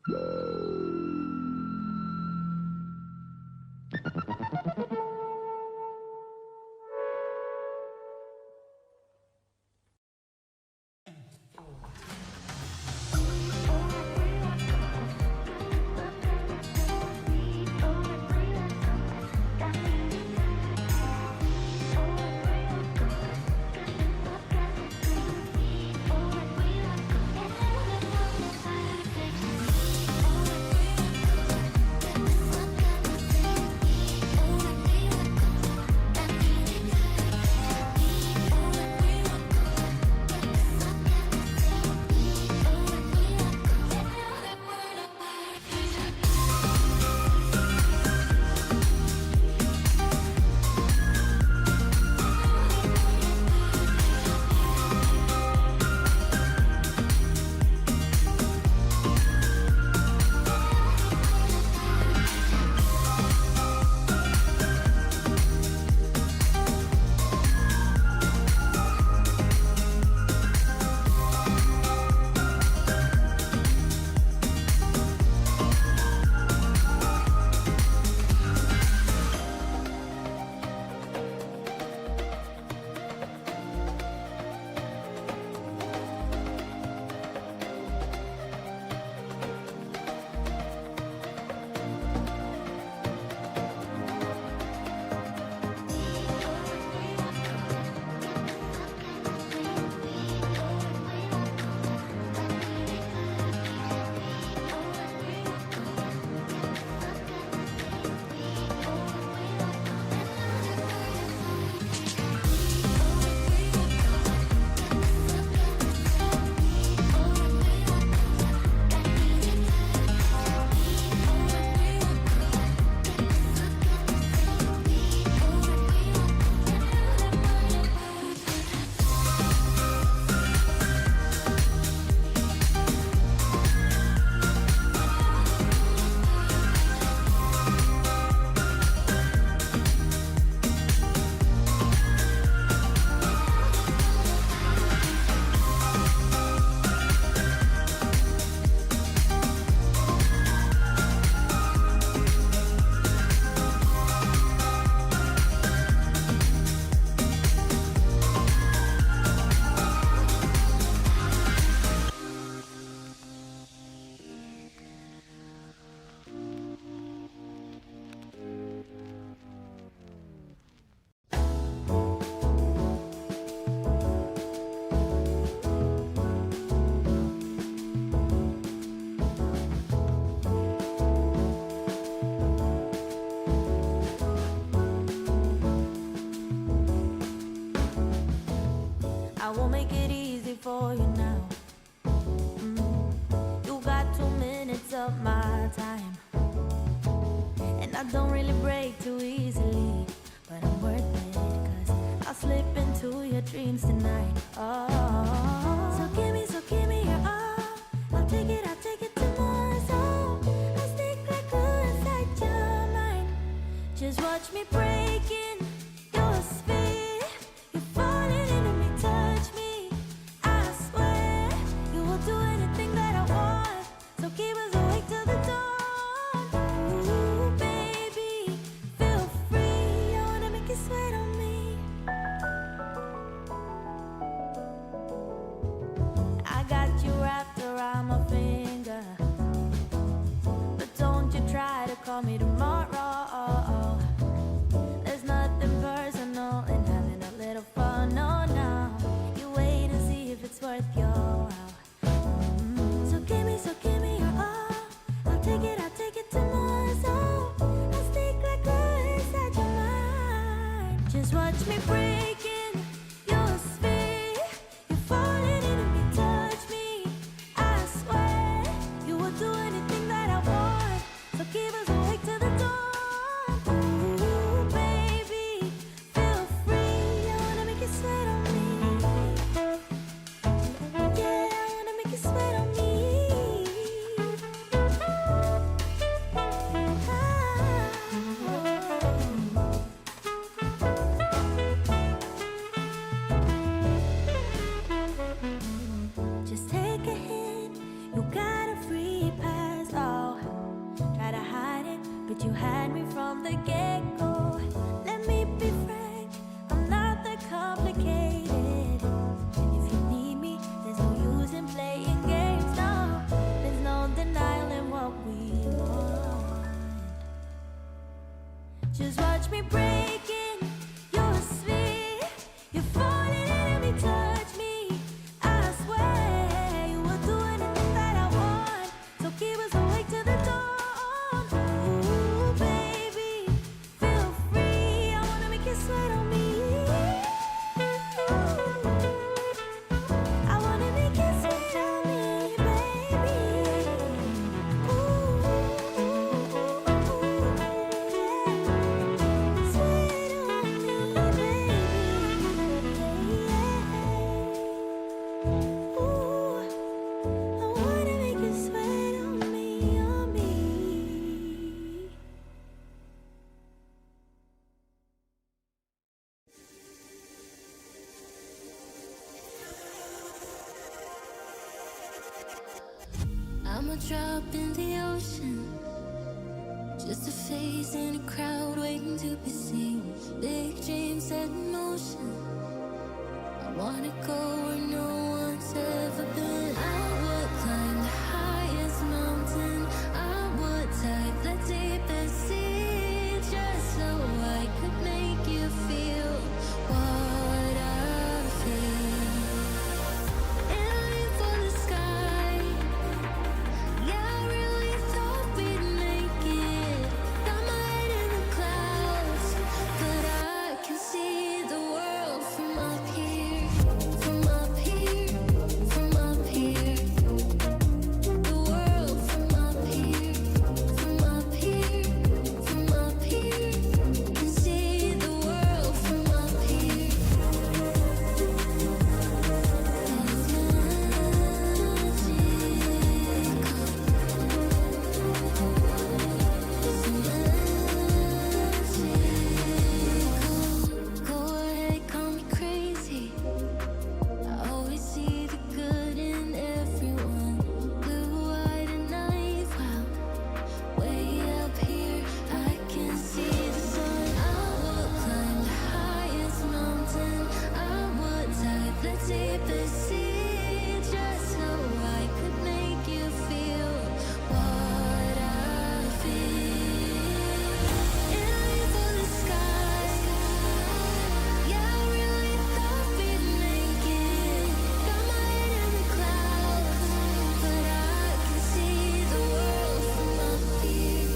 I won't make it easy for you now. You got 2 minutes of my time, and I don't really break too easily, but I'm worth it, 'cause I'll slip into your dreams tonight. Oh, so give me your all. I'll take it to more. So I'll stick like glue inside your mind. Just watch me breaking your sphere. You're falling into me, touch me. I swear you will do anything that I want. So keep us awake till the dawn. Ooh, baby, feel free. I wanna make you sweat on me. I got you wrapped around my finger, but don't you try to call me tomorrow. There's nothing personal in having a little fun. No, no, you wait and see if it's worth your while. So give me your all. I'll take it to more. So I'll stick like glue inside your mind. Just watch me breaking your sphere. You're falling into me, touch me. I swear you will do anything that I want. So keep us awake till the dawn. Ooh, baby, feel free. I wanna make you sweat on me. Yeah, I wanna make you sweat on me. a drop in the ocean, just a face in a crowd waiting to be seen. Big dreams set in motion. I wanna go where no one's ever been. I would climb the highest mountain. I would dive the deepest sea, just so I could make you feel what I feel. Aiming for the sky. Yeah, I really thought we'd make it. Got my head in the clouds, but I can see the world from up here, from up here, from up here. The world from up here, from up here, from up here. Can see the world from up here. Go ahead, call me crazy. I always see the good in everyone. Blue-eyed and naive, wow. Way up here, I can see the sun. I would climb the highest mountain. I would dive the deepest sea, just so I could make you feel what I feel. Aiming for the sky. Yeah, I really thought we'd make it. Got my head in the clouds, but I can see the world from up here.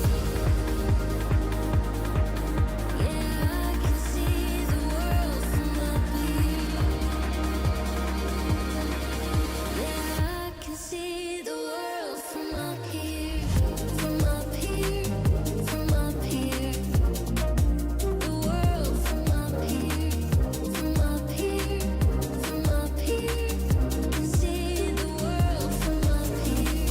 Yeah, I can see the world from up here. Yeah, I can see the world from up here, from up here, from up here. The world from up here, from up here, from up here. Can see the world from up here.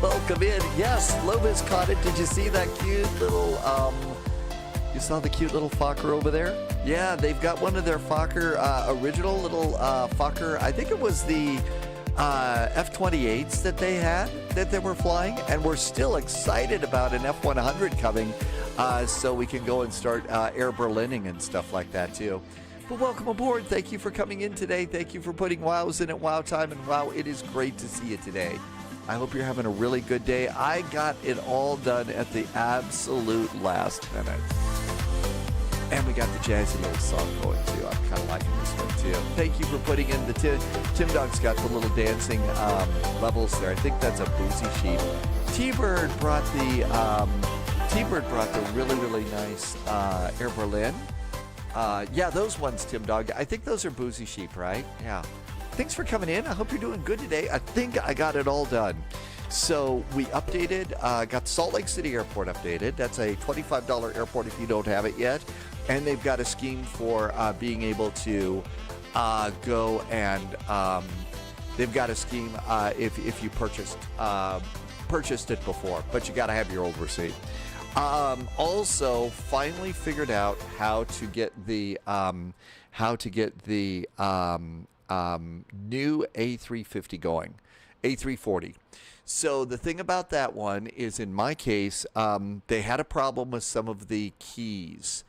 Welcome in. Yes, Lovis caught it. Did you see that cute little, you saw the cute little Fokker over there? Yeah, they've got one of their Fokker, original little Fokker. I think it was the F-28s that they had, that they were flying, and we're still excited about an F-100 coming. so we can go and start Air Berlining and stuff like that too. But welcome aboard. Thank you for coming in today. Thank you for putting wows in at wow time. And wow, it is great to see you today. I hope you're having a really good day. I got it all done at the absolute last minute. And we got the jazzy little song going too. I'm kind of liking this one too. Thank you for putting in the Tim Dog's got the little dancing levels there. I think that's a boozy sheep. T-Bird brought the really nice Air Berlin. Yeah, those ones, Tim Dog. I think those are boozy sheep, right? Yeah. Thanks for coming in. I hope you're doing good today. I think I got it all done. So we updated, got Salt Lake City Airport updated. That's a $25 airport if you don't have it yet. And they've got a scheme for being able to go and they've got a scheme if you purchased it before, but you got to have your old receipt. Also, finally figured out how to get the new A350 going, A340. So the thing about that one is, in my case, they had a problem with some of the keys.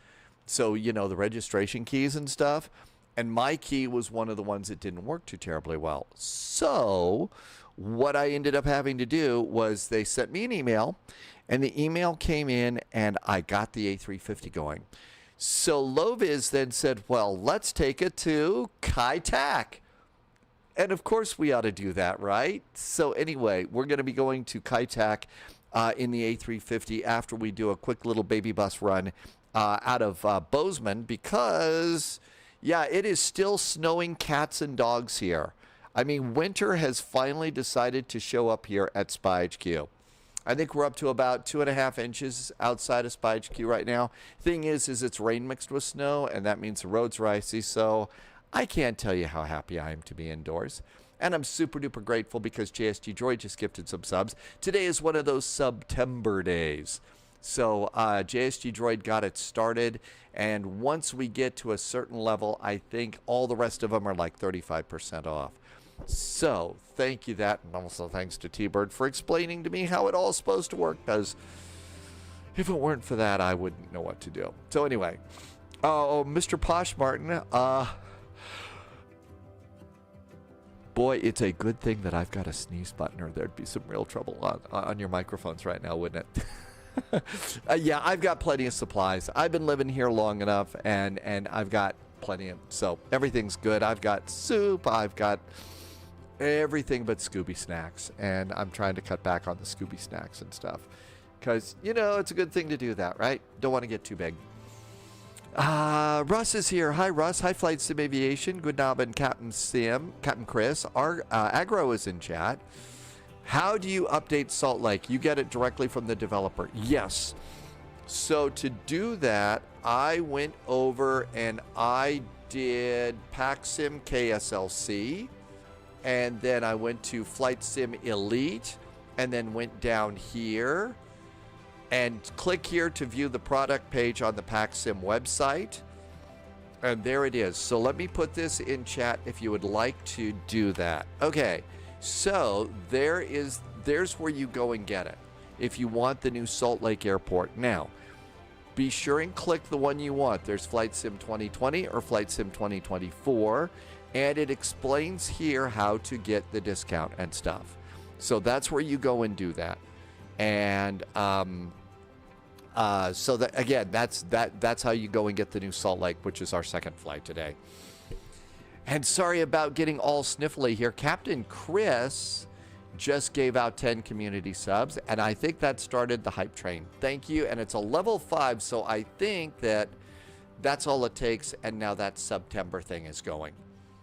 So, you know, the registration keys and stuff. And my key was one of the ones that didn't work too terribly well. So what I ended up having to do was they sent me an email, and the email came in, and I got the A350 going. So Loviz then said, well, let's take it to KaiTak. And of course we ought to do that, right? So anyway, we're going to be going to KaiTak in the A350 after we do a quick little baby bus run out of Bozeman, because, yeah, it is still snowing cats and dogs here. I mean, winter has finally decided to show up here at SPY HQ. I think we're up to about 2.5 inches outside of SPY HQ right now. Thing is it's rain mixed with snow, and that means the roads are icy, so I can't tell you how happy I am to be indoors. And I'm super duper grateful because JSG Droid just gifted some subs. Today is one of those September days. So JSG Droid got it started, and once we get to a certain level, I think all the rest of them are like 35% off. So thank you that, and also thanks to T-Bird for explaining to me how it all is supposed to work, because if it weren't for that, I wouldn't know what to do. So anyway, Mr. Posh Martin, boy, it's a good thing that I've got a sneeze button, or there'd be some real trouble on your microphones right now, wouldn't it? Yeah, I've got plenty of supplies. I've been living here long enough, and I've got plenty of, so everything's good. I've got soup, I've got everything but Scooby snacks, and I'm trying to cut back on the Scooby snacks and stuff, because, you know, it's a good thing to do that, right? Don't want to get too big. Russ is here. Hi, Russ. Hi, Flight Sim Aviation. Good knob and Captain Sim, Captain Chris. Our Agro is in chat. How do you update Salt Lake? You get it directly from the developer. Yes. So to do that, I went over and I did PackSim KSLC, and then I went to Flight Sim Elite, and then went down here and click here to view the product page on the PackSim website. And there it is. So let me put this in chat if you would like to do that. Okay. So there's where you go and get it if you want the new Salt Lake Airport. Now, be sure and click the one you want. There's Flight Sim 2020 or Flight Sim 2024, and it explains here how to get the discount and stuff. So that's where you go and do that. And so that, again, that's how you go and get the new Salt Lake, which is our second flight today. And sorry about getting all sniffly here. Captain Chris just gave out 10 community subs, and I think that started the hype train. Thank you, and it's a level 5, so I think that's all it takes, and now that September thing is going.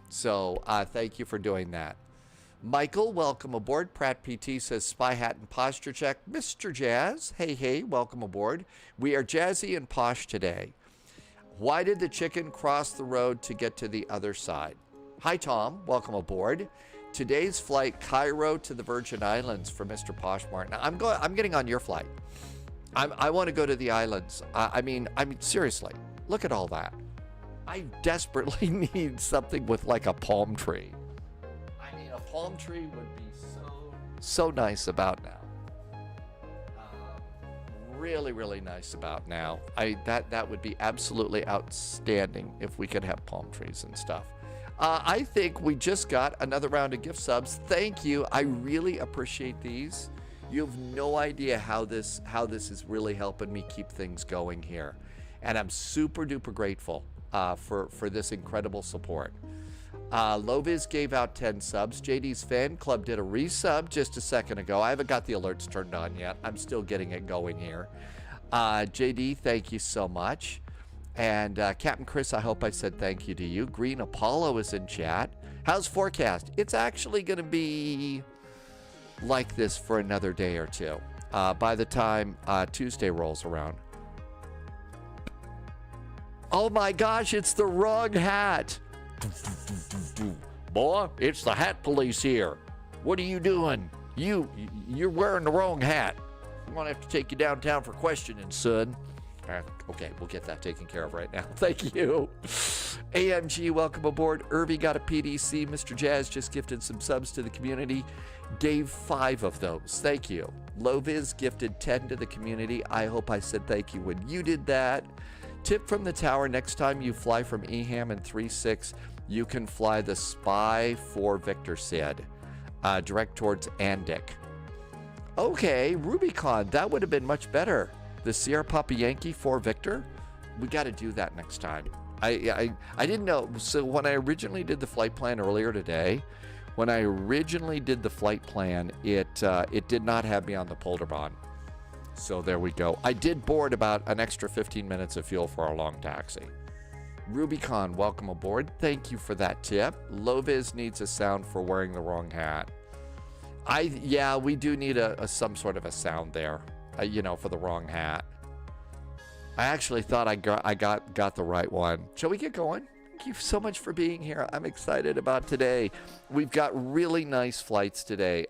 So thank you for doing that. Michael, welcome aboard. Pratt PT says spy hat and posture check. Mr. Jazz, hey, welcome aboard. We are jazzy and posh today. Why did the chicken cross the road to get to the other side? Hi, Tom. Welcome aboard. Today's flight, Cairo to the Virgin Islands for Mr. Posh Martin. I'm getting on your flight. I want to go to the islands. I mean, seriously, look at all that. I desperately need something with like a palm tree. I mean, a palm tree would be so nice about now. really, really nice about now. That would be absolutely outstanding if we could have palm trees and stuff. I think we just got another round of gift subs. Thank you. I really appreciate these. You have no idea how this is really helping me keep things going here. And I'm super duper grateful for this incredible support. Loviz gave out 10 subs. JD's fan club did a resub just a second ago. I haven't got the alerts turned on yet. I'm still getting it going here. JD, thank you so much. And Captain Chris, I hope I said thank you to you. Green Apollo is in chat. How's forecast? It's actually going to be like this for another day or two by the time Tuesday rolls around. Oh my gosh, it's the wrong hat. Boy, it's the hat police here. What are you doing? You're wearing the wrong hat. I'm going to have to take you downtown for questioning, son. Okay, we'll get that taken care of right now. Thank you. AMG, welcome aboard. Irby got a PDC. Mr. Jazz just gifted some subs to the community. Gave 5 of those. Thank you. Loviz gifted 10 to the community. I hope I said thank you when you did that. Tip from the tower, next time you fly from EHAM and 3.6, you can fly the Spy 4 Victor Sid, direct towards Andic. Okay, Rubicon, that would have been much better. The Sierra Papa Yankee 4 Victor, we got to do that next time. I didn't know. So when I originally did the flight plan earlier today, it did not have me on the Polderbahn. So there we go. I did board about an extra 15 minutes of fuel for our long taxi. Rubicon, welcome aboard. Thank you for that tip. Loviz needs a sound for wearing the wrong hat. Yeah, we do need some sort of a sound there. For the wrong hat. I actually thought I got the right one. Shall we get going? Thank you so much for being here. I'm excited about today. We've got really nice flights today.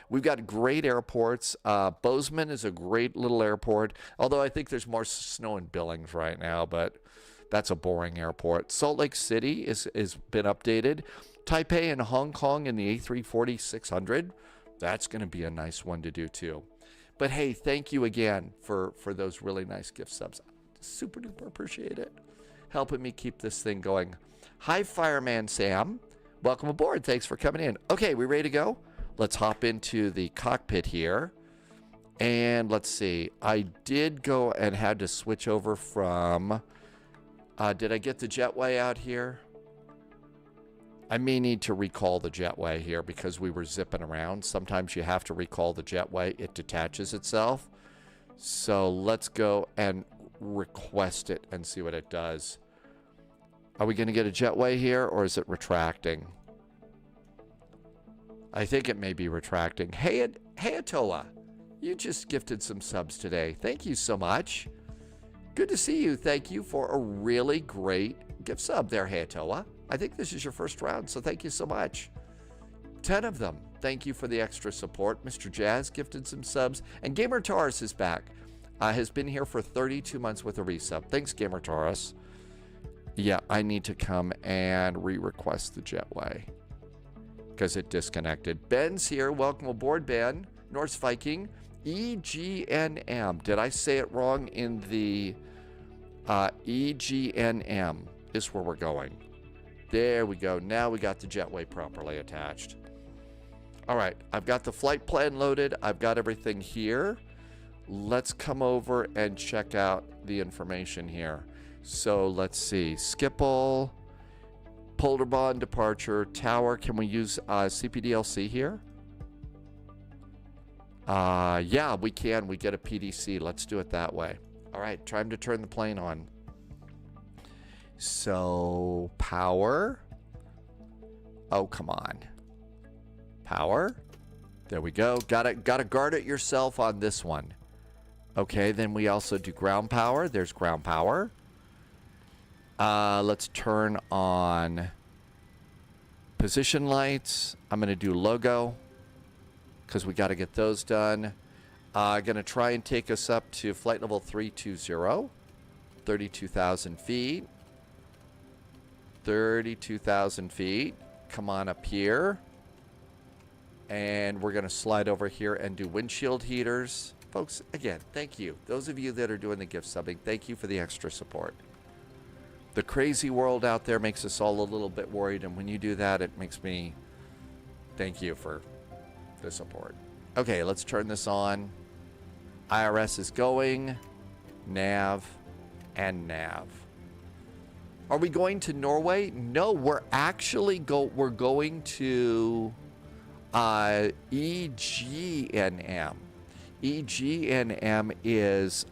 We've got great airports. Bozeman is a great little airport, although I think there's more snow in Billings right now, but that's a boring airport. Salt Lake City is been updated. Taipei and Hong Kong in the A340-600. That's going to be a nice one to do too. But hey, thank you again for those really nice gift subs. Super duper appreciate it. Helping me keep this thing going. Hi, Fireman Sam. Welcome aboard. Thanks for coming in. Okay, we ready to go? Let's hop into the cockpit here. And let's see. I did go and had to switch over from... did I get the jetway out here? I may need to recall the jetway here because we were zipping around. Sometimes you have to recall the jetway. It detaches itself. So let's go and request it and see what it does. Are we going to get a jetway here or is it retracting? I think it may be retracting. Hey, Atoa, you just gifted some subs today. Thank you so much. Good to see you. Thank you for a really great gift sub there, Hey Atoa. I think this is your first round, so thank you so much. 10 of them. Thank you for the extra support. Mr. Jazz gifted some subs. And Gamer Taurus is back. Has been here for 32 months with a resub. Thanks, Gamer Taurus. Yeah, I need to come and re-request the jetway because it disconnected. Ben's here. Welcome aboard, Ben. Norse Viking. EGNM. Did I say it wrong in the EGNM? Is where we're going. There we go. Now we got the jetway properly attached. All right. I've got the flight plan loaded. I've got everything here. Let's come over and check out the information here. So let's see. Schiphol, Polderbahn departure, tower. Can we use CPDLC here? Yeah, we can. We get a PDC. Let's do it that way. All right. Time to turn the plane on. So power. Oh, come on. Power. There we go. Gotta guard it yourself on this one. Okay, then we also do ground power. There's ground power. Let's turn on position lights. I'm going to do logo because we got to get those done. Going to try and take us up to flight level 320, 32,000 feet. 32,000 feet. Come on up here. And we're going to slide over here and do windshield heaters. Folks, again, thank you. Those of you that are doing the gift subbing, thank you for the extra support. The crazy world out there makes us all a little bit worried, and when you do that, it makes me thank you for the support. Okay, let's turn this on. IRS is going. Nav and nav. Are we going to Norway? No, we're actually going to EGNM. EGNM is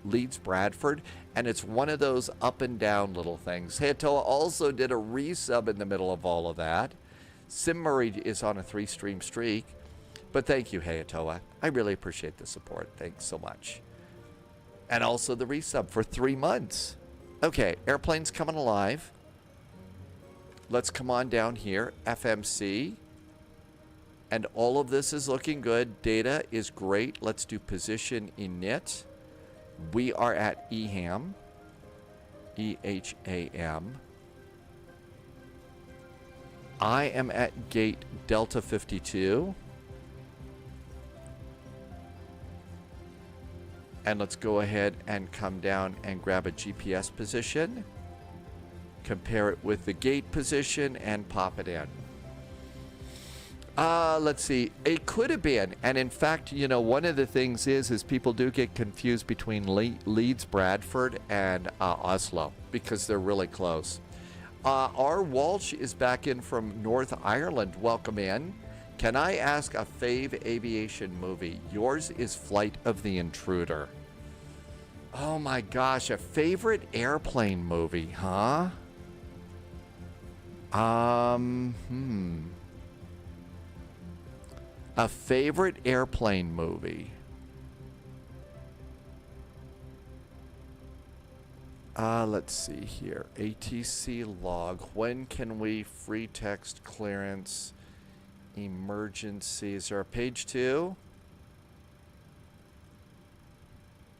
Leeds Bradford, and it's one of those up and down little things. Hatoa also did a resub in the middle of all of that. Sim Murray is on a 3-stream streak, but thank you, Hatoa. I really appreciate the support. Thanks so much. And also the resub for 3 months. Okay, airplane's coming alive. Let's come on down here, FMC. And all of this is looking good. Data is great. Let's do position init. We are at EHAM. EHAM. I am at gate Delta 52. And let's go ahead and come down and grab a GPS position. Compare it with the gate position and pop it in. Let's see. It could have been, and in fact, you know, one of the things is people do get confused between Leeds Bradford and Oslo because they're really close. R. Walsh is back in from North Ireland. Welcome in. Can I ask a fave aviation movie? Yours is Flight of the Intruder. Oh my gosh, a favorite airplane movie, huh? A favorite airplane movie. Let's see here. ATC log. When can we free text clearance? Emergency. Is there a page 2?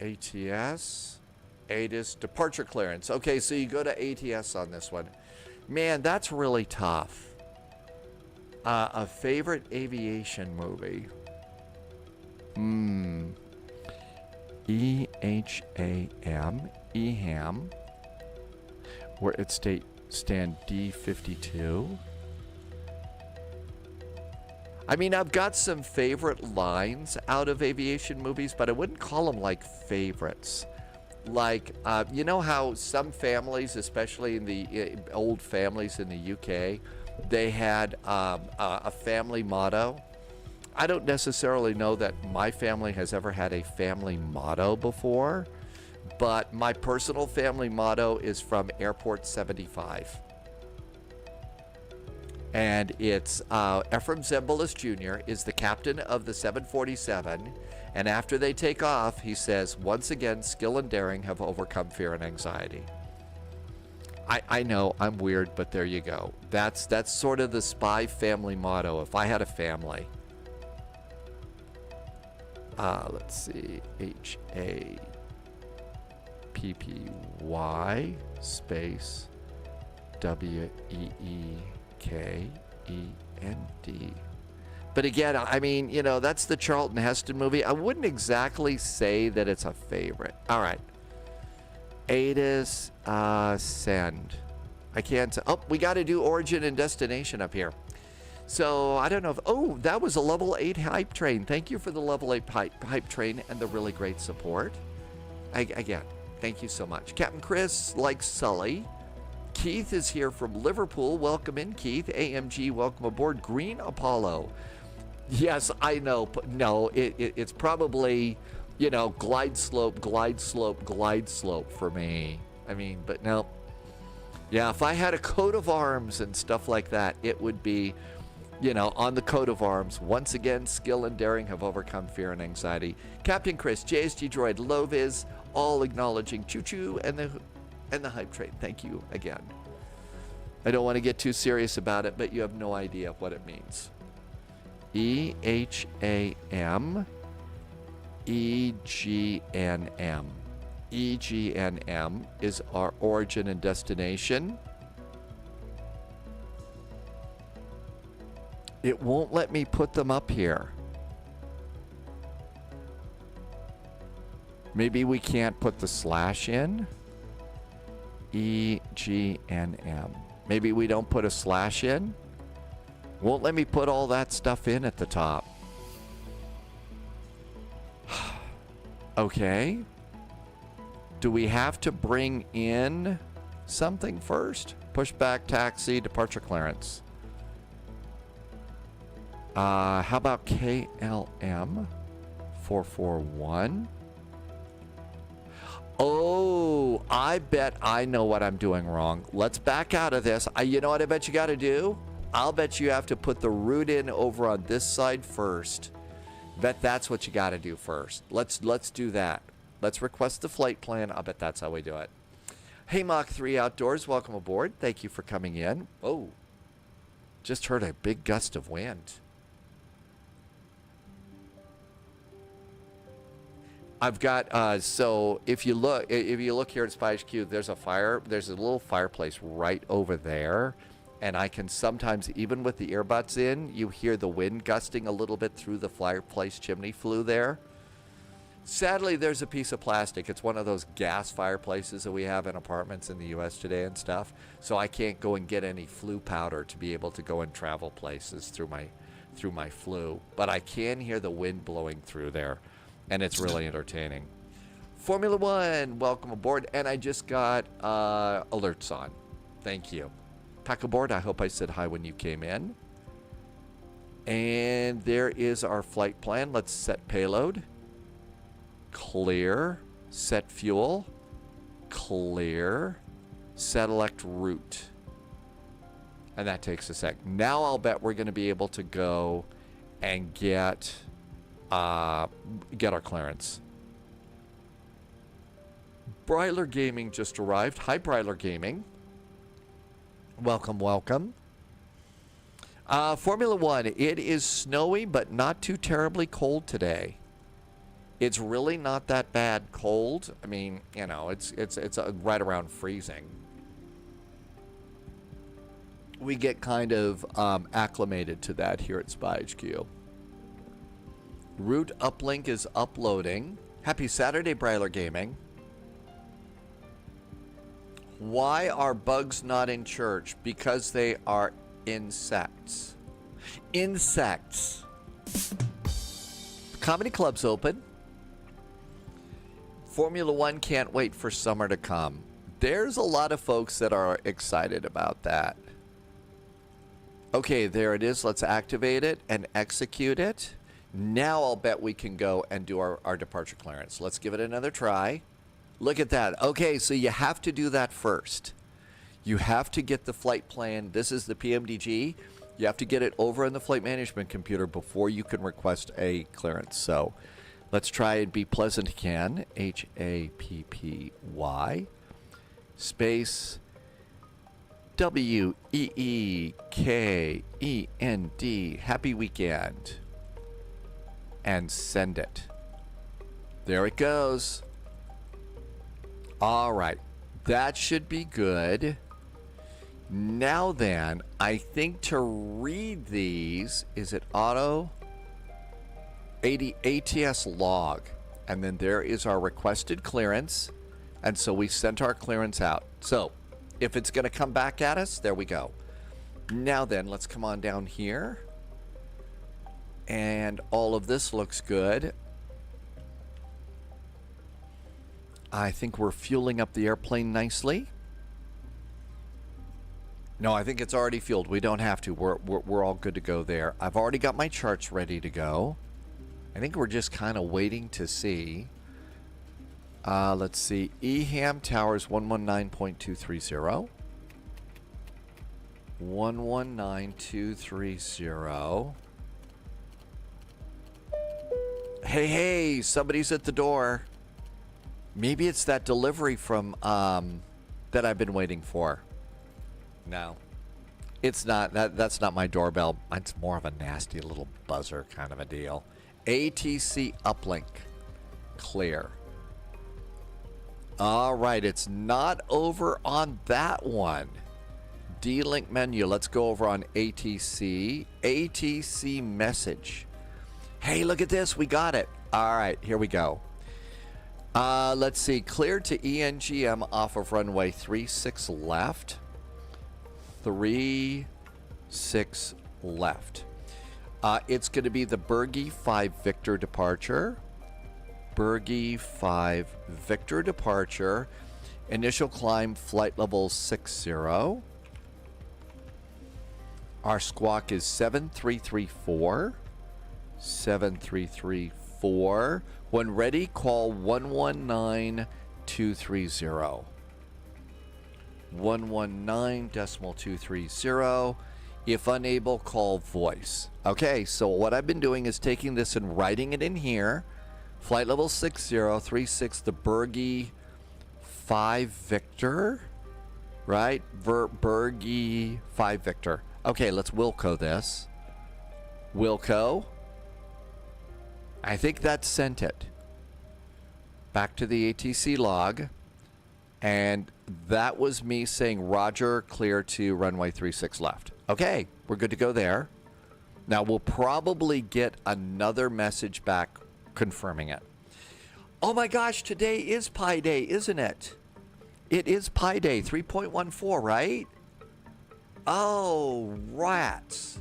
ATS. ATIS. Departure clearance. Okay, so you go to ATS on this one. Man, that's really tough. A favorite aviation movie. EHAM. EHAM. Where it stand D52. I mean, I've got some favorite lines out of aviation movies, but I wouldn't call them like favorites. Like, you know how some families, especially in the old families in the UK, they had a family motto. I don't necessarily know that my family has ever had a family motto before, but my personal family motto is from Airport 75. And it's Ephraim Zimbalist Jr. is the captain of the 747, and after they take off, he says, once again, skill and daring have overcome fear and anxiety. I know, I'm weird, but there you go. That's sort of the spy family motto, if I had a family. Let's see, HAPPY space WEEKEND. But again, I mean, you know, that's the Charlton Heston movie. I wouldn't exactly say that it's a favorite. All right. ATIS, send. I can't. Oh, we got to do origin and destination up here. So I don't know if. Oh, that was a level 8 hype train. Thank you for the level 8 hype train and the really great support. Again, thank you so much. Captain Chris likes Sully. Keith is here from Liverpool. Welcome in, Keith. AMG, welcome aboard. Green Apollo. Yes, I know. No, it's probably, you know, glide slope for me. I mean, but no. Yeah, if I had a coat of arms and stuff like that, it would be, you know, on the coat of arms. Once again, skill and daring have overcome fear and anxiety. Captain Chris, JSG Droid, Loviz, all acknowledging Choo Choo and the hype train. Thank you again. I don't want to get too serious about it, but you have no idea what it means. EHAM, EGNM. EGNM is our origin and destination. It won't let me put them up here. Maybe we can't put the slash in. EGNM. Maybe we don't put a slash in. Won't let me put all that stuff in at the top. Okay. Do we have to bring in something first? Pushback, taxi, departure clearance. How about KLM 441? Oh, I bet I know what I'm doing wrong. Let's back out of this. You know what I bet you got to do? I'll bet you have to put the route in over on this side first. Bet that's what you got to do first. Let's do that. Let's request the flight plan. I'll bet that's how we do it. Hey, Mach 3 Outdoors, welcome aboard. Thank you for coming in. Oh, just heard a big gust of wind. I've got so if you look here at Spy HQ, there's a little fireplace right over there, and I can sometimes, even with the earbuds in, you hear the wind gusting a little bit through the fireplace chimney flue there. Sadly, there's a piece of plastic. It's one of those gas fireplaces that we have in apartments in the U.S. today and stuff. So I can't go and get any flue powder to be able to go and travel places through my flue. But I can hear the wind blowing through there, and it's really entertaining. Formula One, welcome aboard. And I just got alerts on. Thank you. Pack aboard. I hope I said hi when you came in. And there is our flight plan. Let's set payload. Clear, set fuel, clear, set elect route. And that takes a sec. Now I'll bet we're going to be able to go and get our clearance. Bryler Gaming just arrived. Hi, Bryler Gaming. Welcome, welcome. Formula One, it is snowy, but not too terribly cold today. It's really not that bad cold. I mean, you know, it's right around freezing. We get kind of acclimated to that here at Spy HQ. Route uplink is uploading. Happy Saturday, Bryler Gaming. Why are bugs not in church? Because they are insects. Insects. Comedy club's open. Formula One can't wait for summer to come. There's a lot of folks that are excited about that. Okay, there it is. Let's activate it and execute it. Now I'll bet we can go and do our departure clearance. Let's give it another try. Look at that. Okay, so you have to do that first. You have to get the flight plan. This is the PMDG. You have to get it over on the flight management computer before you can request a clearance. So let's try and be pleasant again. HAPPY space WEEKEND. Happy weekend. And send it. There it goes. All right. That should be good. Now then, I think to read these, is it auto? ATS log. And then there is our requested clearance. And so we sent our clearance out. So if it's going to come back at us, there we go. Now then, let's come on down here. And all of this looks good. I think we're fueling up the airplane nicely. No, I think it's already fueled. We don't have to. We're all good to go there. I've already got my charts ready to go. I think we're just kind of waiting to see. Let's see. EHAM towers 119.230. 119.230. Hey, somebody's at the door. Maybe it's that delivery from that I've been waiting for. No, it's not. That's not my doorbell. It's more of a nasty little buzzer kind of a deal. ATC uplink. Clear. All right, it's not over on that one. D-Link menu. Let's go over on ATC. ATC message. Hey, look at this. We got it. All right, here we go. Let's see. Clear to EGNM off of runway 36 left. 36 left. It's going to be the Bergy 5 Victor departure. Bergy 5 Victor departure. Initial climb flight level 60. Our squawk is 7334. 7334. When ready, call 119230. 119.230. If unable, call voice. Okay, so what I've been doing is taking this and writing it in here. Flight level 6036, the Bergy 5 Victor, right? Bergy 5 Victor. Okay, let's Wilco this. Wilco. I think that sent it back to the ATC log. And that was me saying, Roger, clear to runway 36 left. Okay, we're good to go there. Now, we'll probably get another message back confirming it. Oh my gosh, today is Pi Day, isn't it? It is Pi Day, 3.14, right? Oh, rats.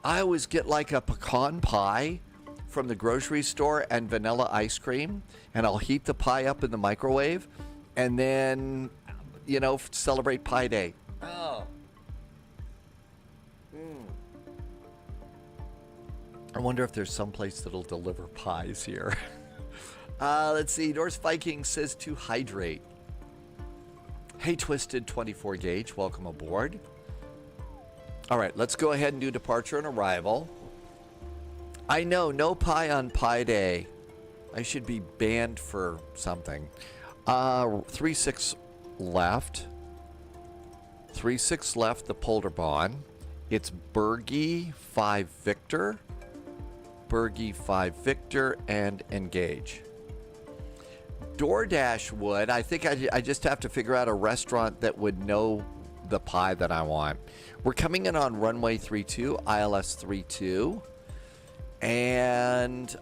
I always get like a pecan pie from the grocery store and vanilla ice cream, and I'll heat the pie up in the microwave and then, you know, celebrate Pi Day. Oh. I wonder if there's some place that'll deliver pies here. Let's see. Norse Viking says to hydrate. Hey, Twisted 24 gauge. Welcome aboard. All right, let's go ahead and do departure and arrival. I know, no pie on Pi Day. I should be banned for something. 36 left. 36 left, the Polderbahn. It's Bergy 5 Victor. Bergy 5 Victor and engage. DoorDash would. I think I just have to figure out a restaurant that would know the pie that I want. We're coming in on runway 32, ILS 32. And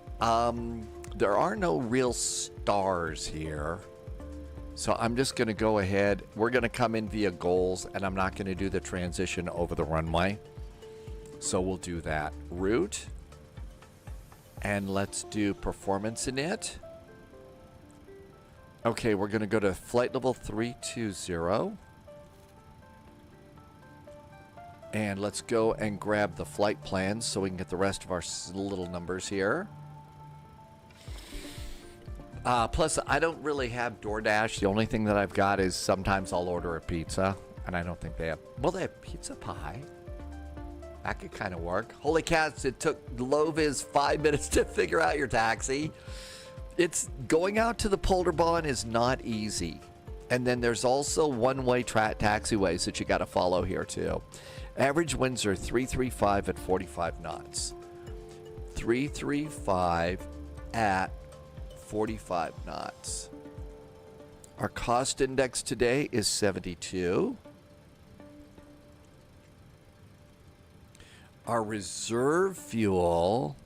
there are no real stars here. So I'm just going to go ahead. We're going to come in via goals, and I'm not going to do the transition over the runway. So we'll do that. Route. And let's do performance in it. Okay, we're going to go to flight level 320. And let's go and grab the flight plans so we can get the rest of our little numbers here. Plus, I don't really have DoorDash. The only thing that I've got is sometimes I'll order a pizza. And I don't think they have... Well, they have pizza pie. That could kind of work. Holy cats, it took Loviz 5 minutes to figure out your taxi. It's going out to the Polderbahn is not easy. And then there's also one-way taxiways that you got to follow here too. Average winds are 335 at 45 knots. 335 at 45 knots. Our cost index today is 72. Our reserve fuel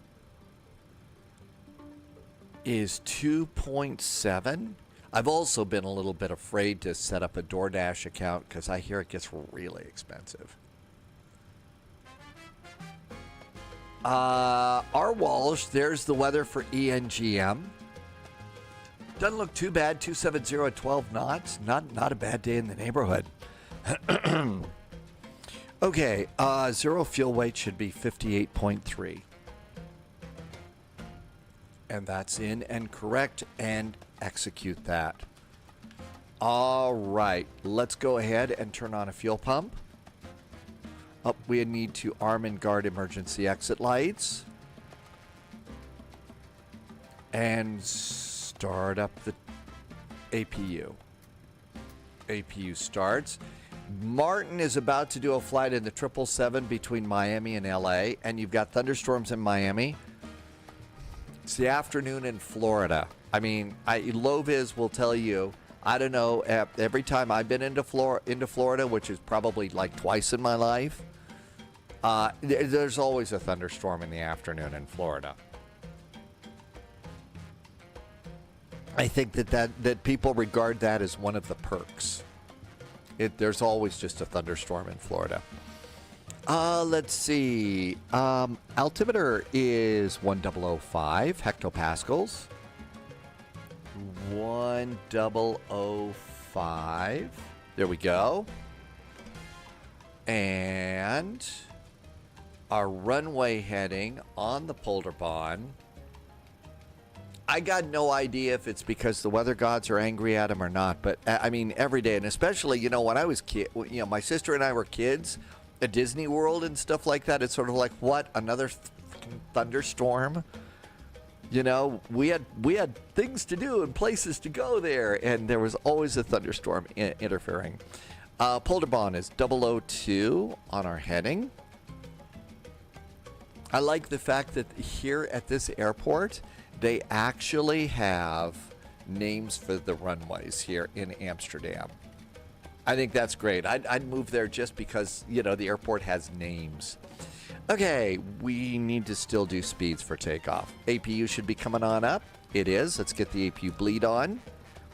is 2.7. I've also been a little bit afraid to set up a DoorDash account because I hear it gets really expensive. Our Walsh, there's the weather for EGNM. Doesn't look too bad. 270 at 12 knots. Not a bad day in the neighborhood. Okay, zero fuel weight should be 58.3. And that's in and correct, and execute that. All right, let's go ahead and turn on a fuel pump. Up, we need to arm and guard emergency exit lights. And start up the APU. APU starts. Martin is about to do a flight in the 777 between Miami and LA, and you've got thunderstorms in Miami. It's the afternoon in Florida. I mean, Loviz will tell you, I don't know, every time I've been into Florida, which is probably like twice in my life, there's always a thunderstorm in the afternoon in Florida. I think that people regard that as one of the perks. There's always just a thunderstorm in Florida. Let's see. Altimeter is 1005 hectopascals. 1005. There we go. And our runway heading on the Polderbahn. I got no idea if it's because the weather gods are angry at him or not, but I mean, every day, and especially, you know, when I was my sister and I were kids at Disney World and stuff like that, it's sort of like, what, another thunderstorm? You know, we had things to do and places to go there, and there was always a thunderstorm interfering. Polderbahn is 002 on our heading. I like the fact that here at this airport, they actually have names for the runways here in Amsterdam. I think that's great. I'd move there just because, you know, the airport has names. Okay, we need to still do speeds for takeoff. APU should be coming on up. It is. Let's get the APU bleed on.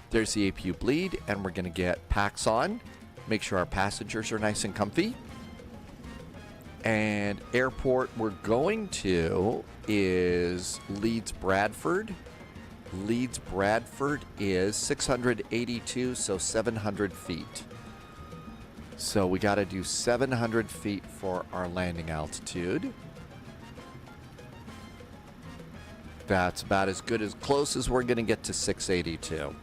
There's the APU bleed, and we're going to get packs on. Make sure our passengers are nice and comfy. And airport we're going to is Leeds Bradford. Leeds Bradford is 682, so 700 feet. So we got to do 700 feet for our landing altitude. That's about as good as close as we're going to get to 682.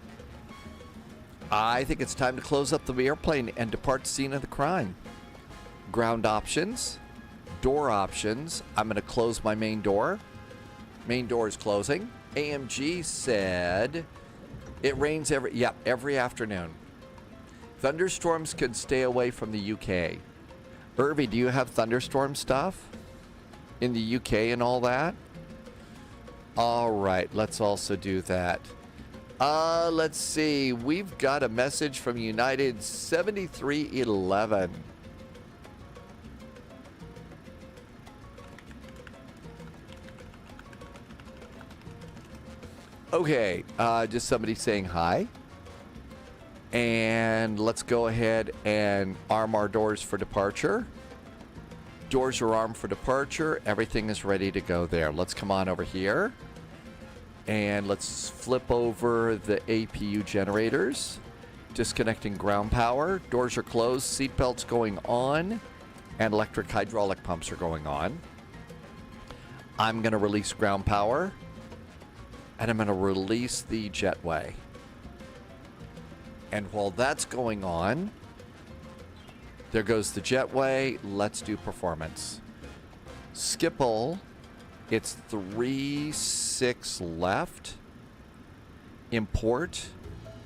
I think it's time to close up the airplane and depart the scene of the crime. Ground options. Door options. I'm going to close my main door. Main door is closing. AMG said it rains every afternoon. Thunderstorms could stay away from the UK. Irvy, do you have thunderstorm stuff in the UK and all that? All right, let's also do that. Let's see. We've got a message from United 7311. Okay, just somebody saying hi. And let's go ahead and arm our doors for departure. Doors are armed for departure. Everything is ready to go there. Let's come on over here. And let's flip over the APU generators. Disconnecting ground power. Doors are closed. Seatbelts going on. And electric hydraulic pumps are going on. I'm going to release ground power. And I'm going to release the jetway. And while that's going on, there goes the jetway. Let's do performance. Schiphol, it's 36 left. Import,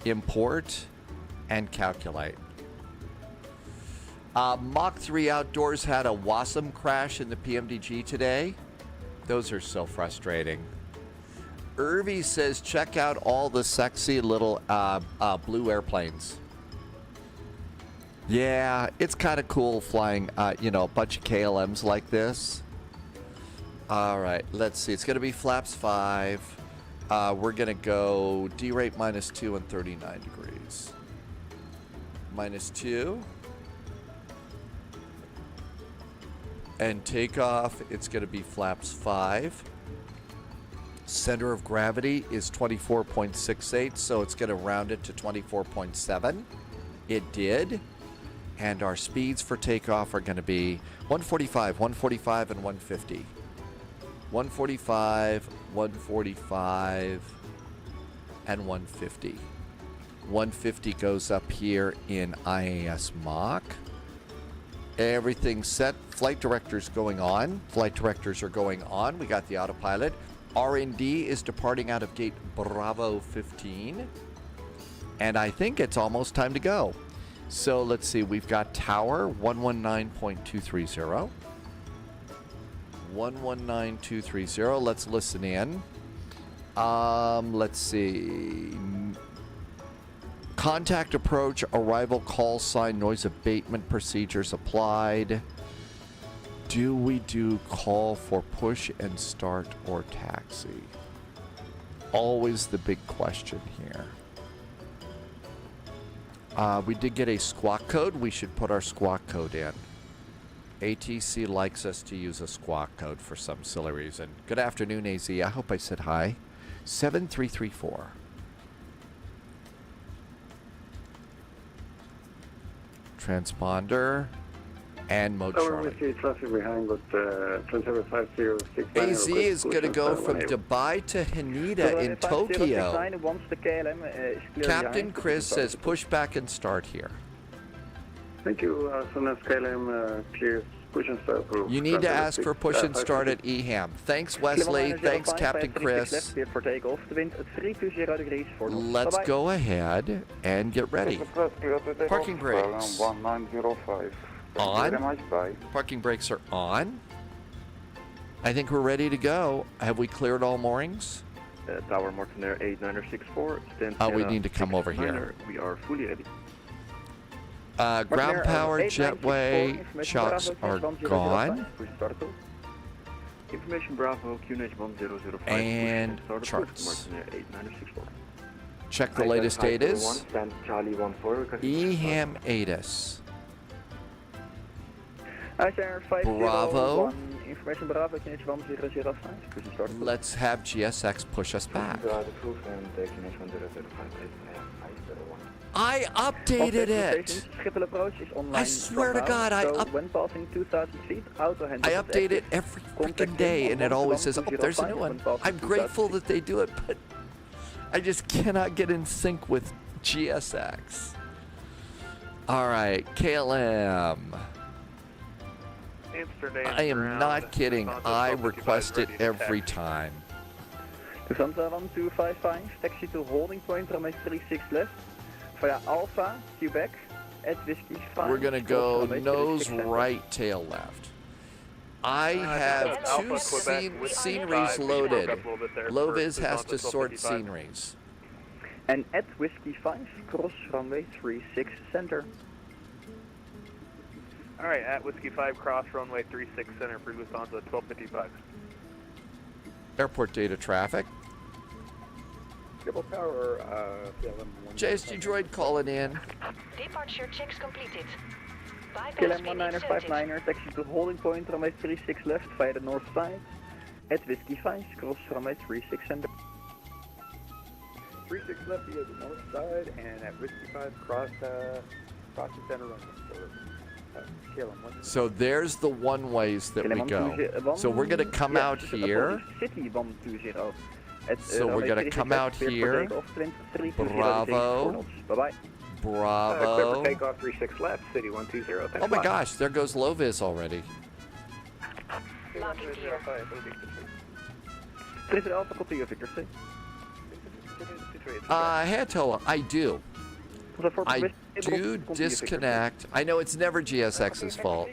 and calculate. Mach 3 Outdoors had a Wasm crash in the PMDG today. Those are so frustrating. Irvy says, check out all the sexy little blue airplanes. Yeah, it's kind of cool flying, a bunch of KLMs like this. All right, let's see. It's going to be flaps 5. We're going to go D-rate -2 and 39 degrees. -2. And takeoff, it's going to be flaps 5. Center of gravity is 24.68, so it's going to round it to 24.7. It did. And our speeds for takeoff are going to be 145, 145, and 150. 145, 145, and 150. 150 goes up here in IAS Mach. Everything's set. Flight director's going on. Flight directors are going on. We got the autopilot. R&D is departing out of gate Bravo 15. And I think it's almost time to go. So let's see. We've got tower 119.230. 119.230. Let's listen in. Let's see. Contact approach, arrival call sign, noise abatement procedures applied. Do we do call for push and start or taxi? always the big question here. We did get a squawk code. We should put our squawk code in. ATC likes us to use a squawk code for some silly reason. Good afternoon, AZ. I hope I said hi. 7334. Transponder and mode Charlie. AZ is going to go from Dubai to Haneda in Tokyo. Captain Chris says pushback and start here. Thank you. As soon as KLM clears push and start approved. You need to ask for push and start at EHAM. Thanks, Wesley. Thanks, Captain Chris. Let's go ahead and get ready. Parking brakes. 1905. On. Parking brakes are on. I think we're ready to go. Have we cleared all moorings? Tower Martinair 8964. We need to come over here. We are fully ready. Ground power, jetway, chocks are gone. Information Bravo, QNH 1005. And charts. Check the latest data. EHAM ATIS. Bravo. Information Bravo, QNH 1005. Let's have GSX push us back. I updated it. I swear to God, I update it every freaking day, and it always says, "Oh, there's a new one." I'm grateful that they do it, but I just cannot get in sync with GSX. All right, KLM. I am not kidding. I request it every time. Lufthansa 1255, taxi to holding point, runway 36 left. Via Alpha, Quebec, at Whiskey 5. We're going to go nose right, tail left. I have two sceneries loaded. Loviz has to sort sceneries. And at Whiskey 5, cross runway 36 center. Alright, at Whiskey 5, cross runway 36 center for Lufthansa 1255. Airport data traffic. Triple power, JSG droid calling in. Departure checks completed. KLM 1959er, taxi to holding point, runway 36 left via the north side. At Whiskey 5, cross runway 36 center. 36 left via the north side, and at Whiskey 5, cross the center runway. So there's the one-ways that we go. So we're going to come out here. City 120. So we're going to come out here. Bravo. Bye-bye. Bravo. Takeoff 36 left, City 120. Oh my gosh, there goes Loviz already. Locking gear. Alpha, copy of Victor C. Hatoa, I do. I do disconnect. I know it's never GSX's fault.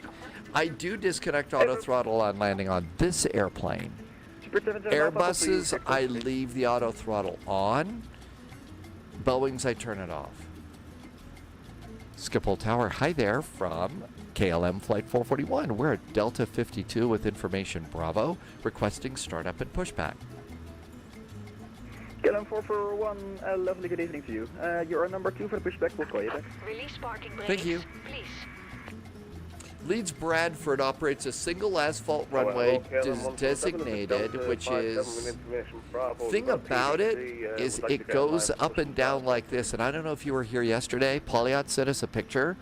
I do disconnect auto throttle on landing on this airplane. Airbuses, I leave the auto throttle on. Boeings, I turn it off. Schiphol Tower, hi there from KLM Flight 441. We're at Delta 52 with information Bravo, requesting startup and pushback. KLM 441, a lovely good evening to you. You're number 2 for the pushback, we'll call you back. Release parking brakes. Thank you. Please. Leeds Bradford operates a single asphalt runway designated, which is, thing about it is it goes up and down like this. And I don't know if you were here yesterday. Polyot sent us a picture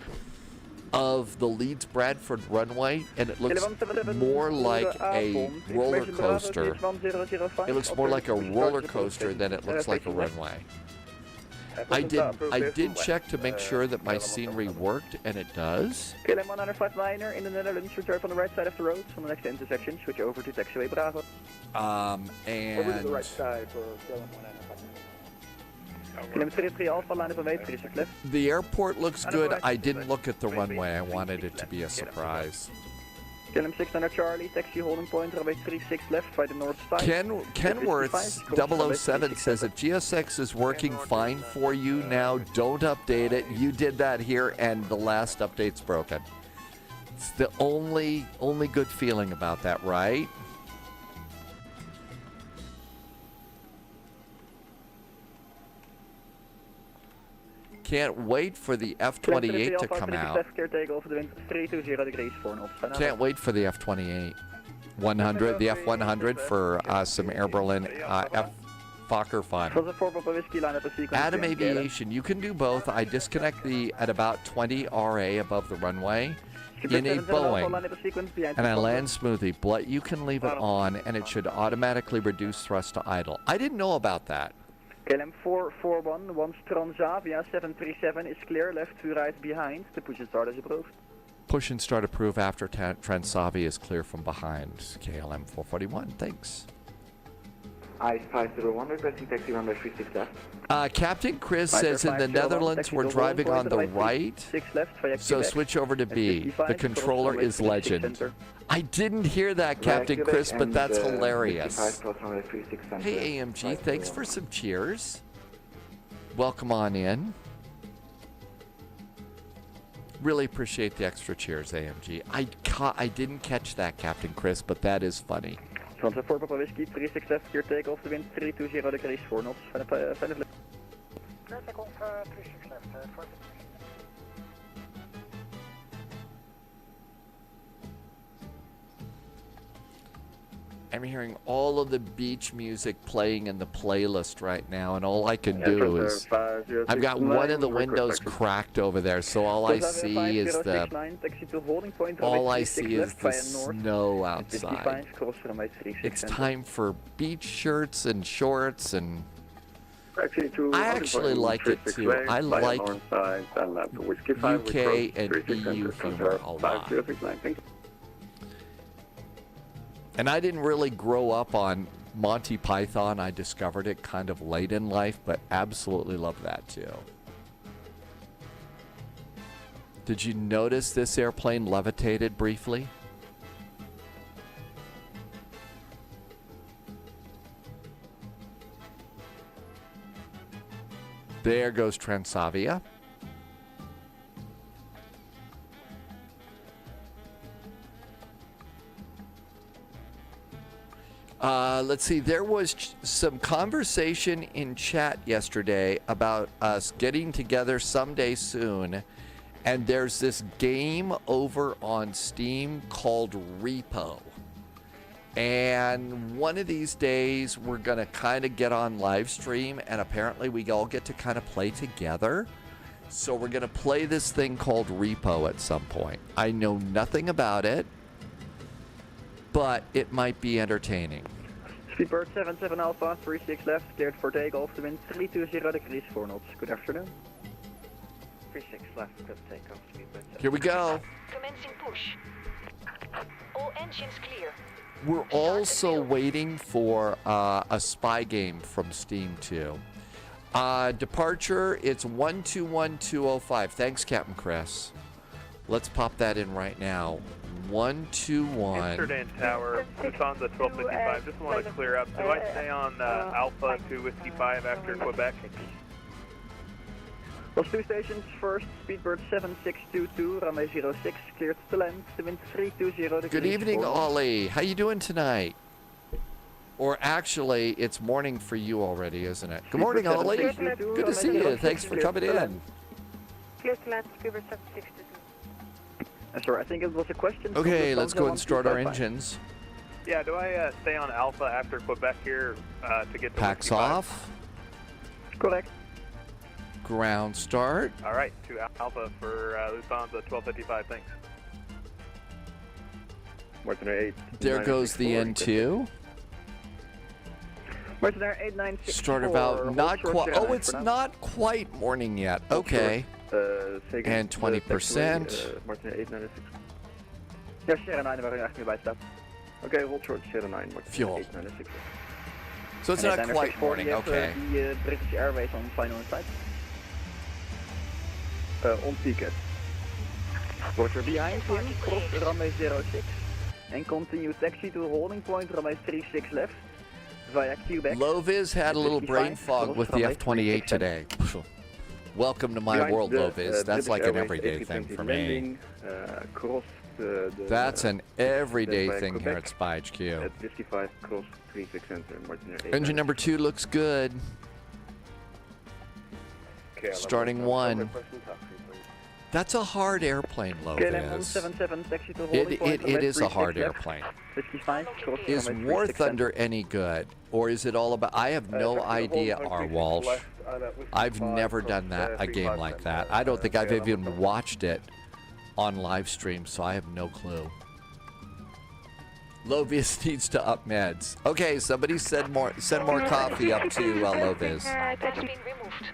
of the Leeds Bradford runway, and it looks more like a roller coaster. It looks more like a roller coaster than it looks like a runway. I did check to make sure that my scenery worked, and it does. KLM 1959er in the Netherlands, return from the right side of the road. From the next intersection, switch over to taxiway Bravo. And over to the right side for KLM 1959er. KLM 33 Alpha, line of away, 36 left. The airport looks good. I didn't look at the runway. I wanted it to be a surprise. KLM 600 Charlie, taxi holding point, runway 36 left by the north side. Kenworth 007 says if GSX is working fine for you now, don't update it. You did that here, and the last update's broken. It's the only good feeling about that, right? Can't wait for the F-28 to come out. Clear takeoff, the wind 320 degrees, 4 knots. Can't wait for the F-28. 100, the F-100 for some Air Berlin Fokker fun. Adam Aviation, you can do both. I disconnect at about 20 RA above the runway in a Boeing, and I land smoothly, but you can leave it on, and it should automatically reduce thrust to idle. I didn't know about that. KLM 441, 1 Transavia 737 is clear, left to right behind. The push and start is approved. Push and start approved after Transavia is clear from behind. KLM 441, thanks. ICE 501, requesting taxi runway 36 left. Captain Chris says in the Netherlands we're driving on the right, so switch over to B. The controller is legend. I didn't hear that, Captain Chris, but that's hilarious. Hey, AMG, thanks for some cheers. Welcome on in. Really appreciate the extra cheers, AMG. I didn't catch that, Captain Chris, but that is funny. Transfer 4 Papa Whiskey, 36 left, clear takeoff, the wind 320 degrees, 4 knots. Clear takeoff, 36 left, 4. I'm hearing all of the beach music playing in the playlist right now, and all I can do is I've got one of the windows cracked over there, so all I see is the snow outside. It's time for beach shirts and shorts, and I actually like it too. I like UK and EU humor a lot. And I didn't really grow up on Monty Python. I discovered it kind of late in life, but absolutely love that too. Did you notice this airplane levitated briefly? There goes Transavia. Let's see, there was some conversation in chat yesterday about us getting together someday soon, and there's this game over on Steam called Repo. And one of these days, we're going to kind of get on live stream, and apparently we all get to kind of play together. So we're going to play this thing called Repo at some point. I know nothing about it, but it might be entertaining. Speedbird 77 Alpha, 36 left, cleared for takeoff, the wind 320 degrees, 4 knots. Good afternoon. 36 left, good takeoff, Speedbird 7. Here we go. Commencing push. All engines clear. We're also waiting for a spy game from Steam too. Departure, it's 121205. Thanks, Captain Chris. Let's pop that in right now. 121. Amsterdam Tower, Lufthansa 1255. Just want to clear up. Do I stay on Alpha 2 Whiskey 5 after Quebec? Well, 2 stations first, Speedbird 7622, runway 06, cleared to land, the wind 320 degrees. Good evening, Ollie. How you doing tonight? Or actually, it's morning for you already, isn't it? Good morning, Ollie. Good to see you. Thanks for coming in. Clear to land, Speedbird 7622. Sorry, I think it was a question. Okay, let's go and start our engines. Yeah, do I stay on Alpha after Quebec here to get to Packs Whiskey 5? off. Correct. Ground start. All right, to Alpha for Lufthansa 1255. Thanks. Martin 8. There goes the N2. Martin 8964. Start about not quite. Oh, it's not quite morning yet. Okay. And 20%. Martin 896. Ja, Sierra 9 waar u echt nu bij staat. Okay, hold short, Sierra 9. Fuel. 896. So it's not quite morning, okay. The British Airways on final inside. On ticket. Roger, behind him, cross runway 06. And continue taxi to holding point, runway 36 left. Via Quebec. Loviz had a little brain fog with the F-28 today. Welcome to my world, Loviz. That's like an everyday thing for me. That's an everyday thing here at Spy HQ. At 55 cross 36 center, Martin 8. Engine number 2 looks good. Starting 1. That's a hard airplane, KLM Lopez. 177, taxi to holding point. It is a hard airplane. 55, cross Is runway War 36 Thunder any good? Or is it all about... I have no idea, R. Walsh. I've never done that, a game like that. I don't think I've even watched it on live stream, so I have no clue. Lovius needs to up meds. Okay, somebody send more coffee up to Lovius. Has been removed.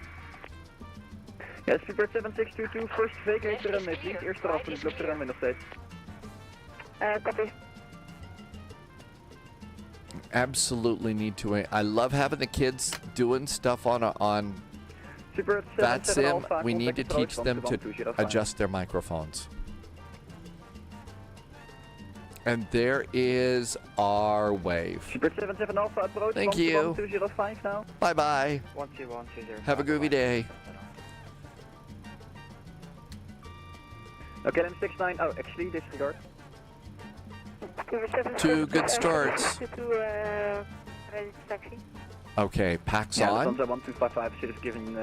Ja, Super 7622, first vacator runway, please. Eerste af, de lucht runway nog steeds. Copy. Absolutely need to. I love having the kids doing stuff on Super that 77 sim. Alpha, We need to contact teach approach them to 1205. adjust their microphones. And there is our wave. Super 77 Alpha approach. Thank you. 1205 now. Bye bye. 12120. Have a groovy day. Okay, then 69. Oh, actually, disregard. Two good starts. Ready to taxi. Okay, packs Yeah, on. Lufthansa 1255 should have given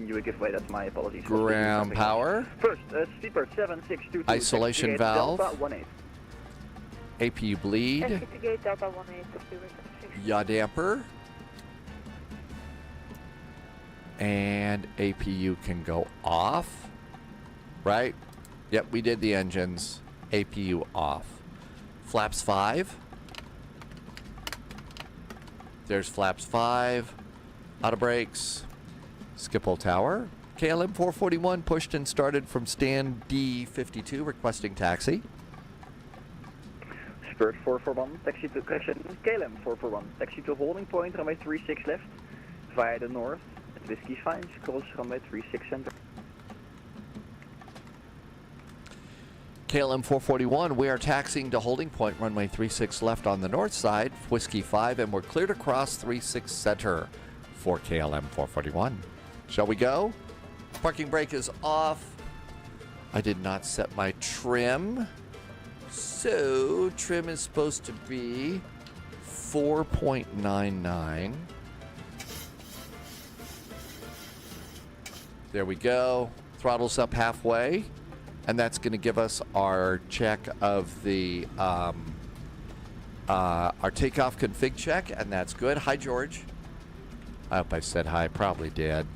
you a giveaway. That's my apologies. Ground power. First, Sleeper 7622. Isolation taxi valve. Delta 18. APU bleed. Investigate Delta 18. Yaw damper. And APU can go off. Right? Yep, we did the engines. APU off. Flaps 5. There's flaps 5. Out of brakes. Schiphol Tower. KLM 441 pushed and started from stand D52 requesting taxi. Spirit 441, taxi to correction. KLM 441, taxi to holding point, runway 36 left, via the north, at Whiskey 5, cross runway 36 center. KLM 441, we are taxiing to holding point, runway 36 left on the north side, Whiskey 5, and we're cleared across 36 center for KLM 441. Shall we go? Parking brake is off. I did not set my trim. So, trim is supposed to be 4.99. There we go. Throttle's up halfway. And that's going to give us our check of the, our takeoff config check, and that's good. Hi, George. I hope I said hi. Probably did.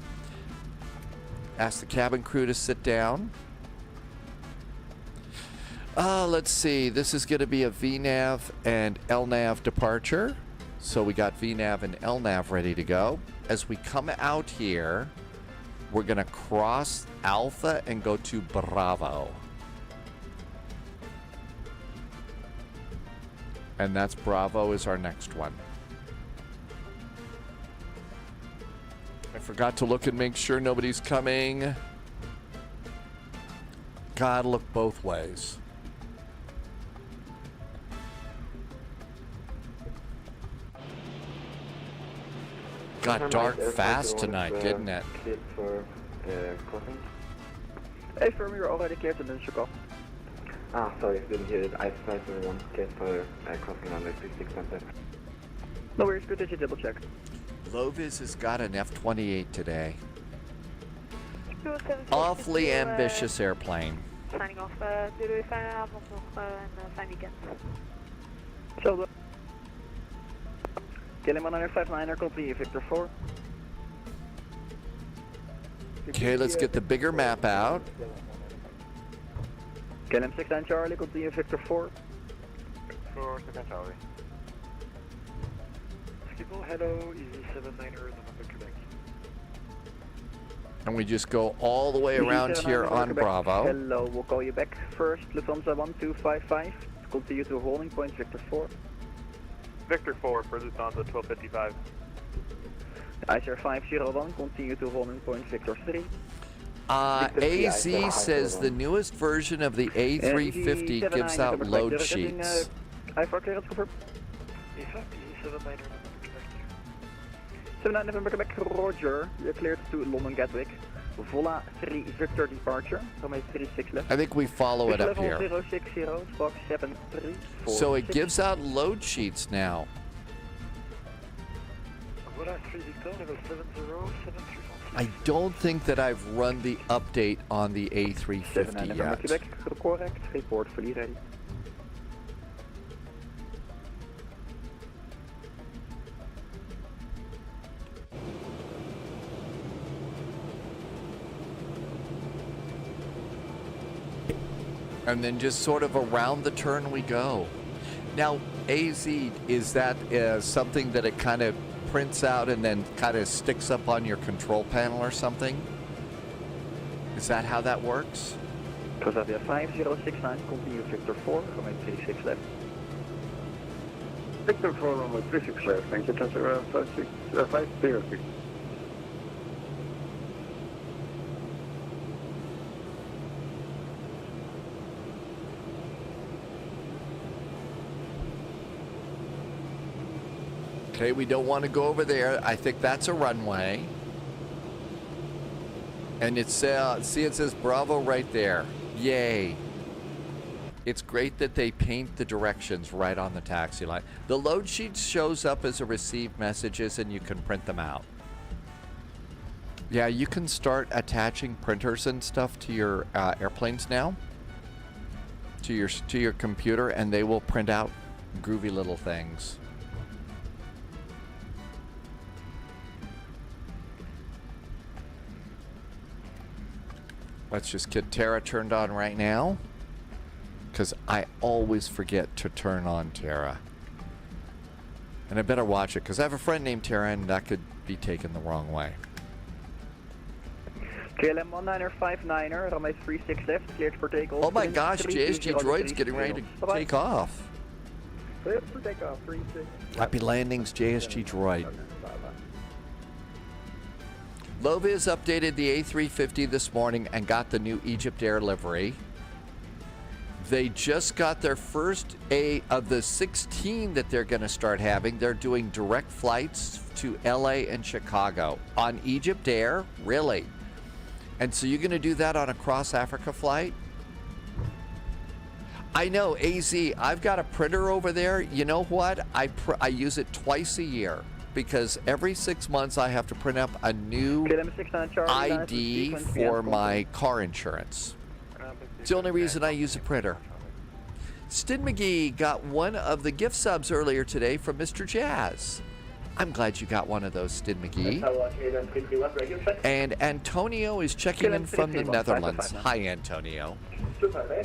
Ask the cabin crew to sit down. Let's see. This is going to be a VNAV and LNAV departure. So we got VNAV and LNAV ready to go. As we come out here, we're going to cross Alpha and go to Bravo. And that's Bravo is our next one. I forgot to look and make sure nobody's coming. Gotta look both ways. Got dark fast tonight, didn't it? Cleared for crossing. Hey, firm, you're already cleared to initial call. Ah, sorry, didn't hear it. I tried to one cleared for crossing on the 36 center. No worries, good that you double check. Lovis has got an F-28 today. Awfully ambitious airplane. Signing off. Doei doei, fijne avond nog en fijn weekend. Zo. KLM 1959er, complete Victor 4. Okay, let's get the bigger map out. KLM 69 Charlie, continue Victor 4. For second Charlie. Schiphol, hello, easy 79er, November, Quebec. And we just go all the way around here on Bravo. Hello, we'll call you back. First, Lufthansa 1255, continue to holding point Victor 4. Victor 4 for Lufthansa 1255. ICR 501, continue to holding point Victor 3. AZ says the newest version of the A350 gives out load sheets. IFR clearance confirmed. 79 November Quebec, Roger. You're cleared to London Gatwick. Vola 3 Victor departure, runway 36 left. I think we follow it up here. Level 060, box 734. So it gives out load sheets now. Vola 3 Victor, level 70, 734. I don't think that I've run the update on the A350 yet. Quebec, correct. Report fully ready. And then just sort of around the turn we go. Now, AZ, is that something that it kind of prints out and then kind of sticks up on your control panel or something? Is that how that works? Crosavia 5069, continue Victor 4, runway 36 left. Victor 4, runway 36 left, thank you, transfer 506. Okay, we don't want to go over there. I think that's a runway. And it's, see, it says Bravo right there. Yay. It's great that they paint the directions right on the taxi line. The load sheet shows up as a received messages and you can print them out. Yeah, you can start attaching printers and stuff to your airplanes now. To your computer, and they will print out groovy little things. Let's just get Terra turned on right now, because I always forget to turn on Terra. And I better watch it, because I have a friend named Terra, and that could be taken the wrong way. KLM 1959er, runway 36 left, cleared for takeoff. Oh my gosh, JSG Droid's getting ready to take off. Cleared for takeoff, 36. Happy landings, JSG Droid. Loviz updated the A350 this morning and got the new Egypt Air livery. They just got their first of the 16 that they're going to start having. They're doing direct flights to LA and Chicago on Egypt Air. Really? And so you're going to do that on a cross Africa flight? I know, AZ, I've got a printer over there. You know what? I use it twice a year, because every 6 months I have to print up a new ID for my car insurance. It's the only reason I use a printer. Stid McGee got one of the gift subs earlier today from Mr. Jazz. I'm glad you got one of those, Stid McGee. And Antonio is checking in from the Netherlands. Hi, Antonio.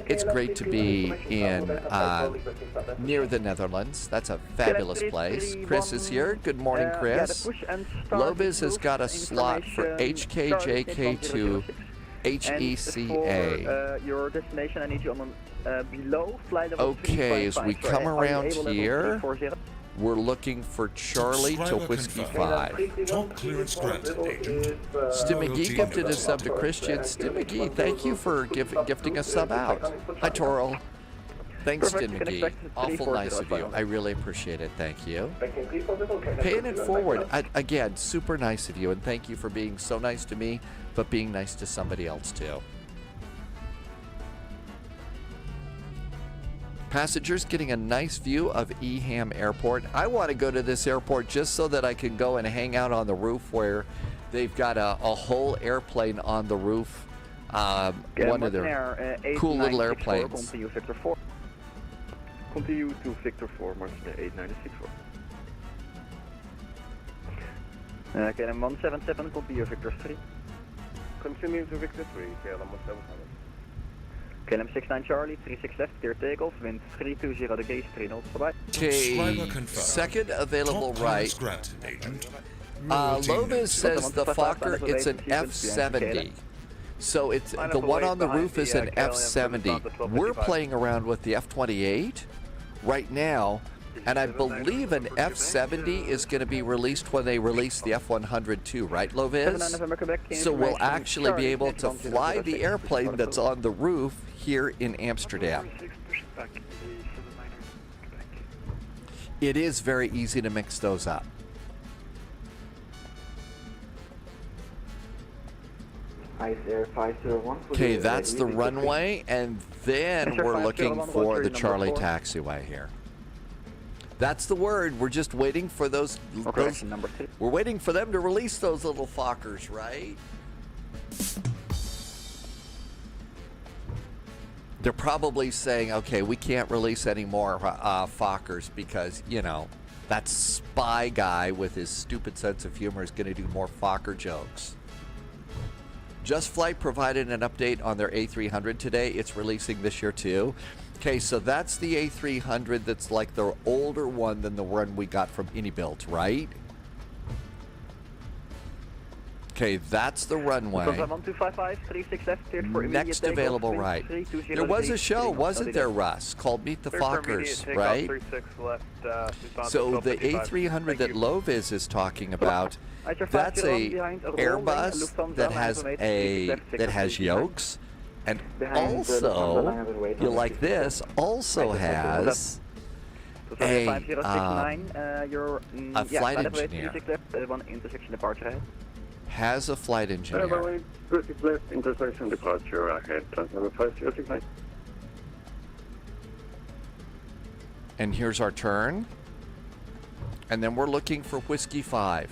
It's great to be in near the Netherlands. That's a fabulous place. Chris is here. Good morning, Chris. Loviz has got a slot for HKJK to HECA. Your destination, I need you on below flight level okay, as we come around here, we're looking for Charlie to Whiskey 5. Top clearance granted, Agent. Stim McGee gifted a sub to Christian. Stim McGee, thank you for gifting a sub out. Hi, Toro. Thanks, Stim McGee. Awful nice of you. I really appreciate it. Thank you. Paying it forward. Again, super nice of you, and thank you for being so nice to me, but being nice to somebody else, too. Passengers getting a nice view of EHAM Airport. I want to go to this airport just so that I can go and hang out on the roof where they've got a whole airplane on the roof. One of their cool little airplanes. Continue Victor 4. Continue to Victor 4, Martin 8964. KLM 177, continue Victor 3. Continue to Victor 3, KLM 177. KLM 69 Charlie, 36 left, clear takeoff, wind 320 degrees, 3 knots, bye-bye. Okay, second available right. Lovis says the Fokker, it's an F-70. So it's the one on the roof is an F-70. We're playing around with the F-28 right now, and I believe an F-70 is going to be released when they release the F-100 too, right, Loviz? So we'll actually be able to fly the airplane that's on the roof here in Amsterdam. It is very easy to mix those up. Okay, that's the runway, and then we're looking for the Charlie taxiway here. That's the word. We're just waiting for those. Correction number 2. We're waiting for them to release those little Fokkers, right? They're probably saying, okay, we can't release any more Fokkers because, you know, that spy guy with his stupid sense of humor is going to do more Fokker jokes. Just Flight provided an update on their A300 today. It's releasing this year too. Okay, so that's the A300 that's like the older one than the one we got from Inibuilt, right? Okay, that's the runway. 1255, 36 left, cleared for immediate Next takeoff, available right. 3203, There was a show, 31, wasn't there, Russ? Called Meet the Clear for immediate Fokkers, takeoff, right? 36 left, Lufthansa So the 1255. A300 Thank that you. Loviz is talking about, that's a Airbus that has yokes, and also, you like this, also has a flight engineer. One intersection departure ahead. Has a flight engineer. 36 left, intersection departure ahead, transfer 5069. And here's our turn. And then we're looking for Whiskey 5.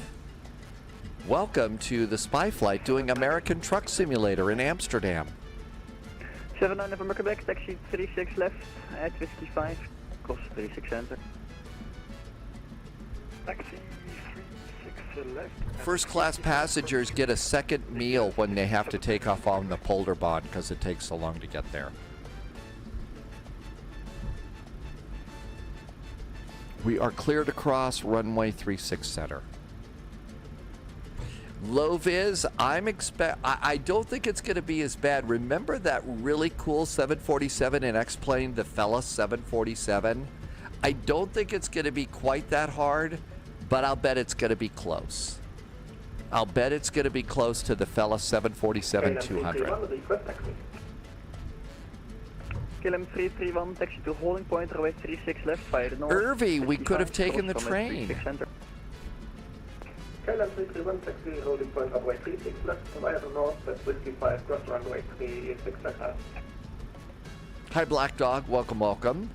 Welcome to the spy flight doing American Truck Simulator in Amsterdam. 79 November Quebec, taxi 36 left at Whiskey 5, cross 36 enter. Taxi 36 left. First class passengers get a second meal when they have to take off on the Polderbahn because it takes so long to get there. We are clear to cross runway 36 center. Loviz, I don't think it's going to be as bad. Remember that really cool 747 in X-Plane, the Fella 747? I don't think it's going to be quite that hard, but I'll bet it's going to be close. I'll bet it's going to be close to the Fella 747-200. KLM 331, taxi to holding point, runway 36 left, via the north. Irvy, we could have taken the train. KLM 331, taxi holding point, runway 36 left, via the north, that's Whiskey 5, cross runway 36 left. Hi, Black Dog. Welcome, welcome.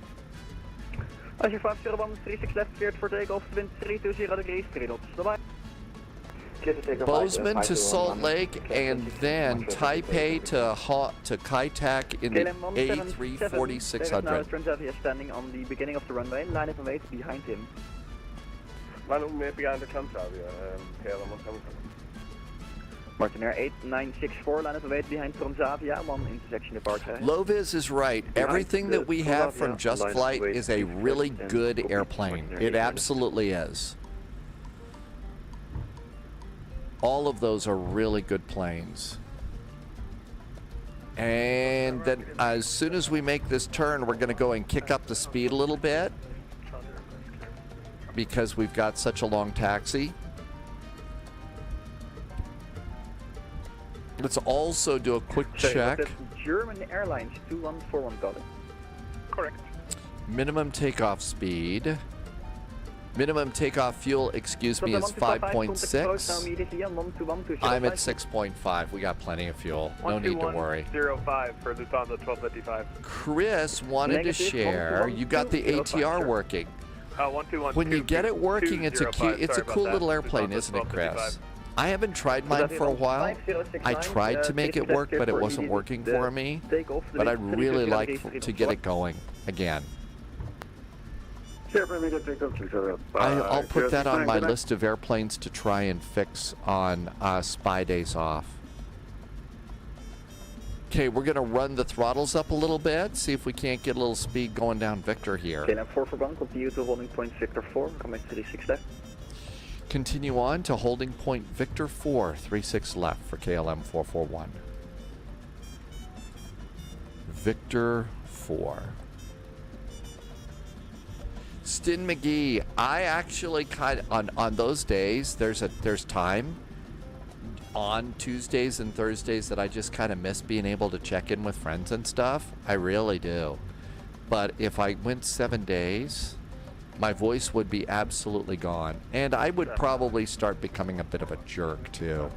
Azure 501, 36 left, cleared for takeoff, wind 320 degrees, 3 knots. Bye-bye. Bozeman to Salt Lake, and then Taipei to Kai Tak in the A340-600. Transavia standing on the beginning of the runway, line of weight behind him. Behind the Transavia, KLM 177. Martin Air 8964, line of weight behind Transavia, 1 intersection departure. Loviz is right. Everything that we have from Just Flight is a really good airplane. It absolutely is. All of those are really good planes. And then as soon as we make this turn, we're going to go and kick up the speed a little bit because we've got such a long taxi. Let's also do a quick check. German Airlines 2141 calling. Correct. Minimum takeoff speed. Minimum takeoff fuel, excuse me, is 5.6. I'm at 6.5. We got plenty of fuel. No need to worry. 121.05 for Lufthansa 1255. Chris wanted to share. You got the ATR working. 121. When you get it working, it's a cool little airplane, isn't it, Chris? I haven't tried mine for a while. I tried to make it work, but it wasn't working for me. But I'd really like to get it going again. I'll put that on my list of airplanes to try and fix on spy days off. Okay, we're going to run the throttles up a little bit, see if we can't get a little speed going down Victor here. KLM 441, continue to holding point Victor 4, coming 36 left. Continue on to holding point Victor 4, 36 left for KLM 441. Victor 4. Stin McGee, I actually kind of, on those days, there's time on Tuesdays and Thursdays that I just kind of miss being able to check in with friends and stuff. I really do. But if I went 7 days, my voice would be absolutely gone. And I would probably start becoming a bit of a jerk, too.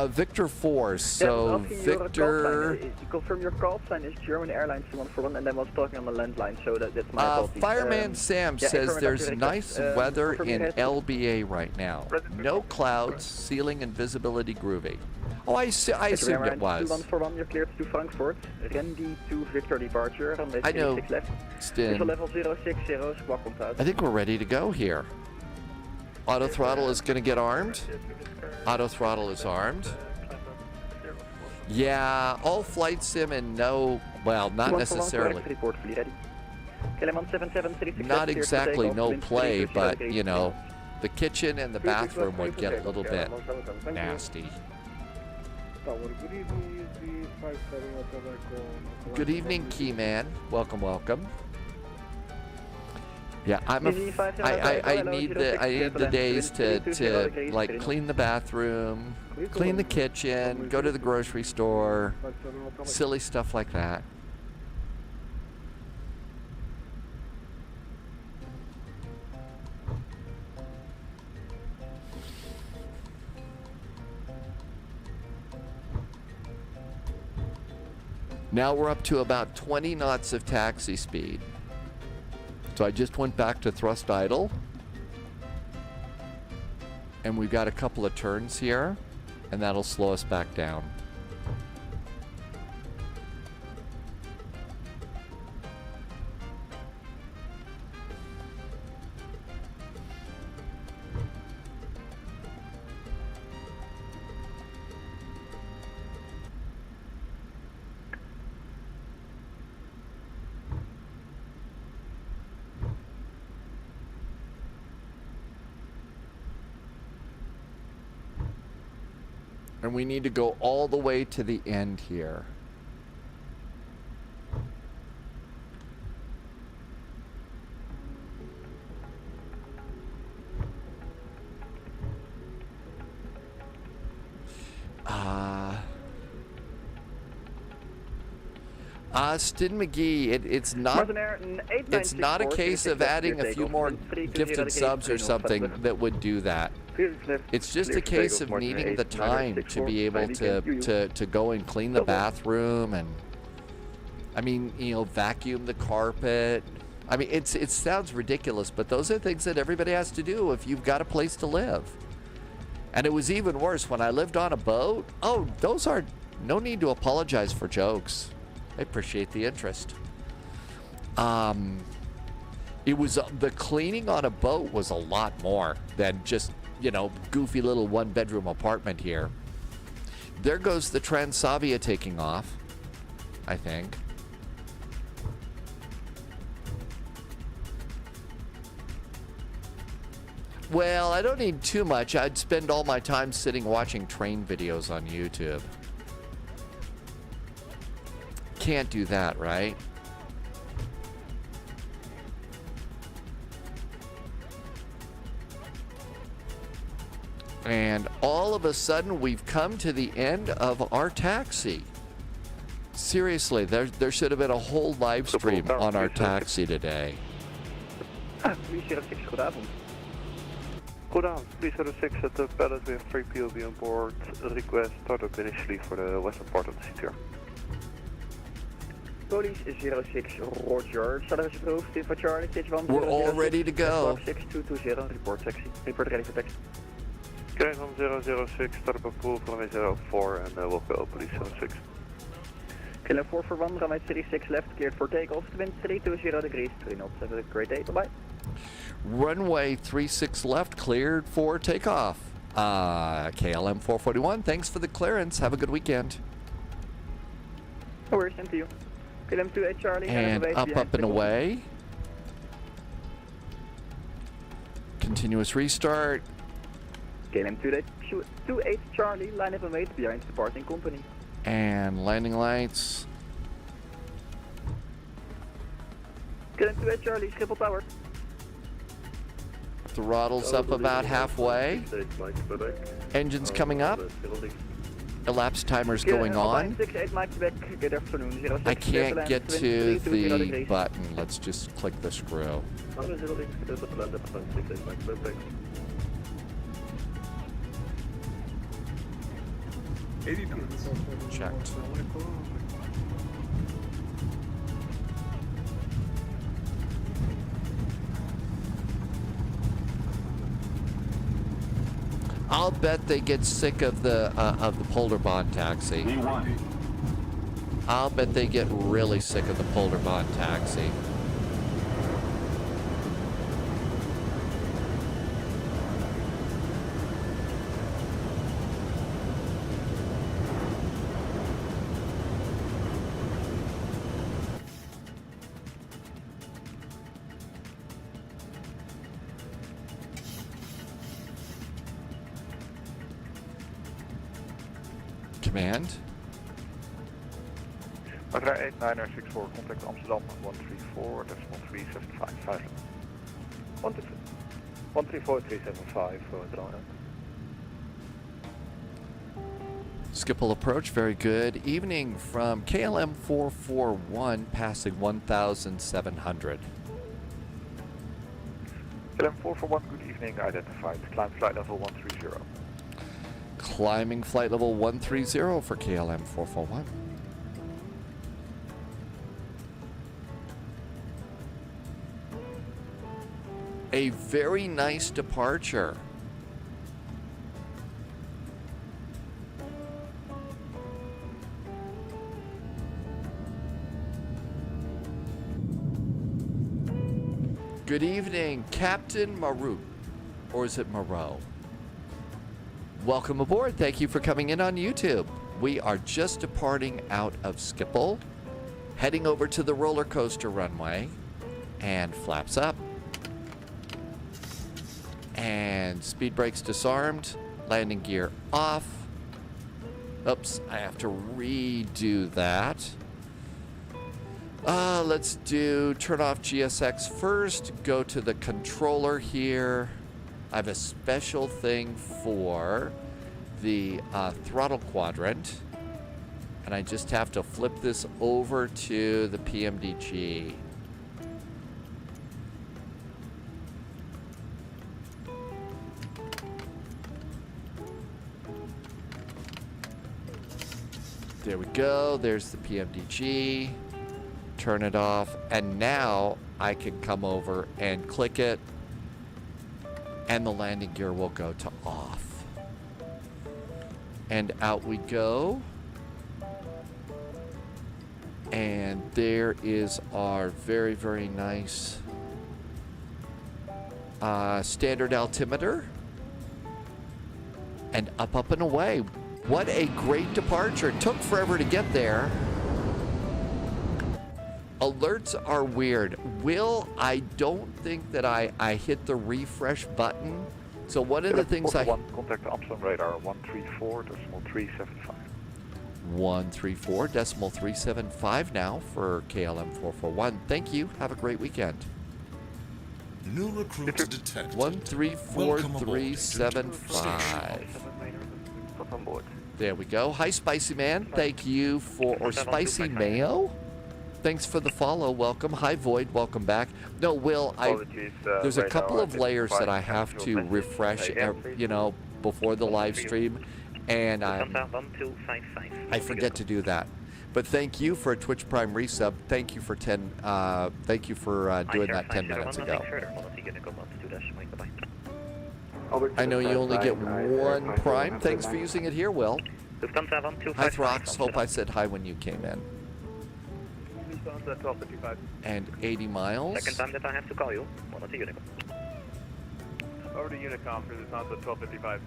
Victor 4. So Victor. Confirm your call sign is German Airlines 141, and then was talking on the landline, so that's my apologies. Fireman Sam says there's nice weather in LBA right now. No clouds, ceiling and visibility groovy. Oh, I assumed it was. 141, you're cleared to Frankfurt. Randy to Victor departure. I know. Stin. Level 060, squawk out. I think we're ready to go here. Auto throttle is going to get armed. Auto throttle is armed. Yeah, all flight sim and no, well, not necessarily. Not exactly no play, but, you know, the kitchen and the bathroom would get a little bit nasty. Good evening, Keyman. Welcome, welcome. Yeah, I need the days to like clean the bathroom, clean the kitchen, go to the grocery store, silly stuff like that. Now we're up to about 20 knots of taxi speed. So I just went back to thrust idle. And we've got a couple of turns here, and that'll slow us back down. And we need to go all the way to the end here. Stin McGee, it's not a case of adding a few more gifted subs or something that would do that. It's just a case of needing the time to be able to go and clean the bathroom and, I mean, you know, vacuum the carpet. I mean, it sounds ridiculous, but those are things that everybody has to do if you've got a place to live. And it was even worse when I lived on a boat. Oh, those are no need to apologize for jokes. I appreciate the interest. It was the cleaning on a boat was a lot more than just, you know, goofy little one-bedroom apartment here. There goes the Transavia taking off, I think. Well, I don't need too much. I'd spend all my time sitting watching train videos on YouTube. Can't do that, right? And all of a sudden, we've come to the end of our taxi. Seriously, there should have been a whole live stream on our taxi today. 306, goedenavond. Goedenavond, 306 at the Palace. We have 3 POB on board. Request startup initially for the western part of the CTR. Police 06, Roger. Service approved. Info Charlie, stage 1. We're all ready to go. 6220, report taxi. Report ready for taxi. Okay, from 006, startup approved, runway 04, and we'll go police 06. Kilo 441, runway 36 left, cleared for takeoff, wind 320 degrees, 3 knots. Have a great day, bye-bye. Runway 36 left, cleared for takeoff. KLM 441, thanks for the clearance. Have a good weekend. No worries, same to you. KLM 28 Charlie, and up and away. Continuous restart. KLM 28 Charlie, line up and wait behind departing company. And landing lights. KLM 28 Charlie, Schiphol Tower. Throttle's up about halfway. Engine's coming up. Elapsed timer's going on. I can't get to the button. Let's just click the screw. 80 knots. Checked. I'll bet they get sick of the polar bond taxi. I'll bet they get really sick of the polar bond taxi. Command. Matra 8964, contact Amsterdam 134.375. 134.375 for drone. Schiphol approach, very good. Evening from KLM 441, passing 1,700. KLM 441, good evening, identified. Climb flight level 130. Climbing flight level 130 for KLM 441. A very nice departure. Good evening, Captain Maru. Or is it Moreau? Welcome aboard. Thank you for coming in on YouTube. We are just departing out of Schiphol, heading over to the roller coaster runway, and flaps up. And speed brakes disarmed, landing gear off. Oops, I have to redo that. Let's do turn off GSX first, go to the controller here. I have a special thing for the throttle quadrant, and I just have to flip this over to the PMDG. There we go, there's the PMDG. Turn it off, and now I can come over and click it, and the landing gear will go to off. And out we go. And there is our very, very nice standard altimeter. And up and away. What a great departure. It took forever to get there. Alerts are weird. I don't think that I hit the refresh button. So one of the things Contact Amsterdam radar 134.375. 134.375 now for KLM 441. Thank you. Have a great weekend. New recruits detected. 134.375. There we go. Hi, Spicy Man. Thank you for, or Spicy Mayo. Thanks for the follow. Welcome. Hi, Void. Welcome back. No, Will, there's a couple of layers that I have to refresh, before the live stream, and I forget to do that. But thank you for a Twitch Prime resub. Thank you for doing that 10 minutes ago. I know you only get one Prime. Thanks for using it here, Will. Hi, Throx. Hope I said hi when you came in. And 80 miles. Second time that I have to call you. Over to Unicom for the sounds at 1255.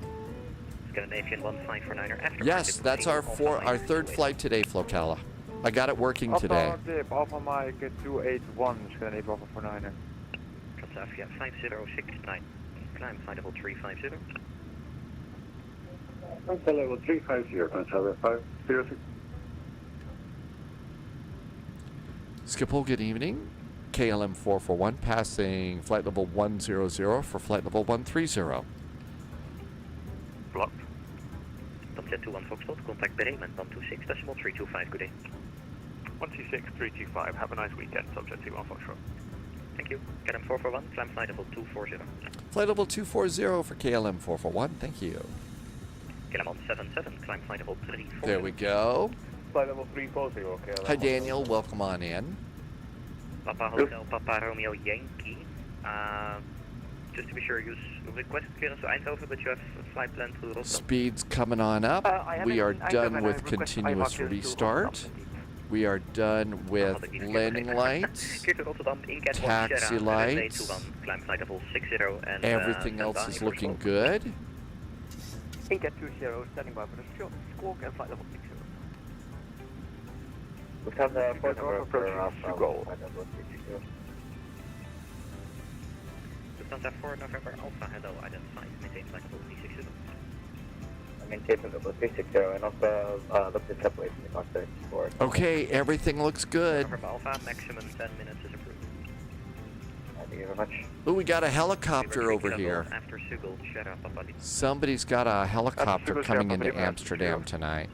Scandinavian 1549er after. Yes, that's our third flight today, Flocala. I got it working today. Alpha Mike 281, Scandinavian 149er. Transavia 5069. Climb flight level 350. Flight level 350, Transavia 506. Schiphol, good evening. KLM 441 passing flight level 100 for flight level 130. Blocked. Tomjet 21 Foxtrot, contact Bremen 126.325, good day. 126.325, have a nice weekend, subject 21 Foxtrot. Thank you. KLM 441, climb flight level 240. Flight level 240 for KLM 441, thank you. KLM 77, climb flight level 340. There we go. Flight level 340, okay. Hi, Daniel. Welcome on in. Papa Hotel, Papa Romeo Yankee. Just to be sure, use request clearance to Eindhoven, but you have a flight plan to Rotterdam. Speed's coming on up. We are done with continuous restart. We are done with landing lights, taxi lights. Climb flight level 60 and Everything else is looking good. Inca 20, standing by for the squawk and flight level 60. We have the Fort Worth Sugo. Lufthansa 4 November Alpha, hello, identified, maintain flight level 360. maintain flight level 360 and also look to separate from the cockpit for. Okay, everything looks good. November Alpha, maximum 10 minutes is approved. Thank you very much. Ooh, we got a helicopter over here. After Sugo, Somebody's got a helicopter coming into Amsterdam tonight.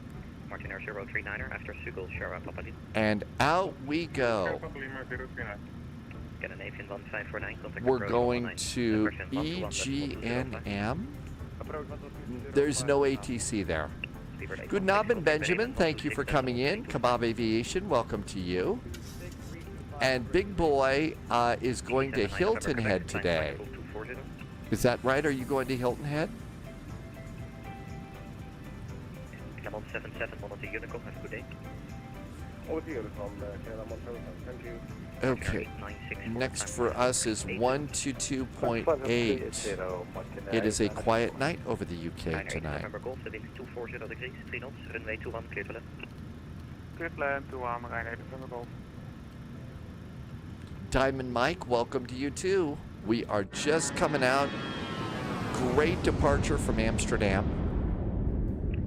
Martiner 039er, after Sugo, Shara Papali. And out we go. Get an avian 1549, contact We're going to EGNM. There's no ATC there. Good Abend, Benjamin. Thank you for coming in. Kebab Aviation, welcome to you. And Big Boy is going to Hilton Head today. Is that right? Are you going to Hilton Head? Come on, 77, one of the Unicorn, have a good day. Okay. Next for us is 122.8. It is a quiet night over the UK tonight. November Golf, the wind 240 degrees, 3 knots, runway 21, clear to land. Clear to land, 21, November Golf. Diamond Mike, welcome to you too. We are just coming out. Great departure from Amsterdam.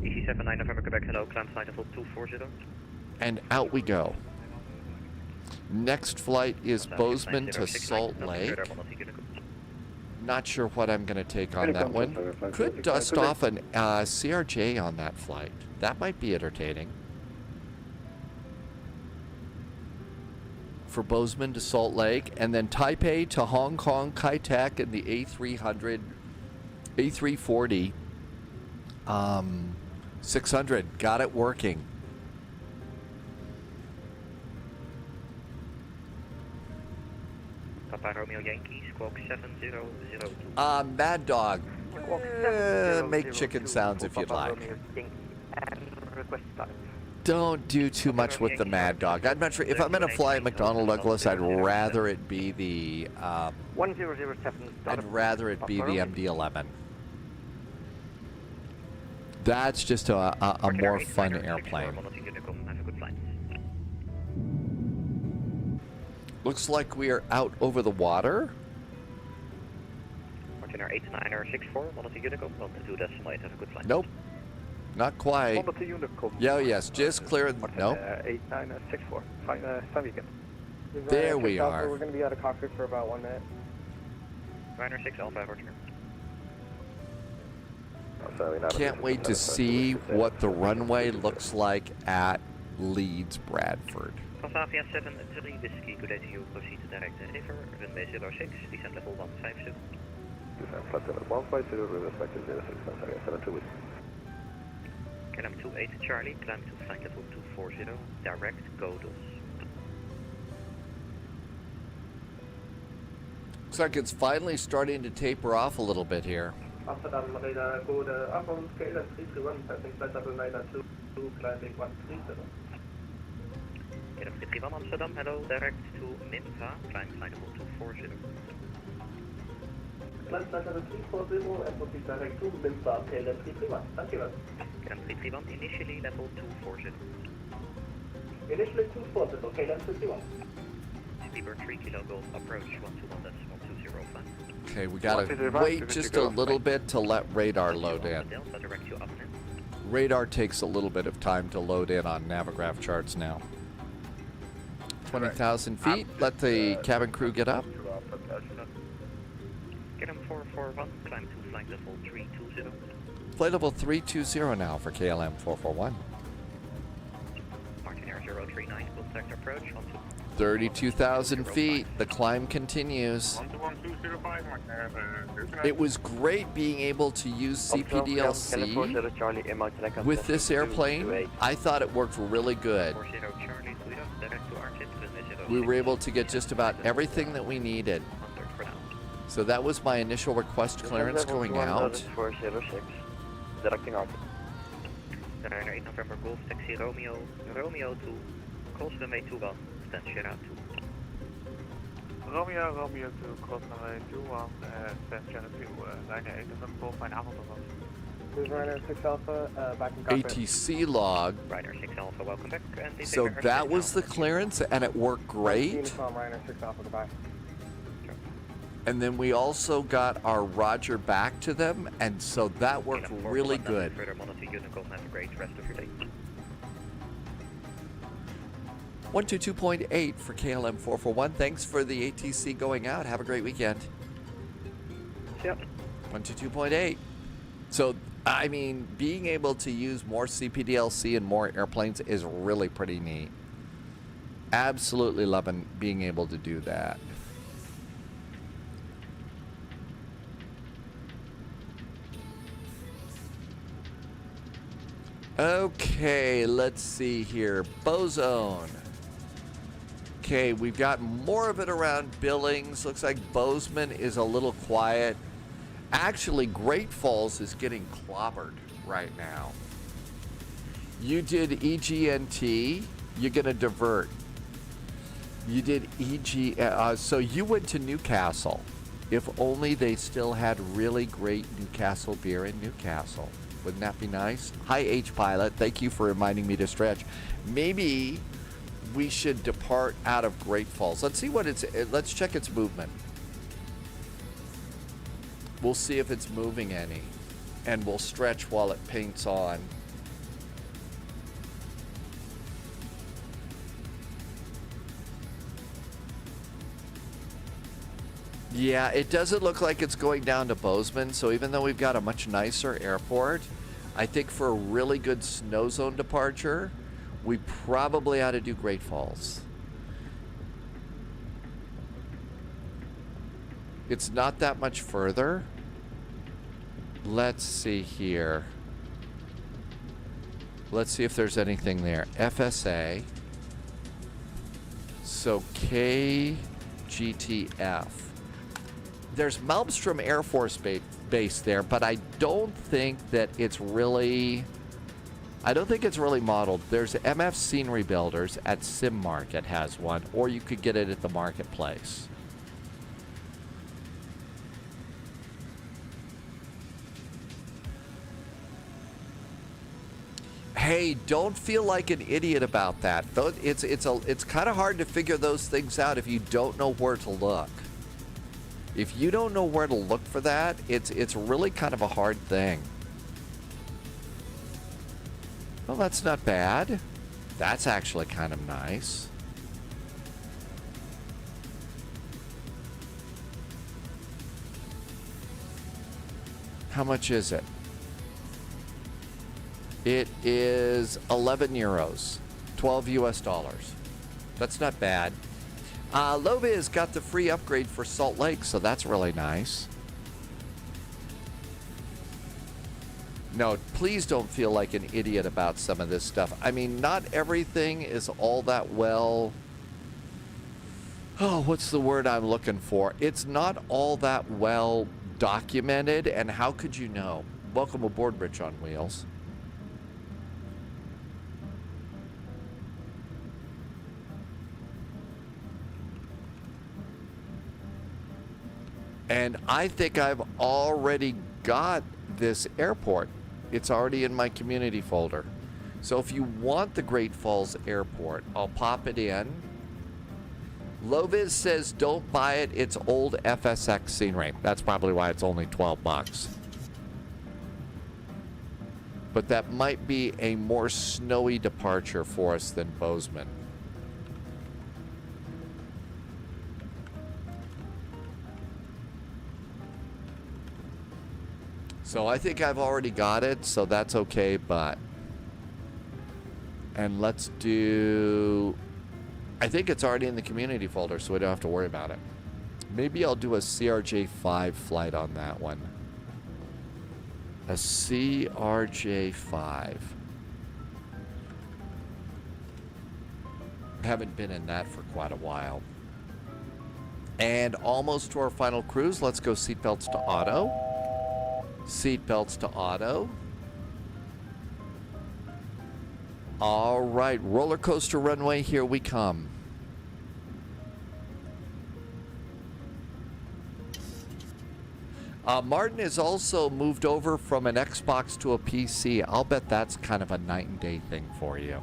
EC79 November Quebec, hello, climb flight level 240. And out we go. Next flight is Bozeman to Salt Lake. Not sure what I'm going to take on that one. Could dust off an CRJ on that flight. That might be entertaining. For Bozeman to Salt Lake, and then Taipei to Hong Kong, Kai-Tak, and the A300, A340, 600. Got it working. Papa Romeo Yankee, squawk 7002. Mad Dog. Make chicken sounds if you'd like. Don't do too much with the Mad Dog. I'm not sure if I'm gonna fly McDonnell Douglas. I'd rather it be the 1007. I'd rather it be the MD-11. That's just a more fun airplane. Looks like we are out over the water. Martiner 8964, 102 Unicom, 122 decimal 8, have a good flight. Nope. Not quite. 102 Unicom. Yeah, yes, just clear. Nope. 8964. Fine weekend. There we are. We're going to be out of cockpit for about 1 minute. Ryder 6 Alpha, Martiner. Can't wait to see what the runway looks like at Leeds Bradford. Transavia 73 Whiskey, good day to you. Proceed to direct river, runway 06, descent level 150. Descent flight level 150, respect to 06, Transavia 72 Whiskey. KLM 28 Charlie, climb to flight level 240, direct Godos. Looks like it's finally starting to taper off a little bit here. Amsterdam radar code upbound KLM 331, passing flight level 902, climbing 130. KLM 331 Amsterdam, hello, direct to Minva, climb flight level 240. Climb flight level 340 and proceed direct to Minva, KLM 331. Thank you. KLM 331, initially level 240. Initially 240, KLM 331. Speedbird 3 Kilo Golf, approach 121.205. Okay, we gotta wait just a little bit to let radar load in. Radar takes a little bit of time to load in on Navigraph charts now. 20,000 feet, let the cabin crew get up. KLM 441, climb to flight level 320. Flight level 320 now for KLM 441. Martiner 039, contact approach 12. 32,000 feet, the climb continues. 12120 It was great being able to use CPDLC with this airplane. I thought it worked really good. We were able to get just about everything that we needed. So that was my initial request clearance going out. 406. Directing out. November Golf Taxi Romeo 2. Cross runway 21. Attention out 2. Romeo 2, cross runway 21, attention to Liner 8 November Golf, mijn avond was. Ryder 6 Alpha, back in Cockpit. ATC log. Ryder 6 Alpha, welcome back. And So that was the clearance, and it worked great. Ryder 6 Alpha, goodbye. And then we also got our Roger back to them, and so that worked really good. Further monitor Unicorn, have a great rest of your day. 122.8 for KLM 441. Thanks for the ATC going out. Have a great weekend. Yep. 122.8. So, I mean, being able to use more CPDLC and more airplanes is really pretty neat. Absolutely loving being able to do that. Okay, let's see here. Bozeman. Okay, we've got more of it around Billings. Looks like Bozeman is a little quiet. Actually, Great Falls is getting clobbered right now. You did EGNT. You're going to divert. You did so you went to Newcastle. If only they still had really great Newcastle beer in Newcastle. Wouldn't that be nice? Hi, H Pilot. Thank you for reminding me to stretch. Maybe we should depart out of Great Falls. Let's see what let's check its movement. We'll see if it's moving any. And we'll stretch while it paints on. Yeah, it doesn't look like it's going down to Bozeman, so even though we've got a much nicer airport, I think for a really good SnowZone departure, we probably ought to do Great Falls. It's not that much further. Let's see here. Let's see if there's anything there. FSA. So KGTF. There's Malmstrom Air Force Base there, but I don't think that it's really... I don't think it's really modeled. There's MF Scenery Builders at Sim Market has one, or you could get it at the marketplace. Hey, don't feel like an idiot about that. It's kind of hard to figure those things out if you don't know where to look. If you don't know where to look for that, it's really kind of a hard thing. Well, that's not bad. That's actually kind of nice. How much is it? It is 11 euros, 12 US dollars. That's not bad. Loviz got the free upgrade for Salt Lake, so that's really nice. No, please don't feel like an idiot about some of this stuff. I mean, not everything is all that well... Oh, what's the word I'm looking for? It's not all that well documented, and how could you know? Welcome aboard, Rich on Wheels. And I think I've already got this airport. It's already in my community folder. So if you want the Great Falls Airport, I'll pop it in. Loviz says don't buy it. It's old FSX scenery. That's probably why it's only 12 bucks. But that might be a more snowy departure for us than Bozeman. So I think I've already got it, so that's okay, but... And let's do... I think it's already in the community folder, so we don't have to worry about it. Maybe I'll do a CRJ-5 flight on that one. A CRJ-5. Haven't been in that for quite a while. And almost to our final cruise. Let's go seatbelts to auto. Seatbelts to auto. All right, roller coaster runway, here we come. Martin has also moved over from an Xbox to a PC. I'll bet that's kind of a night and day thing for you.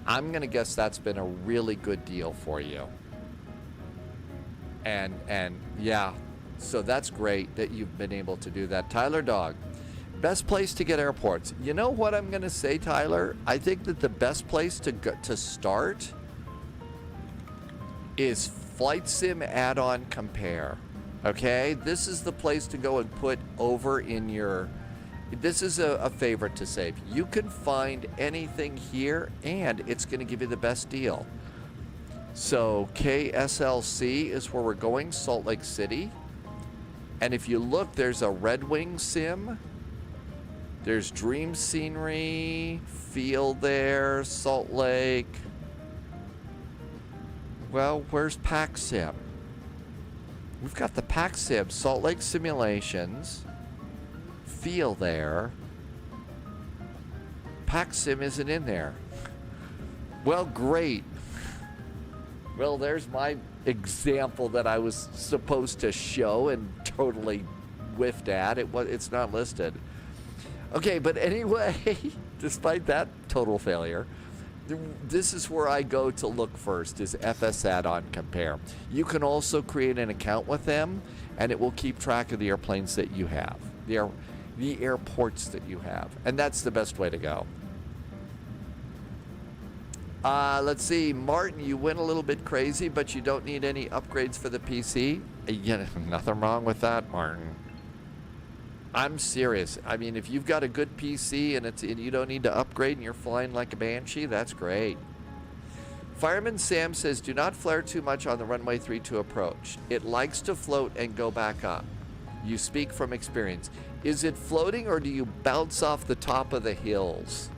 I'm going to guess that's been a really good deal for you. And yeah, so that's great that you've been able to do that. Tyler Dog, best place to get airports. You know what I'm going to say, Tyler? I think that the best place to start is Flight Sim Add-on Compare. Okay, this is the place to go and put over in your, this is a favorite to save. You can find anything here and it's going to give you the best deal. So KSLC is where we're going, Salt Lake City. And if you look, there's a Red Wing sim. There's Dream Scenery, Field there, Salt Lake. Well, where's Pack Sim? We've got the Pack Sim, Salt Lake Simulations, Feel there. Pack Sim isn't in there. Well, great. Well, there's my example that I was supposed to show and totally whiffed at. It's not listed. Okay, but anyway, despite that total failure, this is where I go to look first, is FS Add-on Compare. You can also create an account with them, and it will keep track of the airplanes that you have, the airports that you have, and that's the best way to go. Let's see, Martin, you went a little bit crazy, but you don't need any upgrades for the PC. Yeah, nothing wrong with that, Martin. I'm serious. I mean, if you've got a good PC and you don't need to upgrade and you're flying like a banshee, that's great. Fireman Sam says, do not flare too much on the runway 32 approach. It likes to float and go back up. You speak from experience. Is it floating or do you bounce off the top of the hills?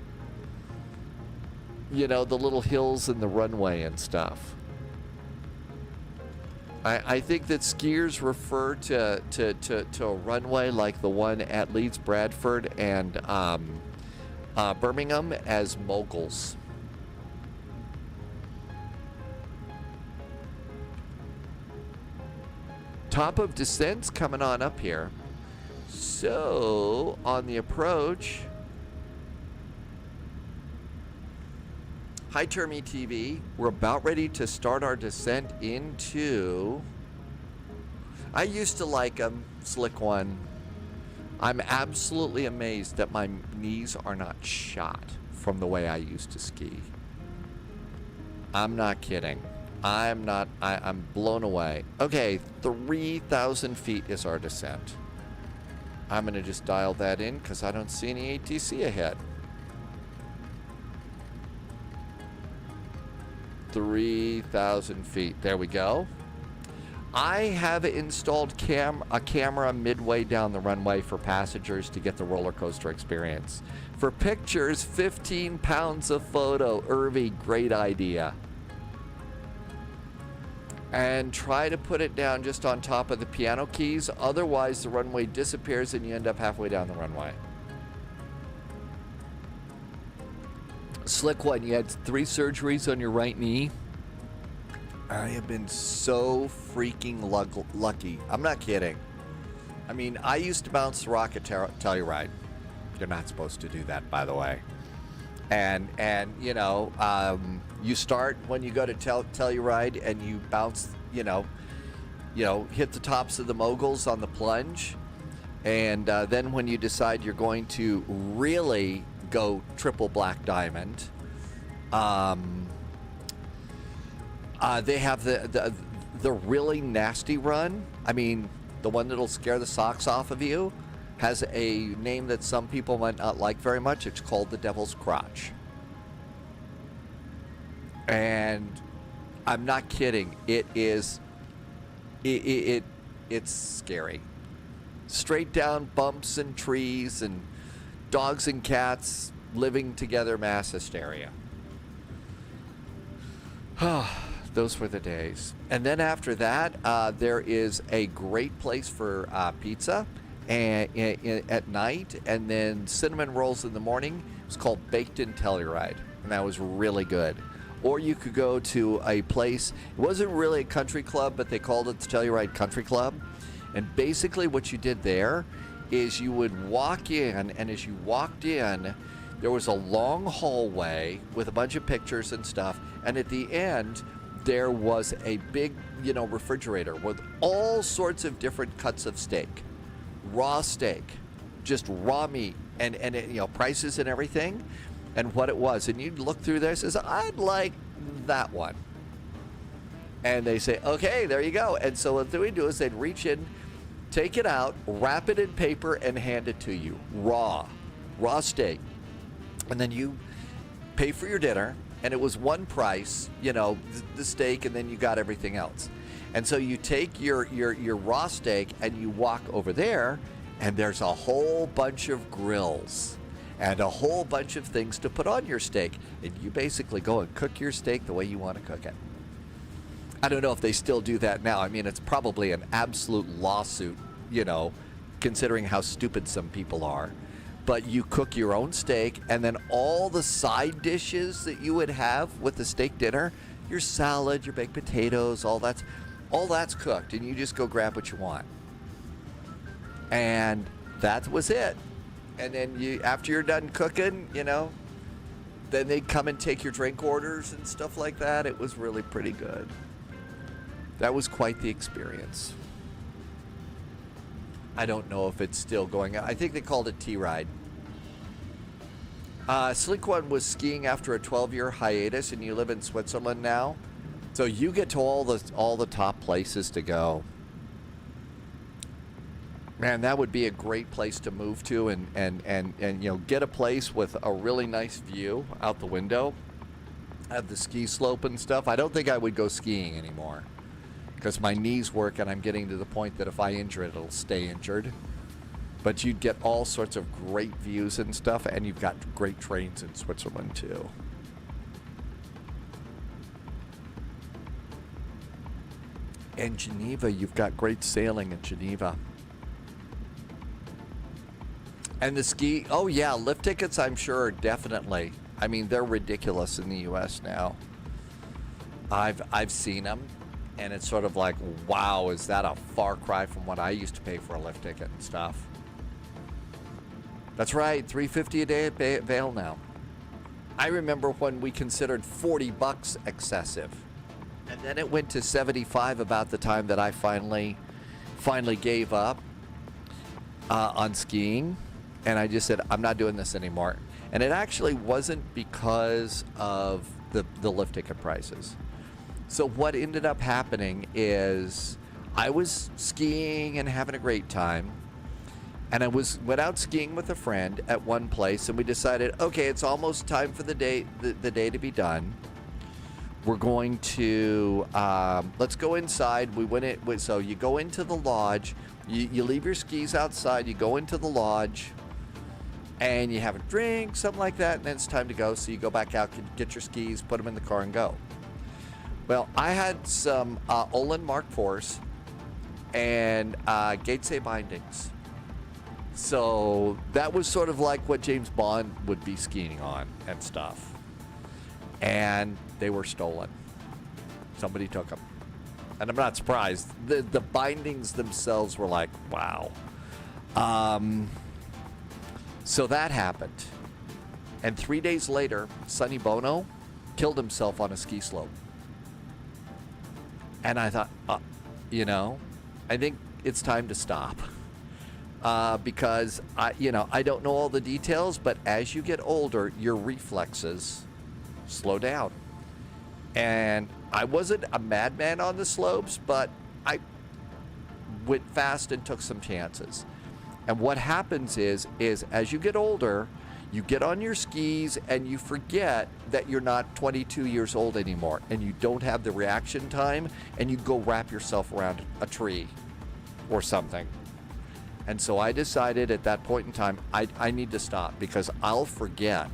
You know, the little hills in the runway and stuff. I think that skiers refer to a runway like the one at Leeds Bradford and Birmingham as moguls. Top of descent's coming on up here. So on the approach, hi Term ETV, we're about ready to start our descent into, I used to like them, Slick One. I'm absolutely amazed that my knees are not shot from the way I used to ski. I'm not kidding. I'm blown away. Okay, 3,000 feet is our descent. I'm gonna just dial that in because I don't see any ATC ahead. 3,000 feet. There we go. I have installed a camera midway down the runway for passengers to get the roller coaster experience. For pictures, 15 pounds of photo. Irvy, great idea. And try to put it down just on top of the piano keys. Otherwise, the runway disappears and you end up halfway down the runway. Slick One, you had 3 surgeries on your right knee. I have been so freaking lucky. I'm not kidding. I mean, I used to bounce the rocket Telluride. You're not supposed to do that, by the way. And you know, you start when you go to Telluride and you bounce, you know, hit the tops of the moguls on the plunge. And then when you decide you're going to really go triple black diamond, they have the really nasty run. I mean, the one that'll scare the socks off of you has a name that some people might not like very much. It's called the Devil's Crotch. And I'm not kidding. It is it's scary. Straight down bumps and trees and dogs and cats living together, mass hysteria. Those were the days. And then after that, there is a great place for pizza at night, and then cinnamon rolls in the morning. It's called Baked in Telluride, and that was really good. Or you could go to a place, it wasn't really a country club, but they called it the Telluride Country Club. And basically what you did there is you would walk in, and as you walked in, there was a long hallway with a bunch of pictures and stuff, and at the end, there was a big, refrigerator with all sorts of different cuts of steak. Raw steak, just raw meat, and prices and everything, and what it was. And you'd look through there and says, I'd like that one. And they say, okay, there you go. And so what they would do is they'd reach in, take it out, wrap it in paper, and hand it to you. Raw steak. And then you pay for your dinner, and it was one price, the steak, and then you got everything else. And so you take your raw steak and you walk over there, and there's a whole bunch of grills and a whole bunch of things to put on your steak. And you basically go and cook your steak the way you want to cook it. I don't know if they still do that now. I mean, it's probably an absolute lawsuit, considering how stupid some people are. But you cook your own steak, and then all the side dishes that you would have with the steak dinner, your salad, your baked potatoes, all that's cooked, and you just go grab what you want. And that was it. And then after you're done cooking, then they'd come and take your drink orders and stuff like that. It was really pretty good. That was quite the experience. I don't know if it's still going on. I think they called it T-Ride. Sleek One was skiing after a 12-year hiatus, and you live in Switzerland now. So you get to all the top places to go. Man, that would be a great place to move to and get a place with a really nice view out the window. Have the ski slope and stuff. I don't think I would go skiing anymore because my knees work, and I'm getting to the point that if I injure it, it'll stay injured. But you'd get all sorts of great views and stuff, and you've got great trains in Switzerland too. And Geneva, you've got great sailing in Geneva. And the ski, oh yeah, lift tickets, I'm sure, definitely. I mean, they're ridiculous in the U.S. now. I've seen them, and it's sort of like, wow, is that a far cry from what I used to pay for a lift ticket and stuff? That's right, $3.50 a day at Vail now. I remember when we considered $40 excessive, and then it went to $75 about the time that I finally gave up on skiing. And I just said, I'm not doing this anymore. And it actually wasn't because of the lift ticket prices. So what ended up happening is I was skiing and having a great time. And I went out skiing with a friend at one place, and we decided, okay, it's almost time for the day to be done. We're going to, let's go inside. We went in, so you go into the lodge. You leave your skis outside. You go into the lodge. And you have a drink, something like that, and then it's time to go. So you go back out, get your skis, put them in the car, and go. Well, I had some Olin Mark IVs and Gates A bindings. So that was sort of like what James Bond would be skiing on and stuff. And they were stolen. Somebody took them. And I'm not surprised. The bindings themselves were like, wow. So that happened. And 3 days later, Sonny Bono killed himself on a ski slope. And I thought, I think it's time to stop. Because, I don't know all the details, but as you get older, your reflexes slow down. And I wasn't a madman on the slopes, but I went fast and took some chances. And what happens is as you get older, You get on your skis and you forget that you're not 22 years old anymore and you don't have the reaction time and you go wrap yourself around a tree or something. And so I decided at that point in time, I need to stop because I'll forget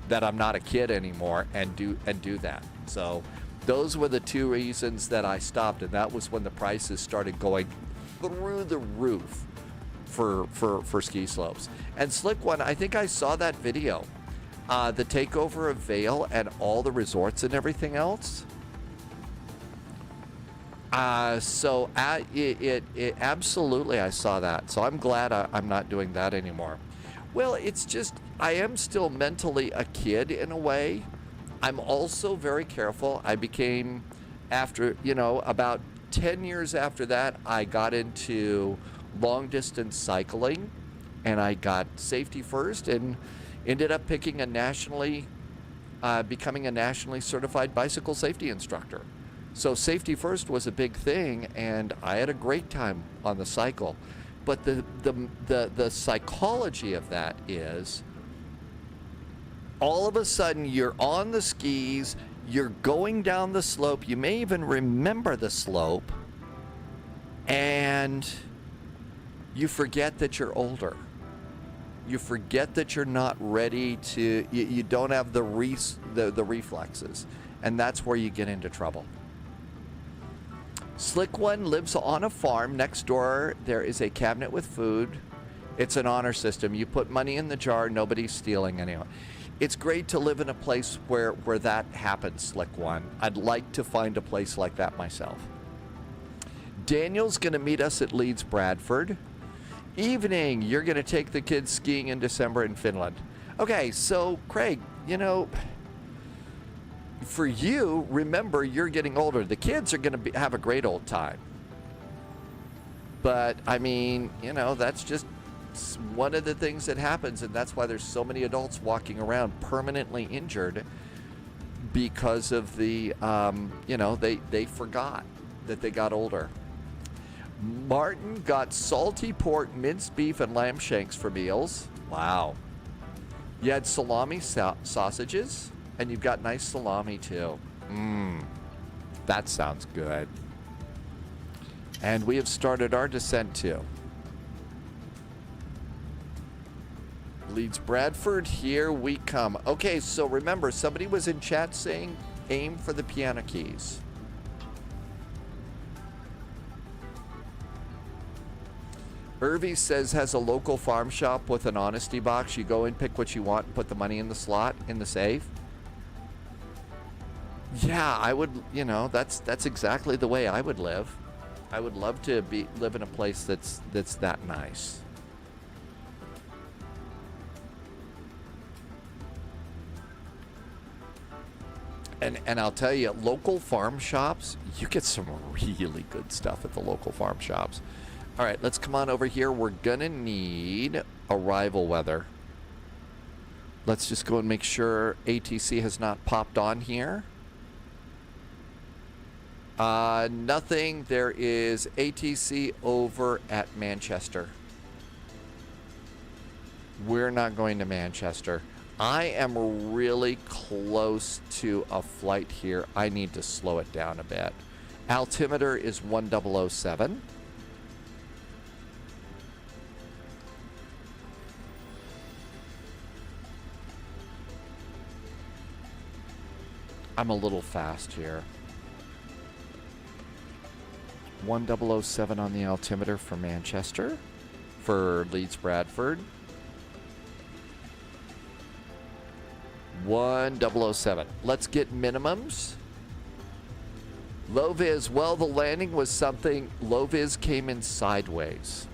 that I'm not a kid anymore and do that. So those were the two reasons that I stopped, and that was when the prices started going through the roof for ski slopes. And Slick One, I think I saw that video, the takeover of Vail and all the resorts and everything else. It absolutely, I saw that. So I'm glad I'm not doing that anymore. Well, it's just, I am still mentally a kid in a way. I'm also very careful. I became, after, about 10 years after that, I got into long distance cycling and I got safety first and ended up picking becoming a nationally certified bicycle safety instructor. So safety first was a big thing, and I had a great time on the cycle. But the psychology of that is, all of a sudden you're on the skis, you're going down the slope, you may even remember the slope, and you forget that you're older. You forget that you're not ready to, you don't have the reflexes, and that's where you get into trouble. Slick One lives on a farm. Next door, there is a cabinet with food. It's an honor system. You put money in the jar, nobody's stealing anyone. It's great to live in a place where that happens, Slick One. I'd like to find a place like that myself. Daniel's going to meet us at Leeds Bradford. Evening, you're going to take the kids skiing in December in Finland. Okay, so Craig, for you, remember, you're getting older. The kids are going to have a great old time. But, I mean, that's just one of the things that happens, and that's why there's so many adults walking around permanently injured because of the, they forgot that they got older. Martin got salty pork, minced beef, and lamb shanks for meals. Wow. You had salami sausages? And you've got nice salami, too. That sounds good. And we have started our descent, too. Leeds Bradford, here we come. Okay, so remember, somebody was in chat saying, aim for the piano keys. Irvi says has a local farm shop with an honesty box. You go in, pick what you want, put the money in the slot, in the safe. Yeah, I would, that's exactly the way I would live. I would love to live in a place that's that nice. And I'll tell you, local farm shops, you get some really good stuff at the local farm shops. All right, let's come on over here. We're gonna need arrival weather. Let's just go and make sure ATC has not popped on here. Nothing. There is ATC over at Manchester. We're not going to Manchester. I am really close to a flight here. I need to slow it down a bit. Altimeter is 1007. I'm a little fast here. 1007 on the altimeter for Manchester, for Leeds Bradford. 1007. Let's get minimums. Low vis, well, the landing was something. Low vis came in sideways.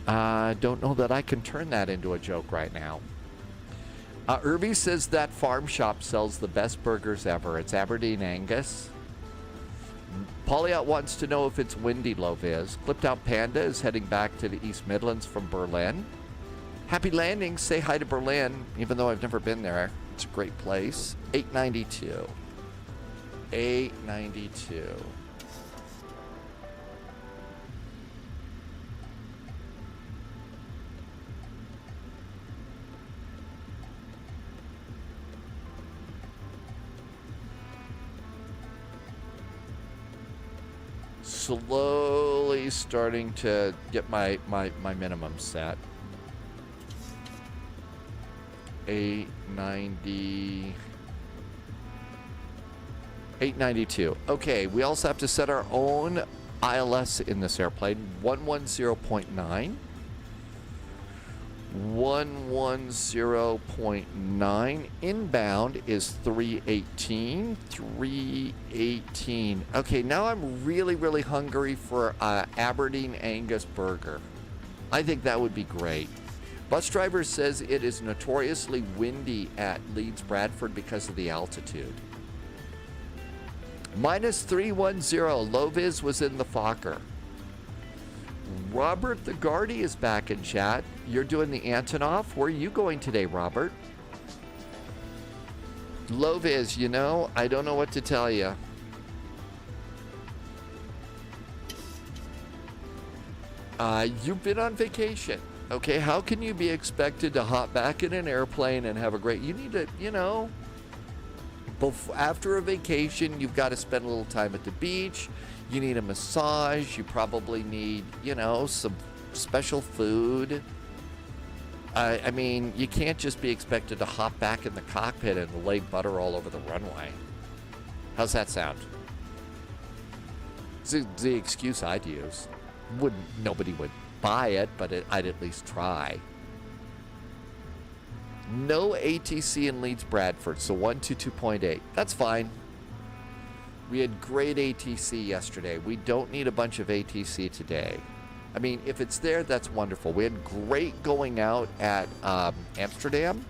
I don't know that I can turn that into a joke right now. Irby says that farm shop sells the best burgers ever. It's Aberdeen Angus. Polyout wants to know if it's windy, low vis. Clipped Out Panda is heading back to the East Midlands from Berlin. Happy landing. Say hi to Berlin, even though I've never been there. It's a great place. 892. 892. slowly starting to get my minimum set. 890. 892. Okay, we also have to set our own ILS in this airplane. 110.9. 110.9. Inbound is 318. 318. Okay, now I'm really hungry for Aberdeen Angus burger. I think that would be great. Bus driver says it is notoriously windy at Leeds Bradford because of the altitude. -310. Low vis was in the Fokker. Robert the Guardy is back in chat. You're doing the Antonov. Where are you going today, Robert? Low vis, you know, I don't know what to tell you. You've been on vacation. Okay, how can you be expected to hop back in an airplane and have a great... You need to, you know... After a vacation, you've got to spend a little time at the beach. You need a massage. You probably need, you know, some special food. I mean, you can't just be expected to hop back in the cockpit and lay butter all over the runway. How's that sound? It's the excuse I'd use. Nobody would buy it, but I'd at least try. No ATC in Leeds Bradford, so 122.8. That's fine. We had great ATC yesterday. We don't need a bunch of ATC today. I mean, if it's there, that's wonderful. We had great going out at Amsterdam.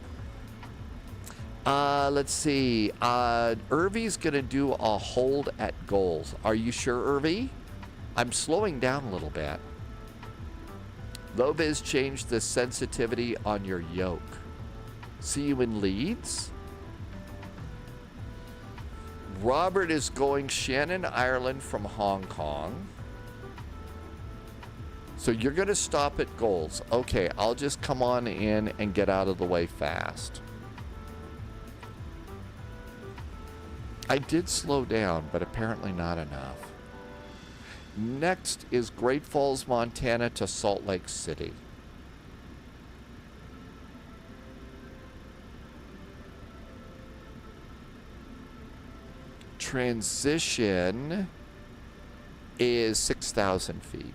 Let's see. Irvy's going to do a hold at goals. Are you sure, Irvy? I'm slowing down a little bit. Low vis changed the sensitivity on your yoke. See you in Leeds. Robert is going Shannon, Ireland from Hong Kong. So you're going to stop at goals. Okay, I'll just come on in and get out of the way fast. I did slow down, but apparently not enough. Next is Great Falls, Montana to Salt Lake City. Transition is 6,000 feet.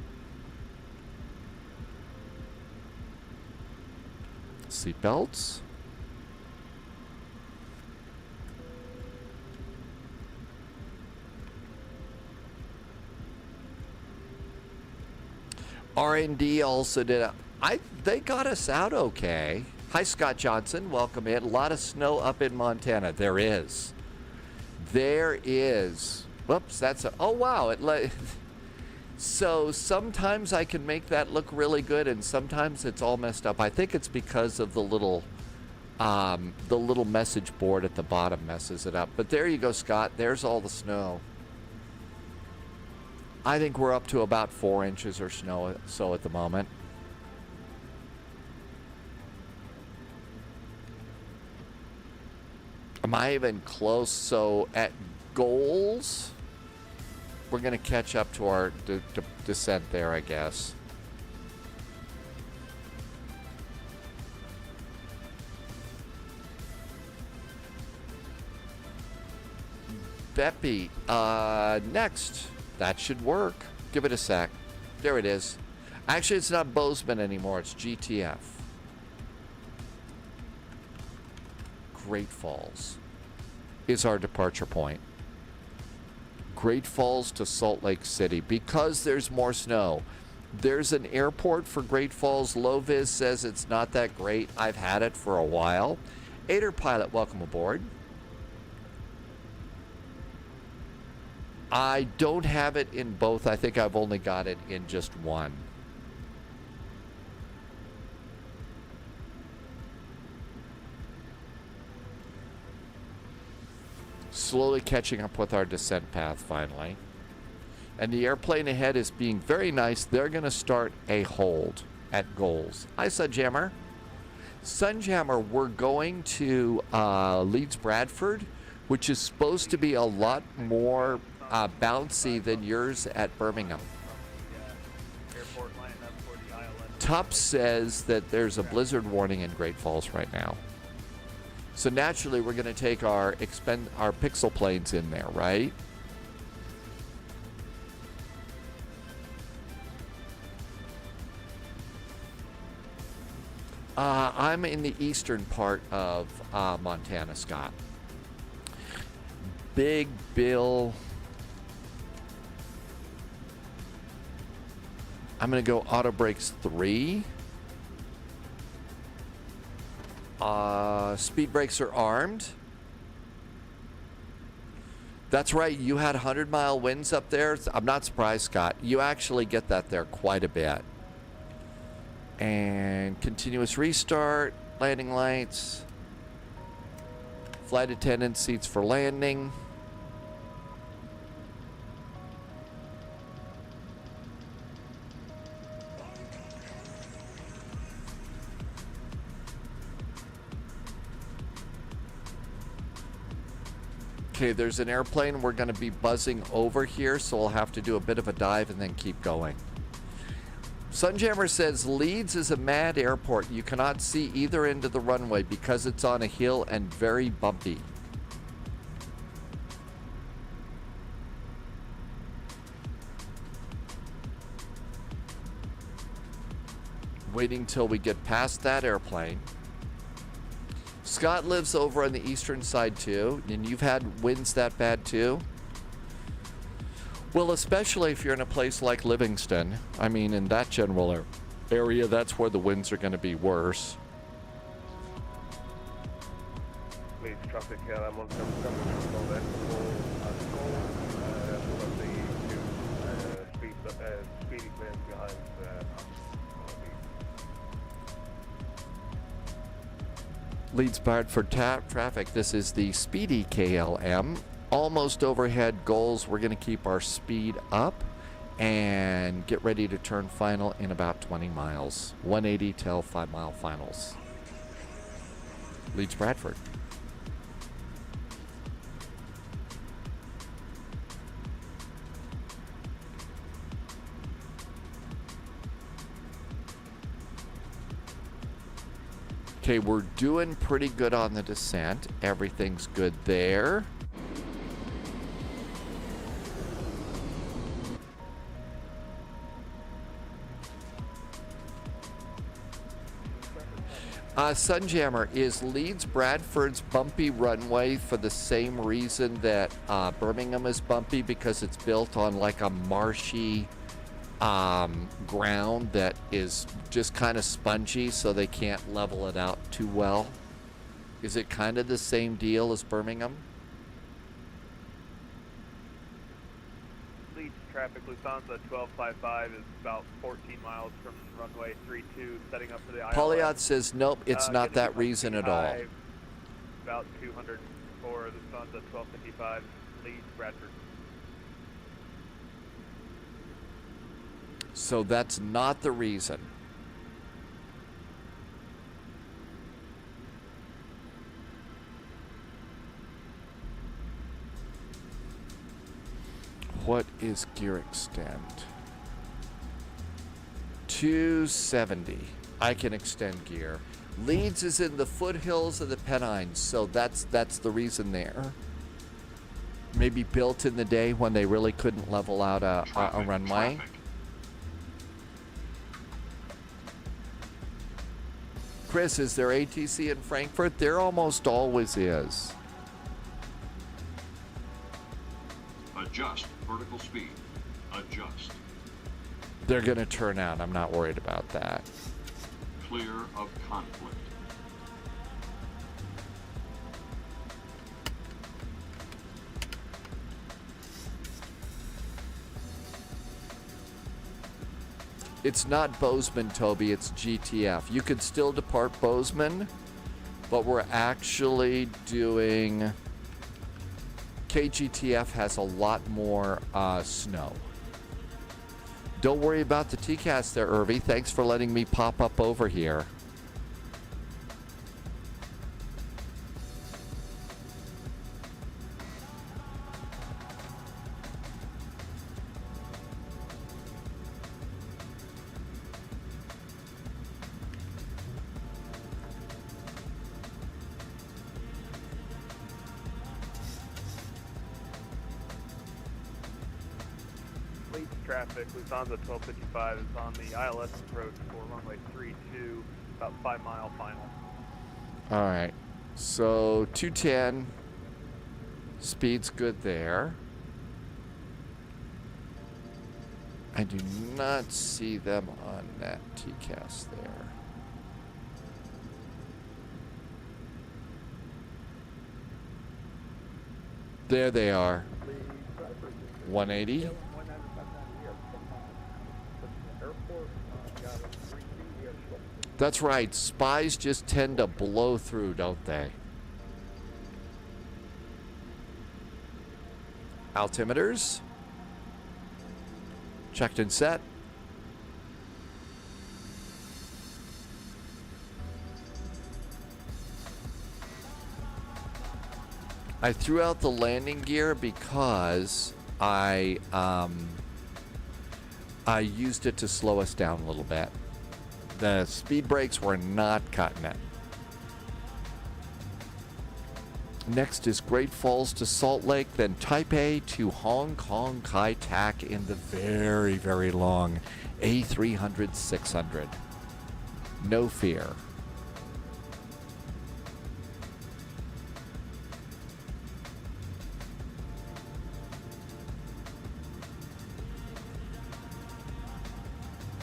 Seatbelts. R&D also did they got us out okay. Hi, Scott Johnson. Welcome in. A lot of snow up in Montana. There is. Whoops, that's oh wow. So sometimes I can make that look really good, and sometimes it's all messed up. I think it's because of the little message board at the bottom messes it up. But there you go, Scott. There's all the snow. I think we're up to about 4 inches or snow so at the moment. Am I even close? So at goals, we're going to catch up to our descent there, I guess. Beppy, next. That should work. Give it a sec. There it is. Actually, it's not Bozeman anymore. It's GTF. Great Falls is our departure point. Great Falls to Salt Lake City because there's more snow. There's an airport for Great Falls. Low vis says it's not that great. I've had it for a while. Aider pilot, welcome aboard. I don't have it in both. I think I've only got it in just one. Slowly catching up with our descent path finally. And the airplane ahead is being very nice. They're going to start a hold at goals. Hi, Sunjammer. Sunjammer, we're going to Leeds Bradford, which is supposed to be a lot more bouncy than yours at Birmingham. Tup says that there's a blizzard warning in Great Falls right now. So naturally, we're going to take our pixel planes in there, right? I'm in the eastern part of Montana, Scott. Big Bill. I'm going to go auto brakes 3. Speed brakes are armed. That's right. You had 100-mile winds up there. I'm not surprised, Scott. You actually get that there quite a bit. And continuous restart, landing lights, flight attendant seats for landing. Okay, there's an airplane. We're going to be buzzing over here, so we'll have to do a bit of a dive and then keep going. Sunjammer says Leeds is a mad airport. You cannot see either end of the runway because it's on a hill and very bumpy. Waiting till we get past that airplane. Scott lives over on the eastern side too, and you've had winds that bad too? Well, especially if you're in a place like Livingston. I mean, in that general area, that's where the winds are going to be worse. Leeds traffic here, I'm on speedy planes behind Leeds Bradford traffic. This is the speedy KLM. Almost overhead goals. We're going to keep our speed up and get ready to turn final in about 20 miles. 180 till 5-mile finals. Leeds Bradford. Okay, we're doing pretty good on the descent. Everything's good there. Sunjammer, is Leeds Bradford's bumpy runway for the same reason that Birmingham is bumpy, because it's built on like a marshy ground that is just kind of spongy, so they can't level it out too well? Is it kind of the same deal as Birmingham? Leeds traffic, Lufthansa 1255 is about 14 miles from runway 32, setting up for the ILS. Polyot says, nope, it's not that reason at all. About 204, Lufthansa 1255, Leeds Bradford. So that's not the reason. What is gear extend? 270. I can extend gear. Leeds is in the foothills of the Pennines, so that's the reason there. Maybe built in the day when they really couldn't level out a runway. Traffic. Chris, is there ATC in Frankfurt? There almost always is. Adjust vertical speed. Adjust. They're going to turn out. I'm not worried about that. Clear of conflict. It's not Bozeman, Toby. It's GTF. You could still depart Bozeman, but we're actually doing... KGTF has a lot more snow. Don't worry about the TCAS there, Irvy. Thanks for letting me pop up over here. traffic. Lufthansa 1255 is on the ILS approach for runway 32, about 5 mile final. All right. So 210. Speed's good there. I do not see them on that TCAS there. There they are. 180. That's right. Spies just tend to blow through, don't they? Altimeters. Checked and set. I threw out the landing gear because I used it to slow us down a little bit. The speed brakes were not cutting it. Next is Great Falls to Salt Lake, then Taipei to Hong Kong Kai Tak in the very, very long A300-600. No fear.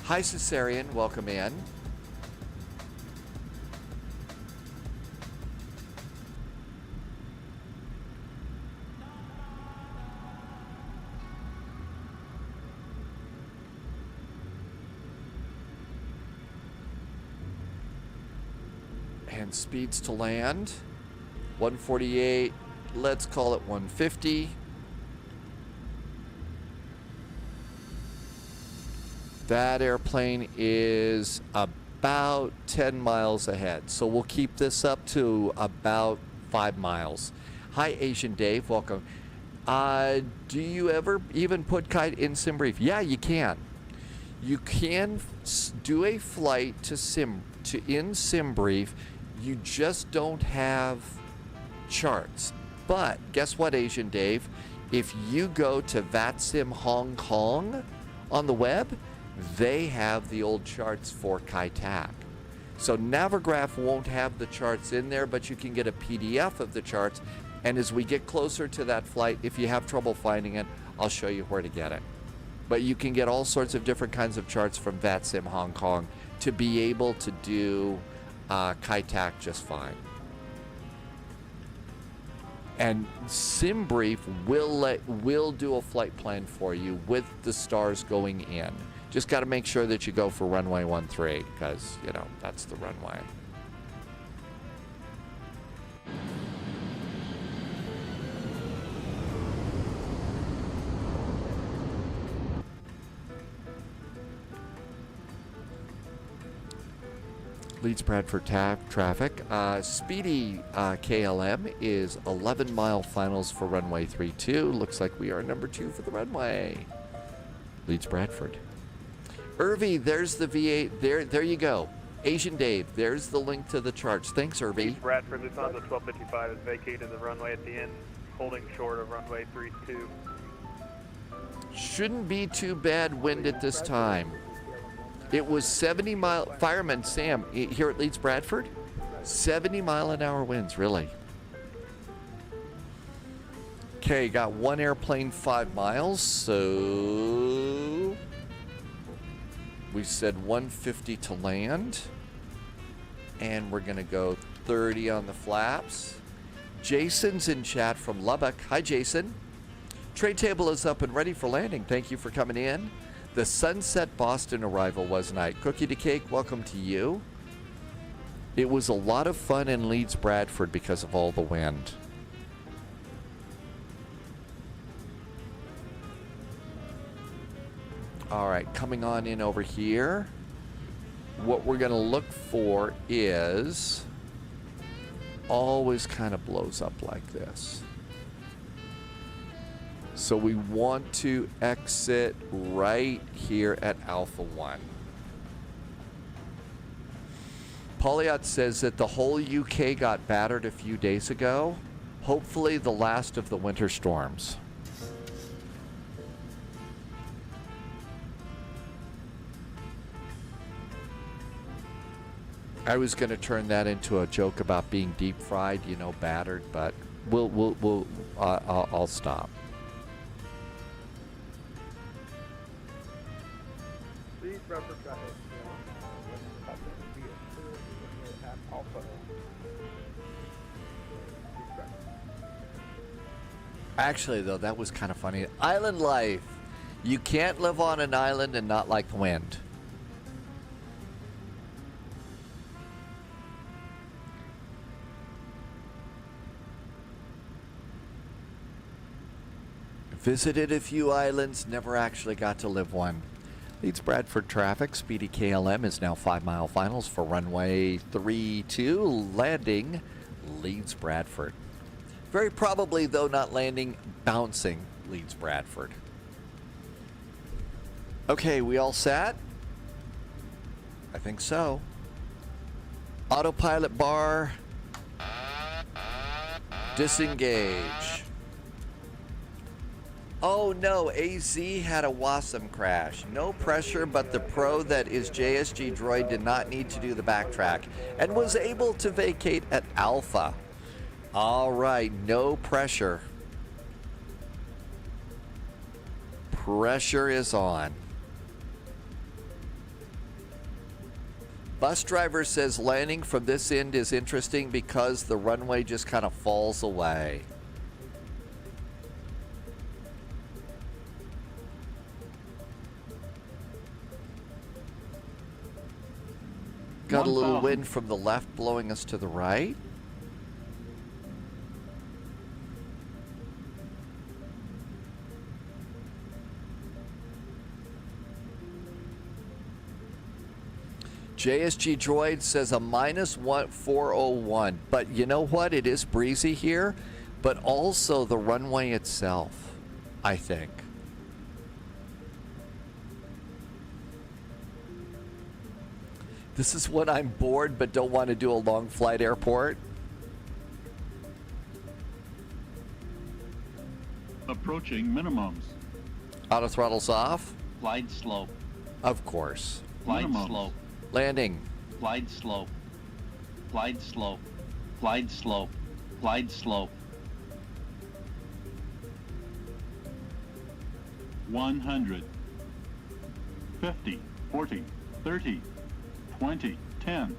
Hi, Cesarean. Welcome in. And speeds to land. 148. Let's call it 150. That airplane is about 10 miles ahead. So we'll keep this up to about 5 miles. Hi, Asian Dave. Welcome. Do you ever even put kite in SimBrief? Yeah, you can. You can do a flight in SimBrief. You just don't have charts. But guess what, Asian Dave? If you go to VATSIM Hong Kong on the web, they have the old charts for Kai Tak. So Navigraph won't have the charts in there, but you can get a PDF of the charts. And as we get closer to that flight, if you have trouble finding it, I'll show you where to get it. But you can get all sorts of different kinds of charts from VATSIM Hong Kong to be able to do Kai Tak just fine. And SimBrief will do a flight plan for you with the stars going in. Just got to make sure that you go for runway 13 because, you know, that's the runway. Leeds Bradford traffic. Speedy KLM is 11-mile finals for runway 32. Looks like we are number 2 for the runway. Leeds Bradford. Irvi, there's the V8. There you go. Asian Dave, there's the link to the charts. Thanks, Irvi. Leeds Bradford, Lufthansa 1255 is vacated the runway at the end, holding short of runway 32. Shouldn't be too bad wind at this time. It was 70-mile, Fireman Sam, here at Leeds Bradford, 70-mile-an-hour winds, really. Okay, got one airplane 5 miles, so we said 150 to land. And we're going to go 30 on the flaps. Jason's in chat from Lubbock. Hi, Jason. Trade table is up and ready for landing. Thank you for coming in. The Sunset Boston arrival was night. Cookie to Cake, welcome to you. It was a lot of fun in Leeds Bradford because of all the wind. All right, coming on in over here. What we're going to look for is always kind of blows up like this. So we want to exit right here at Alpha 1. Polyot says that the whole UK got battered a few days ago. Hopefully the last of the winter storms. I was going to turn that into a joke about being deep fried, you know, battered, but I'll stop. Leeds Bradford traffic. Alpha. Actually, though, that was kind of funny. Island life. You can't live on an island and not like the wind. Visited a few islands, never actually got to live one. Leeds Bradford traffic, speedy KLM is now 5-mile finals for runway 32, landing Leeds Bradford. Very probably, though, not landing, bouncing Leeds Bradford. Okay, we all set? I think so. Autopilot bar. Disengage. Oh no, AZ had a WASM crash. No pressure, but the pro that is JSG Droid did not need to do the backtrack and was able to vacate at Alpha. All right, no pressure. Pressure is on. Bus driver says landing from this end is interesting because the runway just kind of falls away. Got a little wind from the left blowing us to the right. JSG Droid says a -401, but you know what? It is breezy here, but also the runway itself, I think. This is when I'm bored but don't want to do a long flight airport. Approaching minimums. Auto throttles off. Glide slope. Of course. Glide slope. Landing. Glide slope. Glide slope. Glide slope. Glide slope. 100. 50. 40. 30. 20, 10.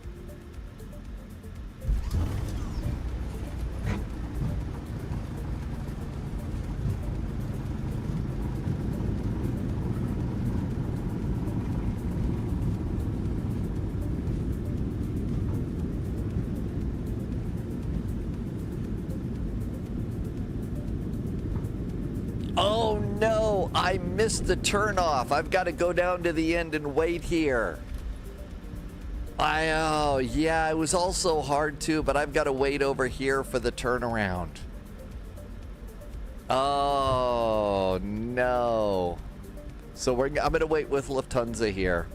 Oh no, I missed the turnoff. I've got to go down to the end and wait here. Oh, yeah, it was also hard too, but I've got to wait over here for the turnaround. Oh, no. So I'm going to wait with Lufthansa here.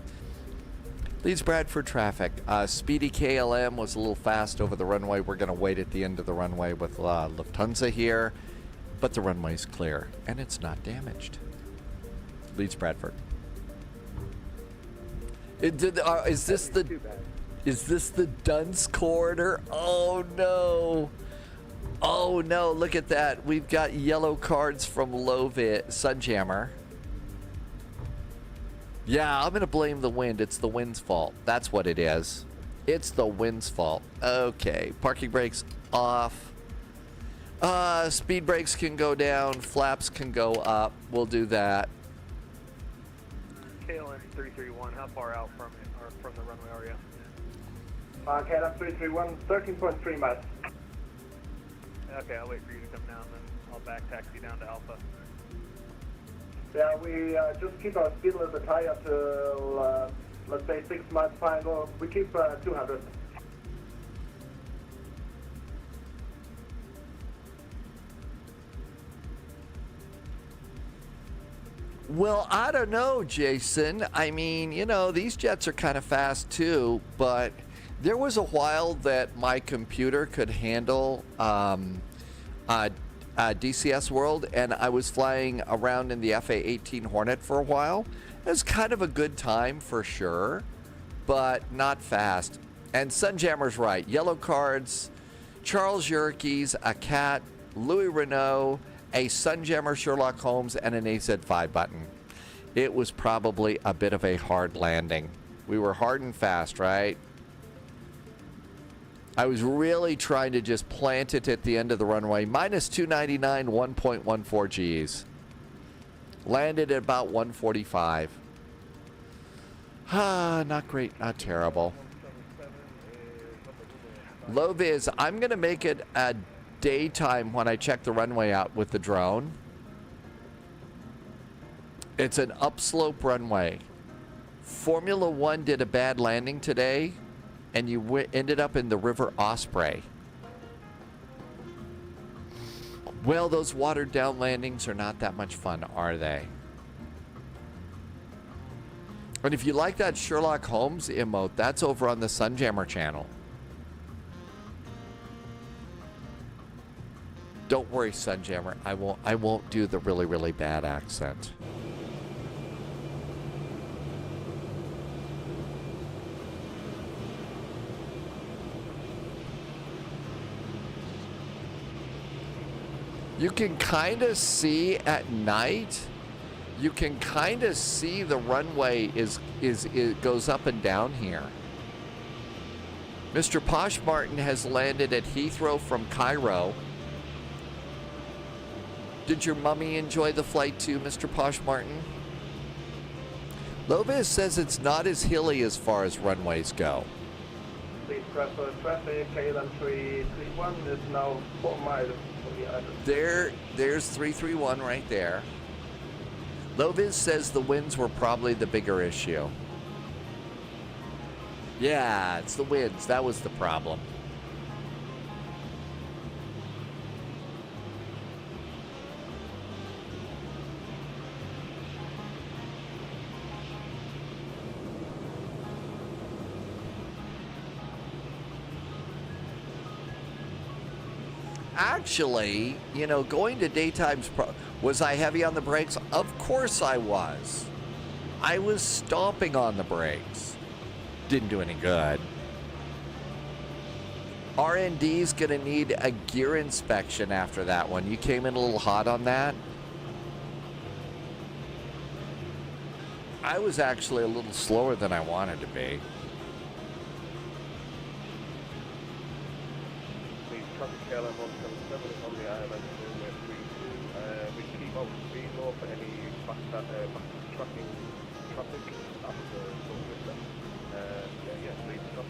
Leeds Bradford traffic. Speedy KLM was a little fast over the runway. We're going to wait at the end of the runway with Lufthansa here, but the runway's clear and it's not damaged. Leeds Bradford. Is this the dunce corridor? Oh no. Oh no, look at that. We've got yellow cards from Sunjammer. Yeah, I'm going to blame the wind. It's the wind's fault. That's what it is. It's the wind's fault. Okay, parking brakes off. Speed brakes can go down. Flaps can go up. We'll do that. KLM 331, how far out from the runway are you? KLM 331, 13.3 miles. Okay, I'll wait for you to come down, then I'll back taxi down to Alpha. Yeah, we just keep our speed a little bit high until, let's say, 6 miles final. We keep 200. Well, I don't know, Jason. I mean, you know, these jets are kind of fast too, but there was a while that my computer could handle DCS World, and I was flying around in the FA-18 Hornet for a while. It was kind of a good time for sure, but not fast. And Sunjammer's right. Yellow cards, Charles Yerkes, a cat, Louis Renault, a Sunjammer Sherlock Holmes, and an AZ5 button. It was probably a bit of a hard landing. We were hard and fast, right? I was really trying to just plant it at the end of the runway. Minus 299, 1.14 Gs. Landed at about 145. Not great, not terrible. Low vis, I'm going to make it a daytime when I check the runway out with the drone. It's an upslope runway. Formula One did a bad landing today, and you ended up in the River Osprey. Well, those watered down landings are not that much fun, are they? And if you like that Sherlock Holmes emote, that's over on the Sunjammer channel. Don't worry, Sunjammer. I won't do the really, really bad accent. You can kind of see at night. You can kind of see the runway it goes up and down here. Mr. Posh Martin has landed at Heathrow from Cairo. Did your mummy enjoy the flight too, Mr. Posh Martin? Lovis says it's not as hilly as far as runways go. Leeds Bradford traffic, KLM 331 is now 4 miles from the island. There's 331 right there. Lovis says the winds were probably the bigger issue. Yeah, it's the winds. That was the problem. Actually, you know, going to daytime's was I heavy on the brakes? Of course I was. I was stomping on the brakes. Didn't do any good. R&D's gonna need a gear inspection after that one. You came in a little hot on that. I was actually a little slower than I wanted to be. KLM 177 is on the island, runway 32. We keep out speed low for any back tracking traffic after sunset. Please stop.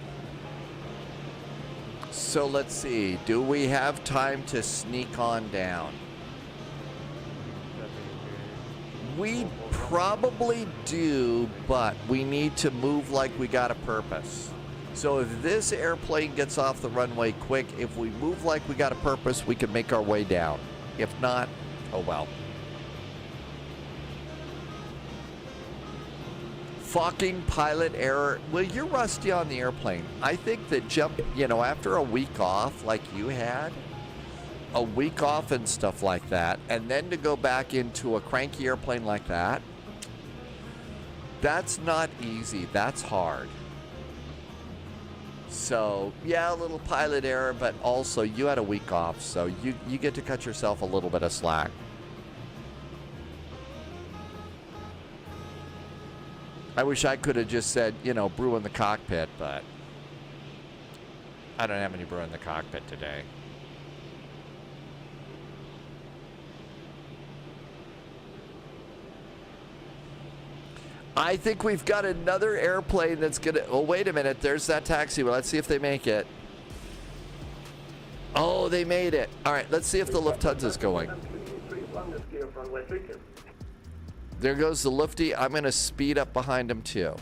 So let's see, do we have time to sneak on down? We probably do, but we need to move like we got a purpose. So if this airplane gets off the runway quick, if we move like we got a purpose, we can make our way down. If not, oh well. Fucking pilot error. Well, you're rusty on the airplane. I think that after a week off like you had, a week off and stuff like that, and then to go back into a cranky airplane like that, that's not easy. That's hard. So, yeah, a little pilot error, but also you had a week off, so you get to cut yourself a little bit of slack. I wish I could have just said, brew in the cockpit, but I don't have any brew in the cockpit today. I think we've got another airplane that's gonna. Oh, wait a minute. There's that taxi. Well, let's see if they make it. Oh, they made it. All right, let's see if the Lufthansa's going. There goes the Lufty. I'm gonna speed up behind him too.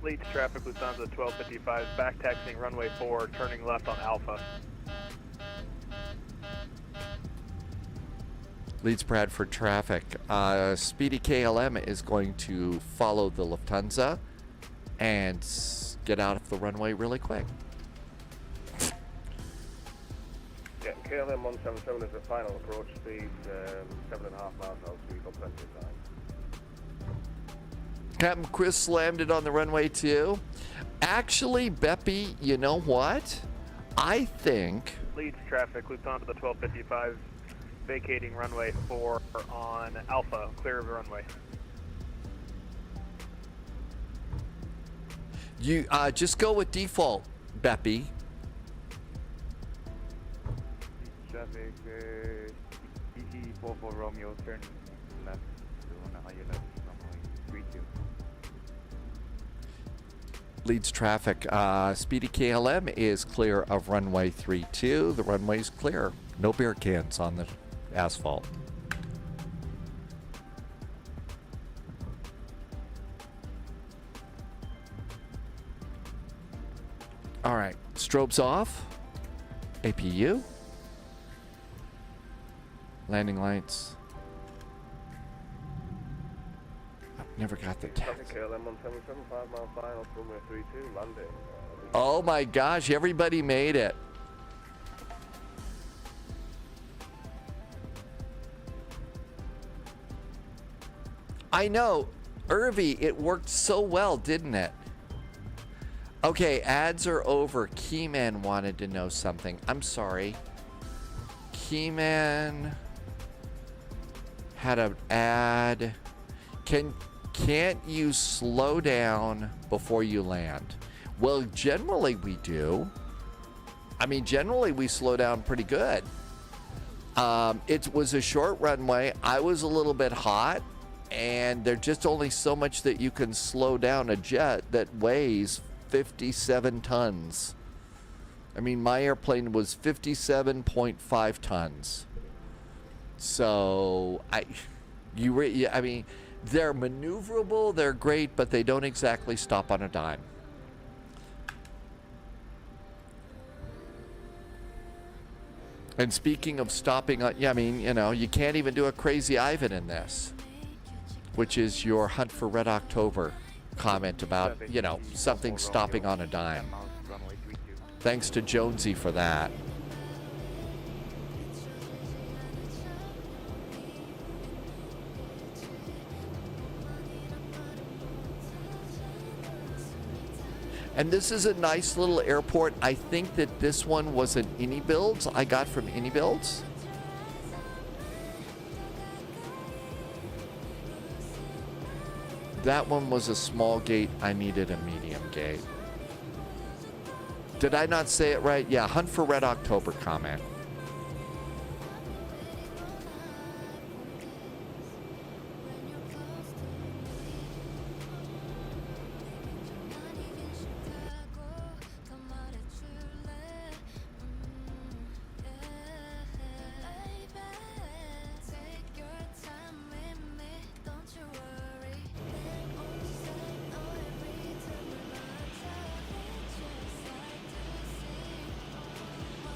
Leeds traffic, Lufthansa 1255, back taxiing runway 4, turning left on Alpha. Leeds Bradford traffic. Speedy KLM is going to follow the Lufthansa and get out of the runway really quick. Yeah, KLM 177 is the final approach speed, 7.5 miles an hour, so you've got plenty of time. Captain Chris slammed it on the runway too. Actually, Beppy, you know what? I think... Leeds traffic, Lufthansa to the 1255, vacating runway 4 on Alpha, clear of the runway. You just go with default, Beppy. Traffic, EG44 Romeo, turn left to higher left, runway 32. Leeds traffic, Speedy KLM is clear of runway 32. The runway's clear. No beer cans on the asphalt. All right, strobes off. APU. Landing lights. Never got the text. KLM 177, 5 mile final, runway 32, landing. Oh my gosh, everybody made it. I know, Irvi, it worked so well, didn't it? Okay, ads are over. Keyman wanted to know something. I'm sorry. Keyman had an ad. Can't you slow down before you land? Well, generally we do. I mean, generally we slow down pretty good. It was a short runway. I was a little bit hot, and there's just only so much that you can slow down a jet that weighs 57 tons. I mean, my airplane was 57.5 tons. So, I mean, they're maneuverable, they're great, but they don't exactly stop on a dime. And speaking of stopping on, yeah, I mean, you know, you can't even do a crazy Ivan in this, which is your Hunt for Red October comment about, you know, something stopping on a dime. Thanks to Jonesy for that. And this is a nice little airport. I think that this one was an Ini Builds I got from Ini Builds. That one was a small gate. I needed a medium gate. Did I not say it right? Yeah, Hunt for Red October comment.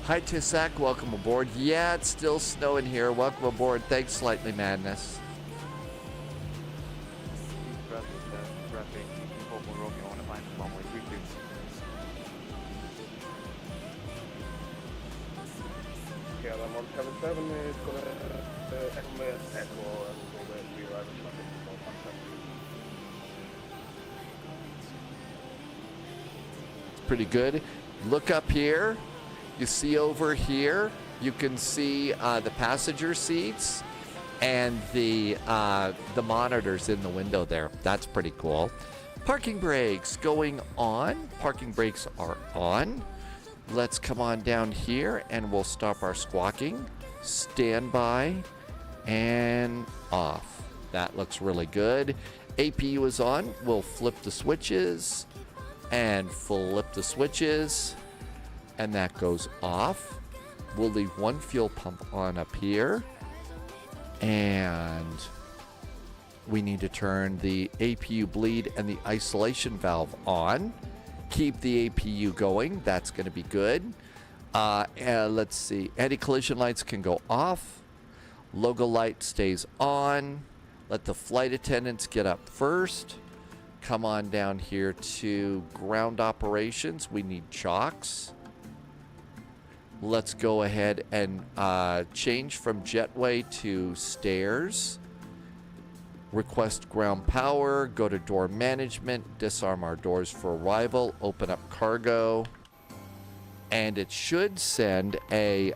Hi, Tisak. Welcome aboard. Yeah, it's still snowing here. Welcome aboard. Thanks, Slightly Madness. KLM 177 is going to echo and we arrive at traffic. It's pretty good. Look up here. You see over here, you can see the passenger seats and the monitors in the window there. That's pretty cool. Parking brakes going on. Parking brakes are on. Let's come on down here and we'll stop our squawking. Standby and off. That looks really good. APU is on. We'll flip the switches and flip the switches. And that goes off. We'll leave one fuel pump on up here. And we need to turn the APU bleed and the isolation valve on. Keep the APU going. That's going to be good. Let's see. Anti-collision lights can go off. Logo light stays on. Let the flight attendants get up first. Come on down here to ground operations. We need chocks. Let's go ahead and change from jetway to stairs. Request ground power, go to door management, disarm our doors for arrival, open up cargo, and it should send a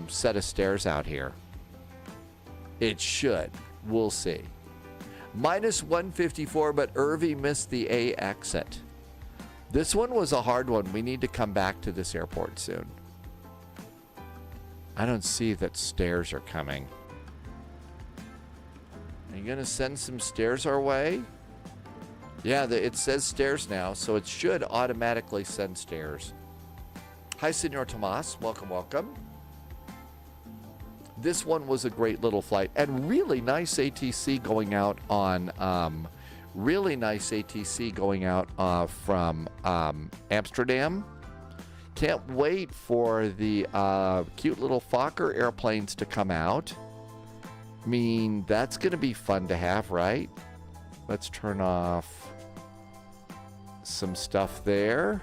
set of stairs out here. It should. We'll see. Minus 154, but Irvy missed the A exit. This one was a hard one. We need to come back to this airport soon. I don't see that stairs are coming. Are you going to send some stairs our way? Yeah, it says stairs now, so it should automatically send stairs. Hi, Senor Tomas. Welcome, welcome. This one was a great little flight and really nice ATC going out on, from Amsterdam. Can't wait for the cute little Fokker airplanes to come out. I mean, that's going to be fun to have, right? Let's turn off some stuff there.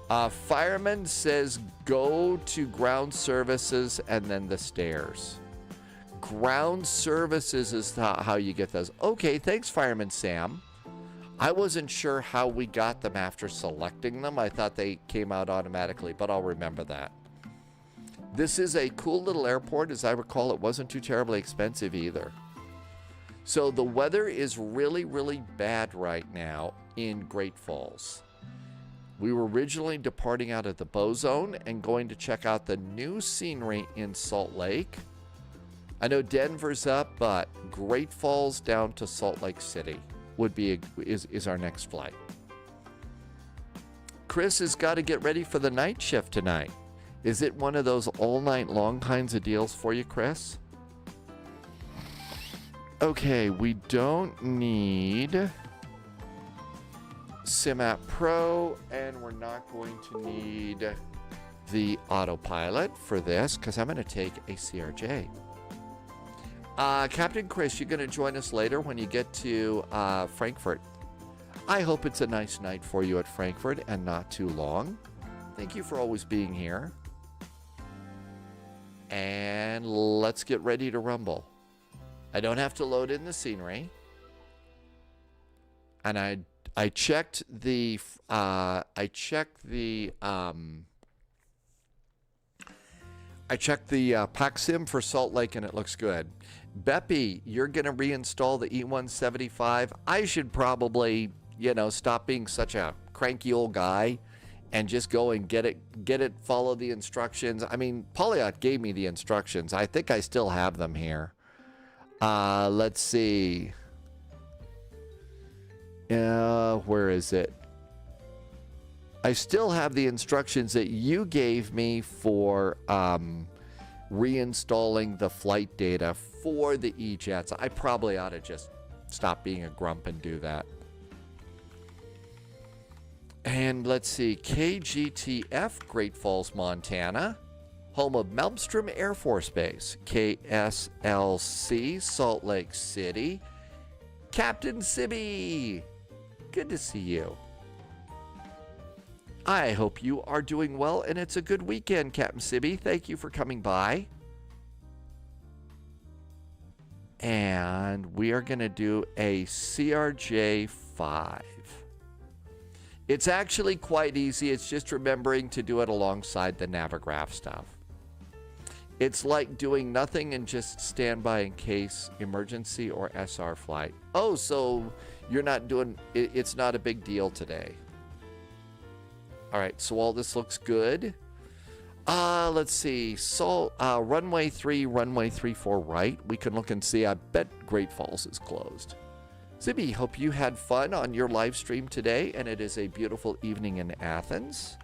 Fireman says go to ground services and then the stairs. Ground services is how you get those. Okay, thanks, Fireman Sam. I wasn't sure how we got them after selecting them. I thought they came out automatically, but I'll remember that. This is a cool little airport. As I recall, it wasn't too terribly expensive either. So the weather is really, really bad right now in Great Falls. We were originally departing out of the Bozeman and going to check out the new scenery in Salt Lake. I know Denver's up, but Great Falls down to Salt Lake City would be is our next flight. Chris has got to get ready for the night shift tonight. Is it one of those all night long kinds of deals for you, Chris? Okay, we don't need SimApp Pro, and we're not going to need the autopilot for this because I'm going to take a CRJ. Captain Chris, you're going to join us later when you get to Frankfurt. I hope it's a nice night for you at Frankfurt and not too long. Thank you for always being here. And let's get ready to rumble. I don't have to load in the scenery. And I checked the pack sim for Salt Lake and it looks good. Beppy, you're going to reinstall the E175. I should probably, stop being such a cranky old guy and just go and get it, follow the instructions. I mean, Polyot gave me the instructions. I think I still have them here. Let's see. Where is it? I still have the instructions that you gave me for reinstalling the flight data for the E-Jets. I probably ought to just stop being a grump and do that. And let's see, KGTF, Great Falls, Montana, home of Malmstrom Air Force Base. KSLC, Salt Lake City. Captain Sibby, good to see you. I hope you are doing well and it's a good weekend, Captain Sibby. Thank you for coming by. And we are going to do a CRJ-5. It's actually quite easy. It's just remembering to do it alongside the Navigraph stuff. It's like doing nothing and just stand by in case emergency or SR flight. Oh, so you're not doing, it's not a big deal today. All right, so all this looks good. Let's see. So, runway 3, runway 34 right. We can look and see. I bet Great Falls is closed. Zibby, hope you had fun on your live stream today, and it is a beautiful evening in Athens.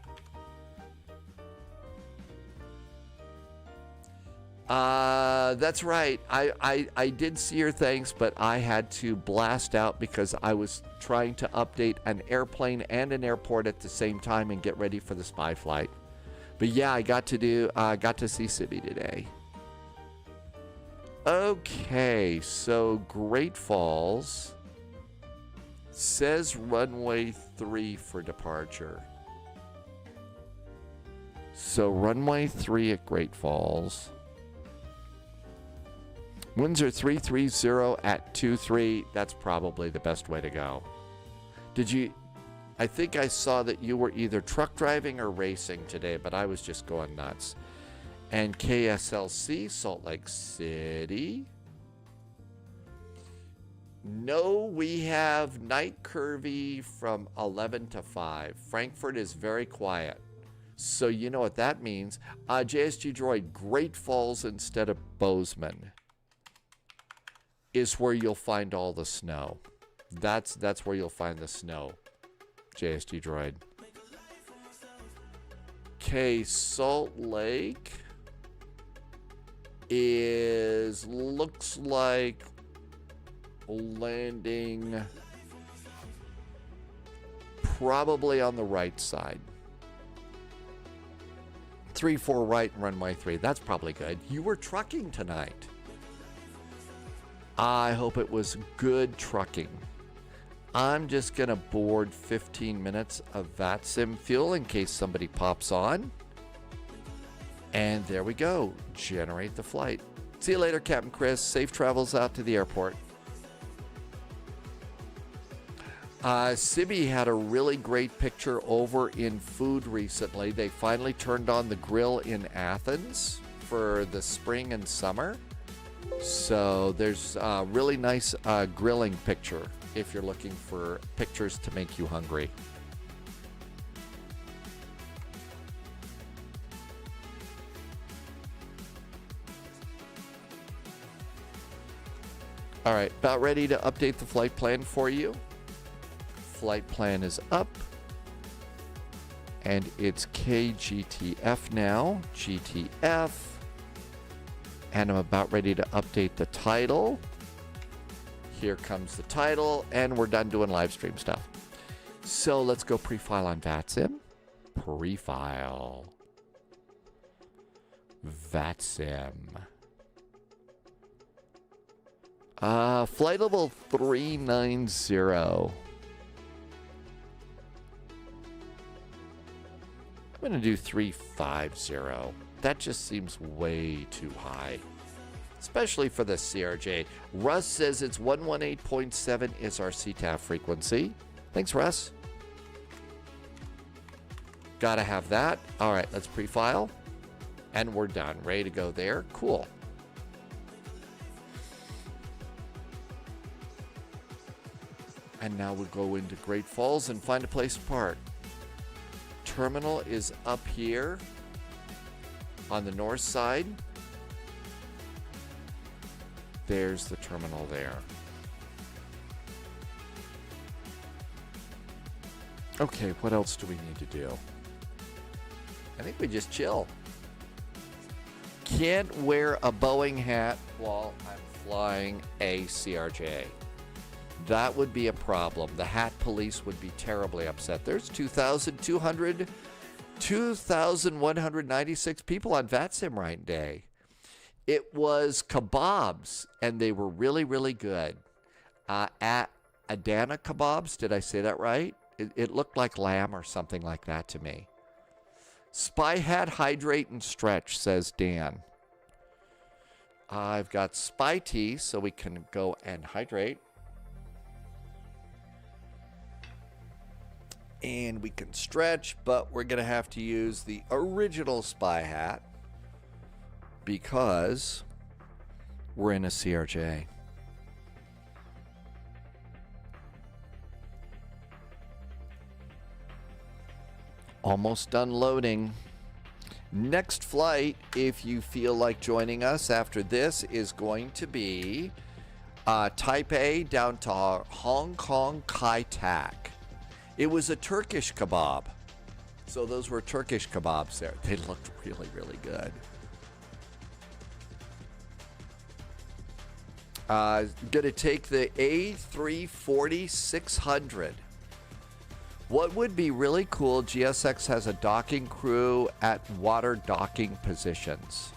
That's right. I did see your thanks, but I had to blast out because I was trying to update an airplane and an airport at the same time and get ready for the spy flight. But yeah, I got to see Sibby today. Okay, so Great Falls says runway 3 for departure. So runway 3 at Great Falls. Winds are 330 at 23. That's probably the best way to go. I think I saw that you were either truck driving or racing today, but I was just going nuts. And KSLC, Salt Lake City. No, we have night curvy from 11 to 5. Frankfurt is very quiet. So you know what that means. JSG Droid, Great Falls instead of Bozeman is where you'll find all the snow. That's where you'll find the snow. JSG Droid. Okay, Salt Lake looks like landing probably on the right side. 3-4 right, runway 3. That's probably good. You were trucking tonight. I hope it was good trucking. I'm just going to board 15 minutes of VATSIM fuel in case somebody pops on. And there we go. Generate the flight. See you later, Captain Chris. Safe travels out to the airport. Sibby had a really great picture over in food recently. They finally turned on the grill in Athens for the spring and summer. So there's a really nice grilling picture if you're looking for pictures to make you hungry. All right, about ready to update the flight plan for you. Flight plan is up. And it's KGTF now, GTF. And I'm about ready to update the title. Here comes the title, and we're done doing live stream stuff. So let's go pre-file on VATSIM. Pre-file. VATSIM. Flight level 390. I'm going to do 350. That just seems way too high, especially for the CRJ. Russ says it's 118.7 is our CTAF frequency. Thanks, Russ. Gotta have that. All right, let's pre-file. And we're done. Ready to go there. Cool. And now we'll go into Great Falls and find a place to park. Terminal is up here on the north side. There's the terminal there. Okay, what else do we need to do? I think we just chill. Can't wear a Boeing hat while I'm flying a CRJ. That would be a problem. The hat police would be terribly upset. There's 2,196 people on VATSIM right day. It was kebabs, and they were really, really good. At Adana kebabs, did I say that right? It looked like lamb or something like that to me. Spy hat, hydrate, and stretch, says Dan. I've got spy tea, so we can go and hydrate. And we can stretch, but we're going to have to use the original spy hat because we're in a CRJ. Almost done loading. Next flight, if you feel like joining us after this, is going to be Taipei down to Hong Kong Kai Tak. It was a Turkish kebab. So those were Turkish kebabs there. They looked really, really good. Gonna take the A340-600. What would be really cool, GSX has a docking crew at water docking positions.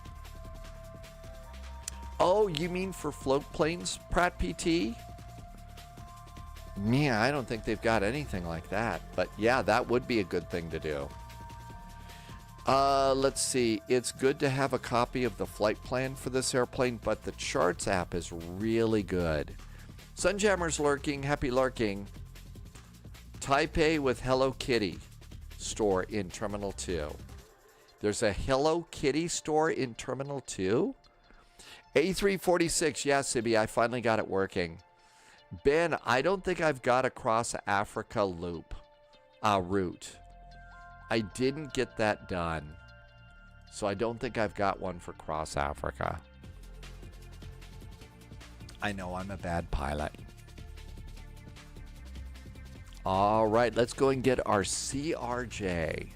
Oh, you mean for float planes, Pratt PT? Yeah, I don't think they've got anything like that. But yeah, that would be a good thing to do. Let's see. It's good to have a copy of the flight plan for this airplane, but the charts app is really good. Sunjammer's lurking. Happy lurking. Taipei with Hello Kitty store in Terminal 2. There's a Hello Kitty store in Terminal 2? A346. Yeah, Sibby, I finally got it working. Ben, I don't think I've got a cross Africa route. I didn't get that done. So I don't think I've got one for cross Africa. I know I'm a bad pilot. All right, let's go and get our CRJ.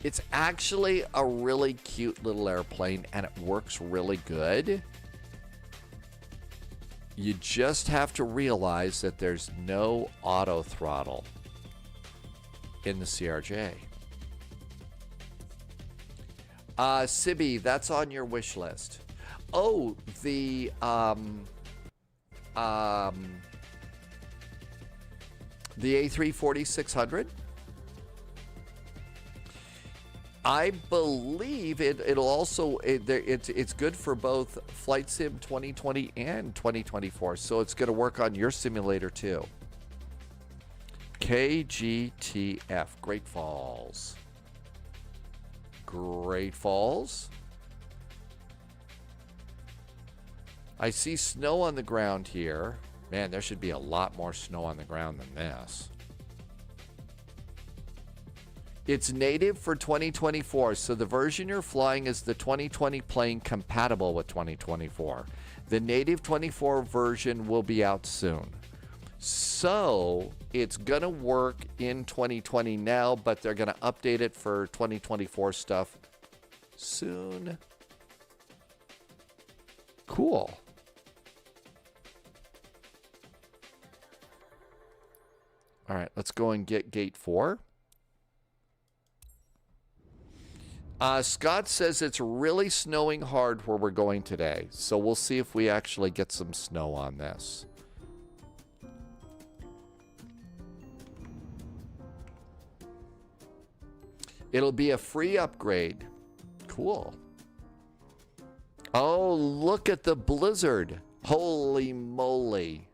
It's actually a really cute little airplane and it works really good. You just have to realize that there's no auto throttle in the CRJ. Sibby, that's on your wish list. Oh, the A340-600. I believe it'll also it's good for both Flight Sim 2020 and 2024, so it's going to work on your simulator too. KGTF, Great Falls. Great Falls. I see snow on the ground here. Man, there should be a lot more snow on the ground than this. It's native for 2024, so the version you're flying is the 2020 plane compatible with 2024. The native 24 version will be out soon. So it's going to work in 2020 now, but they're going to update it for 2024 stuff soon. Cool. All right, let's go and get gate 4. Scott says it's really snowing hard where we're going today. So we'll see if we actually get some snow on this. It'll be a free upgrade. Cool. Oh, look at the blizzard. Holy moly.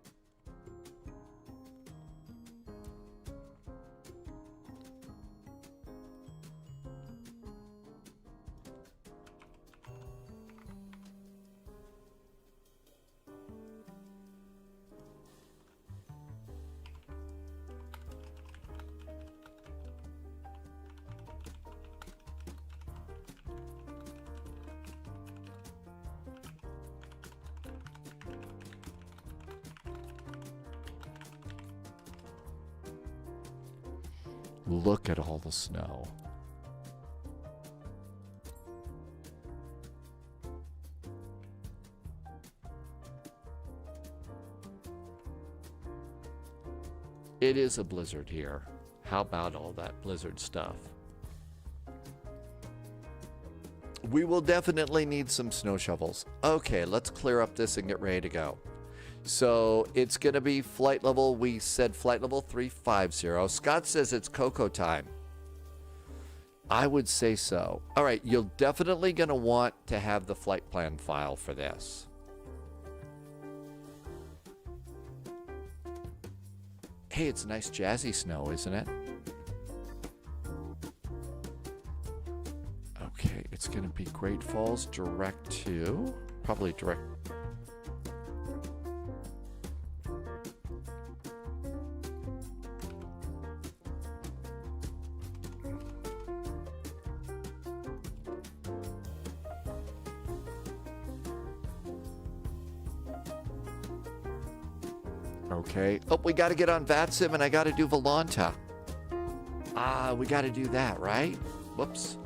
Look at all the snow. It is a blizzard here. How about all that blizzard stuff? We will definitely need some snow shovels. Okay, let's clear up this and get ready to go. So it's going to be flight level. We said flight level 350. Scott says it's Cocoa time. I would say so. All right, you're definitely going to want to have the flight plan file for this. Hey, it's nice jazzy snow, isn't it? Okay, it's going to be Great Falls direct to, probably direct. Okay. Oh, we got to get on VATSIM and I got to do Volanta. We got to do that, right? Whoops.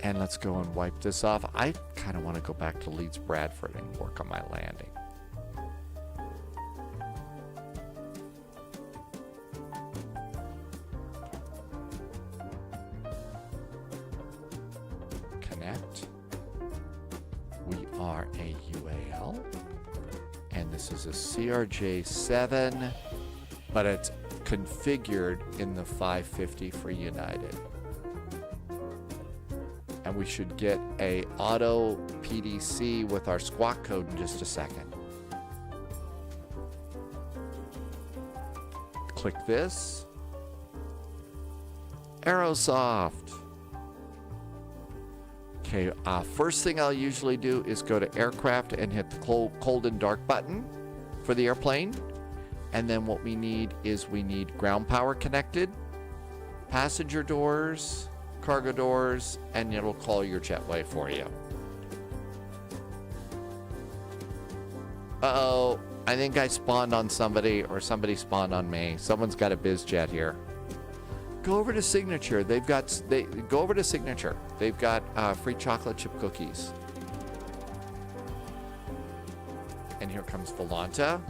And let's go and wipe this off. I kind of want to go back to Leeds Bradford and work on my landing. Connect. We are a UAL. And this is a CRJ7, but it's configured in the 550 for United. And we should get a auto PDC with our squawk code in just a second. Click this. Aerosoft. Okay, first thing I'll usually do is go to aircraft and hit the cold and dark button for the airplane. And then what we need is we need ground power connected, passenger doors, cargo doors, and it'll call your jetway for you. Uh-oh, I think I spawned on somebody or somebody spawned on me. Someone's got a biz jet here. Go over to Signature. Go over to Signature. They've got free chocolate chip cookies. And here comes Volanta.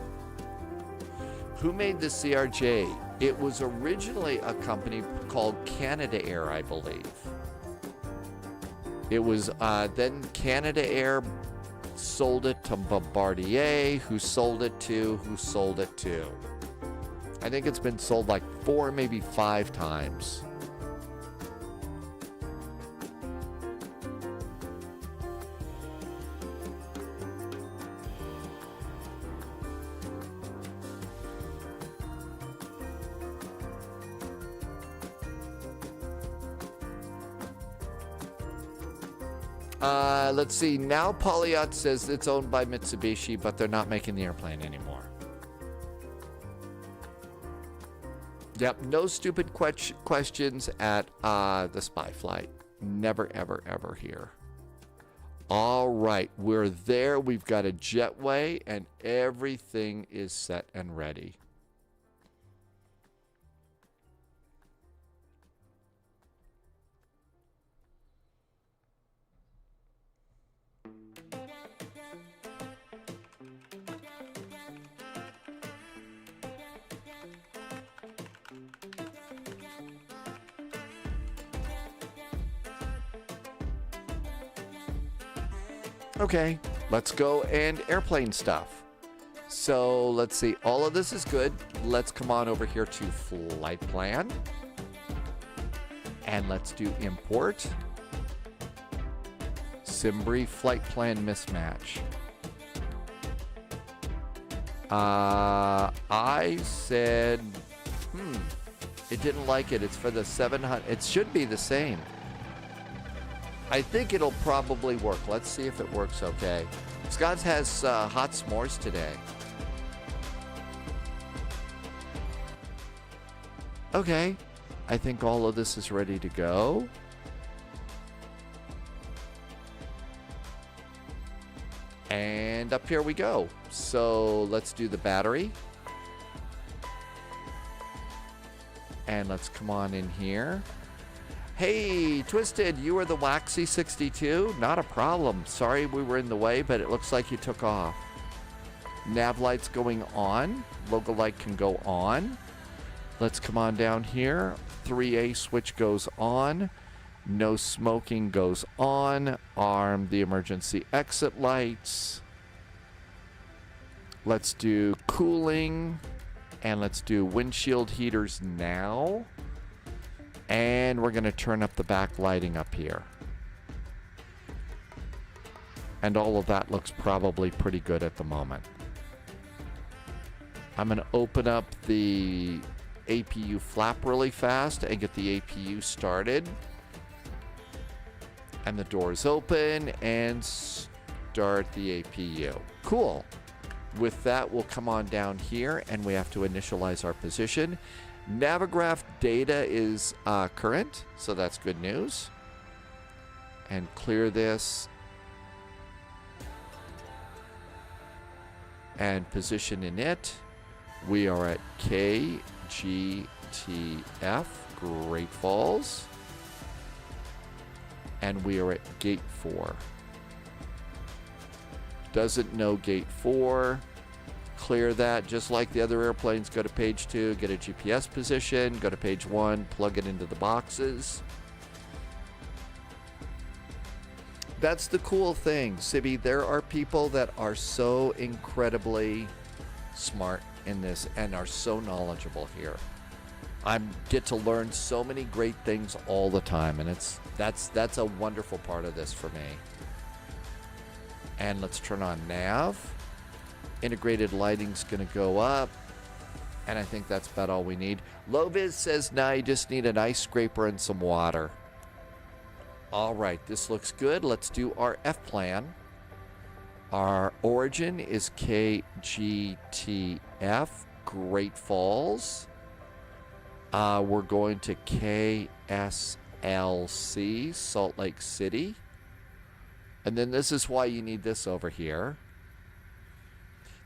Who made the CRJ? It was originally a company called Canada Air, I believe. It was then Canada Air sold it to Bombardier, who sold it to. I think it's been sold like 4, maybe 5 times. Let's see. Now Polyot says it's owned by Mitsubishi, but they're not making the airplane anymore. Yep, no stupid questions at the spy flight. Never, ever, ever here. All right, we're there. We've got a jetway, and everything is set and ready. Okay, let's go and airplane stuff. So let's see, all of this is good. Let's come on over here to flight plan. And let's do import. Simbrief flight plan mismatch. I said, it didn't like it. It's for the 700. It should be the same. I think it'll probably work. Let's see if it works okay. Scott has hot s'mores today. Okay. I think all of this is ready to go. And up here we go. So let's do the battery. And let's come on in here. Hey, Twisted, you are the Waxy 62? Not a problem. Sorry we were in the way, but it looks like you took off. Nav light's going on. Logo light can go on. Let's come on down here. 3A switch goes on. No smoking goes on. Arm the emergency exit lights. Let's do cooling. And let's do windshield heaters now. And we're going to turn up the back lighting up here. And all of that looks probably pretty good at the moment. I'm going to open up the APU flap really fast and get the APU started. And the doors open and start the APU. Cool. With that, we'll come on down here and we have to initialize our position. Navigraph data is current, so that's good news. And clear this. And position in it. We are at KGTF, Great Falls. And we are at Gate 4. Doesn't know Gate 4. Clear that, just like the other airplanes. Go to page 2, get a GPS position, go to page 1, plug it into the boxes. That's the cool thing, Sibby. There are people that are so incredibly smart in this and are so knowledgeable here. I get to learn so many great things all the time, and that's a wonderful part of this for me. And let's turn on nav. Integrated lighting's going to go up, and I think that's about all we need. Loviz says, now you just need an ice scraper and some water. All right, this looks good. Let's do our F plan. Our origin is KGTF, Great Falls. We're going to KSLC, Salt Lake City. And then this is why you need this over here.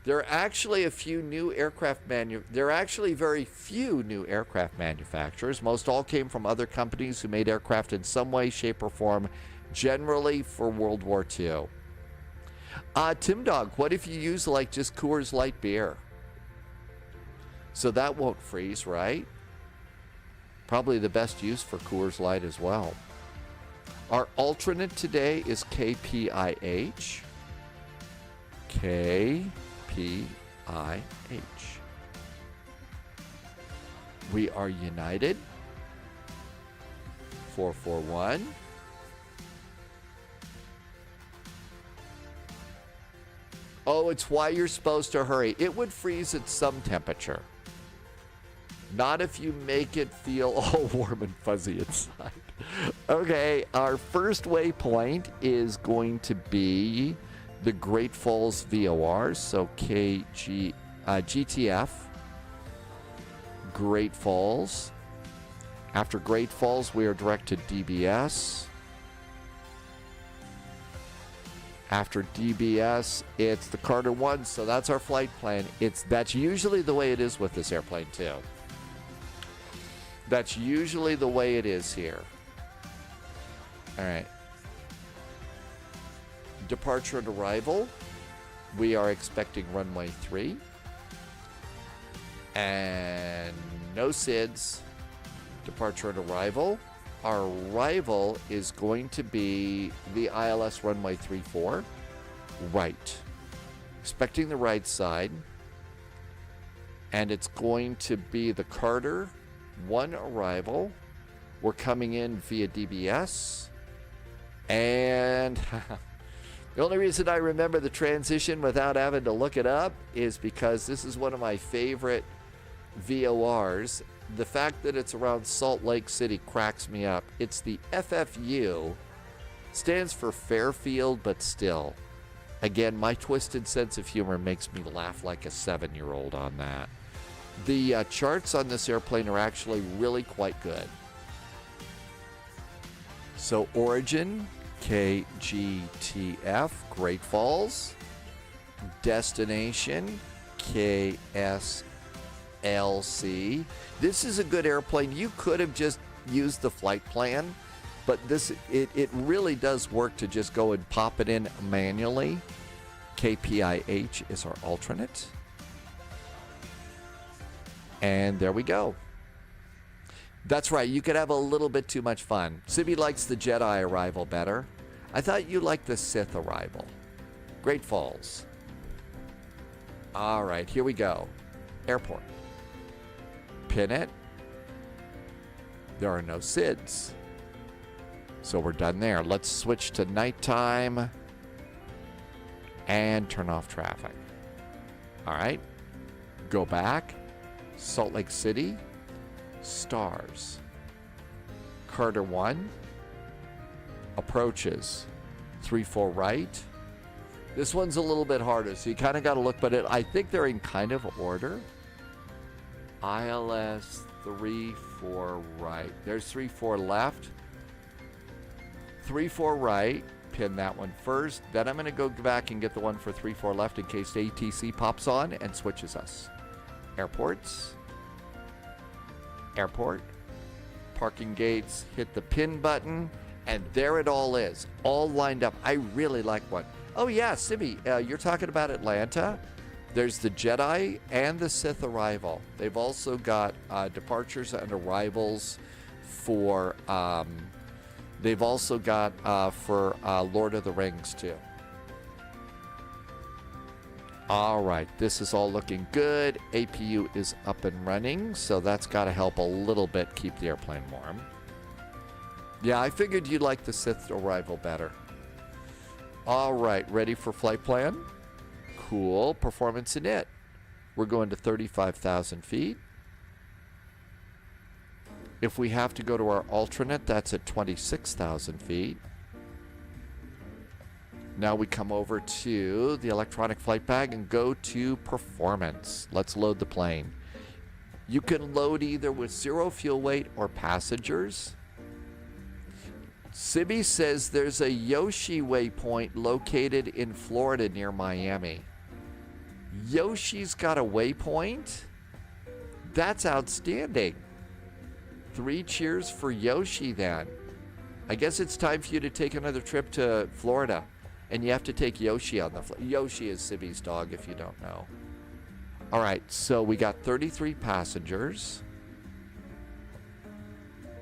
There are actually a few new there are actually very few new aircraft manufacturers. Most all came from other companies who made aircraft in some way, shape, or form, generally for World War II. Tim Dog, what if you use like just Coors Light beer? So that won't freeze, right? Probably the best use for Coors Light as well. Our alternate today is KPIH. KPIH. We are United. 441. Oh, it's why you're supposed to hurry. It would freeze at some temperature. Not if you make it feel all warm and fuzzy inside. Okay, our first waypoint is going to be the Great Falls VOR. So GTF, Great Falls. After Great Falls, we are direct to DBS. After DBS, it's the Carter 1, so that's our flight plan. That's usually the way it is with this airplane, too. That's usually the way it is here. All right. Departure and arrival. We are expecting runway 3. And no SIDS. Departure and arrival. Our arrival is going to be the ILS runway 34. Right. Expecting the right side. And it's going to be the Carter 1 arrival. We're coming in via DBS. And the only reason I remember the transition without having to look it up is because this is one of my favorite VORs. The fact that it's around Salt Lake City cracks me up. It's the FFU. Stands for Fairfield, but still. Again, my twisted sense of humor makes me laugh like a 7-year-old on that. The charts on this airplane are actually really quite good. So origin, KGTF, Great Falls. Destination, KSLC. This is a good airplane. You could have just used the flight plan, but it really does work to just go and pop it in manually. KPIH is our alternate. And there we go. That's right, you could have a little bit too much fun. Sibby likes the Jedi arrival better. I thought you liked the Sith arrival. Great Falls. All right, here we go. Airport. Pin it. There are no SIDS. So we're done there. Let's switch to nighttime and turn off traffic. All right. Go back. Salt Lake City. Stars. Carter 1. Approaches. 34 right. This one's a little bit harder, so you kind of got to look, but I think they're in kind of order. ILS 34 right. There's 34 left. 34 right. Pin that one first. Then I'm going to go back and get the one for 34 left in case ATC pops on and switches us. Airports. Airport. Parking gates. Hit the pin button. And there it all is. All lined up. I really like one. Oh, yeah, Sibby, you're talking about Atlanta. There's the Jedi and the Sith arrival. They've also got departures and arrivals for... they've also got for Lord of the Rings, too. All right, this is all looking good. APU is up and running, so that's got to help a little bit keep the airplane warm. Yeah, I figured you'd like the Sith arrival better. All right, ready for flight plan? Cool, performance in it. We're going to 35,000 feet. If we have to go to our alternate, that's at 26,000 feet. Now we come over to the electronic flight bag and go to performance. Let's load the plane. You can load either with 0 fuel weight or passengers. Sibby says there's a Yoshi waypoint located in Florida near Miami. Yoshi's got a waypoint? That's outstanding. 3 cheers for Yoshi then. I guess it's time for you to take another trip to Florida. And you have to take Yoshi on the flight. Yoshi is Sibby's dog, if you don't know. All right, so we got 33 passengers.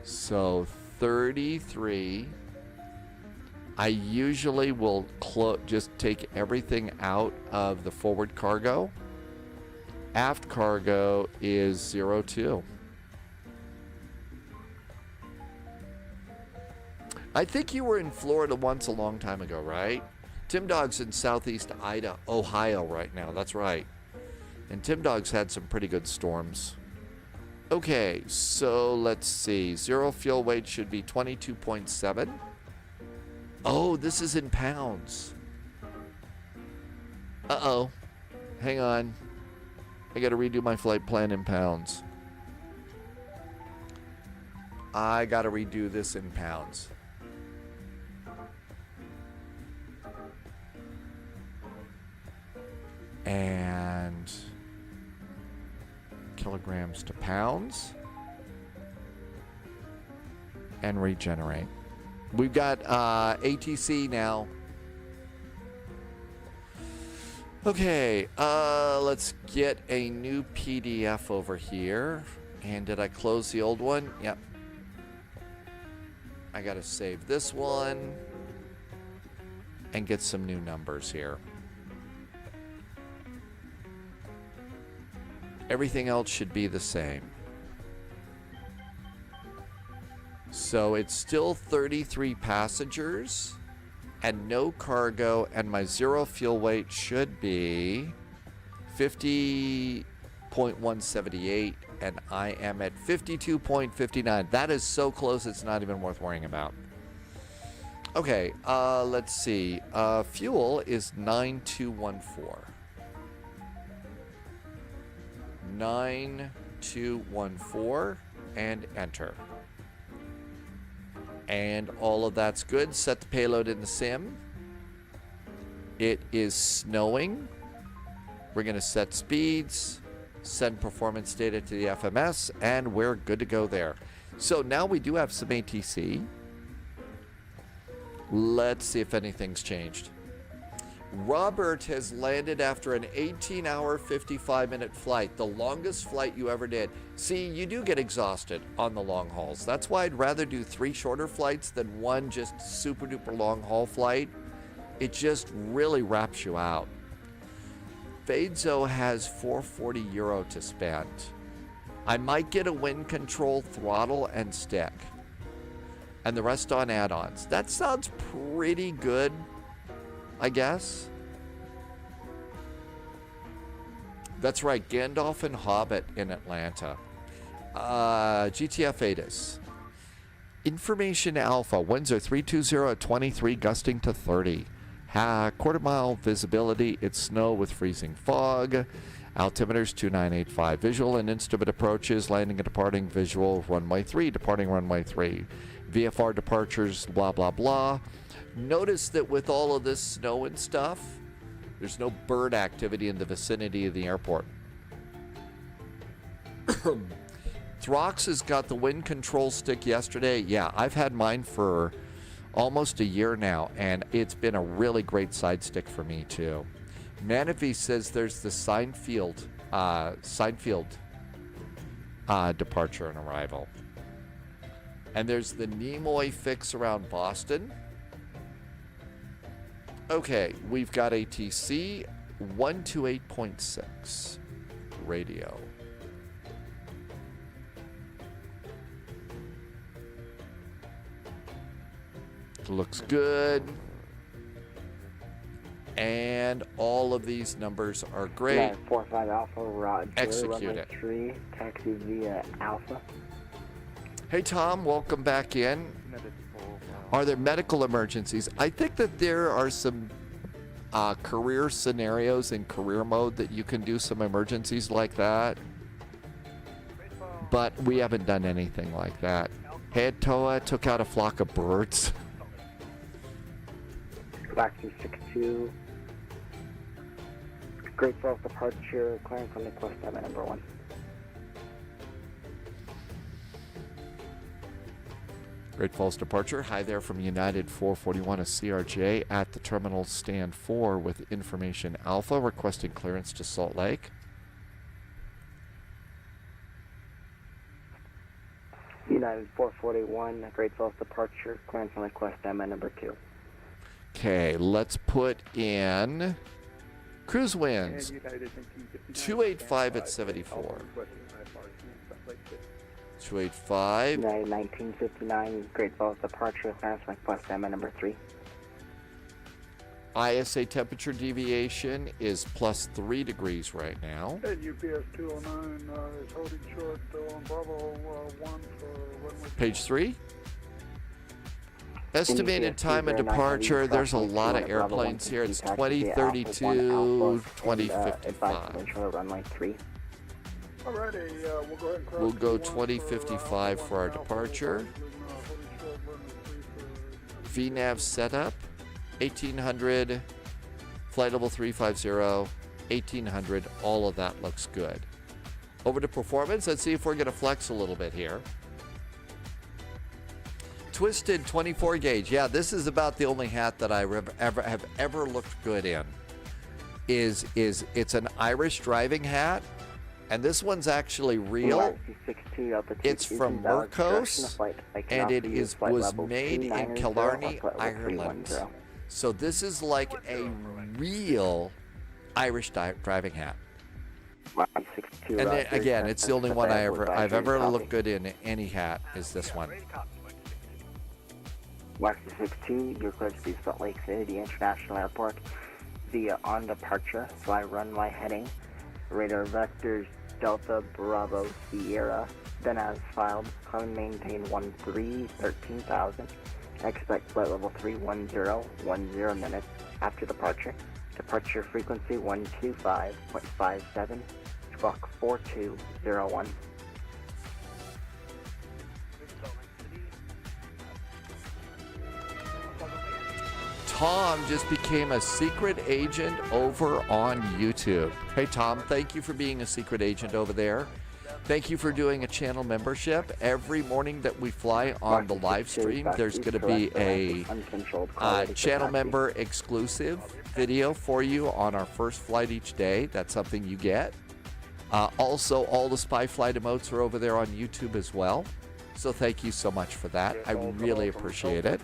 So 33. I usually will just take everything out of the forward cargo. Aft cargo is 02. I think you were in Florida once a long time ago, right? Tim Dog's in southeast Ohio right now. That's right. And Tim Dog's had some pretty good storms. Okay, so let's see. 0 fuel weight should be 22.7. Oh, this is in pounds. Uh-oh. Hang on. I got to redo my flight plan in pounds. I got to redo this in pounds. And kilograms to pounds. And regenerate. We've got ATC now. Okay, let's get a new PDF over here. And did I close the old one? Yep. I gotta save this one and get some new numbers here. Everything else should be the same. So it's still 33 passengers and no cargo, and my 0 fuel weight should be 50.178, and I am at 52.59. That is so close it's not even worth worrying about. Okay, let's see. Fuel is 9214. 9214 and enter. And all of that's good. Set the payload in the sim. It is snowing. We're going to set speeds, send performance data to the FMS, and we're good to go there. So now we do have some ATC. Let's see if anything's changed. Robert has landed after an 18-hour, 55-minute flight, the longest flight you ever did. See, you do get exhausted on the long hauls. That's why I'd rather do 3 shorter flights than 1 just super-duper long-haul flight. It just really wraps you out. Fadezo has €440 to spend. I might get a wind control, throttle, and stick. And the rest on add-ons. That sounds pretty good, I guess. That's right, Gandalf and Hobbit in Atlanta. GTF ATIS. Information Alpha, winds are 320 at 23, gusting to 30. Quarter-mile visibility, it's snow with freezing fog. Altimeters 2985. Visual and instrument approaches, landing and departing visual, runway 3, departing runway 3. VFR departures, blah, blah, blah. Notice that with all of this snow and stuff, there's no bird activity in the vicinity of the airport. Throx has got the wind control stick yesterday. Yeah, I've had mine for almost a year now, and it's been a really great side stick for me too. Manavi says there's the Seinfeld departure and arrival. And there's the Nimoy fix around Boston. Okay, we've got ATC. 128.6 radio. Looks good. And all of these numbers are great. 45 Alpha, Roger. Execute it. 3, taxi via Alpha. Hey Tom, welcome back in. Are there medical emergencies? I think that there are some career scenarios in career mode that you can do some emergencies like that. But we haven't done anything like that. Head Toa took out a flock of birds. Taxi 62. Great Falls departure, clearing from Nicholas Diamond number 1. Great Falls departure. Hi there from United 441, a CRJ at the terminal stand 4 with information Alpha, requesting clearance to Salt Lake. United 441, Great Falls departure, clearing from Request Diamond number 2. Okay, let's put in cruise winds. 285 at 74. 285. United 1959, Great Falls departure, clearance from Request Diamond number 3. ISA temperature deviation is plus 3 degrees right now. And UPS 209 is holding short on Bravo 1 for runway. Page 3. Estimated time of departure, there's a lot of airplanes here. It's 2032, 2055. Runway 3. Alrighty, we'll go ahead and cross. We'll go 2055 for our departure. VNAV setup, 1800, flight level 350, 1800, all of that looks good. Over to performance, let's see if we're going to flex a little bit here. Twisted 24 gauge. Yeah, this is about the only hat that I have ever looked good in. It's an Irish driving hat, and this one's actually real. It's from Mercos, and it was made in Killarney, Ireland. So this is like a real Irish driving hat. And then, again, it's the only one I've ever looked good in any hat is this one. Waxy 62, you're cleared to be Salt Lake City International Airport via on departure, fly runway heading, radar vectors Delta Bravo Sierra, then as filed, climb and maintain 13,000, expect flight level 310, minutes after departure, departure frequency 125.57, squawk 4201. Tom just became a secret agent over on YouTube. Hey, Tom, thank you for being a secret agent over there. Thank you for doing a channel membership. Every morning that we fly on the live stream, there's going to be a channel member exclusive video for you on our first flight each day. That's something you get. Also, all the spy flight emotes are over there on YouTube as well. So thank you so much for that. I really appreciate it.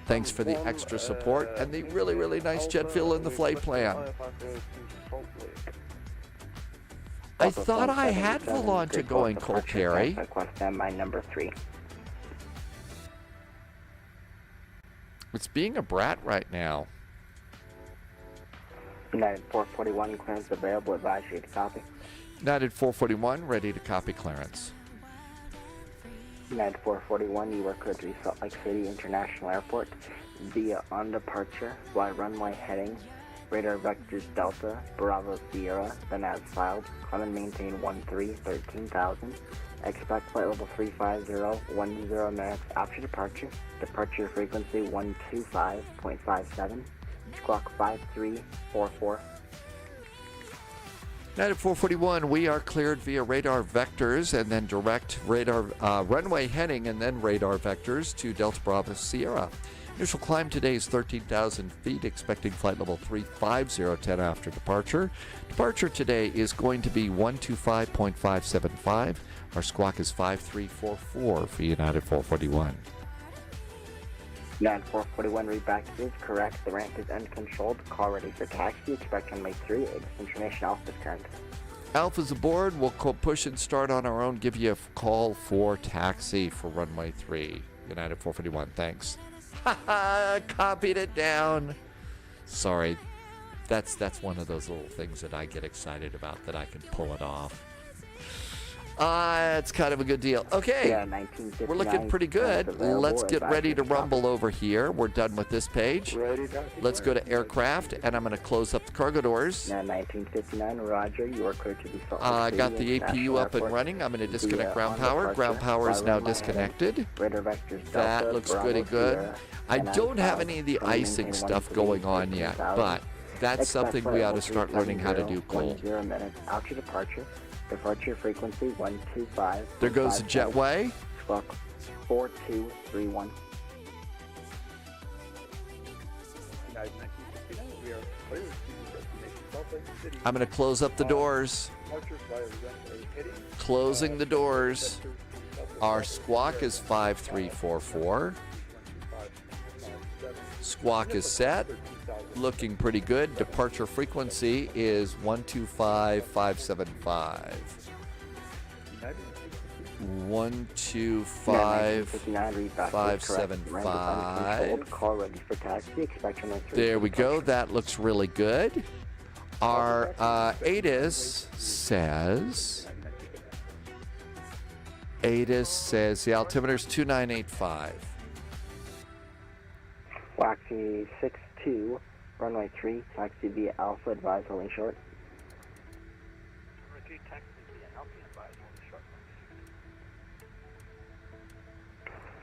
Thanks for the extra support and the really, really nice jet fuel in the flight plan. I thought I had Volante going cold carry. My number 3. It's being a brat right now. United 441, clearance available, advise you to copy. United 441, ready to copy clearance. United 441, you are cleared to be Salt Lake City International Airport via on departure, fly runway heading, radar vectors Delta, Bravo Sierra, then as filed, climb and maintain 13,000, expect flight level 350, minutes after departure, departure frequency 125.57, squawk 5344. United 441, we are cleared via radar vectors and then direct radar runway heading and then radar vectors to Delta Bravo Sierra. Initial climb today is 13,000 feet, expecting flight level 350, 10 after departure. Departure today is going to be 125.575. Our squawk is 5344 for United 441. 9441 read back is correct. The ramp is uncontrolled. Call ready for taxi. Expect runway 3. Ignition information Alpha is current. Alpha's aboard. We'll push and start on our own. Give you a call for taxi for runway 3. United 441. Thanks. Haha, copied it down. Sorry. That's one of those little things that I get excited about, that I can pull it off. It's kind of a good deal. Okay, Yeah, we're looking pretty good. Let's get ready to rumble over here. We're done with this page. Let's go to aircraft, and I'm going to close up the cargo doors. Now 1959, Roger. You are clear to be Salt Lake I City got the APU International up and Airport. running. I'm going to disconnect The, ground on power. departure, Ground power is fly now runway disconnected. Radar vectors That Delta, looks Bravo, pretty good. Sierra, I and don't have 95, any of the currently icing maintain stuff 130, going on yet, 13,000. but that's Expect something flight we ought level to start learning how to do, 370, Cole. 10 minutes after departure. Departure frequency 125. There goes the jetway. Squawk 4231. United 1969, we are clear to destination Salt Lake City. I'm going to close up the doors. Departure via runway heading. Closing the doors. Our squawk is 5344. Squawk is set. Looking pretty good. Departure frequency is 125575. 125575. Call ready for taxi. Expect runway 3. There we go. That looks really good. Our ATIS says the altimeter is 2985. Waxy 62, runway 3, taxi via Alpha, advise holding short.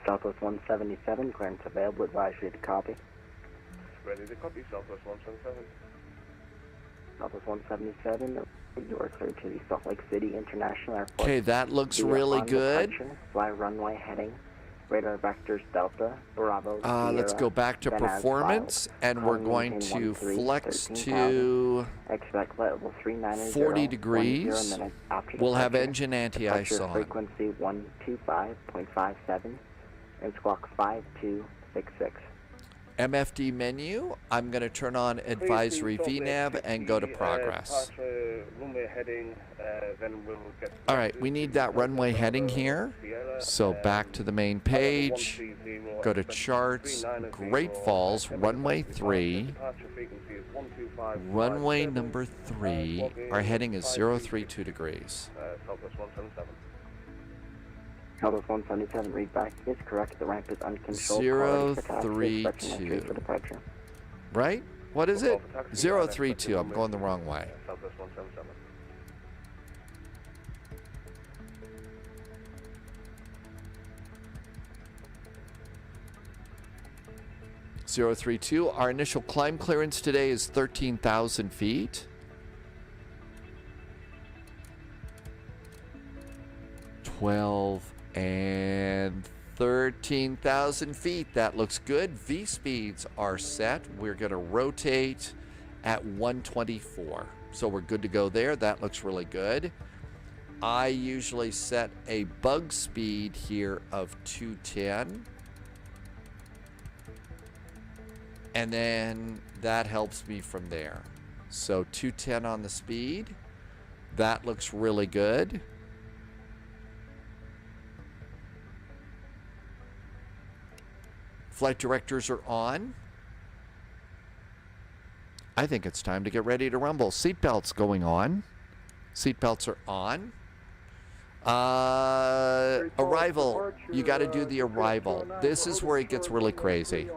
Southwest 177, clearance available, advise ready to copy. Ready to copy, Southwest 177. Southwest 177, you are cleared to the Salt Lake City International Airport. Okay, that looks Via really on good. departure, fly runway heading, radar vectors Delta, Bravo, Let's Sierra, go back to then as performance, filed. and we're Climb going maintain to 13, flex 13,000. to Expect flight level 390, 40 10 degrees. minutes after We'll have departure. engine anti-ice Departure on. frequency 125.57 and squawk 5266. MFD menu. I'm going to turn on advisory VNAV and go to progress. Runway heading, then we'll get. All right, we need that runway heading here. So back to the main page. Go to charts. Great Falls, runway 3. Runway number 3. Our heading is 032 degrees. Southwest 177. Southwest 177, read back is correct. The ramp is uncontrolled. Call ready for taxi. 032. Expect runway 3 for departure. Right? What is it? 032. I'm going the wrong way. Southwest 177. 032. Our initial climb clearance today is 13,000 feet. 12 and 13,000 feet. That looks good. V speeds are set. We're going to rotate at 124. So we're good to go there. That looks really good. I usually set a bug speed here of 210. And then that helps me from there. So 210 on the speed. That looks really good. Flight directors are on. I think it's time to get ready to rumble. Seatbelts going on. Seatbelts are on. Arrival. You got to do the arrival. This is where it gets really crazy.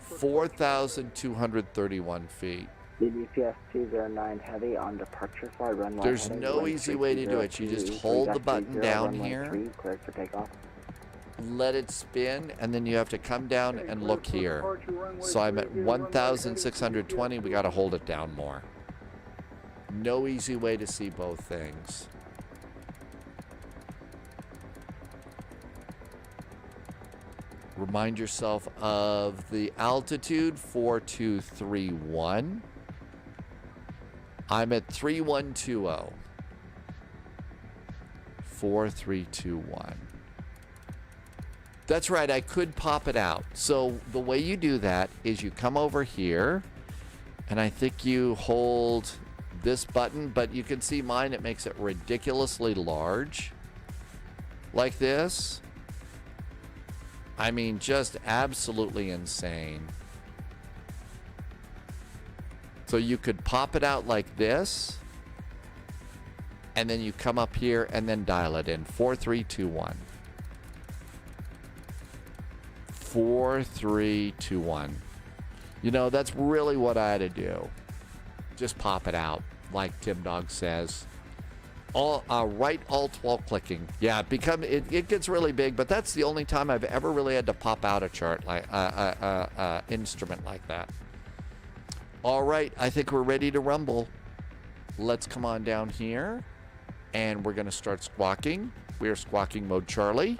4,231 feet. BDPS 209 heavy on departure flight runway. There's heading no easy way to do it. You just 132, hold the button 330, down runway here. 3, cleared for takeoff. Let it spin, and then you have to come down and look here. So I'm at 1,620. We got to hold it down more. No easy way to see both things. Remind yourself of the altitude, 4231. I'm at 3120. 4321. That's right, I could pop it out. So the way you do that is you come over here, and I think you hold this button, but you can see mine, it makes it ridiculously large. Like this. I mean, just absolutely insane. So you could pop it out like this, and then you come up here and then dial it in. 4321. 4321. You know, that's really what I had to do. Just pop it out, like Tim Dog says. All right alt while clicking. Yeah, it gets really big, but that's the only time I've ever really had to pop out a chart like instrument like that. All right, I think we're ready to rumble. Let's come on down here, and we're going to start squawking. We are squawking mode Charlie.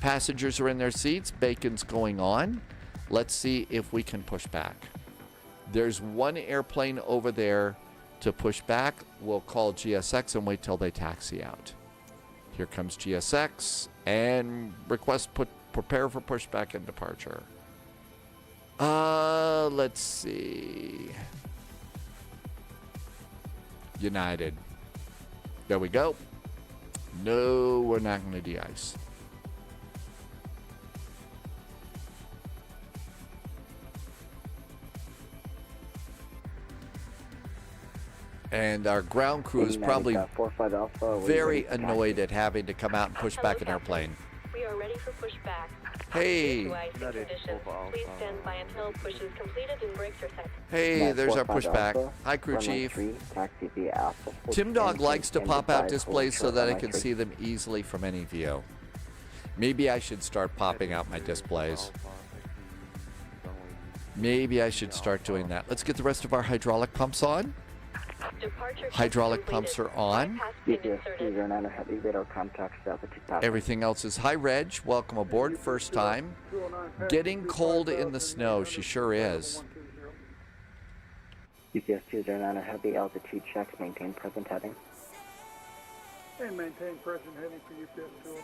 Passengers are in their seats. Bacon's going on. Let's see if we can push back. There's one airplane over there to push back. We'll call GSX and wait till they taxi out. Here comes GSX and prepare for pushback and departure. Let's see. United. There we go. No, we're not going to de-ice. And our ground crew is probably very annoyed at having to come out and push back an airplane. We are ready for pushback. Hey. Due to icing conditions, please stand by until push is completed and brakes are set. Hey, there's our pushback. Hi, crew chief. Tim Dog likes to pop out displays so that I can see them easily from any view. Maybe I should start popping out my displays. Maybe I should start doing that. Let's get the rest of our hydraulic pumps on. Hydraulic pumps are on. Everything else is hi, Reg. Welcome aboard. First time. Getting cold in the snow. She sure is. UPS 209 heavy altitude checks. Maintain present heading. And maintain present heading for UPS 209.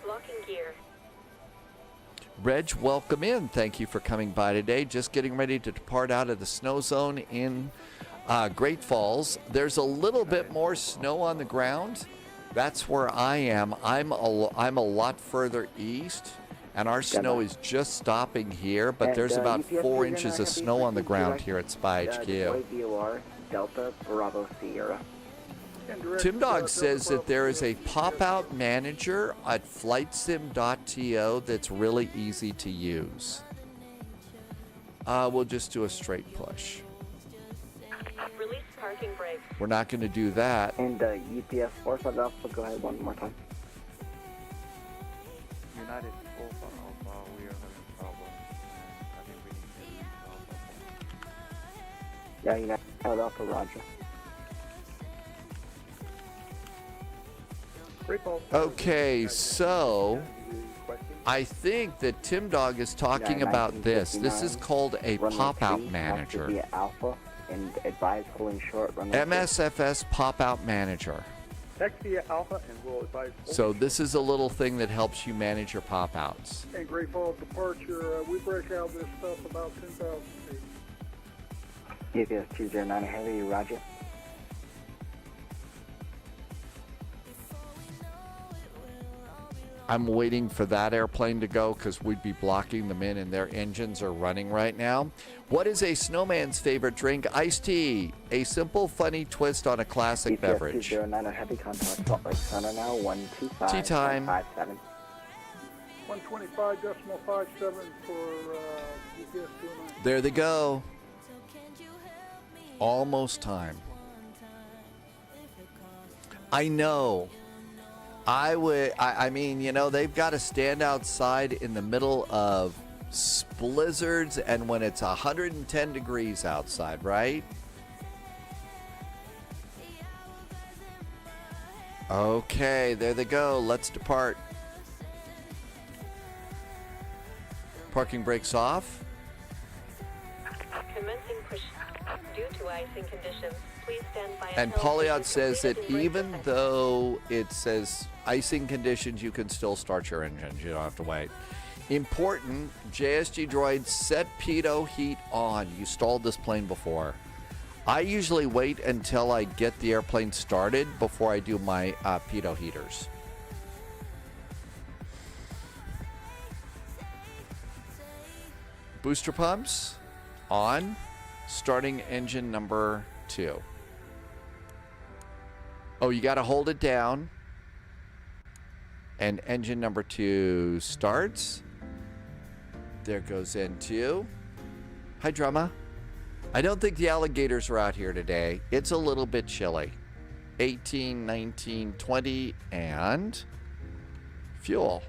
Locking gear. Reg, welcome in. Thank you for coming by today. Just getting ready to depart out of the snow zone in Great Falls. There's a little bit more snow on the ground. That's where I am. I'm a lot further east, and our snow is just stopping here, but there's about 4 inches of snow on the ground here at Spy HQ. Delta Bravo Sierra. Tim Dog says that there is a pop-out manager at flightsim.to that's really easy to use. We'll just do a straight push. Release parking brakes. We're not going to do that. And UPS 45 Alpha, go ahead one more time. United 45 Alpha, we are having a problem. I think we need to resolve. Yeah, United Alpha, roger. Okay, so I think that Tim Dog is talking about this. This is called a pop-out manager. Alpha and advise pulling short. MSFS pop-out manager. Taxi Alpha and we'll advise. So this is a little thing that helps you manage your pop-outs. And Great Falls departure, we break out this stuff about 10,000 feet. UPS 209 heavy, roger. I'm waiting for that airplane to go because we'd be blocking them in and their engines are running right now. What is a snowman's favorite drink? Iced tea. A simple, funny twist on a classic beverage. 209 heavy contact, Salt Lake Center now, 125. Tea time. 125.57 for UPS 209. There they go. Almost time. I know. I mean, you know, they've got to stand outside in the middle of blizzards and when it's 110 degrees outside, right? Okay, there they go. Let's depart. Parking brakes off. Commencing push. Due to icing conditions, Please stand by And until Polyod push is says that completed and brake even your second. though it says icing conditions, you can still start your engines. You don't have to wait. Important, JSG droid, set pitot heat on. You stalled this plane before. I usually wait until I get the airplane started before I do my pitot heaters. Booster pumps on. Starting engine number 2. Oh, you got to hold it down. And engine number 2 starts. There goes N2. Hi, Drama. I don't think the alligators are out here today. It's a little bit chilly. 18, 19, 20, and fuel.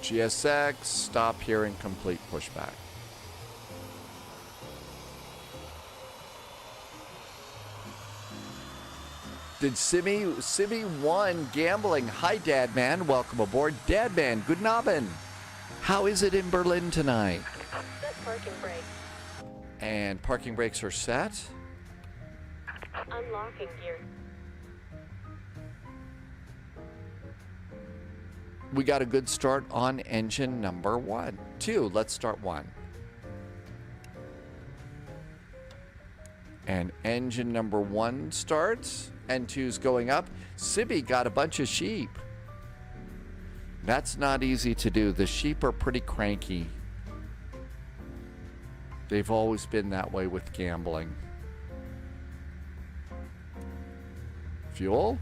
GSX, stop here and complete pushback. Did Simi won gambling? Hi, Dadman. Welcome aboard. Dadman, good nobbin. How is it in Berlin tonight? Set parking brake. And parking brakes are set. Unlocking gear. We got a good start on engine number 2. Let's start 1. And engine number 1 starts. And 2's going up. Sibby got a bunch of sheep. That's not easy to do. The sheep are pretty cranky. They've always been that way with gambling. Fuel?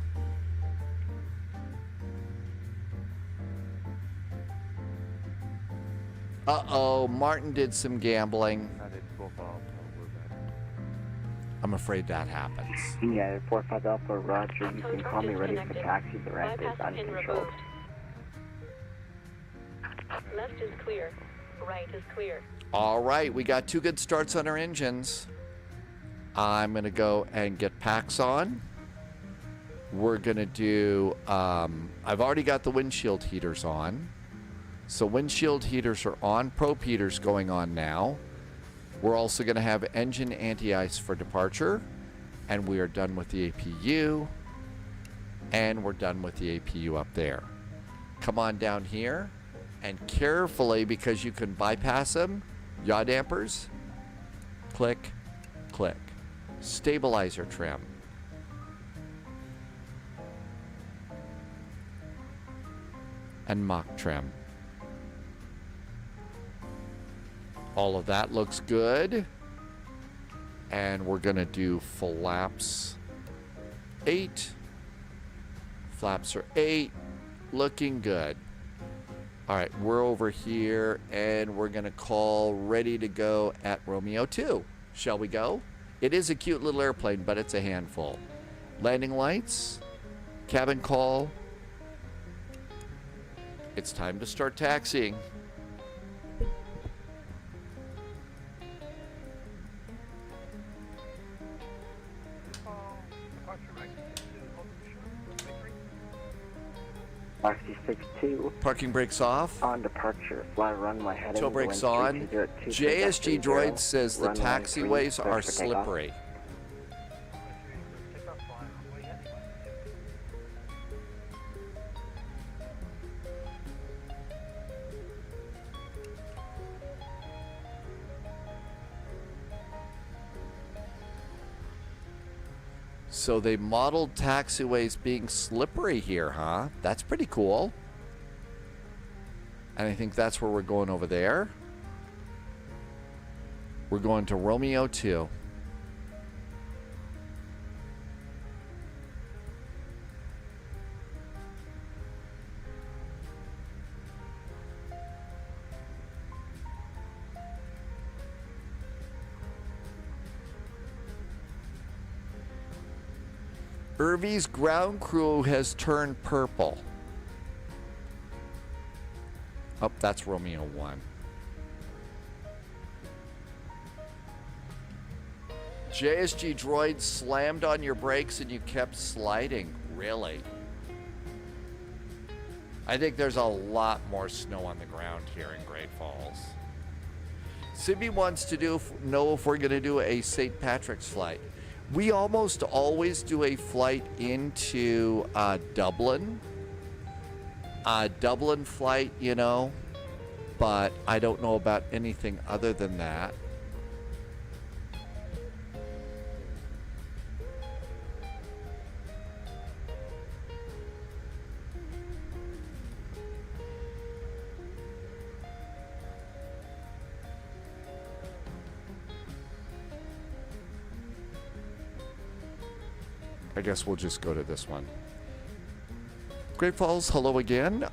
Uh-oh, Martin did some gambling. I'm afraid that happens. Yeah, 45 Alpha, roger. You can call me ready for taxi. The ramp is Bypass pin uncontrolled. removed. Left is clear. Right is clear. All right, we got 2 good starts on our engines. I'm going to go and get packs on. We're going to do, I've already got the windshield heaters on. So windshield heaters are on, probe heaters going on now. We're also going to have engine anti-ice for departure. And we are done with the APU. And we're done with the APU up there. Come on down here. And carefully, because you can bypass them, yaw dampers. Click, click. Stabilizer trim. And mock trim. All of that looks good. And we're going to do flaps 8. Flaps are 8. Looking good. All right, we're over here and we're going to call ready to go at Romeo 2. Shall we go? It is a cute little airplane, but it's a handful. Landing lights. Cabin call. It's time to start taxiing. RC62. Parking brakes off. On departure. Fly runway heading. Toe brakes on. JSG droid says the taxiways are slippery. So they modeled taxiways being slippery here, huh? That's pretty cool. And I think that's where we're going over there. We're going to Romeo 2. Irvy's ground crew has turned purple. Oh, that's Romeo 1. JSG droid slammed on your brakes and you kept sliding. Really? I think there's a lot more snow on the ground here in Great Falls. Sibby wants to know if we're going to do a St. Patrick's flight. We almost always do a flight into Dublin. Dublin flight, you know, but I don't know about anything other than that. I guess we'll just go to this one. Great Falls, hello again.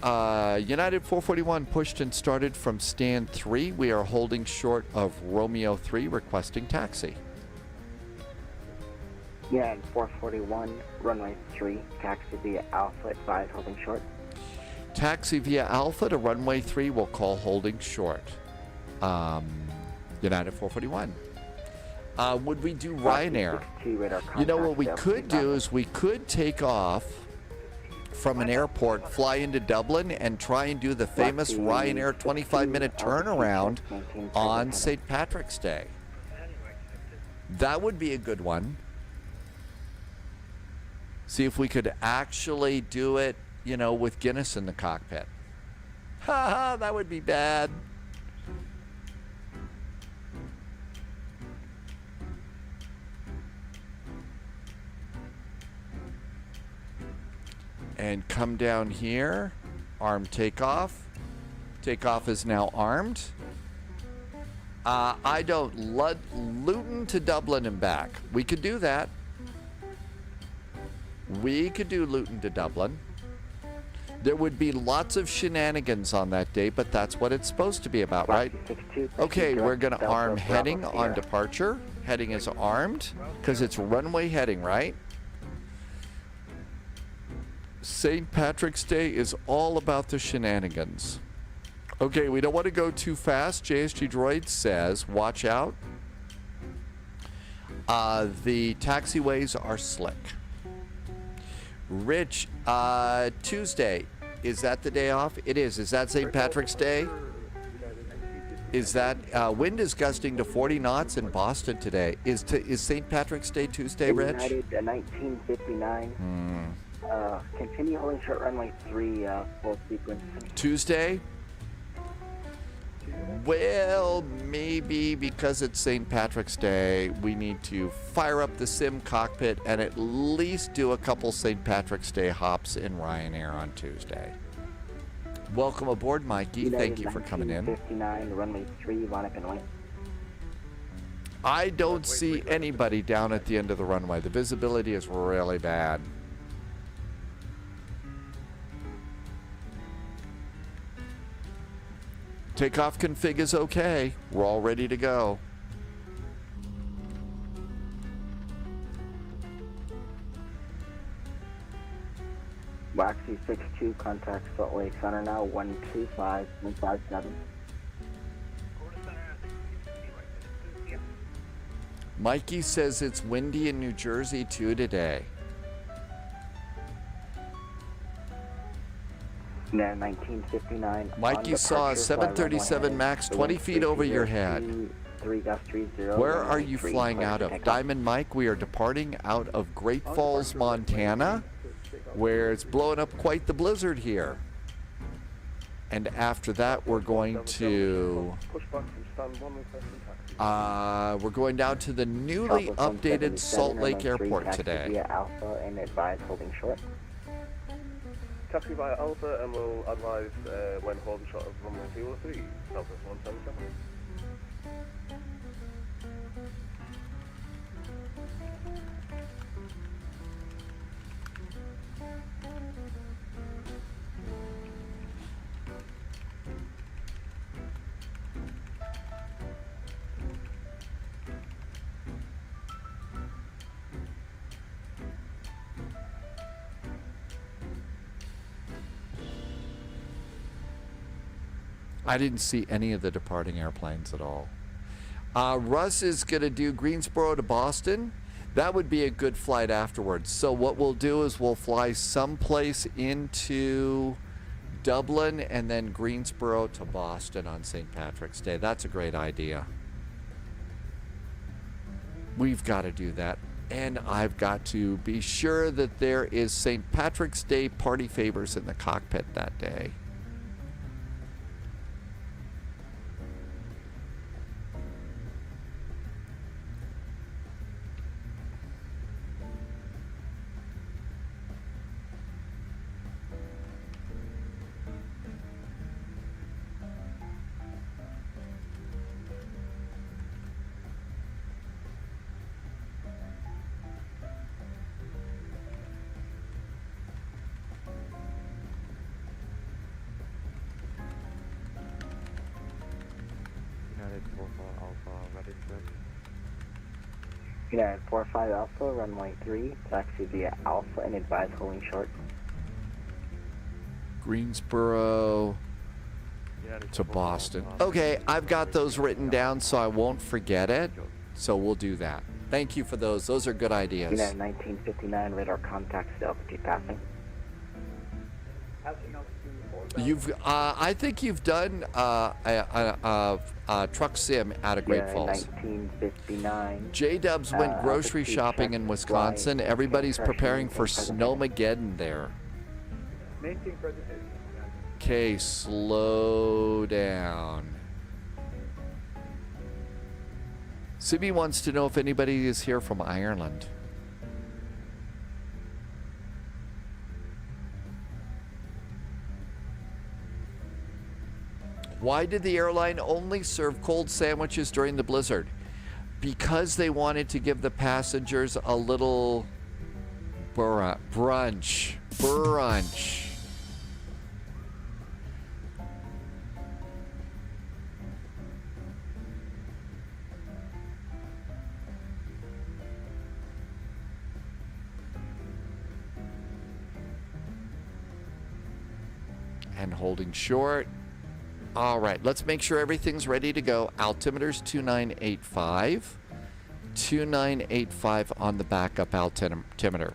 United 441 pushed and started from stand 3. We are holding short of Romeo 3, requesting taxi. United 441, runway 3, taxi via Alpha at 5, holding short. Taxi via Alpha to runway 3, we'll call holding short. United 441. Would we do Ryanair? You know what we could do is we could take off from an airport, fly into Dublin, and try and do the famous Ryanair 25-minute turnaround on St. Patrick's Day. That would be a good one. See if we could actually do it, you know, with Guinness in the cockpit. Haha, that would be bad. And come down here, arm takeoff. Takeoff is now armed. I don't Luton to Dublin and back. We could do that. We could do Luton to Dublin. There would be lots of shenanigans on that day, but that's what it's supposed to be about, right? Okay, we're going to arm heading on departure. Heading is armed because it's runway heading, right? St. Patrick's Day is all about the shenanigans. Okay, we don't want to go too fast. JSG Droid says, watch out. The taxiways are slick. Rich, Tuesday, is that the day off? It is. Is that St. Patrick's Day? Is that, wind is gusting to 40 knots in Boston today. Is St. Patrick's Day Tuesday, Rich? United 1959. Continue holding short runway 3, full sequence. Tuesday? Well, maybe because it's St. Patrick's Day, we need to fire up the sim cockpit and at least do a couple St. Patrick's Day hops in Ryanair on Tuesday. Welcome aboard, Mikey. Thank you for coming in. 59, runway 3, line up and wing. I don't see anybody down at the end of the runway. The visibility is really bad. Takeoff config is okay. We're all ready to go. Waxy 62, contact Salt Lake Center now, 125157. Mikey says it's windy in New Jersey too today. Now 1959. Mikey saw a 737 MAX 20 feet over your head. Where are you flying out of? Diamond Mike, we are departing out of Great Falls, Montana, where it's blowing up quite the blizzard here. And after that, we're going to... we're going down to the newly updated Salt Lake Airport today. Alpha and advise holding short. Taxi via Alpha and we'll advise when holding short of runway 203, Southwest 177. I didn't see any of the departing airplanes at all. Russ is going to do Greensboro to Boston. That would be a good flight afterwards. So what we'll do is we'll fly someplace into Dublin and then Greensboro to Boston on St. Patrick's Day. That's a great idea. We've got to do that. And I've got to be sure that there is St. Patrick's Day party favors in the cockpit that day. United 45 Alpha, runway 3, taxi via Alpha and advise holding short. Greensboro to Boston. Okay, I've got those written down so I won't forget it. So we'll do that. Thank you for those. Those are good ideas. United 1959, radar contact, altitude passing. I think you've done a truck sim out of Great Falls. 1959. J-Dubs went grocery shopping in Wisconsin. Everybody's preparing for Snowmageddon there. Okay, slow down. Sibby wants to know if anybody is here from Ireland. Why did the airline only serve cold sandwiches during the blizzard? Because they wanted to give the passengers a little brunch. And holding short. All right, let's make sure everything's ready to go. Altimeter's 2985. 2985 on the backup altimeter.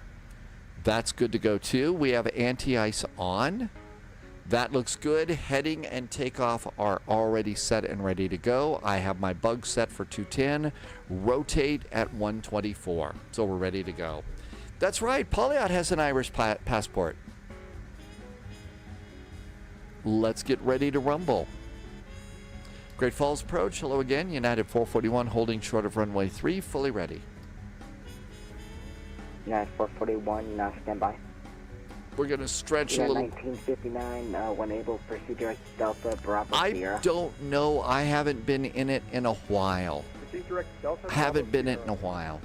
That's good to go too. We have anti-ice on. That looks good. Heading and takeoff are already set and ready to go. I have my bug set for 210. Rotate at 124. So we're ready to go. That's right, Pauliot has an Irish passport. Let's get ready to rumble. Great Falls approach. Hello again. United 441 holding short of runway 3. Fully ready. United 441, now stand by. We're going to stretch a little. 1959, when able, proceed direct Delta Bravo Sierra. I don't know. I haven't been in it in a while. Proceed direct Delta Haven't been in it in a while.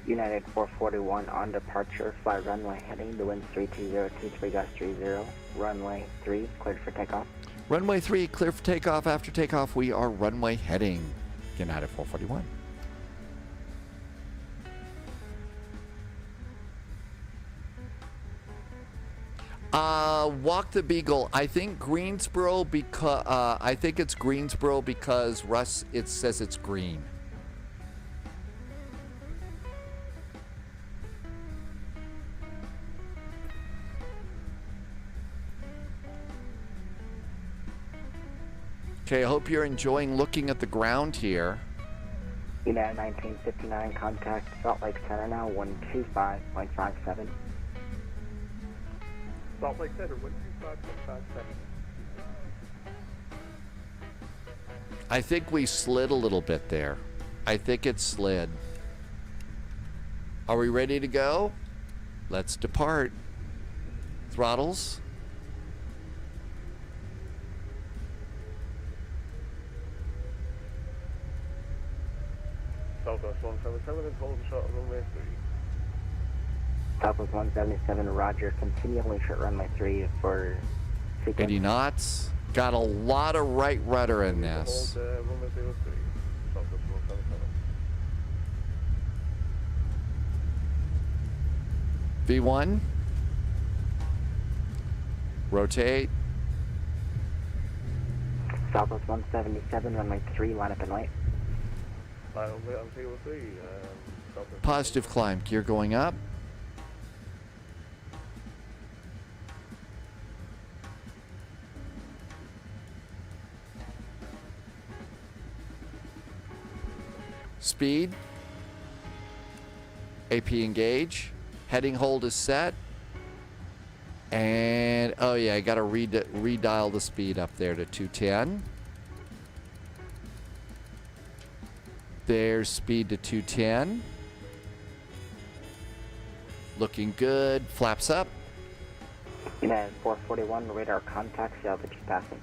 United 441 on departure, fly runway heading, the wind's 320, 23 runway 3, cleared for takeoff. Runway 3, clear for takeoff. After takeoff, we are runway heading. United 441. Walk the Beagle. I think Greensboro because I think it's Greensboro because Russ it says it's green. Okay, I hope you're enjoying looking at the ground here. United 1959, contact Salt Lake Center now, 125.57. Salt Lake Center, 125.57. I think we slid a little bit there. I think it slid. Are we ready to go? Let's depart. Throttles. Southwest 177 is holding short of runway 3. Southwest 177, roger. Continue holding short runway 3 for sequence. 80 knots. Got a lot of right rudder in this. Hold runway 03. Southwest 177. V1. Rotate. Southwest 177, runway 3, line up and light. Positive climb. Gear going up. Speed. AP engage. Heading hold is set. And, oh yeah, I got to redial the speed up there to 210. There's speed to 210. Looking good. Flaps up. United 441, radar contacts, altitude passing.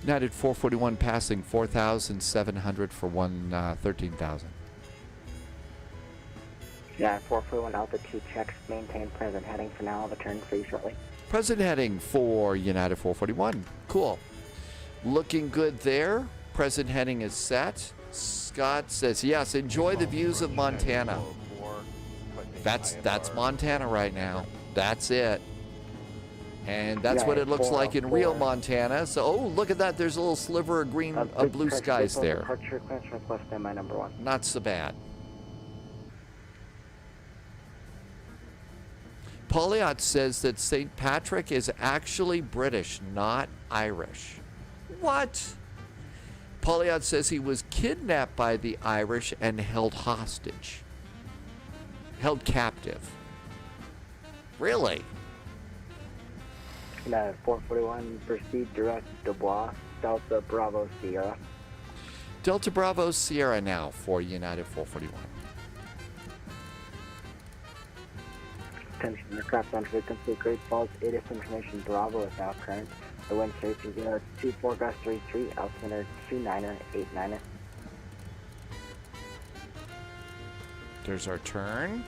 United 441 passing 4,700 for 13,000. United 441, altitude checks, maintain present heading for now, return free shortly. Present heading for United 441. Cool. Looking good there. Present heading is set. Scott says, yes, enjoy the views of Montana. That's Montana right now. That's it. And that's what it looks like in real Montana. So, oh, look at that. There's a little sliver of green, of blue skies there. Departure clearance request in my number 1. Not so bad. Pauliot says that St. Patrick is actually British, not Irish. What? Pauliot says he was kidnapped by the Irish and held hostage. Held captive. Really? United 441, proceed direct Dubois, Delta Bravo Sierra. Delta Bravo Sierra now for United 441. Attention aircraft on frequency, Great Falls, ATIS information Bravo is now current. The wind shear is 024 gust 33, altimeter 29er, 89er. There's our turn.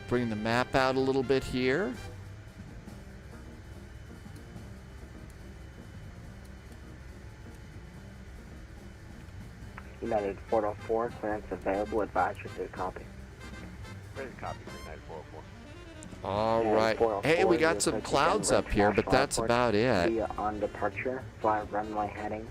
Bring the map out a little bit here. United 404, clearance available, advise receive copy. Ready to copy for United 404. All right. Hey, we got some clouds up here, but that's about it. Via on departure, fly runway heading,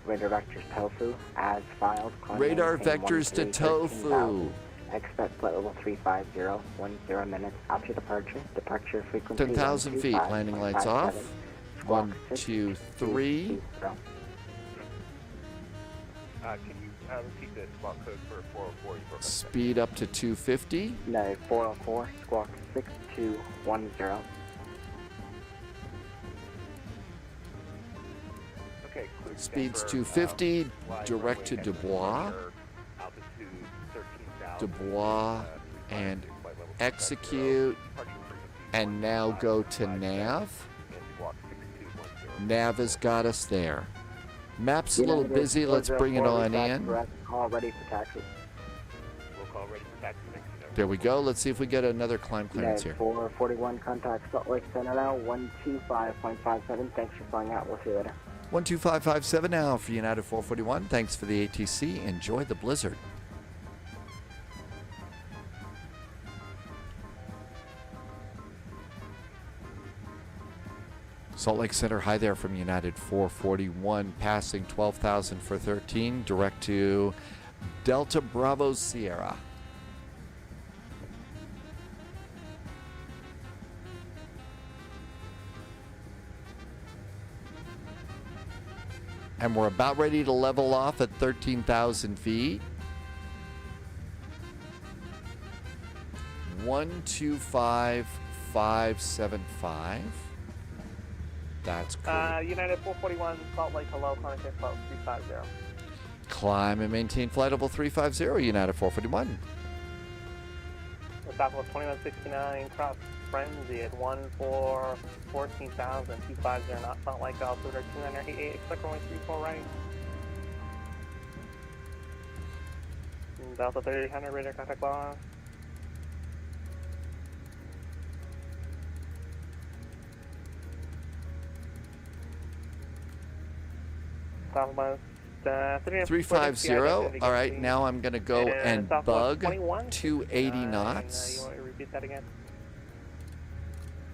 radar vectors tofu, as filed. Radar vectors to tofu. Expect flight level 350, 10 minutes after departure. Departure frequency 10,000 feet, landing lights off. 1, 2, 3. Can you repeat the squawk code for 404? Speed up to 250. No, 404, squawk 6210. Okay, Speed's 250, direct to Dubois. Dubois and execute, and now go to nav. Nav has got us there. Map's a little busy. Let's bring it on in. Call ready for taxi. We'll call ready for taxi. There we go. Let's see if we get another climb clearance here. 441 contact Salt Lake Center now, 125.57. Thanks for flying out. We'll see you later. 12557 now for United 441. Thanks for the ATC. Enjoy the blizzard. Salt Lake Center, hi there from United 441, passing 12,000 for 13, direct to Delta Bravo Sierra. And we're about ready to level off at 13,000 feet. 125,575. That's cool. United 441, Salt Lake, hello, contact flight 350. Climb and maintain flight level 350, United 441. Southwest 2169, cross Frenzy at 14,000, 250 knots, Salt Lake, altitude 2988, expect runway 34 right. Delta 3800, radar contact lost. Southwest 350. All right, now I'm going to go and bug 280 knots. You want to repeat that again?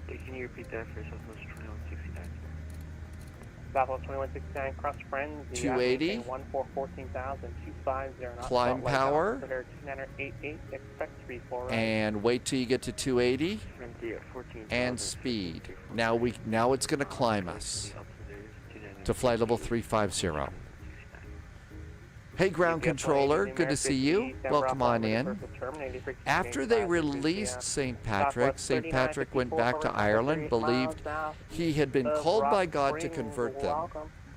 Can you repeat that for Southwest 2169? Southwest 2169, cross Frenzy. 280. 14,000, 250 knots. Climb power. 2988, expect 34 right. And wait till you get to 280. Frenzy at 14,000. And speed. Now it's going to climb us. to flight level 350. Hey, ground controller, good to see you. Welcome on in. After they released St. Patrick went back to Ireland, believed he had been called by God to convert them.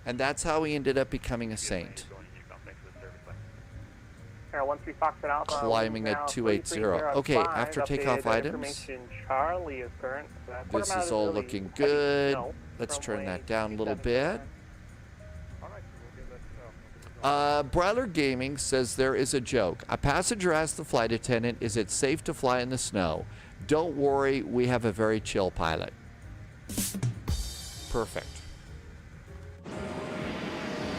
And that's how he ended up becoming a saint. Climbing at 280. Okay, after takeoff items. This is all looking good. Let's turn that down a little bit. Brawler Gaming says there is a joke. A passenger asked the flight attendant, is it safe to fly in the snow? Don't worry, we have a very chill pilot. Perfect.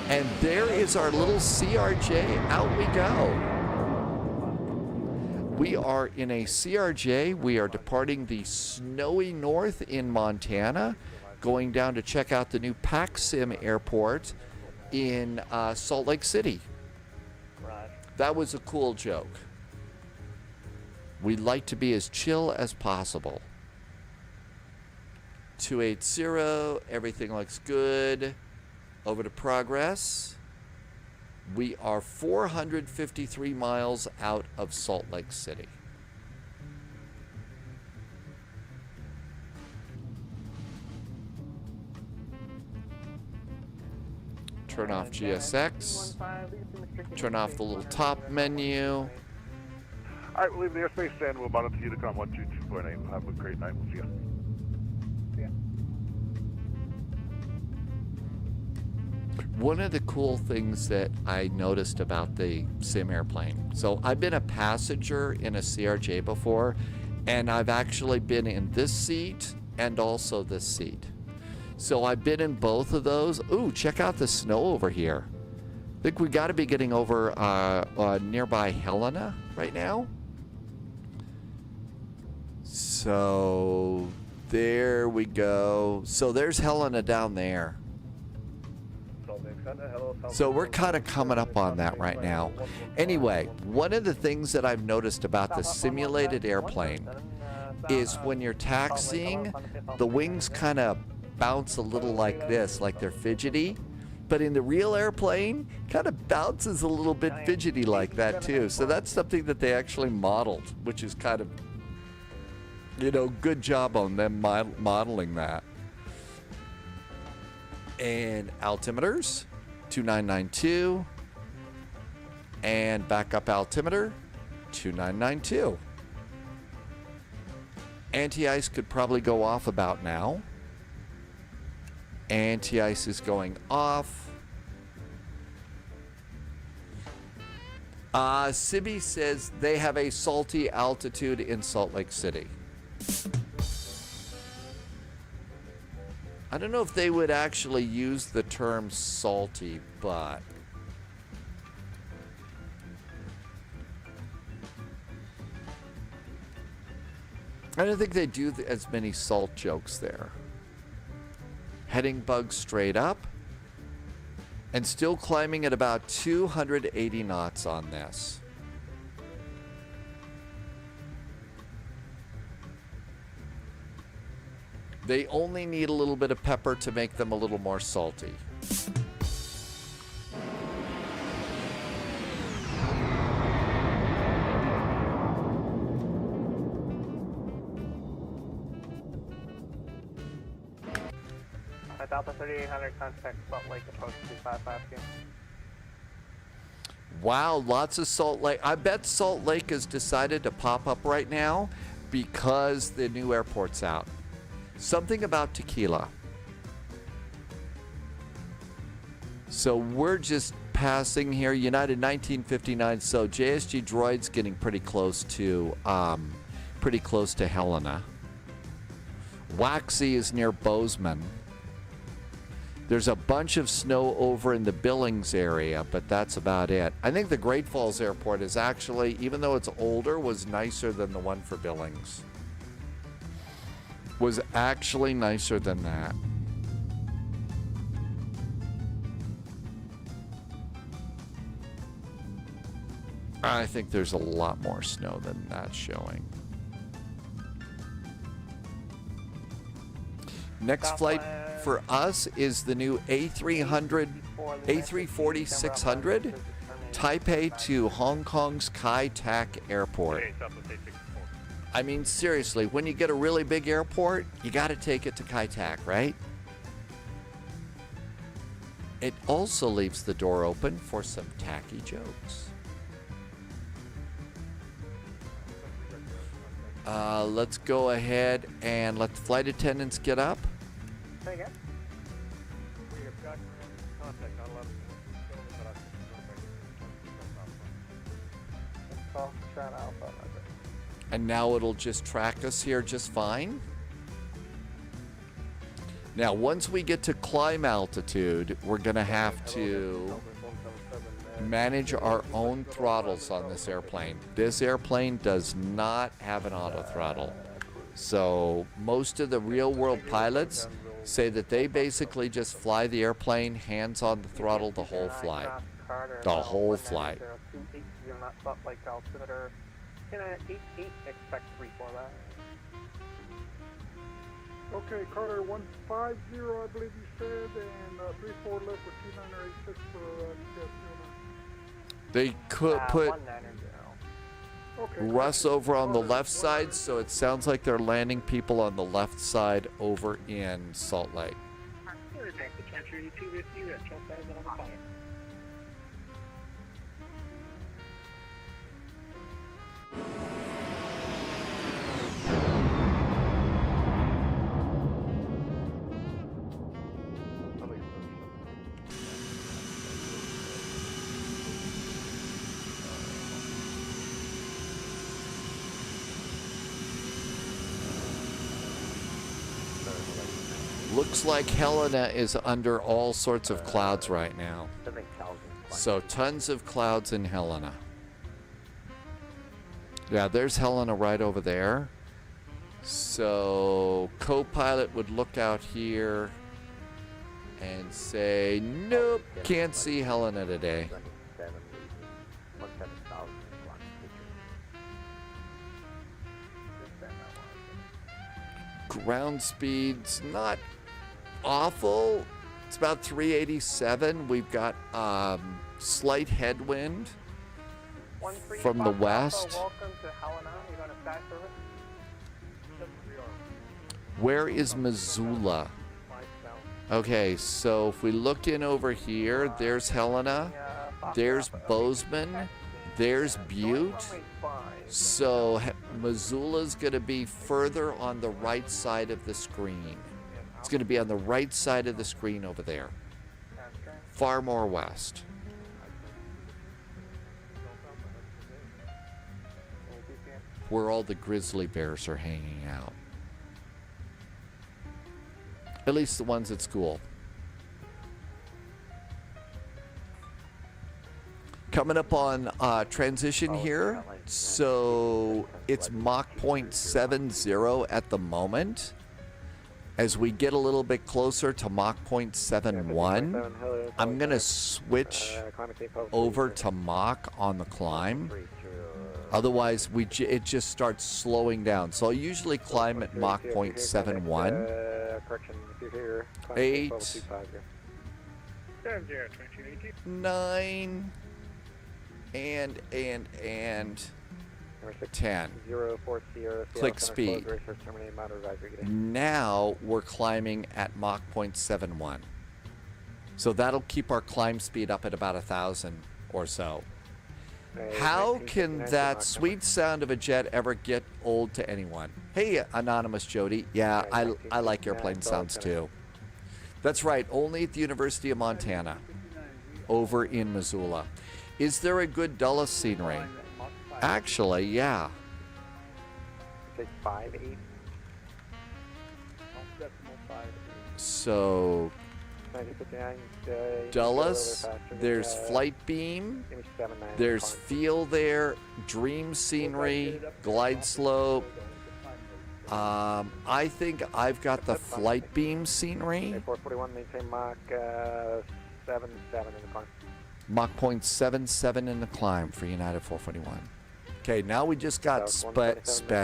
And there is our little CRJ. Out we go. We are in a CRJ. We are departing the snowy north in Montana, going down to check out the new PAC-SIM airport in Salt Lake City. That was a cool joke. We'd like to be as chill as possible. 280, everything looks good. Over to progress. We are 453 miles out of Salt Lake City. Turn off GSX. Turn off the little top menu. Alright, we'll leave the airspace stand. We'll monitor you to come 122.8. Have a great night. We'll see you. One of the cool things that I noticed about the sim airplane. So I've been a passenger in a CRJ before, and I've actually been in this seat and also this seat. So I've been in both of those. Ooh, check out the snow over here. I think we got to be getting over nearby Helena right now. So there we go. So there's Helena down there. So we're kind of coming up on that right now. Anyway, one of the things that I've noticed about the simulated airplane is when you're taxiing, the wings kind of bounce a little like this, like they're fidgety. But in the real airplane, kind of bounces a little bit fidgety like that too. So that's something that they actually modeled, which is kind of, you know, good job on them modeling that. And altimeters, 2992. And backup altimeter, 2992. Anti-ice could probably go off about now. Anti-ice is going off. Sibby says they have a salty altitude in Salt Lake City. I don't know if they would actually use the term salty, but I don't think they do as many salt jokes there. Heading bug straight up and still climbing at about 280 knots on this. They only need a little bit of pepper to make them a little more salty. Delta 3800, contact Salt Lake, approach 255. Wow, lots of Salt Lake. I bet Salt Lake has decided to pop up right now because the new airport's out. Something about tequila. So we're just passing here. United 1959. So JSG Droid's getting pretty close to Helena. Waxy is near Bozeman. There's a bunch of snow over in the Billings area, but that's about it. I think the Great Falls Airport is actually, even though it's older, was nicer than the one for Billings. Was actually nicer than that. I think there's a lot more snow than that's showing. Next flight for us is the new A300, A340-600, Taipei to Hong Kong's Kai Tak Airport. I mean, seriously, when you get a really big airport, you got to take it to Kai Tak, right? It also leaves the door open for some tacky jokes. Let's go ahead and let the flight attendants get up. Say again? We have got contact, not a lot of Foxtrot Alpha, Roger. And now it'll just track us here just fine. Now, once we get to climb altitude, we're going to have to manage our own throttles on this airplane. This airplane does not have an auto throttle. So most of the real world pilots say that they basically just fly the airplane, hands on the throttle the whole flight. The whole flight. Expect 3 for that. Okay, Carter 150, I believe you said, and 34 left with 2986 for They could put 190. Okay. Russ over on the left side, so it sounds like they're landing people on the left side over in Salt Lake. Looks like Helena is under all sorts of clouds right now. So tons of clouds in Helena. Yeah, there's Helena right over there. So co-pilot would look out here and say, nope, can't see Helena today. Ground speed's not awful. It's about 387. We've got slight headwind from the west. Welcome to Helena. You're going to sky service? Where is Missoula? Okay, so if we look in over here, there's Helena, there's Bozeman, there's Butte. So Missoula's going to be further on the right side of the screen. It's going to be on the right side of the screen over there. Far more west. Where all the grizzly bears are hanging out. At least the ones at school. Coming up on transition here. So it's Mach 0.70 at the moment. As we get a little bit closer to Mach 0.71, I'm going to switch over to Mach on the climb. Otherwise, it just starts slowing down. So I usually climb at Mach 0.71. 8, 9, and 10. Click speed. Now we're climbing at Mach 0.71. So that'll keep our climb speed up at about 1,000 or so. How can that sweet sound of a jet ever get old to anyone? Hey, Anonymous Jody. Yeah, I like airplane sounds too. That's right, only at the University of Montana, over in Missoula. Is there a good Dulles scenery? Actually, yeah. So, Dulles, there's Flight Beam, there's Feel there, Dream Scenery, Glide Slope. I think I've got the Flight Beam scenery. 441, maintain Mach 77 in the climb. Mach 0.77 in the climb for United 441. Okay, now we just got sped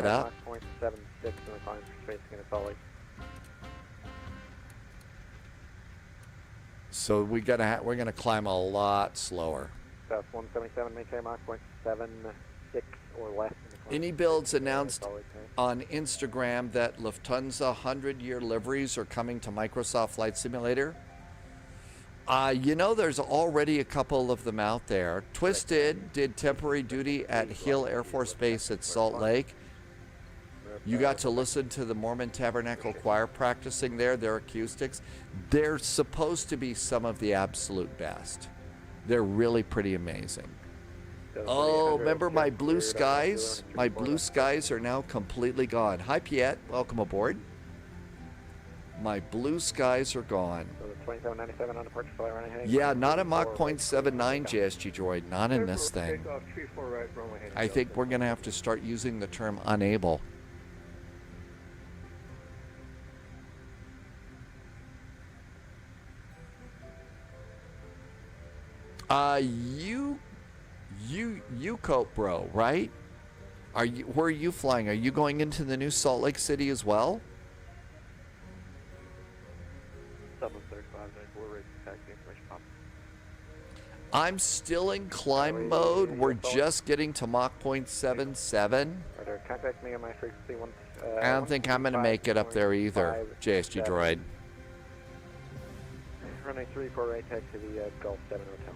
up. Mach 0.76 in the climb for spacing in Salt Lake. So we're gonna climb a lot slower. South 177, maintain Mach 0.76 or less. Any builds announced on Instagram that Lufthansa 100-year liveries are coming to Microsoft Flight Simulator? You know, there's already a couple of them out there. Twisted did temporary duty at Hill Air Force Base at Salt Lake. You got to listen to the Mormon Tabernacle Choir practicing there, their acoustics. They're supposed to be some of the absolute best. They're really pretty amazing. Oh, remember my blue skies? My blue skies are now completely gone. Hi, Piet. Welcome aboard. My blue skies are gone. 2797 on departure, fly running heading. Yeah, not a Mach 0.79 JSG droid. Not in this thing. I think we're going to have to start using the term unable. You cope, bro, right? Where are you flying? Are you going into the new Salt Lake City as well? 735, we're ready to taxi information pop. I'm still in climb mode. We're just getting to Mach 0.77. Contact me on my frequency one. I don't think I'm going to make it up there either, JSG droid. Runway 34 right taxi to the Gulf 7 Hotel.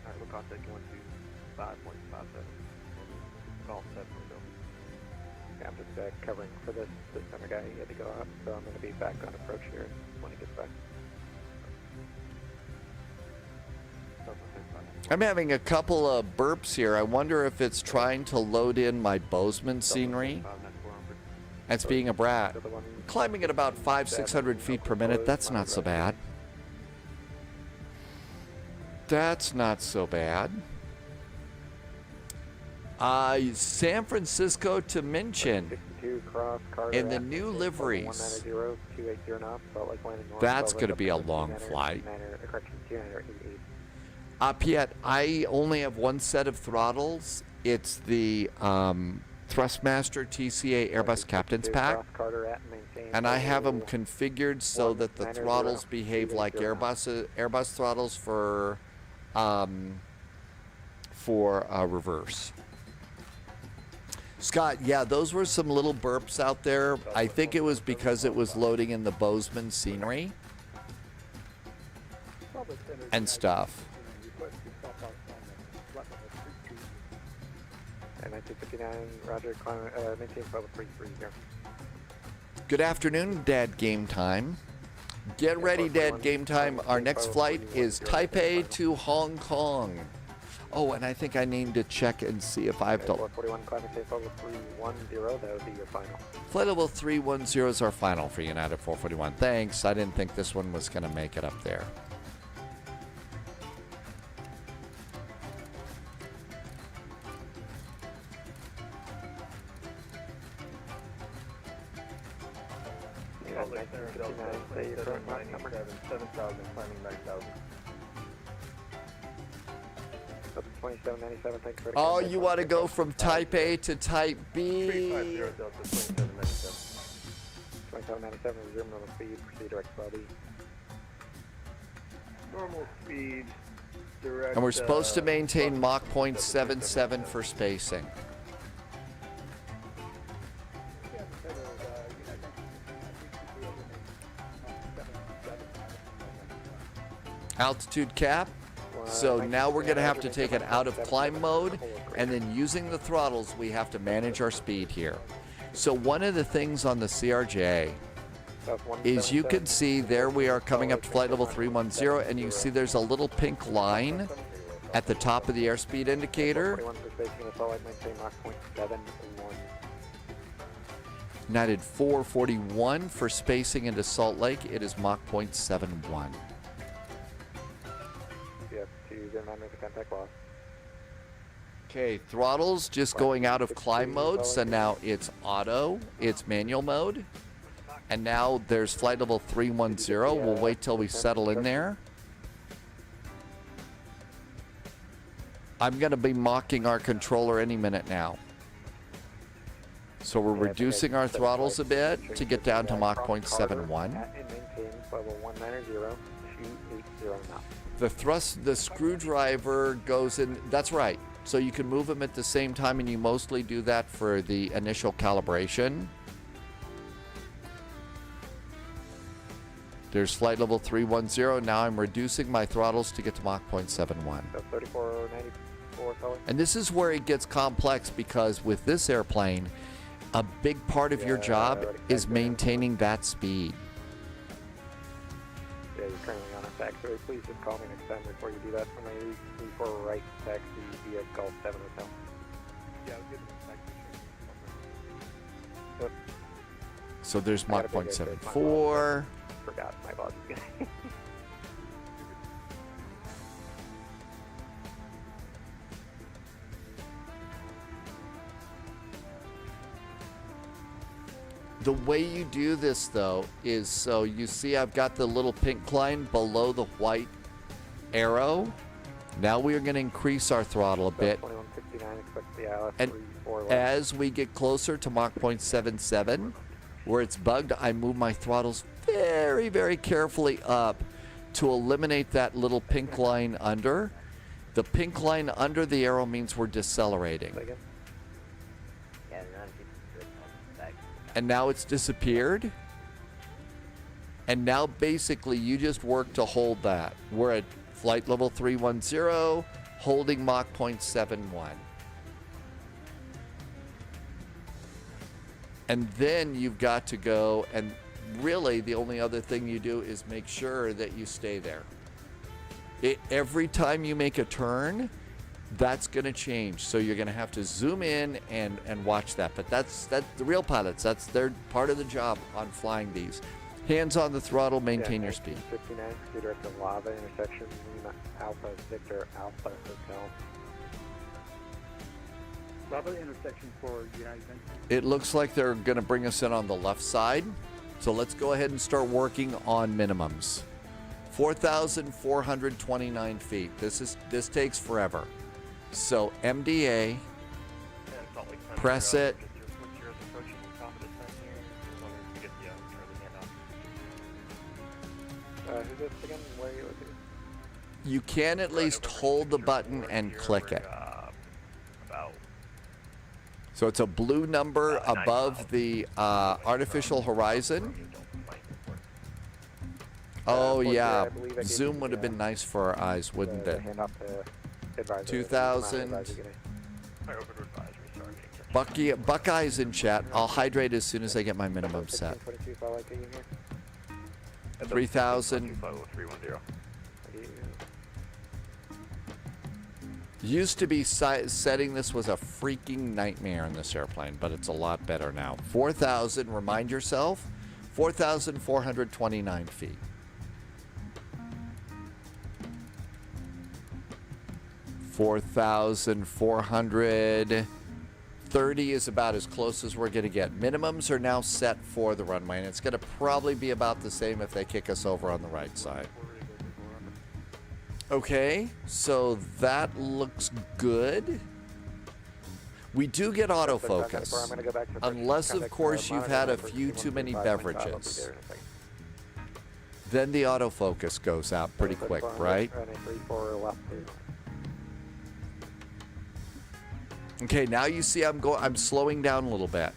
Alright, we'll contact you 125.57. Gulf 7 Hotel. Yeah, I'm just covering for this summer guy. He had to go up, so I'm going to be back on approach here when he gets back. I'm having a couple of burps here. I wonder if it's trying to load in my Bozeman scenery. That's being a brat. Climbing at about 500-600 feet per minute. That's not so bad. That's not so bad. San Francisco to Minchin in the new liveries. That's going to be a long flight. Piet, I only have one set of throttles. It's the Thrustmaster TCA Airbus Captain's Pack. And I have them configured so that the throttles behave like Airbus throttles for reverse. Scott, yeah, those were some little burps out there. I think it was because it was loading in the Bozeman scenery and stuff. And 1959, Roger, maintain level 330. Good afternoon, Dad Game Time. Get ready, Dad Game Time. Our next flight is Taipei to Hong Kong. Oh, and I think I need to check and see if I've done. 441, climbing safe level 310, that would be your final. Flight level 310 is our final for United 441. Thanks. I didn't think this one was going to make it up there. Salt Lake, 7,000, climbing 9,000. 2797, thanks for the Oh, you want to go from Type A to Type B? 350 Delta 2797. 2797, resume normal speed, proceed direct body. Normal speed, direct. And we're supposed to maintain Mach 0.77 for spacing. Altitude cap. So now we're going to have to take it out of climb mode, and then using the throttles, we have to manage our speed here. So one of the things on the CRJ is you can see there we are coming up to flight level 310, and you see there's a little pink line at the top of the airspeed indicator. United 441 for spacing into Salt Lake. It is Mach 0.71. Okay, throttles just going out of climb mode, so now it's auto, it's manual mode, and now there's flight level 310. We'll wait till we settle in there. I'm going to be mocking our controller any minute now. So we're reducing our throttles a bit to get down to Mach 0.71. And maintain level 190, 280 knots. The screwdriver goes in, that's right. So you can move them at the same time, and you mostly do that for the initial calibration. There's flight level 310. Now I'm reducing my throttles to get to Mach 0.71. 3494 color. And this is where it gets complex, because with this airplane, a big part of your job is maintaining that speed. Yeah, you're currently on a taxiway. Please just call me next time before you do that. When I leave for right taxi via Gulf 7 Hotel. Yeah, I'll give it a Yep. So there's Mach 0.74. Forgot my boss is gonna. The way you do this, though, is so you see I've got the little pink line below the white arrow. Now we are going to increase our throttle a bit. 2169, expect the ILS And 34 as we get closer to Mach 0.77, where it's bugged, I move my throttles very, very carefully up to eliminate that little pink line under. The pink line under the arrow means we're decelerating. And now it's disappeared. And now basically you just work to hold that. We're at flight level 310, holding Mach 0.71. And then you've got to go, and really the only other thing you do is make sure that you stay there. Every time you make a turn, that's going to change. So you're going to have to zoom in and watch that. But that's the real pilots. That's their part of the job on flying these. Hands on the throttle, maintain your speed. 59, clear direct to Lava intersection, Lima Alpha Victor Alpha Hotel. Lava intersection for United States. It looks like they're going to bring us in on the left side. So let's go ahead and start working on minimums. 4,429 feet. This takes forever. So MDA, press it. Who's this again? Where are you looking? You can at least hold the button and click it. So it's a blue number above the artificial horizon. Oh yeah, zoom would have been nice for our eyes, wouldn't it? 2,000. Buckeye's in chat. I'll hydrate as soon as I get my minimum set. 3,000. Used to be setting this was a freaking nightmare in this airplane, but it's a lot better now. 4,000, remind yourself, 4,429 feet. 4,430 is about as close as we're going to get. Minimums are now set for the runway, and it's going to probably be about the same if they kick us over on the right side. Okay, so that looks good. We do get autofocus, unless of course you've had a few too many beverages. Then the autofocus goes out pretty quick, right? Okay, now you see I'm slowing down a little bit.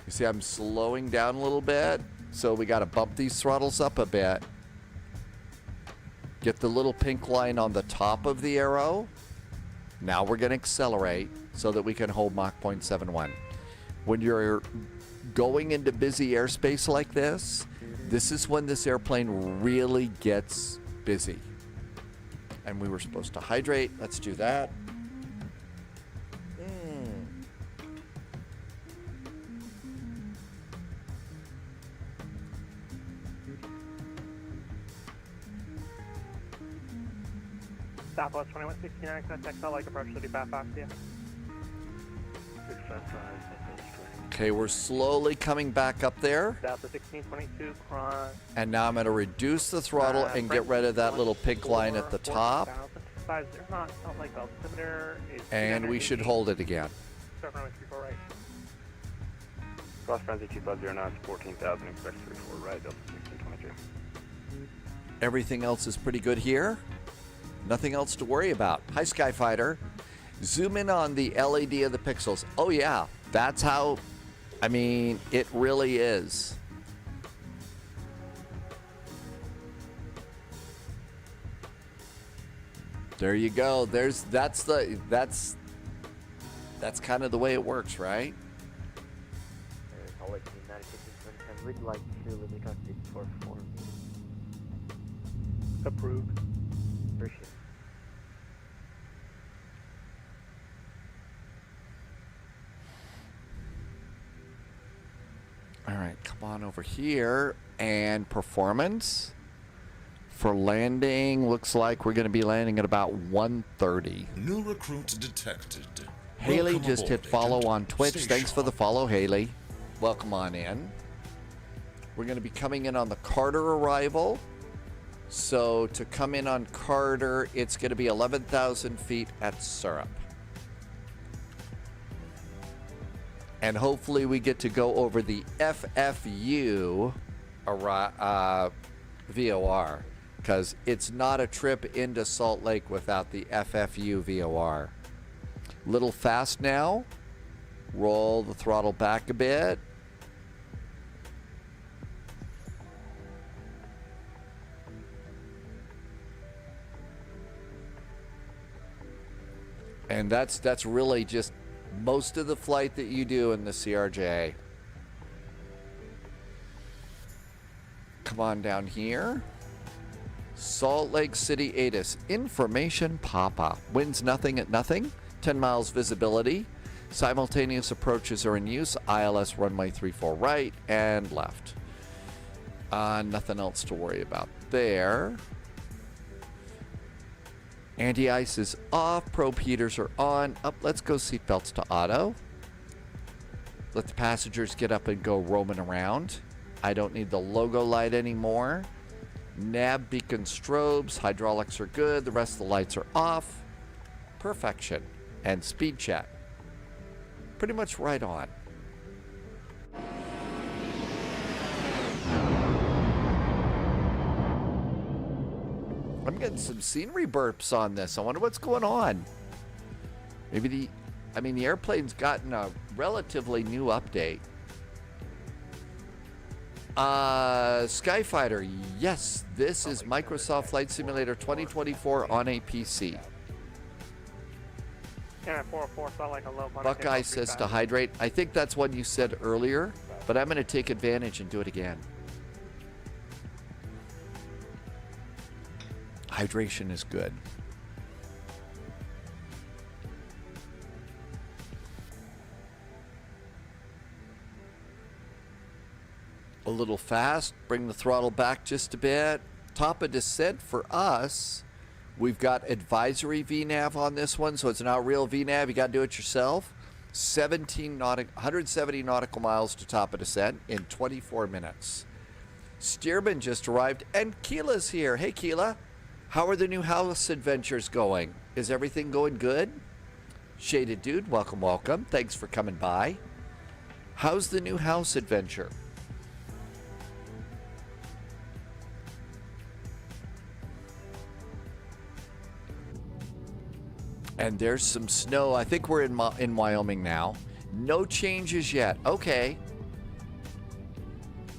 You see I'm slowing down a little bit, so we got to bump these throttles up a bit. Get the little pink line on the top of the arrow. Now we're going to accelerate so that we can hold Mach 0.71. When you're going into busy airspace like this is when this airplane really gets busy. And we were supposed to hydrate. Let's do that. Southwest 2169, contact Salt Lake approach City Path Foxia. Okay, we're slowly coming back up there. South of 1622, cross. And now I'm going to reduce the throttle and get rid of that little pink line at the top. 50 knots, Salt Lake altimeter is And we should hold it again. Start runway 34 right. Cross transit 2509, 14,000, expect 34 right, Delta 1623. Everything else is pretty good here. Nothing else to worry about. Hi, Skyfighter. Zoom in on the LED of the pixels. Oh, yeah. That's how, I mean, it really is. There you go. That's kind of the way it works, right? We'd like to live the cockpit for form. Approved. Appreciate it. All right, come on over here. And performance for landing looks like we're going to be landing at about 1:30. New recruit detected. Haley Welcome just hit aboard, follow Agent. on Twitch. Stay Thanks for the sharp. follow, Haley. Welcome on in. We're going to be coming in on the Carter arrival. So to come in on Carter, it's going to be 11,000 feet at Syrup. And hopefully we get to go over the FFU VOR, because it's not a trip into Salt Lake without the FFU VOR. Little fast now. Roll the throttle back a bit. And that's really just most of the flight that you do in the CRJ. Come on down here. Salt Lake City ATIS. Information Papa. Winds nothing at nothing. 10 miles visibility. Simultaneous approaches are in use. ILS runway 34 right and left. Nothing else to worry about there. Anti-ice is off. Probe heaters are on. Up, let's go seatbelts to auto. Let the passengers get up and go roaming around. I don't need the logo light anymore. Nav beacon strobes. Hydraulics are good. The rest of the lights are off. Perfection. And speed check. Pretty much right on. I'm getting some scenery burps on this. I wonder what's going on. Maybe the airplane's gotten a relatively new update. Skyfighter, yes, this is Microsoft Flight Simulator 2024 on a PC. Yeah, 404 felt like a low money. Buckeye says to hydrate. I think that's what you said earlier, but I'm going to take advantage and do it again. Hydration is good. A little fast. Bring the throttle back just a bit. Top of descent for us. We've got advisory VNAV on this one, so it's not real VNAV. You got to do it yourself. 170 nautical miles to top of descent in 24 minutes. Stearman just arrived, and Keela's here. Hey, Keela. How are the new house adventures going? Is everything going good? Shaded Dude, welcome, welcome. Thanks for coming by. How's the new house adventure? And there's some snow. I think we're in Wyoming now. No changes yet. Okay.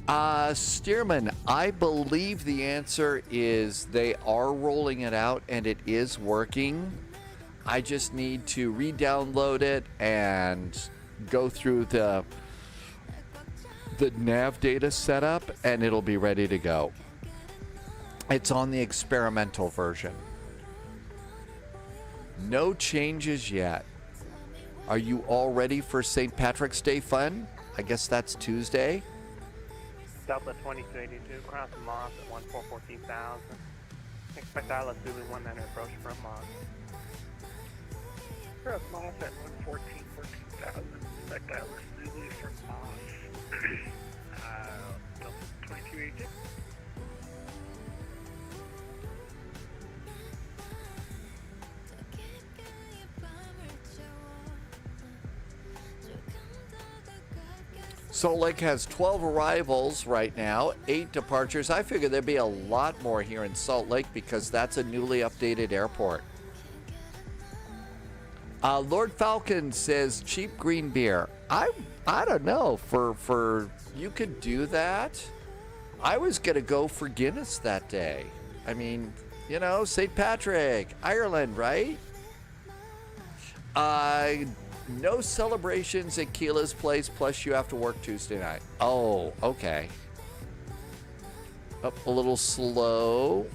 Stearman, I believe the answer is they are rolling it out and it is working. I just need to re-download it and go through the nav data setup and it'll be ready to go. It's on the experimental version. No changes yet. Are you all ready for St. Patrick's Day fun? I guess that's Tuesday. Delta 2282, cross Moss at 14,000. Expect ILS Zulu 19 approach from Moss. Cross Moss at 14,000. Expect ILS Zulu from Moss. Delta 2282. Salt Lake has 12 arrivals right now, 8 departures. I figure there'd be a lot more here in Salt Lake because that's a newly updated airport. Lord Falcon says cheap green beer. I don't know. For you could do that. I was gonna go for Guinness that day. I mean, you know, St. Patrick, Ireland, right? No celebrations at Keela's place, plus you have to work Tuesday night. Oh, okay. Up a little slow.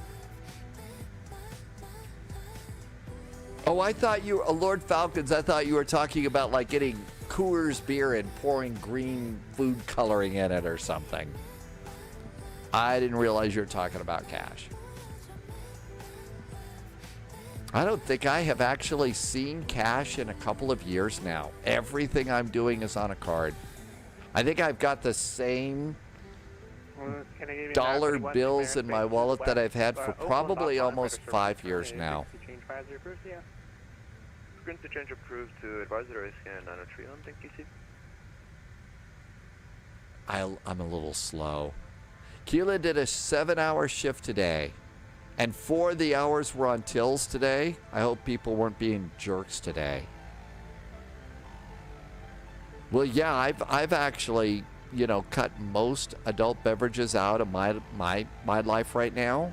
Oh, I thought you were, Lord Falcons, I thought you were talking about like getting Coors beer and pouring green food coloring in it or something. I didn't realize you were talking about cash. I don't think I have actually seen cash in a couple of years now. Everything I'm doing is on a card. I think I've got the same dollar bills in my wallet that I've had for probably almost 5 years now. Going to change approved to advisor SN 903 on, thank you, Steve. I'm a little slow. Keela did a 7-hour shift today, and 4 of the hours were on tills today. I hope people weren't being jerks today. Well, yeah, I've actually, you know, cut most adult beverages out of my life right now.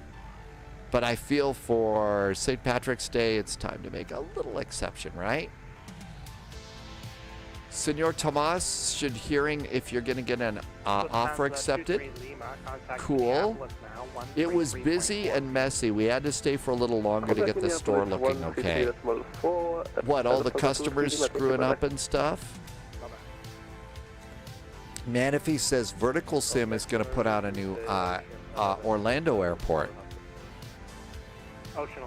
But I feel for St. Patrick's Day, it's time to make a little exception, right? Senor Tomas, should hearing if you're going to get an offer accepted. Cool. It was busy and messy. We had to stay for a little longer to get the store looking okay. What, all the customers screwing up and stuff? Manifee says Vertical Sim is going to put out a new Orlando airport.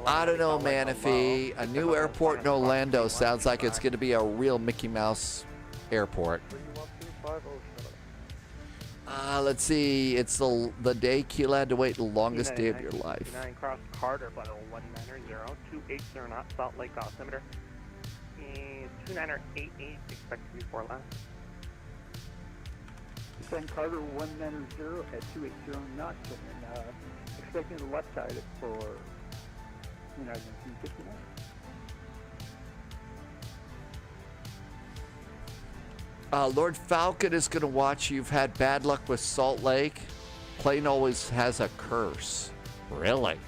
I don't know, Manifee. A new airport in Orlando sounds like it's going to be a real Mickey Mouse airport. Let's see. It's the day Keela had to wait the longest day of your life. Cross Carter, flight 190, 280 knots, Salt Lake altimeter. 2988, expected to be 4 left. Descend Carter 190 at 280 knots, and expecting the left side for 259. Lord Falcon is going to watch. You've had bad luck with Salt Lake. Plane always has a curse. Really?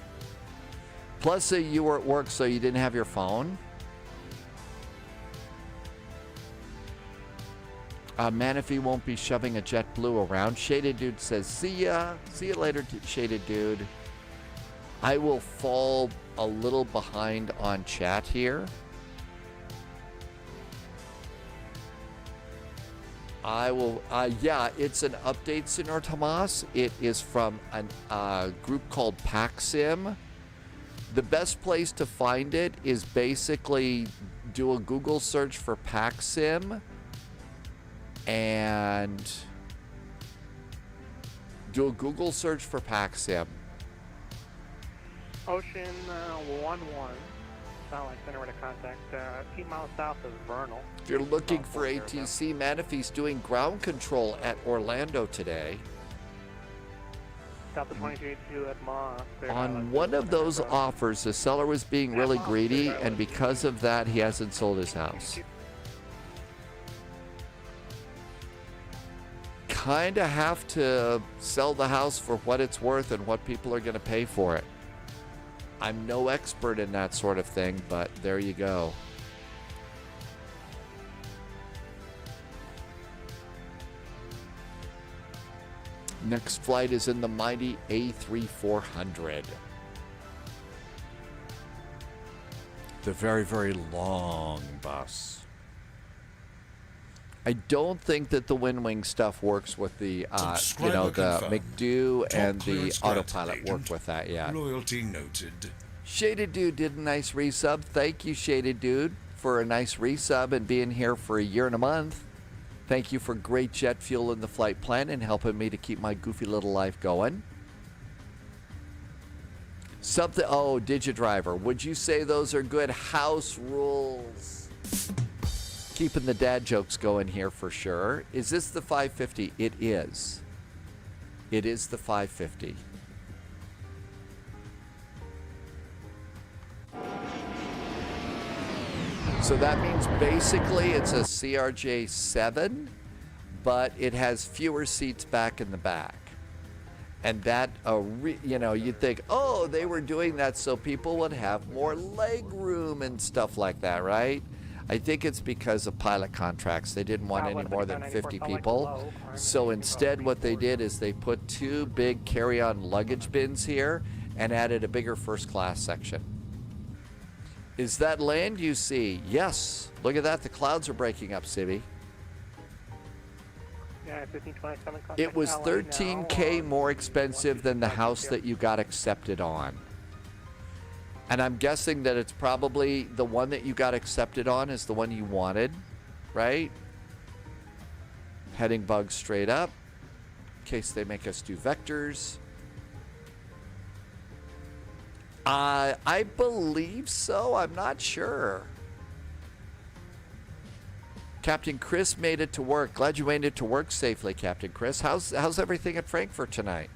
Plus, you were at work, so you didn't have your phone. Manifee won't be shoving a JetBlue around. Shaded Dude says, see ya. See you later, Shaded Dude. I will fall a little behind on chat here. I will, yeah, it's an update, Senor Tomas. It is from a group called PackSim. The best place to find it is basically do a Google search for PackSim and do a Google search for PackSim. Ocean 11, Sound like center to contact 2 miles south of Vernal. If you're looking for ATC, Manifee's doing ground control at Orlando today. Delta 2282 at Moss. On one of those offers, the seller was being really greedy, and because of that, he hasn't sold his house. Kind of have to sell the house for what it's worth and what people are going to pay for it. I'm no expert in that sort of thing, but there you go. Next flight is in the mighty A3400. The very, very long bus. I don't think that the WinWing stuff works with the, you know, the McDo and the autopilot work with that yet. Loyalty noted. Shaded Dude did a nice resub. Thank you, Shaded Dude, for a nice resub and being here for a year and a month. Thank you for great jet fuel in the flight plan and helping me to keep my goofy little life going. Something, oh, Digidriver. Would you say those are good house rules? Keeping the dad jokes going here for sure. Is this the 550? It is. It is the 550. So that means basically it's a CRJ7, but it has fewer seats back in the back. And that, you know, you'd think, oh, they were doing that so people would have more leg room and stuff like that, right? I think it's because of pilot contracts. They didn't want any more than 50 people. So instead what they did is they put 2 big carry-on luggage bins here and added a bigger first class section. Is that land you see? Yes. Look at that. The clouds are breaking up, Sibby. Yeah, 1527. It was $13K more expensive than the house that you got accepted on. And I'm guessing that it's probably the one that you got accepted on is the one you wanted, right? Heading bugs straight up, in case they make us do vectors. I believe so. I'm not sure. Captain Chris made it to work. Glad you made it to work safely, Captain Chris. How's everything at Frankfurt tonight?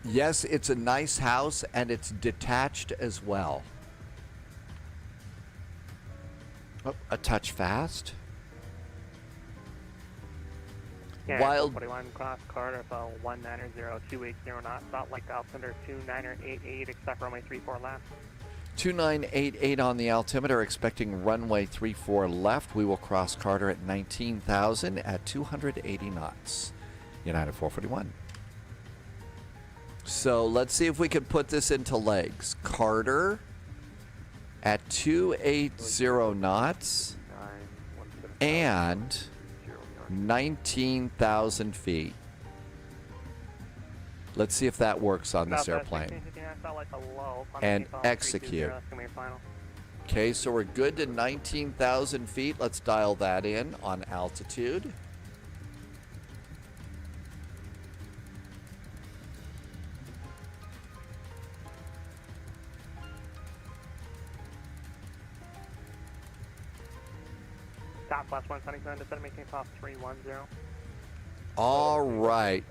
Yes, it's a nice house and it's detached as well. Oh, a touch fast. Yeah, Wild 41 cross Carter, so 190-280 knots, Salt Lake altimeter 2988, expect runway 34 left. 2988 on the altimeter, expecting runway 34 left. We will cross Carter at 19,000 at 280 knots. United 441. So let's see if we can put this into legs. Carter at 280 knots and 19,000 feet. Let's see if that works on this airplane. And execute. Okay, so we're good to 19,000 feet. Let's dial that in on altitude. Southwest 177, descend, maintain top 310. All right.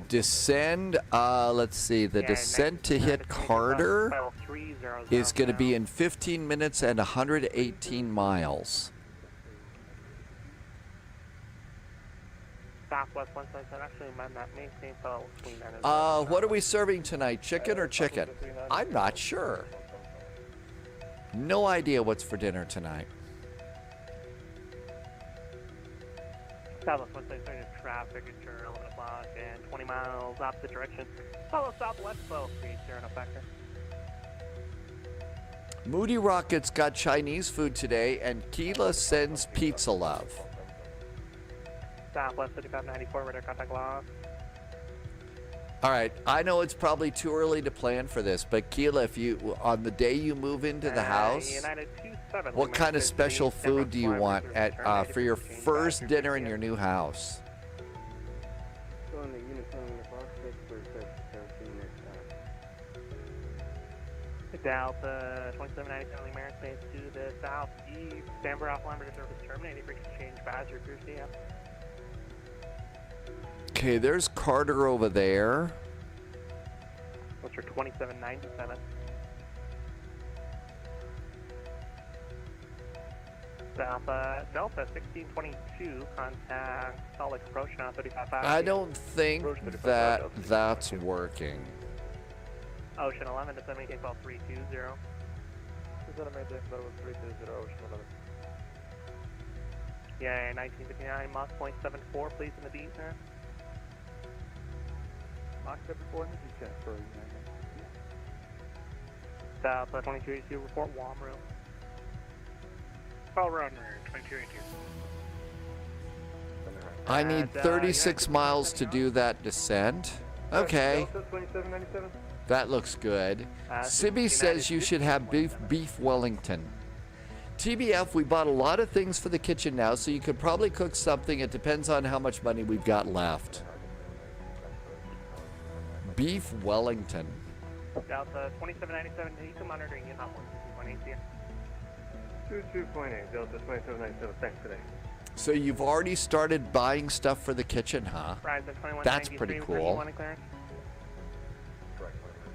Descend, let's see. The descent to hit Carter is going to be in 15 minutes and 118 miles. Southwest 177, actually, man, that maintain fell between that. What are we serving tonight? Chicken or chicken? I'm not sure. No idea what's for dinner tonight. Southwest 177, traffic at 11 o'clock and 20 miles opposite direction. Follow southwest, slow speed, zero no factor. Moody Rockets got Chinese food today, and Keela sends pizza love. Southwest 5594, radar contact lost. All right, I know it's probably too early to plan for this, but Keela, if you on the day you move into the house, what kind of special food do you want at for your first dinner in your new house? Delta 2797 Lima Airspace to the southeast. Stand for Alpha Lambert service terminated. Frequency change fast. Your cruise CF. Okay, there's Carter over there. What's your 2797? Alpha Delta 1622, contact Salt Lake approach now 35. I don't think that that's working. Ocean 11, descend maintain 12320. Descend maintain 12320, Ocean 11. Yeah, 1959, Mach 0.74, please in the beat there. Mach 74 in the descent for United. South 2282, report warm room. Call runway 2282. I need 36 miles to do that descent. Okay. Delta 2797. That looks good. Sibby says you should have beef Wellington. TBF, we bought a lot of things for the kitchen now, so you could probably cook something. It depends on how much money we've got left. Beef Wellington. Delta 2797, you can monitor EHAM 122.8 here. 22.8, Delta 2797, thanks today. So you've already started buying stuff for the kitchen, huh? That's pretty cool.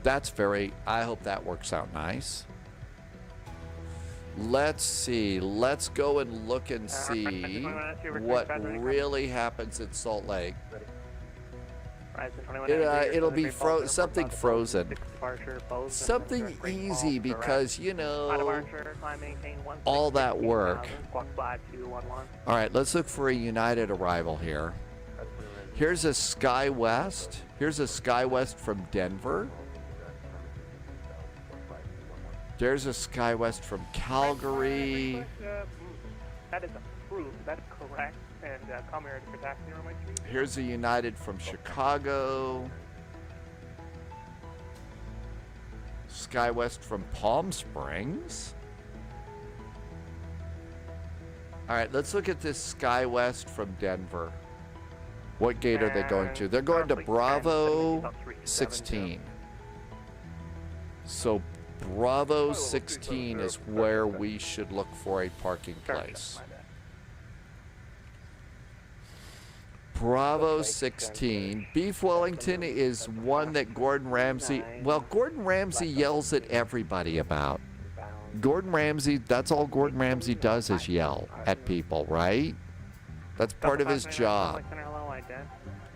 That's very, I hope that works out nice. Let's see, let's go and look and see what really happens in Salt Lake. It'll be something frozen. Something easy because, you know, all that work. All right, let's look for a United arrival here. Here's a SkyWest. Here's a SkyWest from Denver. There's a SkyWest from Calgary. That is approved. That's correct. And come here for taxi on my street. Here's a United from Chicago. SkyWest from Palm Springs. All right, let's look at this SkyWest from Denver. What gate are they going to? They're going to Bravo 16. So Bravo 16 is where we should look for a parking place. Bravo 16. Beef Wellington is one that Gordon Ramsay, well, Gordon Ramsay yells at everybody about. Gordon Ramsay, that's all Gordon Ramsay does is yell at people, right? That's part of his job.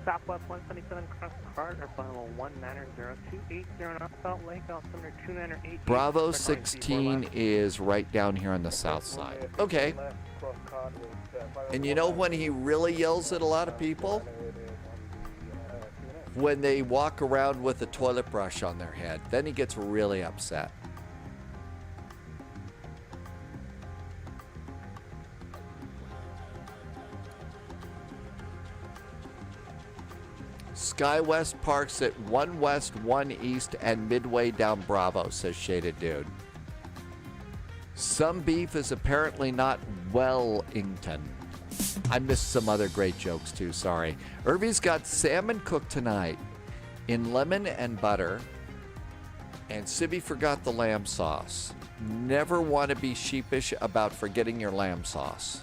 Southwest 177 across the heart or final 1900280 North Salt Lake, altimeter 298. Bravo 16 is right down here on the south side. Okay. And you know when he really yells at a lot of people? When they walk around with a toilet brush on their head. Then he gets really upset. SkyWest parks at 1 West, 1 East, and midway down Bravo, says Shaded Dude. Some beef is apparently not Wellington. I missed some other great jokes too, sorry. Irvy's got salmon cooked tonight in lemon and butter. And Sibby forgot the lamb sauce. Never want to be sheepish about forgetting your lamb sauce.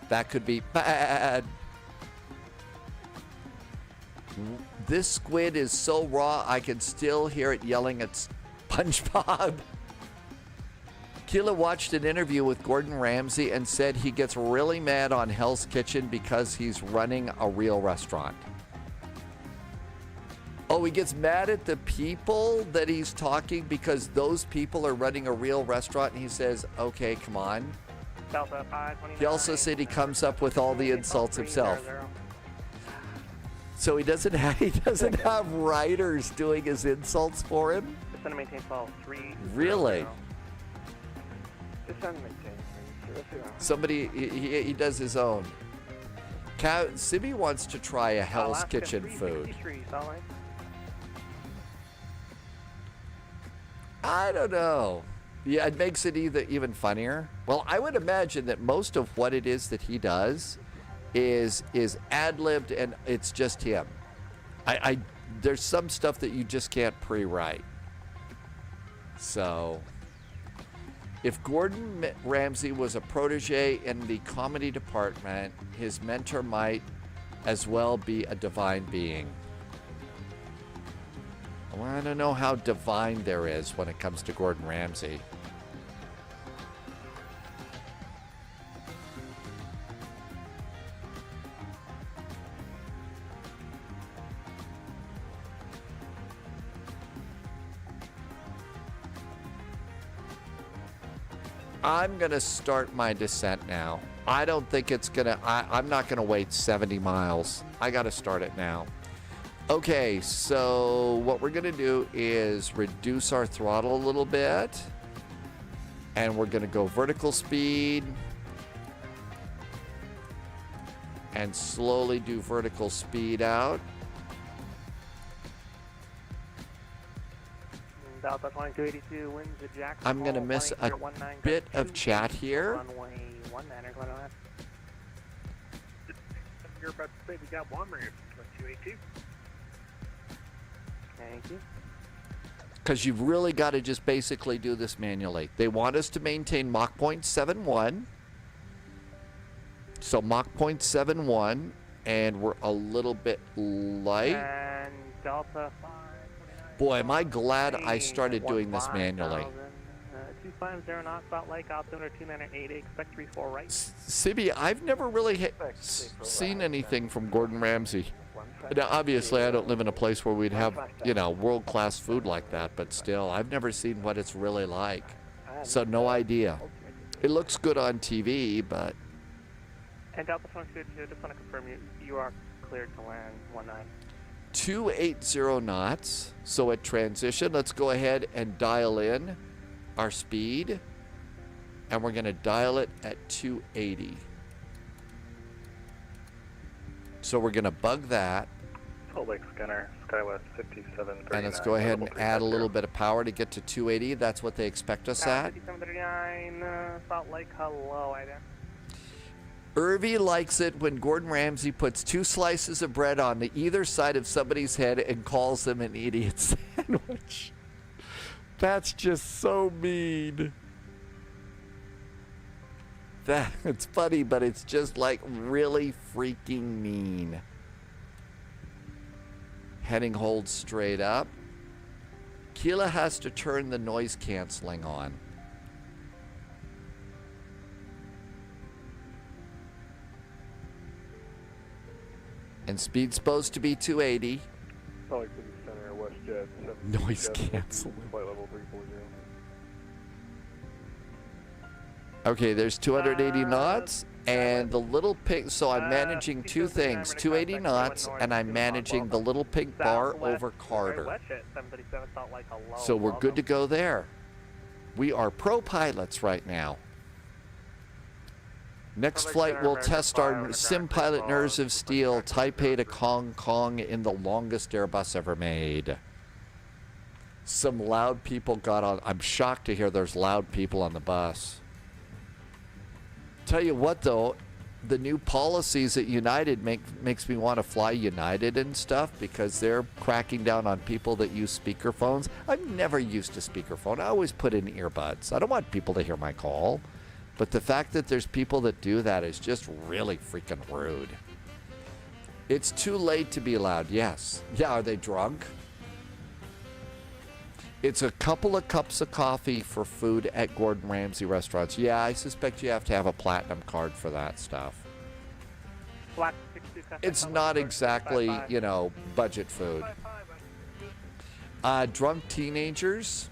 That could be bad. This squid is so raw, I can still hear it yelling at SpongeBob. Keela watched an interview with Gordon Ramsay and said he gets really mad on Hell's Kitchen because he's running a real restaurant. Oh, he gets mad at the people that he's talking because those people are running a real restaurant, and he says, okay, come on. He also said he comes up with all the insults himself. So he doesn't have writers doing his insults for him? Descend and maintain fall 3. Really? Descend and maintain. Somebody, he does his own. Sibby wants to try a Hell's Kitchen food. I don't know. Yeah, it makes it even funnier. Well, I would imagine that most of what it is that he does is ad-libbed and it's just him. There's some stuff that you just can't pre-write. So if Gordon Ramsay was a protege in the comedy department, his mentor might as well be a divine being. Well, I don't know how divine there is when it comes to Gordon Ramsay. I'm going to start my descent now. I don't think it's going to... I'm not going to wait 70 miles. I got to start it now. Okay, so what we're going to do is reduce our throttle a little bit. And we're going to go vertical speed. And slowly do vertical speed out. Delta 2282 winds at Jackson. I'm going to miss a bit of chat here. Runway 19 going on. You're about to say we got one ramp, 2282. Thank you. because you've really got to just basically do this manually. They want us to maintain Mach 0.71. So Mach 0.71, and we're a little bit light. And Delta 5. Boy, am I glad I started doing this manually. 250 knots, Salt Lake, altimeter 2980, expect 34 right. Sibby, I've never really seen anything from Gordon Ramsay. Now, obviously, I don't live in a place where we'd have, you know, world-class food like that, but still, I've never seen what it's really like. So, no idea. It looks good on TV, but... And Delta 22, just want to confirm you are cleared to land 19. 280 knots. So, at transition, let's go ahead and dial in our speed. And we're going to dial it at 280. So, we're going to bug that. Salt Lake Scanner, Skywest 5739. And let's go ahead and add a little bit of power to get to 280. That's what they expect us at. 5739, Salt Lake, hello, I there. Irvy likes it when Gordon Ramsay puts 2 slices of bread on the either side of somebody's head and calls them an idiot sandwich. That's just so mean. It's funny, but it's just like really freaking mean. Heading hold straight up. Keela has to turn the noise canceling on. And speed's supposed to be 280. Salt Lake City Center, WestJet. Noise canceling. Flight level 340. Okay, there's 280 knots. And the little pink, so I'm managing 2 things, 280 knots, and I'm managing the little pink bar over Carter. So we're good to go there. We are pro pilots right now. Next flight, we'll test our sim pilot nerves of steel, Taipei to Hong Kong in the longest Airbus ever made. Some loud people got on. I'm shocked to hear there's loud people on the bus. Tell you what, though, the new policies at United makes me want to fly United and stuff because they're cracking down on people that use speakerphones. I've never used a speakerphone. I always put in earbuds. I don't want people to hear my call. But the fact that there's people that do that is just really freaking rude. It's too late to be loud, yes. Yeah, are they drunk? It's a couple of cups of coffee for food at Gordon Ramsay restaurants. Yeah, I suspect you have to have a platinum card for that stuff. It's not exactly, you know, budget food. Drunk teenagers.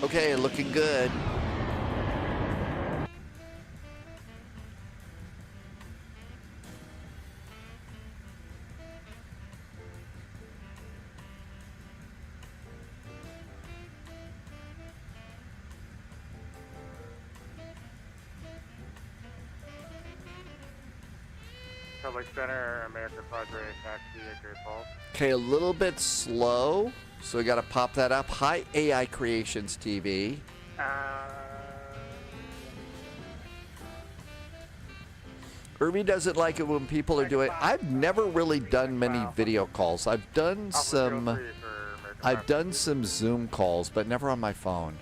Okay, looking good. Public Center, American Padre, taxi at Great Falls. Okay, a little bit slow. So we got to pop that up. Hi, AI Creations TV. Irby doesn't like it when people are doing. I've never really done many video calls. I've done some Zoom calls, but never on my phone.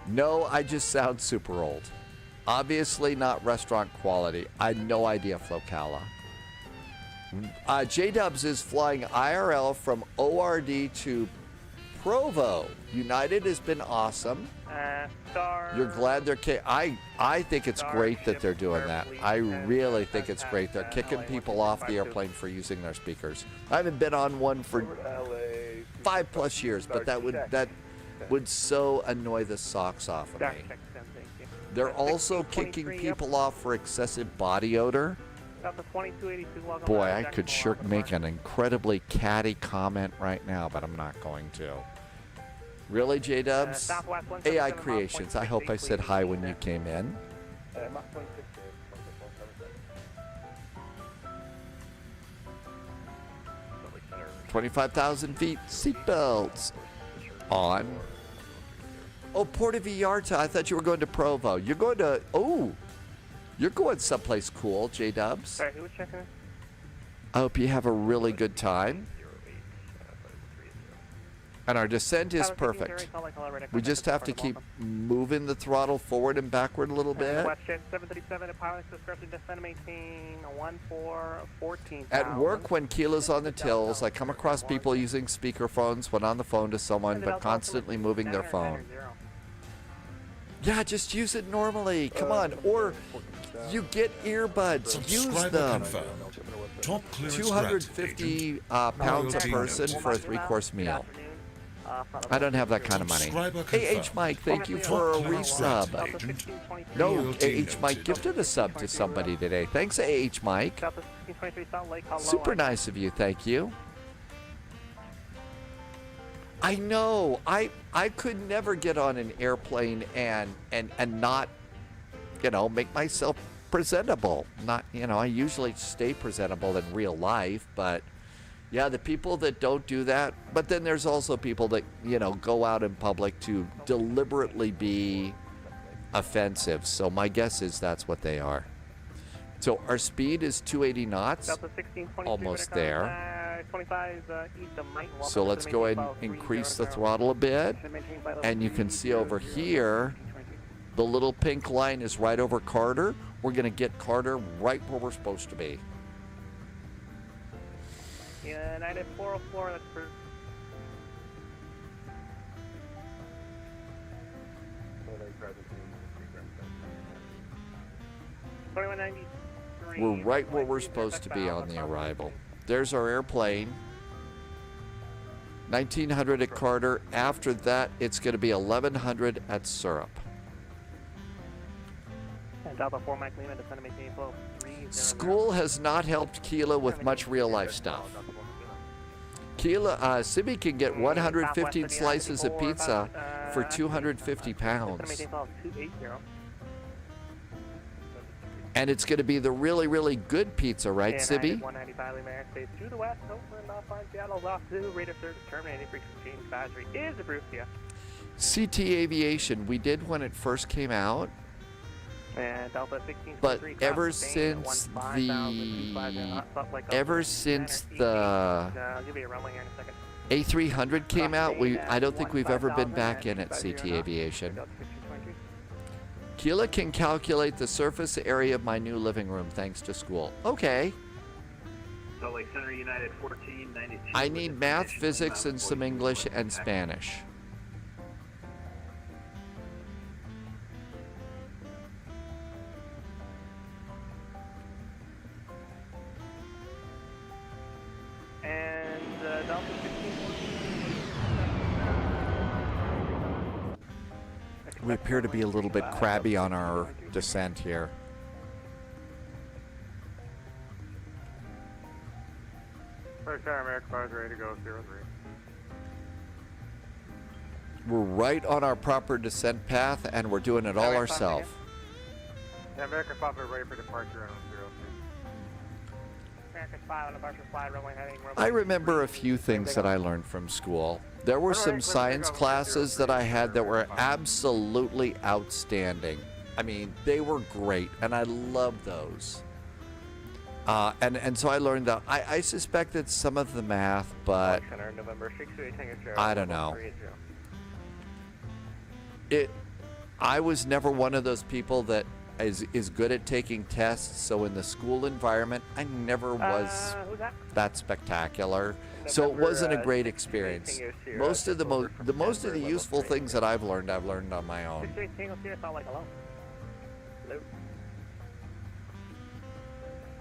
No, I just sound super old. Obviously not restaurant quality. I had no idea, Flocala. J-Dubs is flying IRL from ORD to Provo. United has been awesome. You're glad they're I think it's great that they're doing that. I really think it's great. They're kicking people off the airplane for using their speakers. I haven't been on one for 5+ years, but that would so annoy the socks off of me. They're also kicking people off for excessive body odor. Boy, I could sure make an incredibly catty comment right now, but I'm not going to. Really, J-Dubs? AI Creations, I hope I said hi when you came in. 25,000 feet, seatbelts on. Oh, Porta Vallarta. I thought you were going to Provo. You're going to, you're going someplace cool, J-Dubs. Sorry, who was checking? I hope you have a really good time. And our descent is perfect. We just have to keep moving the throttle forward and backward a little bit. Question 737 at pilot's discretion, descend and maintain 1414. At work, when Keela's on the tills, I come across people using speakerphones when on the phone to someone, but constantly moving their phone. Yeah, just use it normally. Come on. Or you get earbuds. Use them. Top clearance 250 pounds a person for a 3-course meal. I don't have that kind of money. AH Mike, thank you for a resub. No, AH Mike gifted a sub to somebody today. Thanks, AH Mike. Super nice of you, thank you. I know. I could never get on an airplane and not, make myself presentable. Not, I usually stay presentable in real life, but yeah, the people that don't do that, but then there's also people that, go out in public to deliberately be offensive. So my guess is that's what they are. So our speed is 280 knots, almost there. 25 east of Mike. So let's go ahead and increase the throttle a bit. And you can see over here, the little pink line is right over Carter. We're going to get Carter right where we're supposed to be. United 404, that's for... 2193. We're right where we're supposed to be on the arrival. There's our airplane. 1900 at Carter. After that, it's going to be 1100 at Syrup. And Delta 4 Mike Lima, descend and maintain flow 3. School has not helped Keela with much real-life stuff. Keela, Sibby can get 115 slices of pizza for 250 pounds. And it's going to be the really, really good pizza, right, Sibby? 195 Lima airspace to the west, over and off on Seattle, off to radar service terminated, frequency change battery is approved, yeah. CT Aviation, we did when it first came out. And Delta 16, but ever since the A300 came out, I don't think we've ever been back in at CT Aviation. Keela can calculate the surface area of my new living room thanks to school. Okay. Salt Lake Center United 1492. I need math, physics, and some English and Spanish. We appear to be a little bit crabby on our descent here. First time American 5 ready to go, 03. We're right on our proper descent path, and we're doing it all ourselves. Yeah, American 5 are ready for departure on 03. American 5 on departure fly, runway heading. I remember a few things that I learned from school. There were some science classes that I had that were absolutely outstanding. I mean, they were great, and I loved those. And so I learned that. I suspected some of the math, but I don't know. I was never one of those people that is good at taking tests, so in the school environment, I never was that spectacular. So it wasn't a great experience. Most of the useful things that I've learned on my own.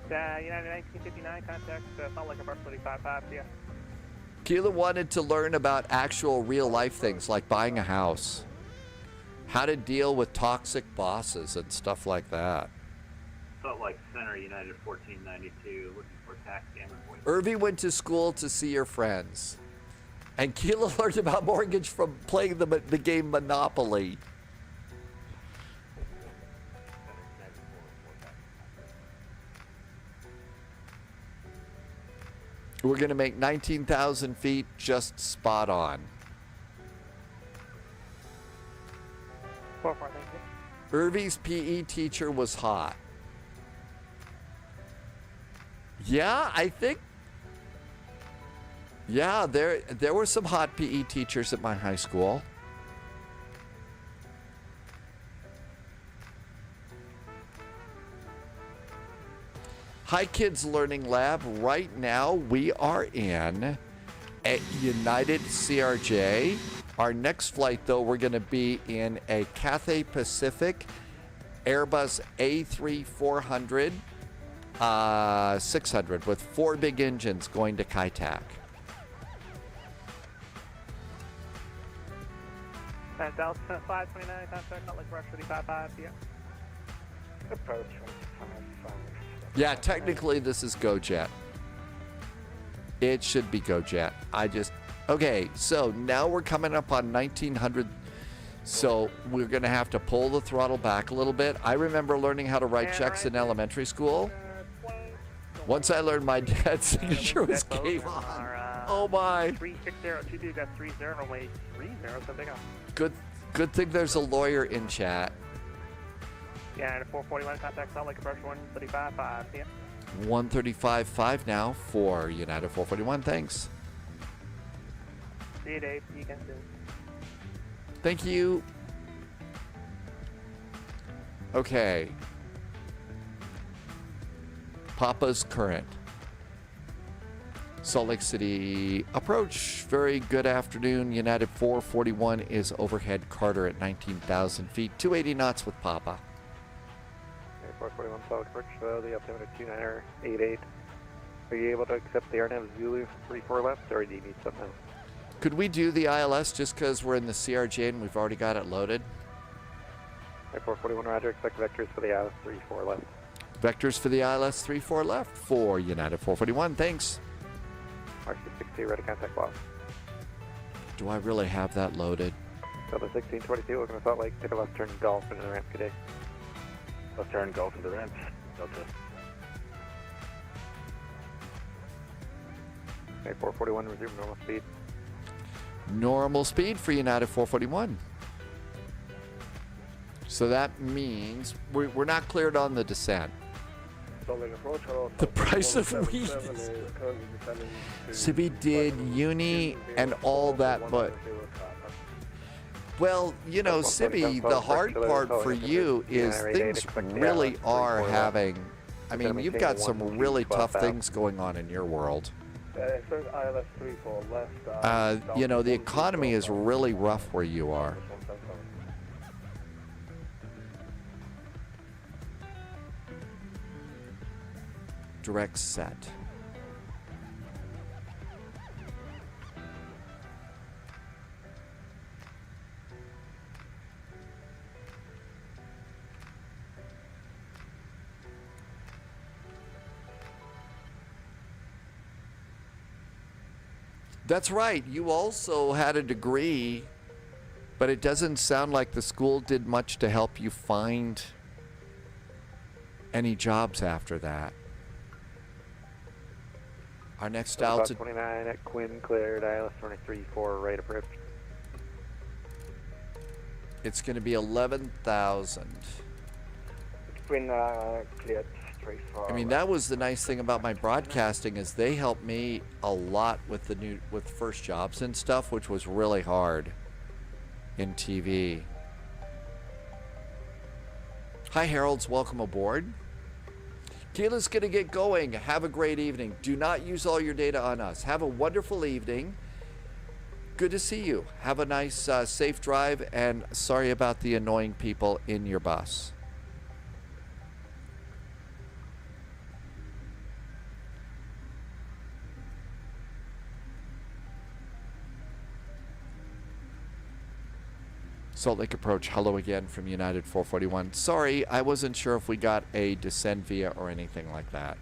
United 1959, contact Salt Lake Bar 45, yeah. Keela wanted to learn about actual real-life things like buying a house, how to deal with toxic bosses and stuff like that. Salt Lake Center United 1492, looking for tax damage. Irvy went to school to see your friends, and Keela learned about mortgage from playing the game Monopoly. We're going to make 19,000 feet just spot on. 4-4, thank you. Irvy's PE teacher was hot. Yeah, I think. Yeah, there were some hot PE teachers at my high school. Hi Kids Learning Lab. Right now we are in at United CRJ. Our next flight though, we're going to be in a Cathay Pacific Airbus A3400 600 with 4 big engines going to Kai Tak. Dallas 529, contact not like rush 35.5, yeah. Approach 25. Yeah, technically this is GoJet. It should be GoJet. Okay, so now we're coming up on 1900. So we're going to have to pull the throttle back a little bit. I remember learning how to write checks in elementary school. Once I learned my dad's signature was game on. Oh my. 36022 got 30, runway 30, something else. Good thing there's a lawyer in chat. Yeah, and 441 contact Salt Lake approach 135.5, yeah. 135.5 now for United 441. Thanks. See you, Dave. You can do. Thank you. Okay. Papa's current. Salt Lake City approach. Very good afternoon. United 441 is overhead Carter at 19,000 feet. 280 knots with Papa. 441 Salt Lake approach. The altimeter 2988. Are you able to accept the RNAV Zulu 34 left, or do you need something else? Could we do the ILS just because we're in the CRJ and we've already got it loaded? 441 Roger, expect vectors for the ILS 34 left. Vectors for the ILS 34 left for United 441. Thanks. RC60 ready contact lost. Do I really have that loaded? Delta 1622 looking to Salt Lake, take a left turn Golf into the ramp today. Left turn Golf to the ramp. Delta. 441 resume normal speed. Normal speed for United 441. So that means we're not cleared on the descent. The price of weed. Sibi did uni and all that, but well, you know, Sibi, the hard part for you is things really are having. I mean, you've got some really tough things going on in your world. You know, the economy is really rough where you are. Direct set. That's right. You also had a degree, but it doesn't sound like the school did much to help you find any jobs after that. Our next altitude. 29 at Quinn, cleared, ILS 23-4, right approach. It's going to be 11,000. Quinn, cleared. I mean, that was the nice thing about my broadcasting is they helped me a lot with with first jobs and stuff, which was really hard in TV. Hi, Harold's. Welcome aboard. Keela's going to get going. Have a great evening. Do not use all your data on us. Have a wonderful evening. Good to see you. Have a nice, safe drive, and sorry about the annoying people in your bus. Salt Lake approach, hello again from United 441. Sorry, I wasn't sure if we got a descend via or anything like that.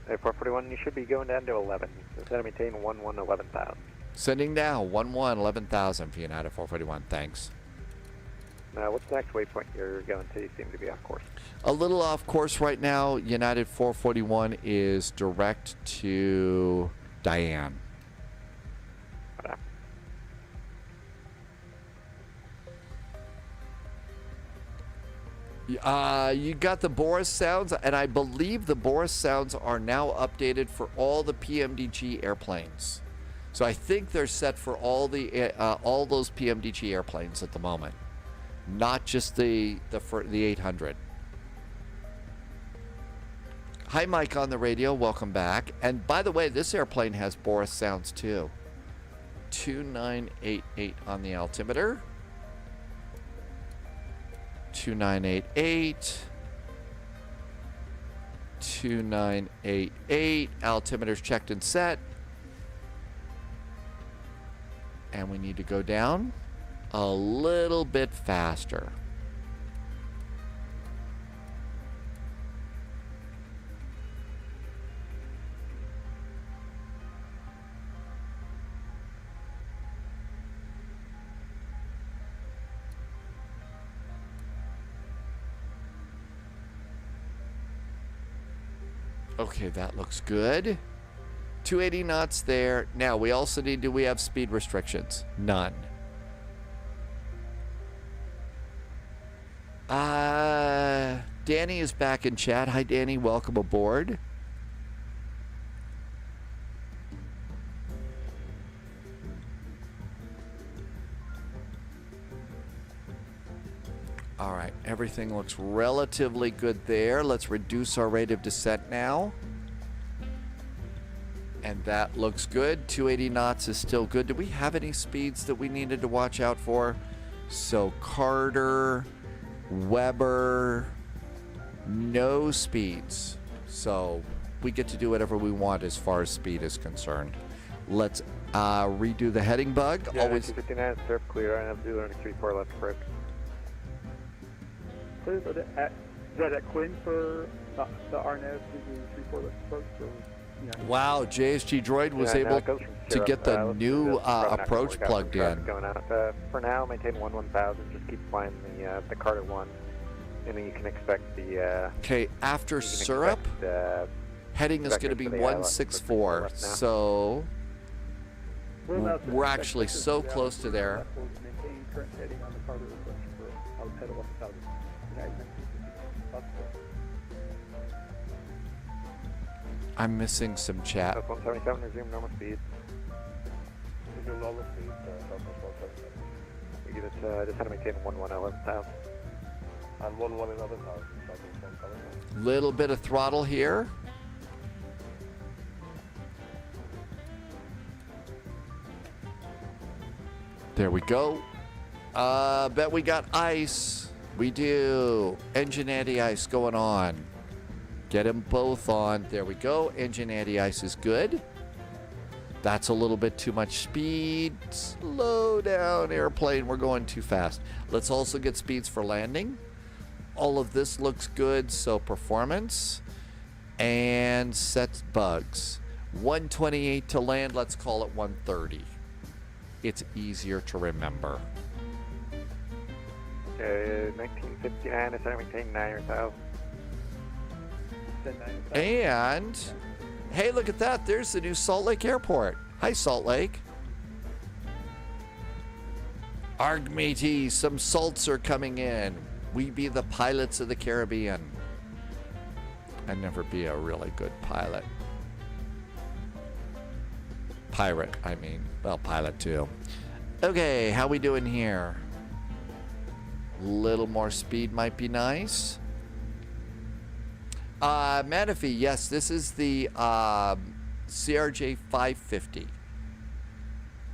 441, you should be going down to 11. Instead of maintain 11,000. Sending now, 11,000 for United 441, thanks. Now, what's the next waypoint you're going to? You seem to be off course. A little off course right now. United 441 is direct to Diane. You got the Boris sounds, and I believe the Boris sounds are now updated for all the PMDG airplanes. So I think they're set for all those PMDG airplanes at the moment, not just the 800. Hi, Mike on the radio. Welcome back. And by the way, this airplane has Boris sounds too. 2988 on the altimeter. 2988. 2988. Altimeter's checked and set. And we need to go down a little bit faster. Okay, that looks good. 280 knots there. Now, we also need, do we have speed restrictions? None. Danny is back in chat. Hi, Danny. Welcome aboard. All right, everything looks relatively good there. Let's reduce our rate of descent now. And that looks good. 280 knots is still good. Do we have any speeds that we needed to watch out for? So Carter, Weber, no speeds. So we get to do whatever we want as far as speed is concerned. Let's redo the heading bug. Yeah, Always 59, surf clear. I have 034 left correct. Is that at Quinn for the RNAV to 34 left approach? Wow, JSG Droid was able to get the new approach plugged in. Going out. For now, maintain 1000. Just keep flying the Carter 1. And then you can expect the... Okay, after syrup, heading is going to be 164. So we're actually so close to there. Maintain current heading on the Carter approach for outside of 1000. I'm missing some chat. 177, resume normal speed. Resume normal speed, We give it, just had to maintain 11,000. And 11,000. Little bit of throttle here. There we go. Bet we got ice. We do. Engine anti-ice going on. Get them both on. There we go. Engine anti-ice is good. That's a little bit too much speed. Slow down, airplane. We're going too fast. Let's also get speeds for landing. All of this looks good. So performance and sets bugs. 128 to land. Let's call it 130. It's easier to remember. 1959, I maintain 9,000. And hey, look at that. There's the new Salt Lake Airport. Hi, Salt Lake. Arg matey, some salts are coming in. We be the pilots of the Caribbean. I'd never be a really good pilot. Pirate, I mean. Well, pilot too. Okay, how we doing here? Little more speed might be nice. Manaphy, yes, this is the CRJ 550.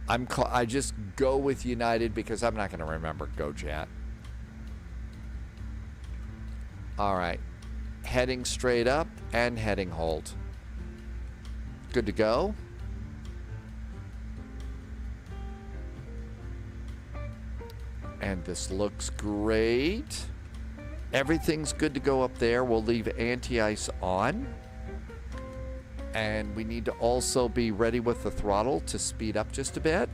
I just go with United because I'm not going to remember GoJet. All right, heading straight up and heading hold. Good to go. And this looks great. Everything's good to go up there. We'll leave anti-ice on. And we need to also be ready with the throttle to speed up just a bit.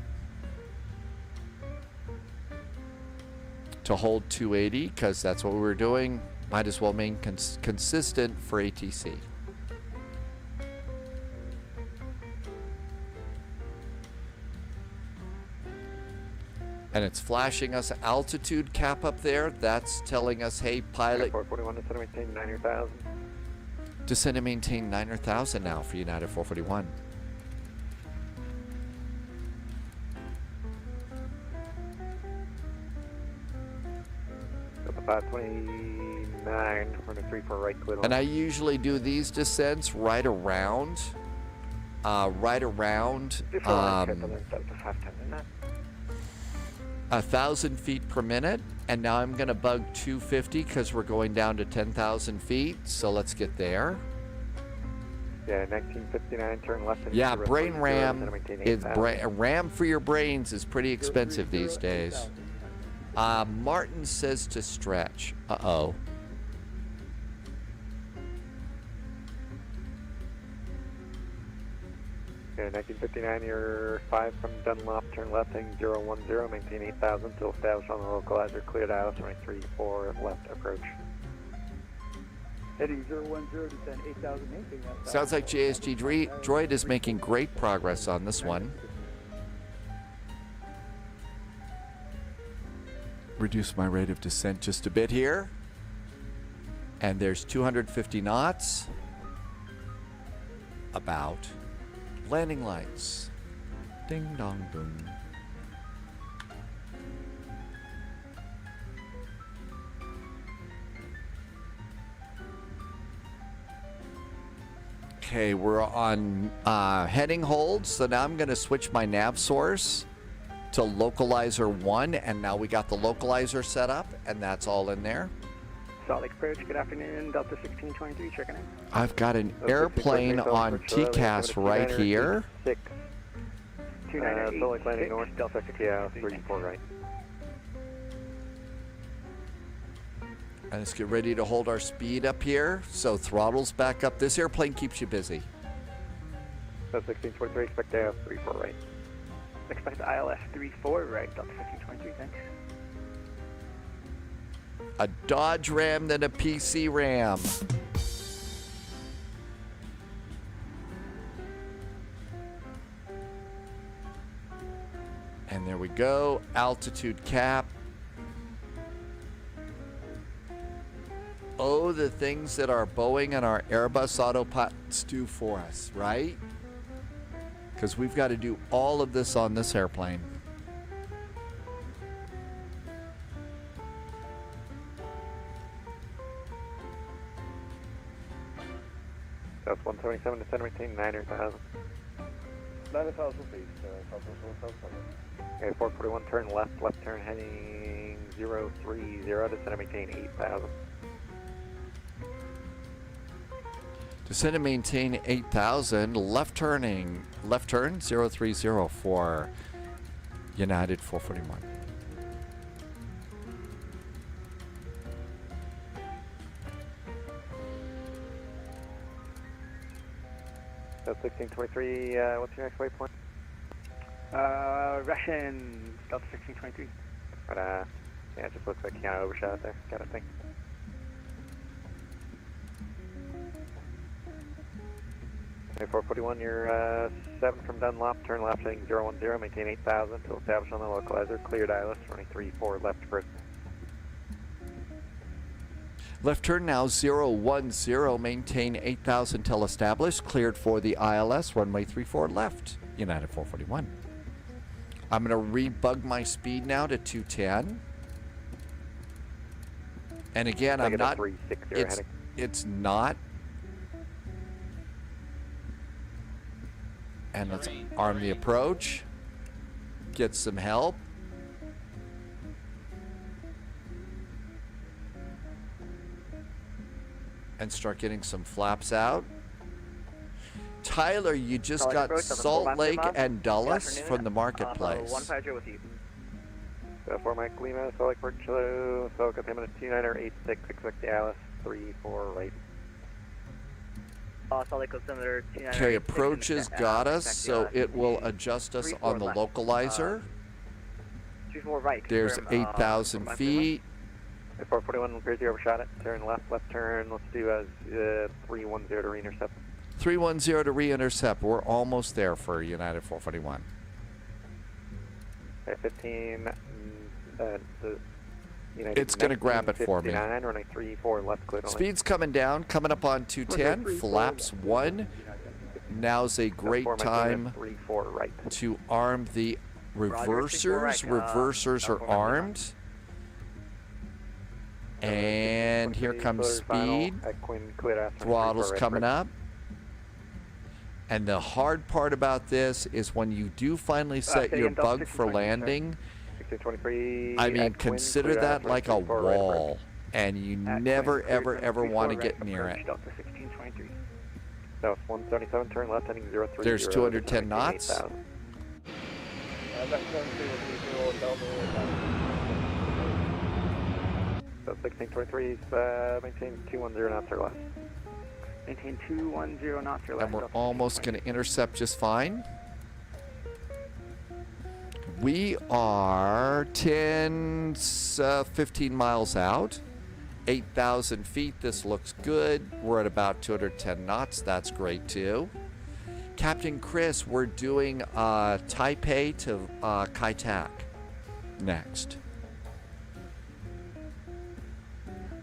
to hold 280 because that's what we were doing. Might as well remain consistent for ATC. And it's flashing us altitude cap up there. That's telling us, hey, pilot. 441, descend and maintain 9,000. Descend and maintain 9,000 now for United 441. Got the 529, running 34 right, clear. And I usually do these descents right around 1,000 feet per minute. And now I'm going to bug 250 because we're going down to 10,000 feet. So let's get there. Yeah, 1959, turn left. Yeah, brain RAM is RAM for your brains is pretty expensive these days. Martin says to stretch. Uh-oh. Yeah, 1959, you're 5 from Dunlop, turn left, heading 010, maintain 8,000 till established on the localizer, cleared out, 23-4 left approach. Heading 010, descend 8,000, maintain that. Sounds like JSG Droid is making great progress on this one. Reduce my rate of descent just a bit here. And there's 250 knots. About. Landing lights. Ding dong boom. Okay, we're on heading hold, so now I'm going to switch my nav source to localizer 1, and now we got the localizer set up, and that's all in there. Salt Lake approach, good afternoon, Delta 1623, checking in. I've got an airplane on TCAS right here. 29 Salt Lake landing north, Delta 34 right. And let's get ready to hold our speed up here. So throttles back up. This airplane keeps you busy. Delta 1623, expect ILS 34 right. Expect ILS 34 right, Delta 1523, thanks. A Dodge Ram, then a PC Ram. And there we go, altitude cap. Oh, the things that our Boeing and our Airbus autopilots do for us, right? Because we've got to do all of this on this airplane. That's 177, descend, maintain 9,000. 9,000 feet, Okay, 441, turn left, left turn heading 030, descend and maintain 8,000. Descend and maintain 8,000, left turn 030 for United 441. That's 1623, what's your next waypoint? Russian, Delta 1623. But, yeah, it just looks like you kind of overshot there, kind of thing. Okay, 441, you're 7 from Dunlop, turn left heading 010, maintain 8,000 till established on the localizer, cleared ILS, 23-4 left approach. Left turn now 010, maintain 8,000 till established, cleared for the ILS, runway 34 left, United 441. I'm going to rebug my speed now to 210. And again, I'm not, it's not. And let's arm the approach, get some help. And start getting some flaps out. Tyler, you just got Salt Lake and Dulles from the marketplace. 150 with you. 4 Mike Lima, Salt Lake Port Chilo, so got him at a 2986, expect the Alice 34 right. Salt Lake altimeter 29. Okay, approach has got us, so it will adjust us on the localizer. before right. There's 8,000 feet. 441, crazy overshot it. Turn left turn. Let's do 310 to re-intercept. 310 to re-intercept. We're almost there for United 441. 15. It's going to grab it for me. Running 34 left clear. Speed's coming down, coming up on 210. Flaps 1. Now's a great time to arm the reversers. Reversers are armed. And here comes speed. Throttle's coming up. And the hard part about this is when you do finally set your bug for landing, I mean, consider that like a wall. And you never, ever, ever want to get near it. South 177, turn left heading 03. There's 210 knots. So 1623, maintain 210 knots or less. Maintain 210 knots or less. And we're almost going to intercept just fine. We are 15 miles out. 8,000 feet. This looks good. We're at about 210 knots. That's great too. Captain Chris, we're doing Taipei to Kai-Tak next.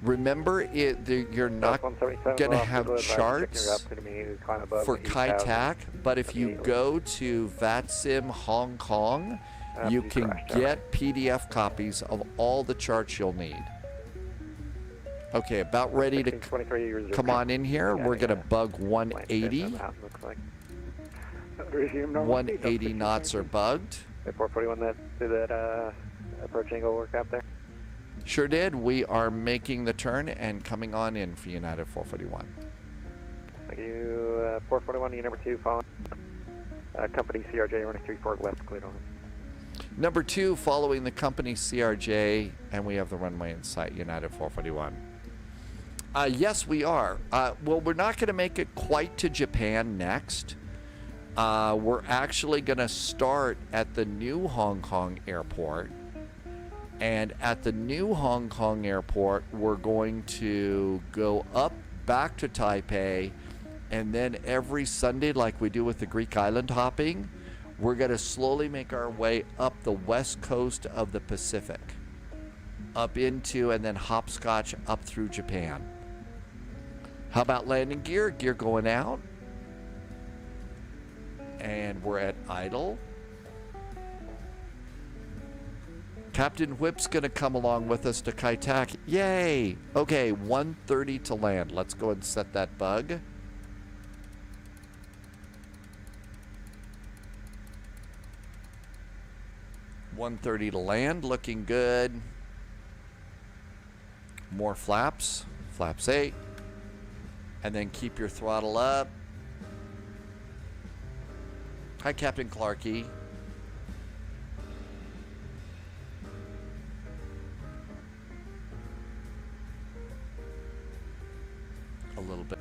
Remember, you're not going to have charts for Kai-Tak, but if you go to VATSIM Hong Kong, you can get PDF copies of all the charts you'll need. Okay, about ready to come on in here. We're going to bug 180. 180 knots are bugged. 441, did that approach angle work out there? Sure did. We are making the turn and coming on in for United 441. Thank you. 441, number 2, following. Company CRJ running 34 left, cleared on. Number 2, following the company CRJ, and we have the runway in sight, United 441. Yes, we are. Well, we're not going to make it quite to Japan next. We're actually going to start at the new Hong Kong airport. And at the new Hong Kong airport, we're going to go up back to Taipei. And then every Sunday, like we do with the Greek island hopping, we're going to slowly make our way up the west coast of the Pacific. Up into and then hopscotch up through Japan. How about landing gear? Gear going out. And we're at idle. Captain Whip's going to come along with us to Kai-Tak. Yay! Okay, 130 to land. Let's go and set that bug. $130 to land, looking good. More flaps. Flaps 8. And then keep your throttle up. Hi, Captain Clarkey. A little bit.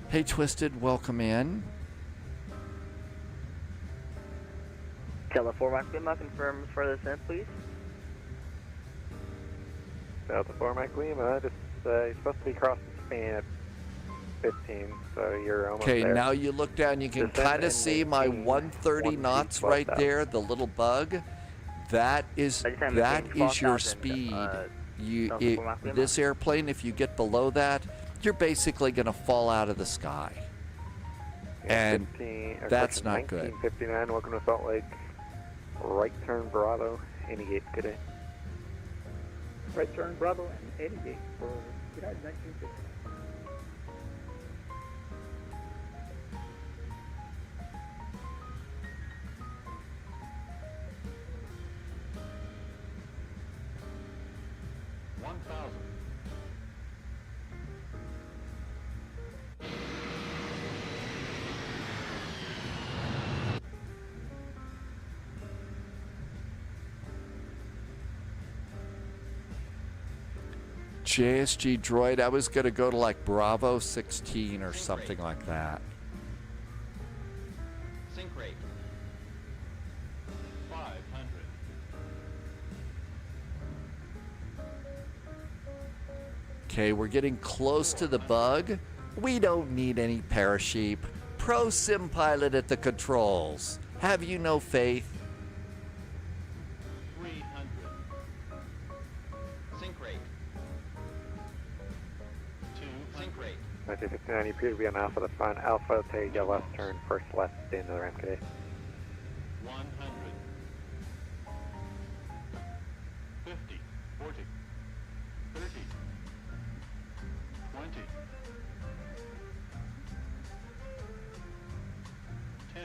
Hey, Twisted, welcome in. Delta 4 Mike Lima, confirm further descent, please. Delta 4 Mike Lima, just you're supposed to be crossing Spain at 15, so you're almost there. Okay, now you look down, you can kind of see my 130 knots right there, the little bug. That is your speed. This airplane, if you get below that, you're basically going to fall out of the sky. And that's not good. 1959, welcome to Salt Lake. Right turn Bravo, Antigate, good day. Right turn Bravo and Antigate for United 1950. JSG droid, I was going to go to like Bravo 16 or something like that. rate. 500. Okay, we're getting close to the bug. We don't need any parasheep. Pro sim pilot at the controls. Have you no faith? 300. Sync rate. 200. Sync rate. 1969, you appear to be on Alpha, that's fine. Alpha, take your left turn, first left, stay into the ramp today. 100. 50. 40. 30. 20. 10.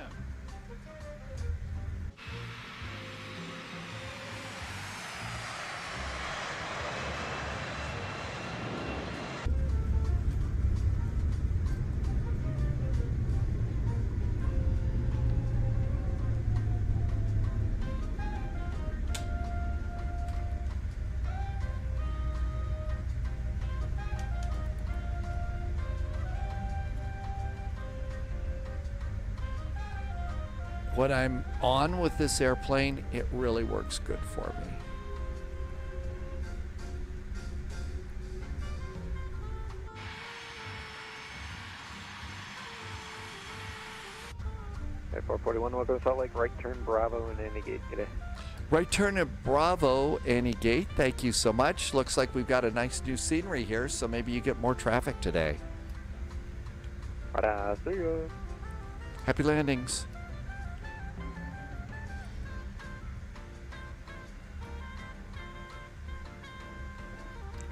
When I'm on with this airplane, it really works good for me. Okay, 441, welcome to Salt Lake, right turn Bravo and any gate today. Right turn at Bravo, Annie Gate. Thank you so much. Looks like we've got a nice new scenery here, so maybe you get more traffic today. See ya. Happy landings.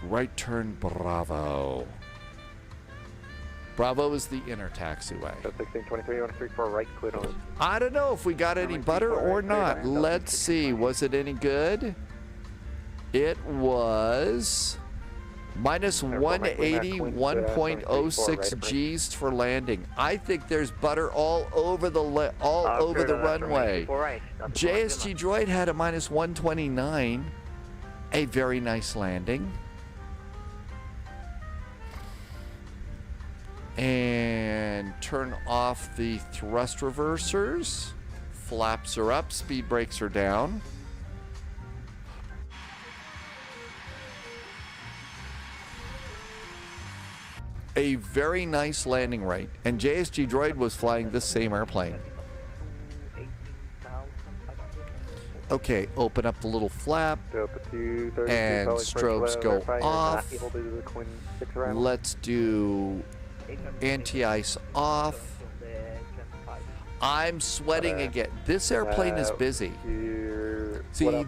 Right turn Bravo. Bravo is the inner taxiway. 1623, you want to 34 right, clear on. I don't know if we got any butter or not. Let's see. Was it any good? It was minus 180, 1.06 G's for landing. I think there's butter all over the runway. JSG Droid had a minus 129. A very nice landing. And turn off the thrust reversers. Flaps are up, speed brakes are down. A very nice landing rate. And JSG Droid was flying this same airplane. Okay, open up the little flap. And strobes go off. Let's do anti-ice off. I'm sweating again. This airplane is busy. See,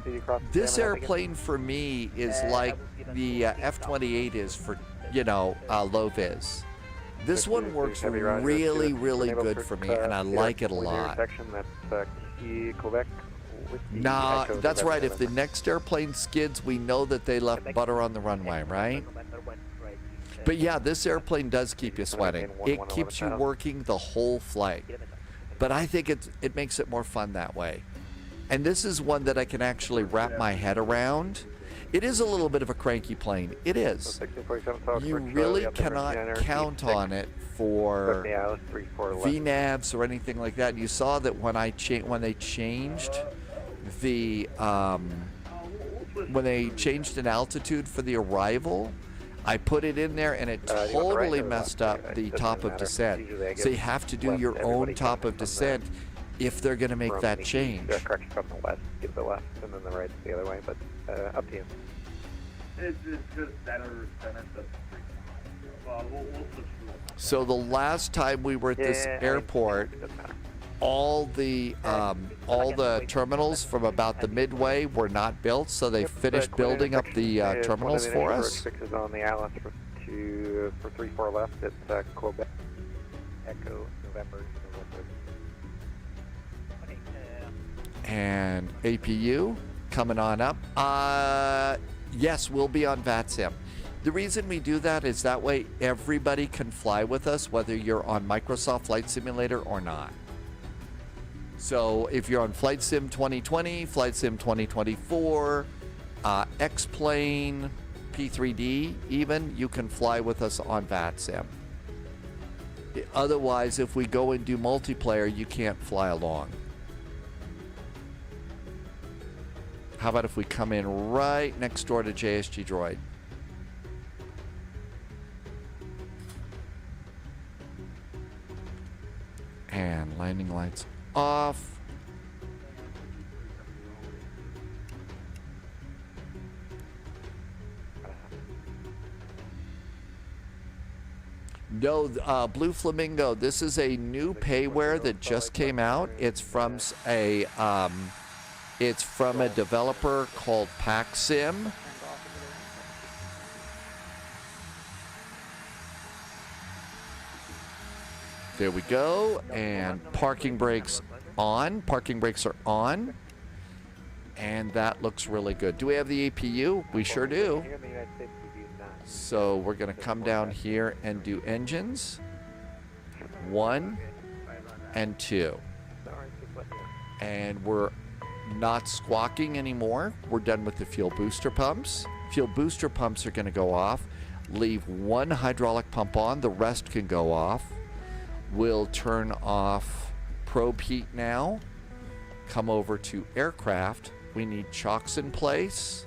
this airplane for me is like the F-28 is for, you know, low vis. This one works really, really good for me, and I like it a lot. Nah, that's right. If the next airplane skids, we know that they left butter on the runway, right? But yeah, this airplane does keep you sweating. It keeps you working the whole flight. But I think it makes it more fun that way. And this is one that I can actually wrap my head around. It is a little bit of a cranky plane. It is. You really cannot count on it for VNAVs or anything like that. You saw that when they changed the when they changed an altitude for the arrival, I put it in there and it totally messed up the top of descent. So you have to do your own top of descent if they're going to make that change. Correction from the west, give the left, and then the right the other way, but up to you. It's just center. So the last time we were at this airport, all the terminals from about the midway were not built, so they finished building up the terminals for us. Fixes on the Atlas for 34 left. It's Quebec Echo November. And APU coming on up. Yes, we'll be on VATSIM. The reason we do that is that way everybody can fly with us, whether you're on Microsoft Flight Simulator or not. So if you're on Flight Sim 2020, Flight Sim 2024, X-Plane, P3D even, you can fly with us on VATSIM. Otherwise, if we go and do multiplayer, you can't fly along. How about if we come in right next door to JSG Droid? And landing lights off. No, Blue Flamingo. This is a new payware that just came out. It's from a developer called PackSim. There we go. And parking brakes on. Parking brakes are on. And that looks really good. Do we have the APU? We sure do. So we're going to come down here and do engines. 1 and 2. And we're not squawking anymore. We're done with the fuel booster pumps. Fuel booster pumps are going to go off. Leave one hydraulic pump on. The rest can go off. We'll turn off probe heat now. Come over to aircraft. We need chocks in place.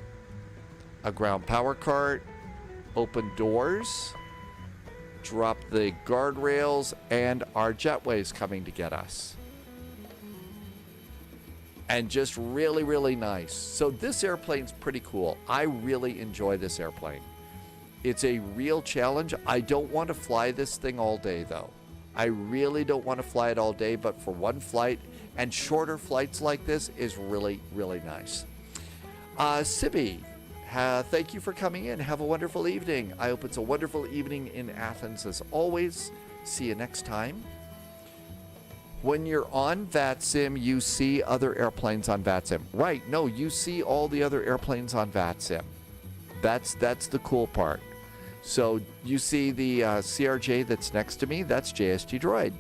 A ground power cart. Open doors, drop the guardrails, and our jetway's coming to get us. And just really, really nice. So this airplane's pretty cool. I really enjoy this airplane. It's a real challenge. I don't want to fly this thing all day, though. I really don't want to fly it all day, but for one flight, and shorter flights like this is really, really nice. Sibby. Thank you for coming in. Have a wonderful evening. I hope it's a wonderful evening in Athens as always. See you next time. When you're on VATSIM, you see other airplanes on VATSIM. Right, no, you see all the other airplanes on VATSIM. That's the cool part. So you see the CRJ that's next to me, that's JSG Droid.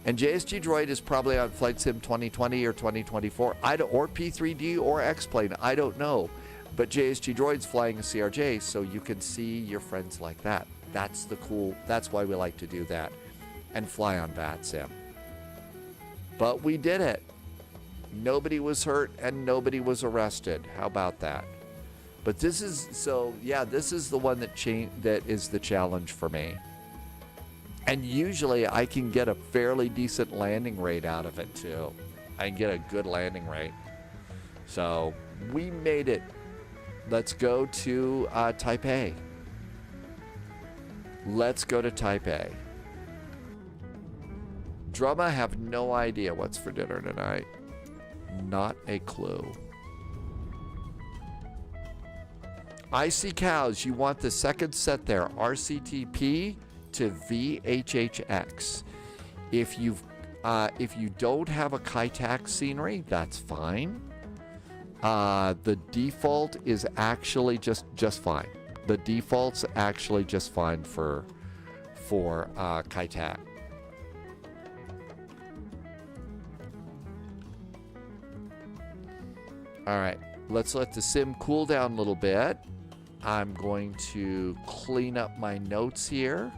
And JSG Droid is probably on Flight Sim 2020 or 2024, or P3D or X-Plane, I don't know. But JSG Droid's flying a CRJ, so you can see your friends like that. That's the cool, that's why we like to do that. And fly on VATSIM. But we did it. Nobody was hurt and nobody was arrested. How about that? But this is, so yeah, this is the one that is the challenge for me. And usually I can get a fairly decent landing rate out of it too. I can get a good landing rate. So we made it. Let's go to Taipei. Let's go to Taipei. Drumma, have no idea what's for dinner tonight. Not a clue. I see cows. You want the second set there. RCTP to VHHX. If you don't have a Kaitac scenery, that's fine. The default is actually just fine. The default's actually just fine for Kaitac. All right, let's let the sim cool down a little bit. I'm going to clean up my notes here.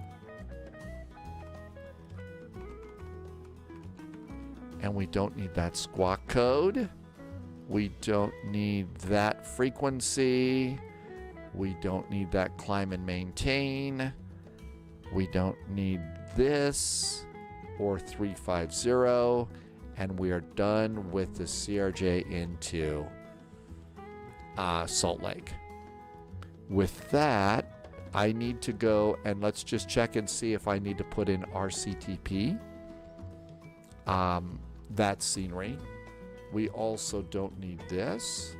And we don't need that squawk code. We don't need that frequency. We don't need that climb and maintain. We don't need this or 350. And we are done with the CRJ into Salt Lake. With that, I need to go and let's just check and see if I need to put in RCTP. That scenery. We also don't need this.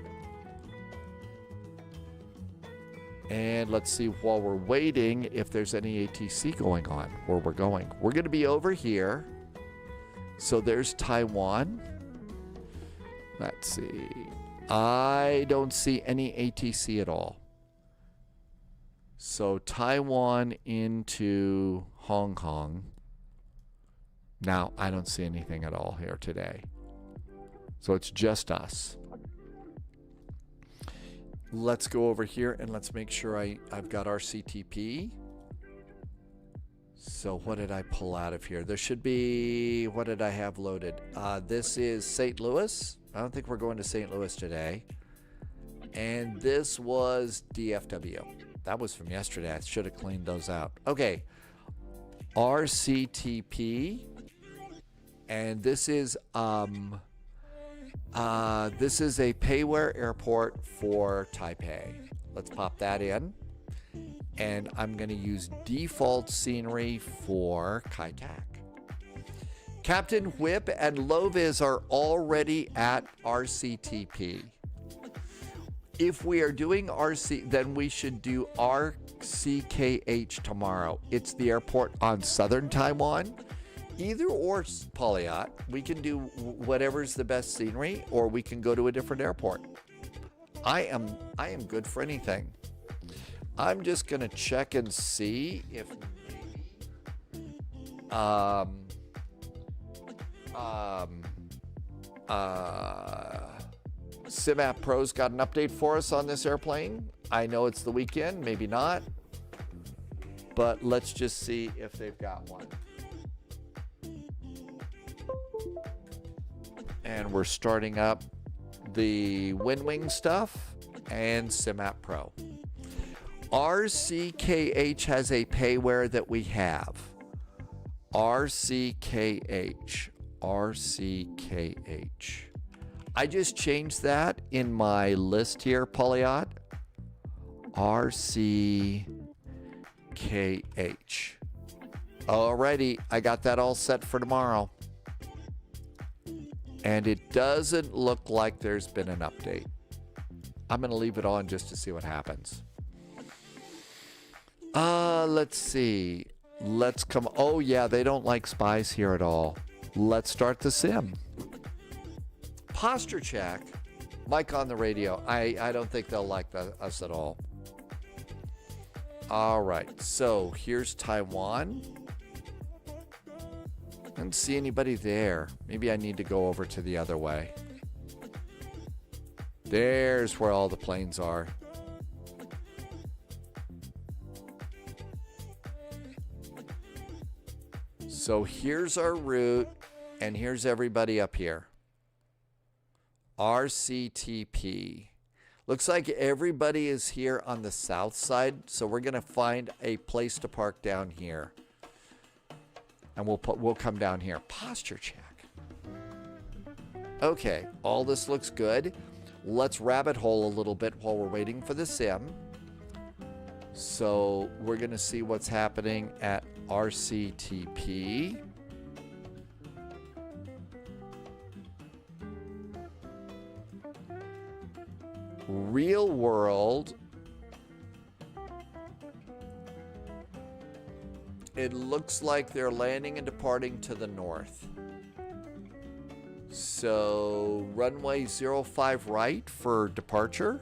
And let's see while we're waiting if there's any ATC going on where we're going. We're going to be over here. So there's Taiwan. Let's see. I don't see any ATC at all. So Taiwan into Hong Kong. Now, I don't see anything at all here today. So it's just us. Let's go over here and let's make sure I've got our CTP. So what did I pull out of here? There should be, what did I have loaded? This is St. Louis. I don't think we're going to St. Louis today. And this was DFW. That was from yesterday. I should have cleaned those out. Okay. RCTP. And this is a payware airport for Taipei. Let's pop that in. And I'm going to use default scenery for Kai Tak. Captain Whip and Loviz are already at RCTP. If we are doing RC, then we should do RCKH tomorrow. It's the airport on southern Taiwan. Either or, Polyot. We can do whatever's the best scenery, or we can go to a different airport. I am good for anything. I'm just gonna check and see if maybe SimApp Pro's got an update for us on this airplane. I know it's the weekend, maybe not, but let's just see if they've got one. And we're starting up the WinWing stuff and SimApp Pro. RCKH has a payware that we have. RCKH. I just changed that in my list here, Polyot. RCKH. Alrighty, I got that all set for tomorrow. And it doesn't look like there's been an update. I'm going to leave it on just to see what happens. Let's see. Let's come. Oh, yeah, they don't like spies here at all. Let's start the sim. Posture check. Mike on the radio. I don't think they'll like us at all. All right. So here's Taiwan. I don't see anybody there. Maybe I need to go over to the other way. There's where all the planes are. So here's our route, and here's everybody up here. RCTP. Looks like everybody is here on the south side, so we're going to find a place to park down here. And we'll come down here. Posture check. Okay, all this looks good. Let's rabbit hole a little bit while we're waiting for the sim. So we're going to see what's happening at RCTP. Real world. It looks like they're landing and departing to the north. So runway 05 right for departure.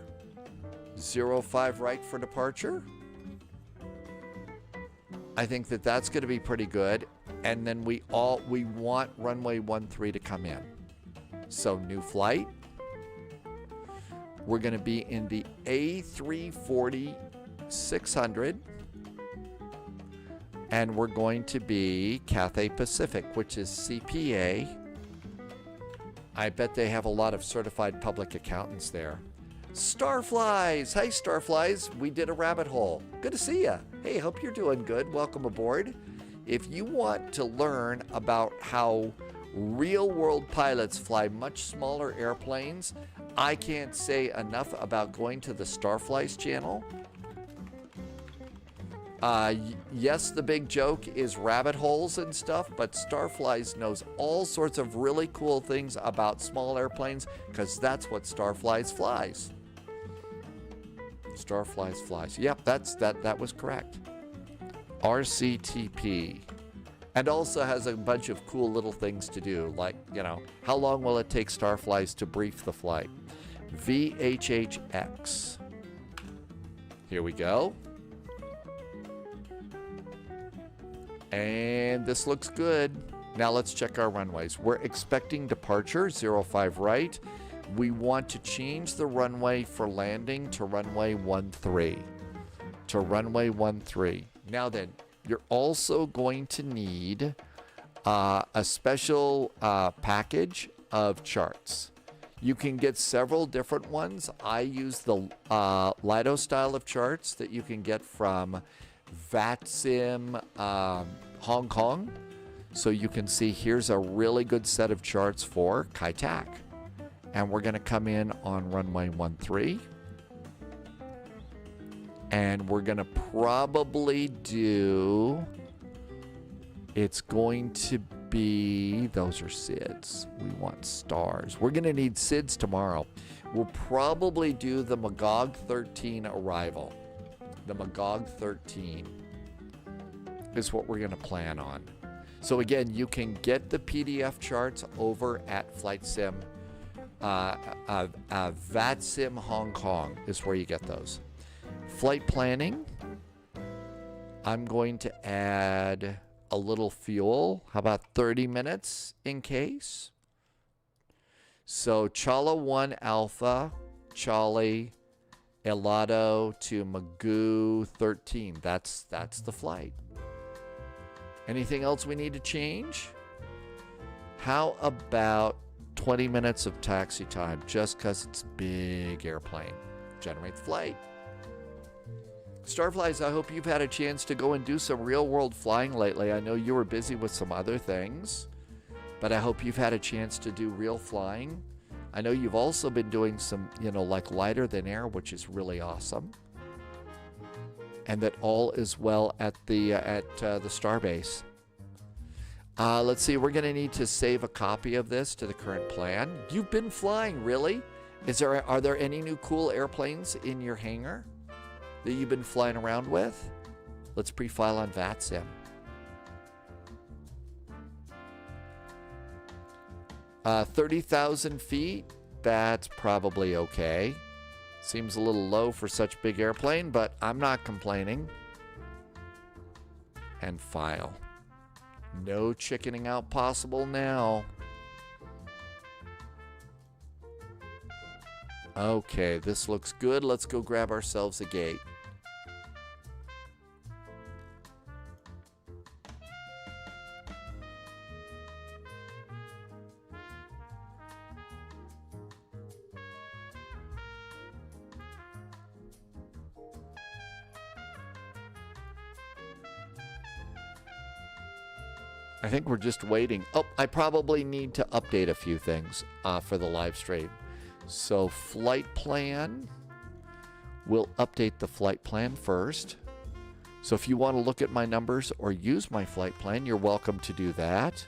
05 right for departure. I think that that's going to be pretty good. And then we want runway 13 to come in. So new flight. We're going to be in the A340-600. And we're going to be Cathay Pacific, which is CPA. I bet they have a lot of certified public accountants there. Starflies! Hey, Starflies. We did a rabbit hole. Good to see you. Hey, hope you're doing good. Welcome aboard. If you want to learn about how real-world pilots fly much smaller airplanes, I can't say enough about going to the Starflies channel. Yes, the big joke is rabbit holes and stuff, but Starflies knows all sorts of really cool things about small airplanes because that's what Starflies flies. Starflies flies. Yep, that was correct. RCTP. And also has a bunch of cool little things to do, like, how long will it take Starflies to brief the flight? VHHX. Here we go. And this looks good. Now let's check our runways. We're expecting departure, 05 right. We want to change the runway for landing to runway 13. To runway 13. Now then, You're also going to need a special package of charts. You can get several different ones. I use the Lido style of charts that you can get from VATSIM Hong Kong. So you can see here's a really good set of charts for Kai Tak. And we're going to come in on runway 13. And we're going to probably do, it's going to be, those are SIDS. We want stars. We're going to need SIDS tomorrow. We'll probably do the Magog 13 arrival. The Magog 13 is what we're going to plan on. So again, you can get the PDF charts over at FlightSim. VATSIM Hong Kong is where you get those. Flight planning, I'm going to add a little fuel. How about 30 minutes in case? So Chala 1 Alpha, Charlie, Elado to Magoo 13. That's the flight. Anything else we need to change? How about 20 minutes of taxi time just because it's a big airplane? Generate the flight. Starflies, I hope you've had a chance to go and do some real-world flying lately. I know you were busy with some other things, but I hope you've had a chance to do real flying. I know you've also been doing some, like lighter than air, which is really awesome. And that all is well at the Starbase. Let's see, we're going to need to save a copy of this to the current plan. You've been flying, really? Are there any new cool airplanes in your hangar that you've been flying around with? Let's pre-file on VATSIM. 30,000 feet, that's probably okay. Seems a little low for such big airplane, but I'm not complaining. And file. No chickening out possible now. Okay, this looks good. Let's go grab ourselves a gate. I think we're just waiting. Oh, I probably need to update a few things for the live stream. So flight plan, we'll update the flight plan first. So if you want to look at my numbers or use my flight plan, you're welcome to do that.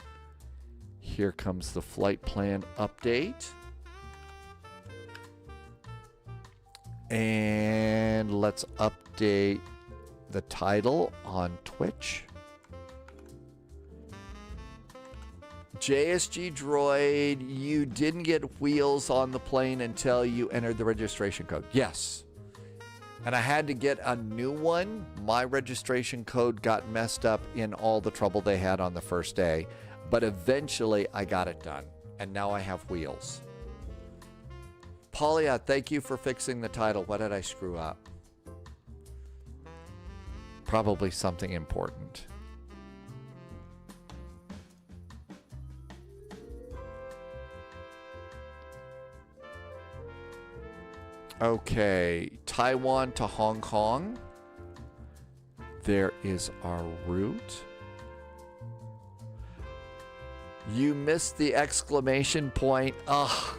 Here comes the flight plan update. And let's update the title on Twitch. JSG Droid, you didn't get wheels on the plane until you entered the registration code. Yes. And I had to get a new one. My registration code got messed up in all the trouble they had on the first day. But eventually I got it done. And now I have wheels. Paulia, thank you for fixing the title. What did I screw up? Probably something important. Okay, Taiwan to Hong Kong. There is our route. You missed the exclamation point. Ugh,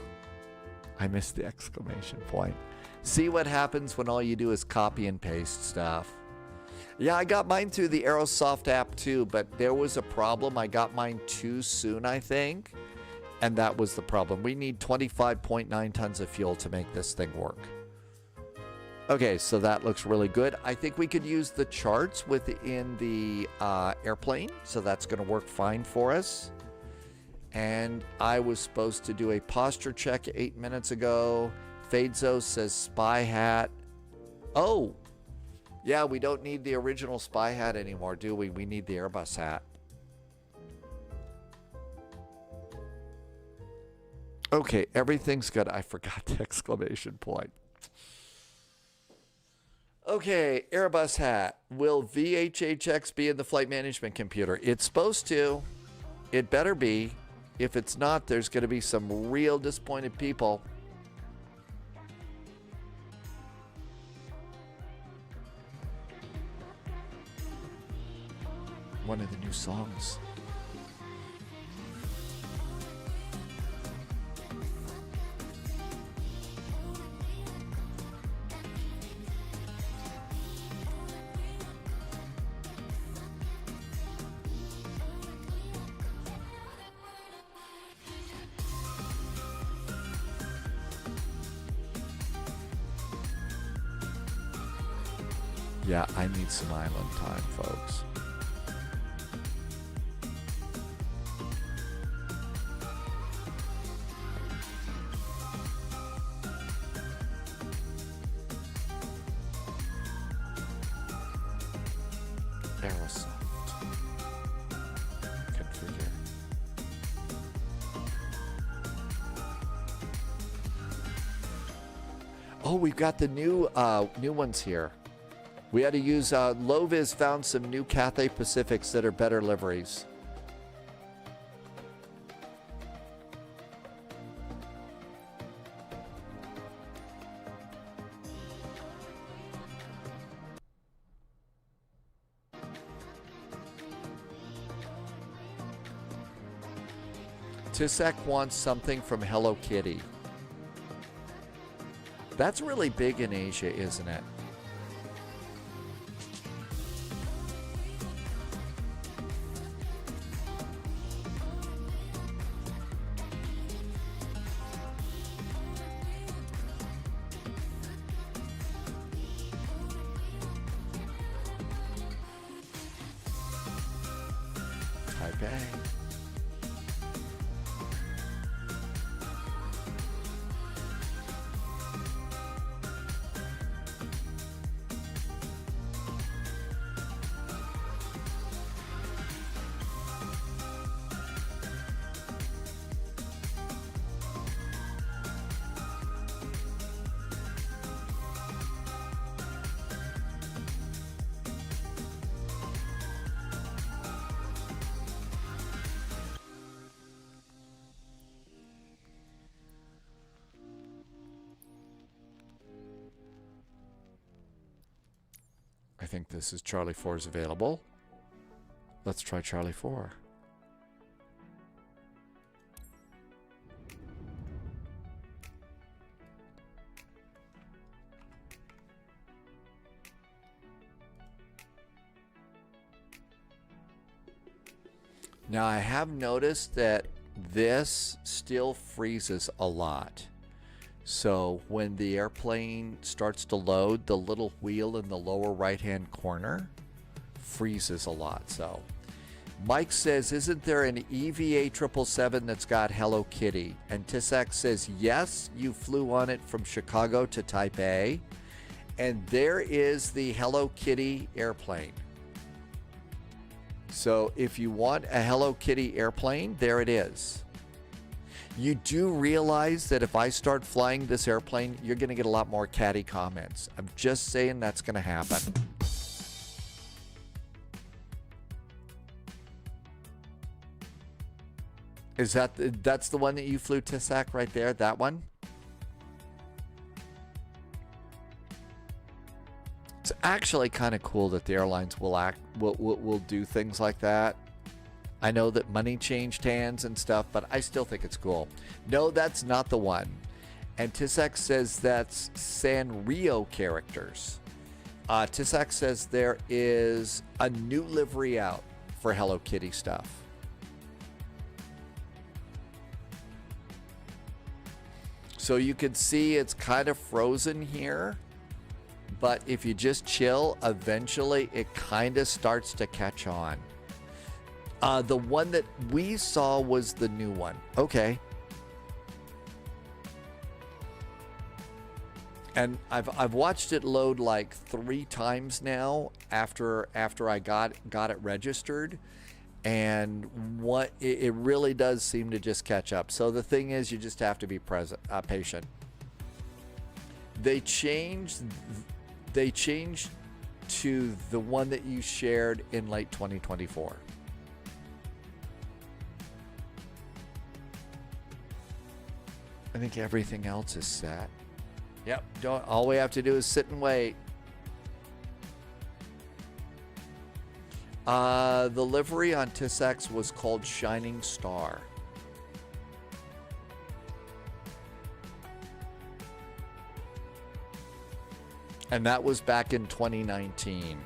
I missed the exclamation point. See what happens when all you do is copy and paste stuff. Yeah, I got mine through the Aerosoft app too, but there was a problem. I got mine too soon, I think. And that was the problem. We need 25.9 tons of fuel to make this thing work. Okay, so that looks really good. I think we could use the charts within the airplane, so that's going to work fine for us. And I was supposed to do a posture check 8 minutes ago. Fadezo says spy hat. Oh, yeah, we don't need the original spy hat anymore, do we? We need the Airbus hat. Okay, everything's good. I forgot the exclamation point. Okay, Airbus hat. Will VHHX be in the flight management computer? It's supposed to. It better be. If it's not, there's going to be some real disappointed people. One of the new songs. Yeah, I need some island time, folks. Aerosol. Configure. Oh, we've got the new ones here. We had to use, Loviz found some new Cathay Pacifics that are better liveries. Tisek wants something from Hello Kitty. That's really big in Asia, isn't it? Taipei. I think this is Charlie 4 is available. Let's try Charlie 4. Now I have noticed that this still freezes a lot. So when the airplane starts to load, the little wheel in the lower right-hand corner freezes a lot. So Mike says, isn't there an EVA 777 that's got Hello Kitty? And Tisak says, yes, you flew on it from Chicago to Taipei. And there is the Hello Kitty airplane. So if you want a Hello Kitty airplane, there it is. You do realize that if I start flying this airplane, you're going to get a lot more catty comments. I'm just saying that's going to happen. Is that's the one that you flew, Tisak, right there? That one? It's actually kind of cool that the airlines will do things like that. I know that money changed hands and stuff, but I still think it's cool. No, that's not the one. And Tisak says that's Sanrio characters. Tisak says there is a new livery out for Hello Kitty stuff. So you can see it's kind of frozen here, but if you just chill, eventually it kind of starts to catch on. The one that we saw was the new one. Okay. And I've watched it load like 3 times now after I got it registered, and it really does seem to just catch up. So the thing is, you just have to be patient. They changed they changed to the one that you shared in late 2024. I think everything else is set. Yep, all we have to do is sit and wait. The livery on Tissax was called Shining Star. And that was back in 2019.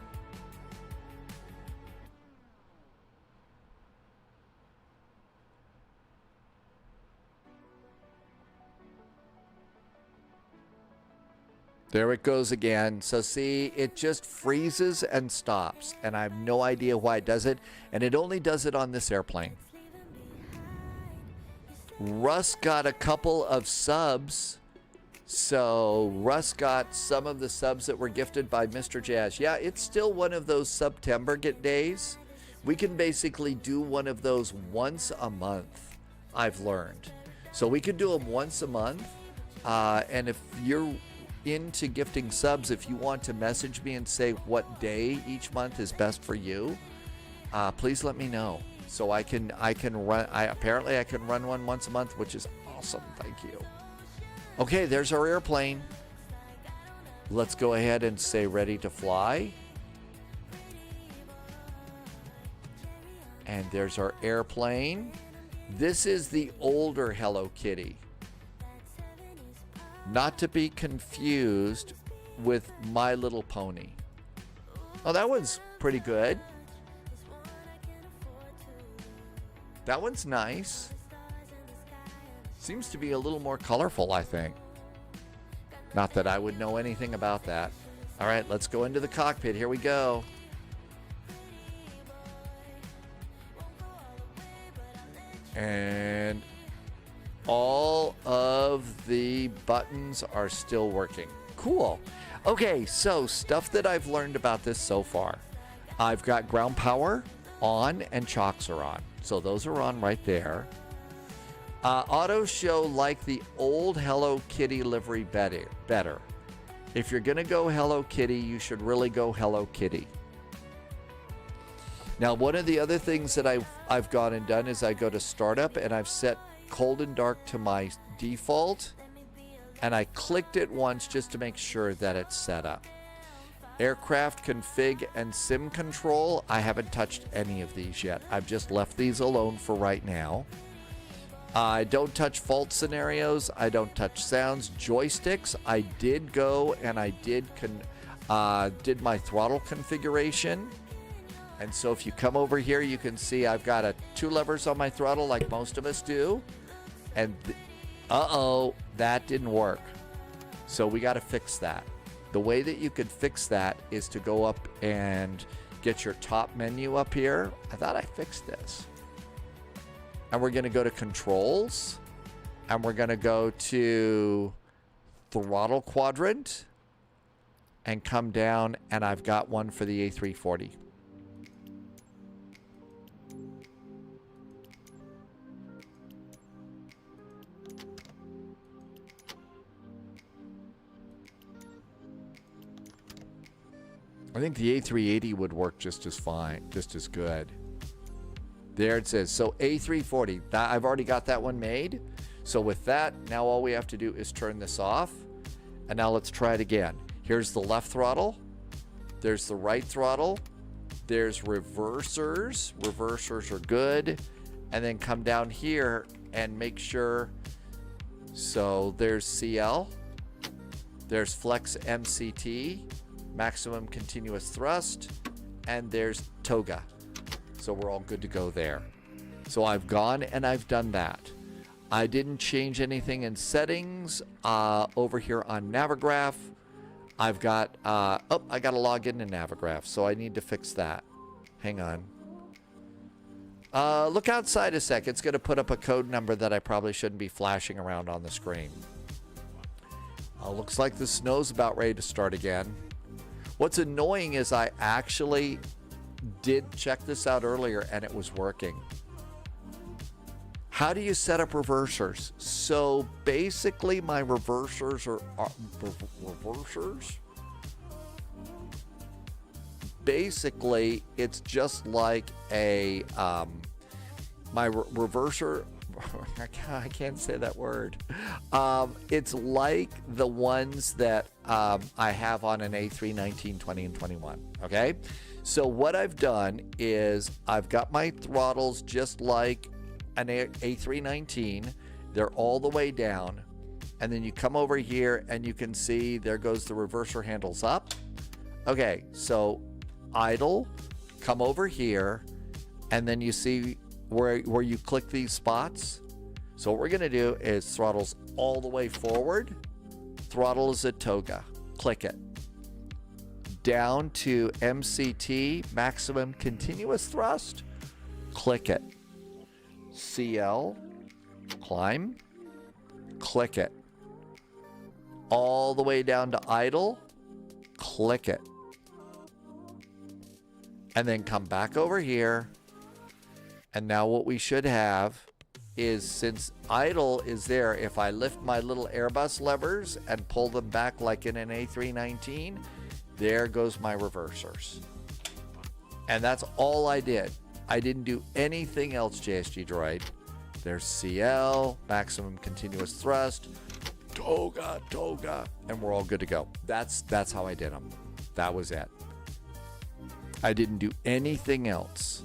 There it goes again. So see, it just freezes and stops. And I have no idea why it does it. And it only does it on this airplane. Russ got a couple of subs. So Russ got some of the subs that were gifted by Mr. Jazz. Yeah, it's still one of those September days. We can basically do one of those once a month, I've learned. So we can do them once a month. And if you're into gifting subs, if you want to message me and say what day each month is best for you, please let me know. So I can run. Apparently I can run one once a month, which is awesome. Thank you. Okay, there's our airplane. Let's go ahead and say ready to fly. And there's our airplane. This is the older Hello Kitty. Not to be confused with My Little Pony. Oh, that one's pretty good. That one's nice. Seems to be a little more colorful, I think. Not that I would know anything about that. All right, let's go into the cockpit. Here we go. And all of the buttons are still working. Cool. Okay, so stuff that I've learned about this so far. I've got ground power on and chocks are on. So those are on right there. Auto show like the old Hello Kitty livery better. If you're going to go Hello Kitty, you should really go Hello Kitty. Now, one of the other things that I've gone and done is I go to startup and I've set cold and dark to my default, and I clicked it once just to make sure that it's set up. Aircraft config and sim control, I haven't touched any of these yet. I've just left these alone for right now. I don't touch fault scenarios. I don't touch sounds. Joysticks, I did go and I did my throttle configuration. And so if you come over here, you can see I've got 2 levers on my throttle like most of us do. And uh-oh, that didn't work. So we got to fix that. The way that you could fix that is to go up and get your top menu up here. I thought I fixed this. And we're going to go to controls. And we're going to go to throttle quadrant. And come down, and I've got one for the A340. I think the A380 would work just as fine, just as good. There it says. So A340, I've already got that one made. So with that, now all we have to do is turn this off. And now let's try it again. Here's the left throttle. There's the right throttle. There's reversers. Reversers are good. And then come down here and make sure. So there's CL. There's flex MCT. Maximum continuous thrust, and there's toga. So we're all good to go there. So I've gone and I've done that. I didn't change anything in settings. Over here on Navigraph, I've got, I got to log into Navigraph, so I need to fix that. Hang on. Look outside a sec. It's going to put up a code number that I probably shouldn't be flashing around on the screen. Looks like the snow's about ready to start again. What's annoying is I actually did check this out earlier and it was working. How do you set up reversers? So basically my reversers are reversers. basically, it's just like a, my reverser, I can't say that word. It's like the ones that I have on an A3, 19, 20, and 21, okay? So what I've done is I've got my throttles just like an A319. They're all the way down. And then you come over here and you can see there goes the reverser handles up. Okay, so idle, come over here, and then you see where you click these spots. So what we're gonna do is throttles all the way forward, throttle is a toga, click it. Down to MCT, maximum continuous thrust, click it. CL, climb, click it. All the way down to idle, click it. And then come back over here. And now what we should have is, since idle is there, if I lift my little Airbus levers and pull them back like in an A319, there goes my reversers. And that's all I did. I didn't do anything else, JSG Droid. There's CL, maximum continuous thrust, toga, and we're all good to go. That's how I did them. That was it. I didn't do anything else.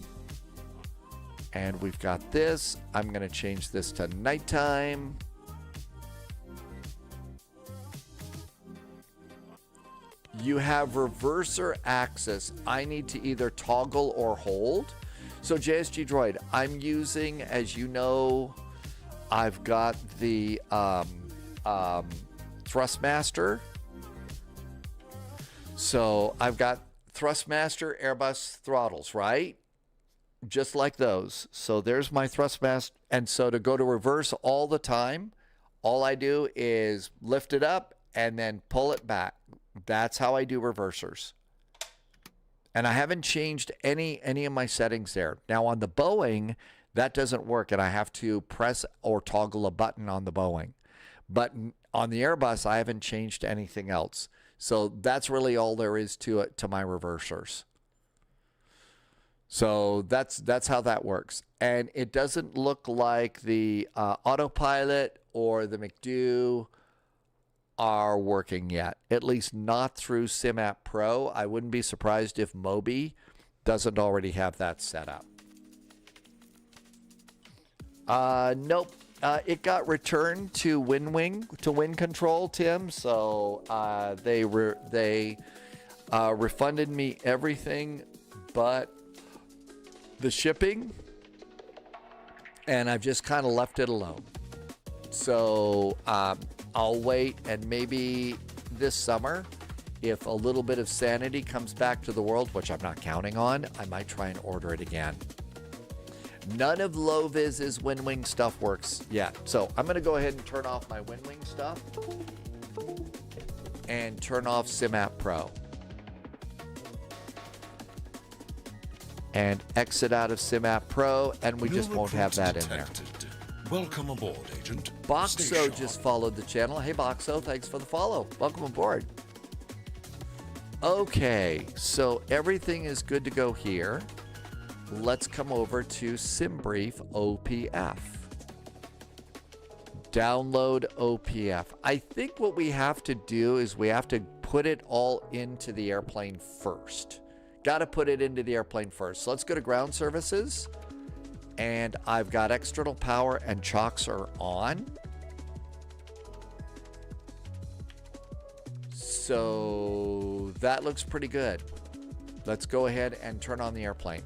And we've got this. I'm going to change this to nighttime. You have reverser axis. I need to either toggle or hold. So JSG Droid, I'm using, as you know, I've got the Thrustmaster. So I've got Thrustmaster Airbus throttles, right? Just like those. So there's my Thrustmaster. And so to go to reverse all the time, all I do is lift it up and then pull it back. That's how I do reversers. And I haven't changed any of my settings there. Now on the Boeing, that doesn't work, and I have to press or toggle a button on the Boeing. But on the Airbus, I haven't changed anything else. So that's really all there is to it, to my reversers. So that's how that works. And it doesn't look like the autopilot or the McDo are working yet, at least not through SimApp Pro. I wouldn't be surprised if Mobi doesn't already have that set up. Nope. It got returned to Wind Control, Tim. So they refunded me everything but the shipping, and I've just kind of left it alone. So I'll wait, and maybe this summer, if a little bit of sanity comes back to the world, which I'm not counting on, I might try and order it again. None of Low-Vis's WinWing stuff works yet. So I'm going to go ahead and turn off my WinWing stuff and turn off SimApp Pro. And exit out of SimApp Pro, and we just won't have that in there. Welcome aboard, Agent. Boxo just followed the channel. Hey, Boxo, thanks for the follow. Welcome aboard. Okay, so everything is good to go here. Let's come over to SimBrief OPF. Download OPF. I think what we have to do is we have to put it all into the airplane first. Got to put it into the airplane first. So let's go to ground services. And I've got external power and chocks are on. So that looks pretty good. Let's go ahead and turn on the airplane.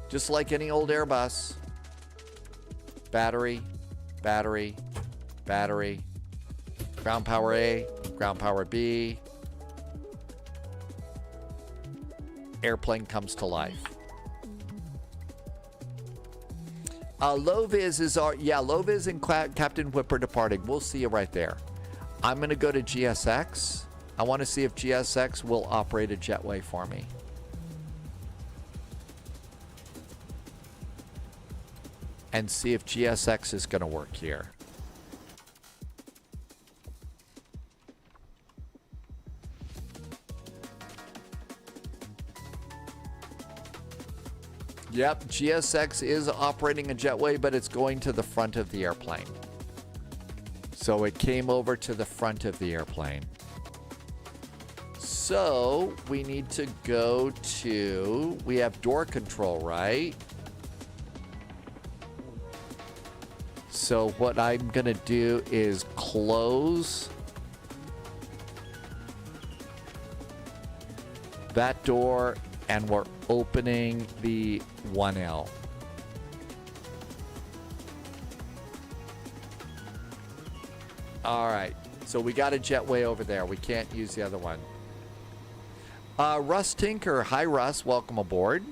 Just like any old Airbus. Battery, battery, battery. Ground power A, ground power B. Airplane comes to life. Low-Vis is our, yeah, Low-Vis and Captain Whipper departing. We'll see you right there. I'm going to go to GSX. I want to see if GSX will operate a jetway for me. And see if GSX is going to work here. Yep, GSX is operating a jetway, but it's going to the front of the airplane. So it came over to the front of the airplane. So we need to go to, we have door control, right? So what I'm going to do is close that door, and we're opening the 1L. All right, so we got a jetway over there. We can't use the other one. Russ Tinker, hi Russ, welcome aboard.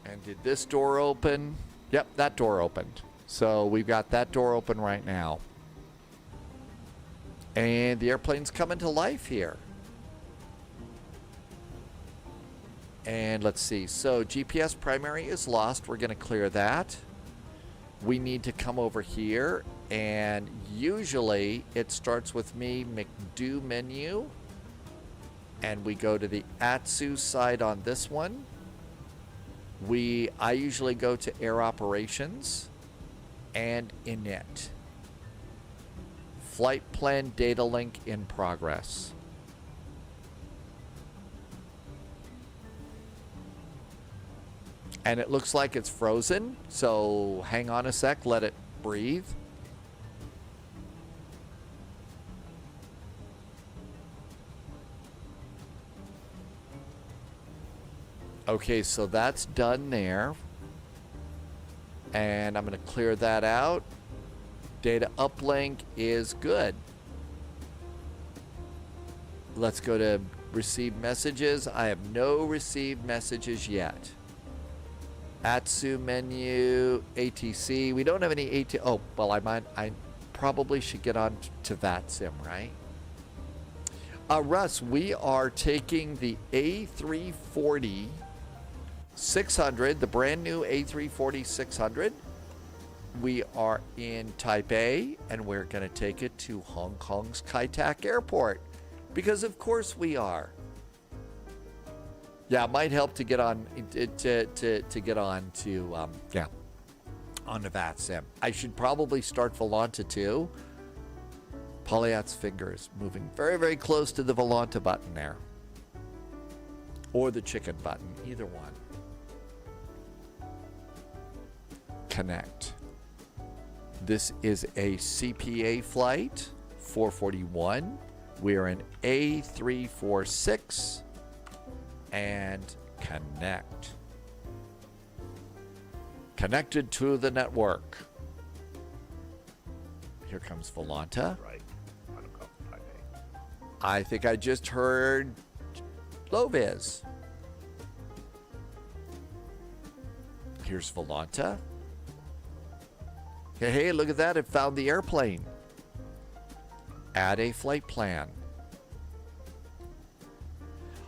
And did this door open? Yep, that door opened. So we've got that door open right now. And the airplane's coming to life here. And let's see. So GPS primary is lost. We're going to clear that. We need to come over here. And usually it starts with me, McDo menu. And we go to the ASUS side on this one. I usually go to air operations and init. Flight plan data link in progress. And it looks like it's frozen, so hang on a sec, let it breathe. Okay, so that's done there. And I'm going to clear that out. Data uplink is good. Let's go to receive messages. I have no received messages yet. ATSU menu, ATC. We don't have any AT. Oh, well, I probably should get on to VATSIM, right? Russ, we are taking the A340 600, the brand new A340 600. We are in Taipei, and we're going to take it to Hong Kong's Kai Tak Airport, because of course we are. Yeah, it might help to get on to get on to on the VATSIM. I should probably start Volanta too. Polyat's finger is moving very, very close to the Volanta button there, or the chicken button, either one. Connect. This is a CPA flight, 441. We're in A346 and connect. Connected to the network. Here comes Volanta. Right. I think I just heard Loviz. Here's Volanta. Hey, look at that. It found the airplane. Add a flight plan.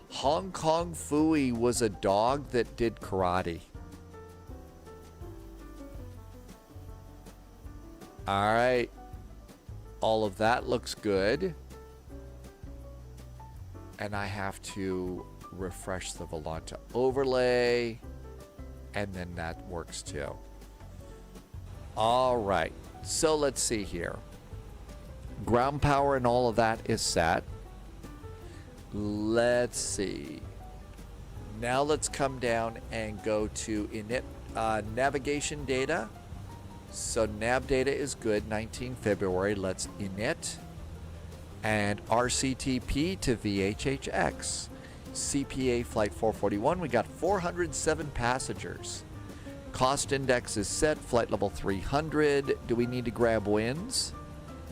Hong Kong Fooey was a dog that did karate. All right. All of that looks good. And I have to refresh the Volanta overlay. And then that works too. All right. So let's see here. Ground power and all of that is set. Let's see. Now let's come down and go to init navigation data. So nav data is good, 19 February. Let's init. And RCTP to VHHX. CPA flight 441. We got 407 passengers. Cost index is set. Flight level 300. Do we need to grab winds?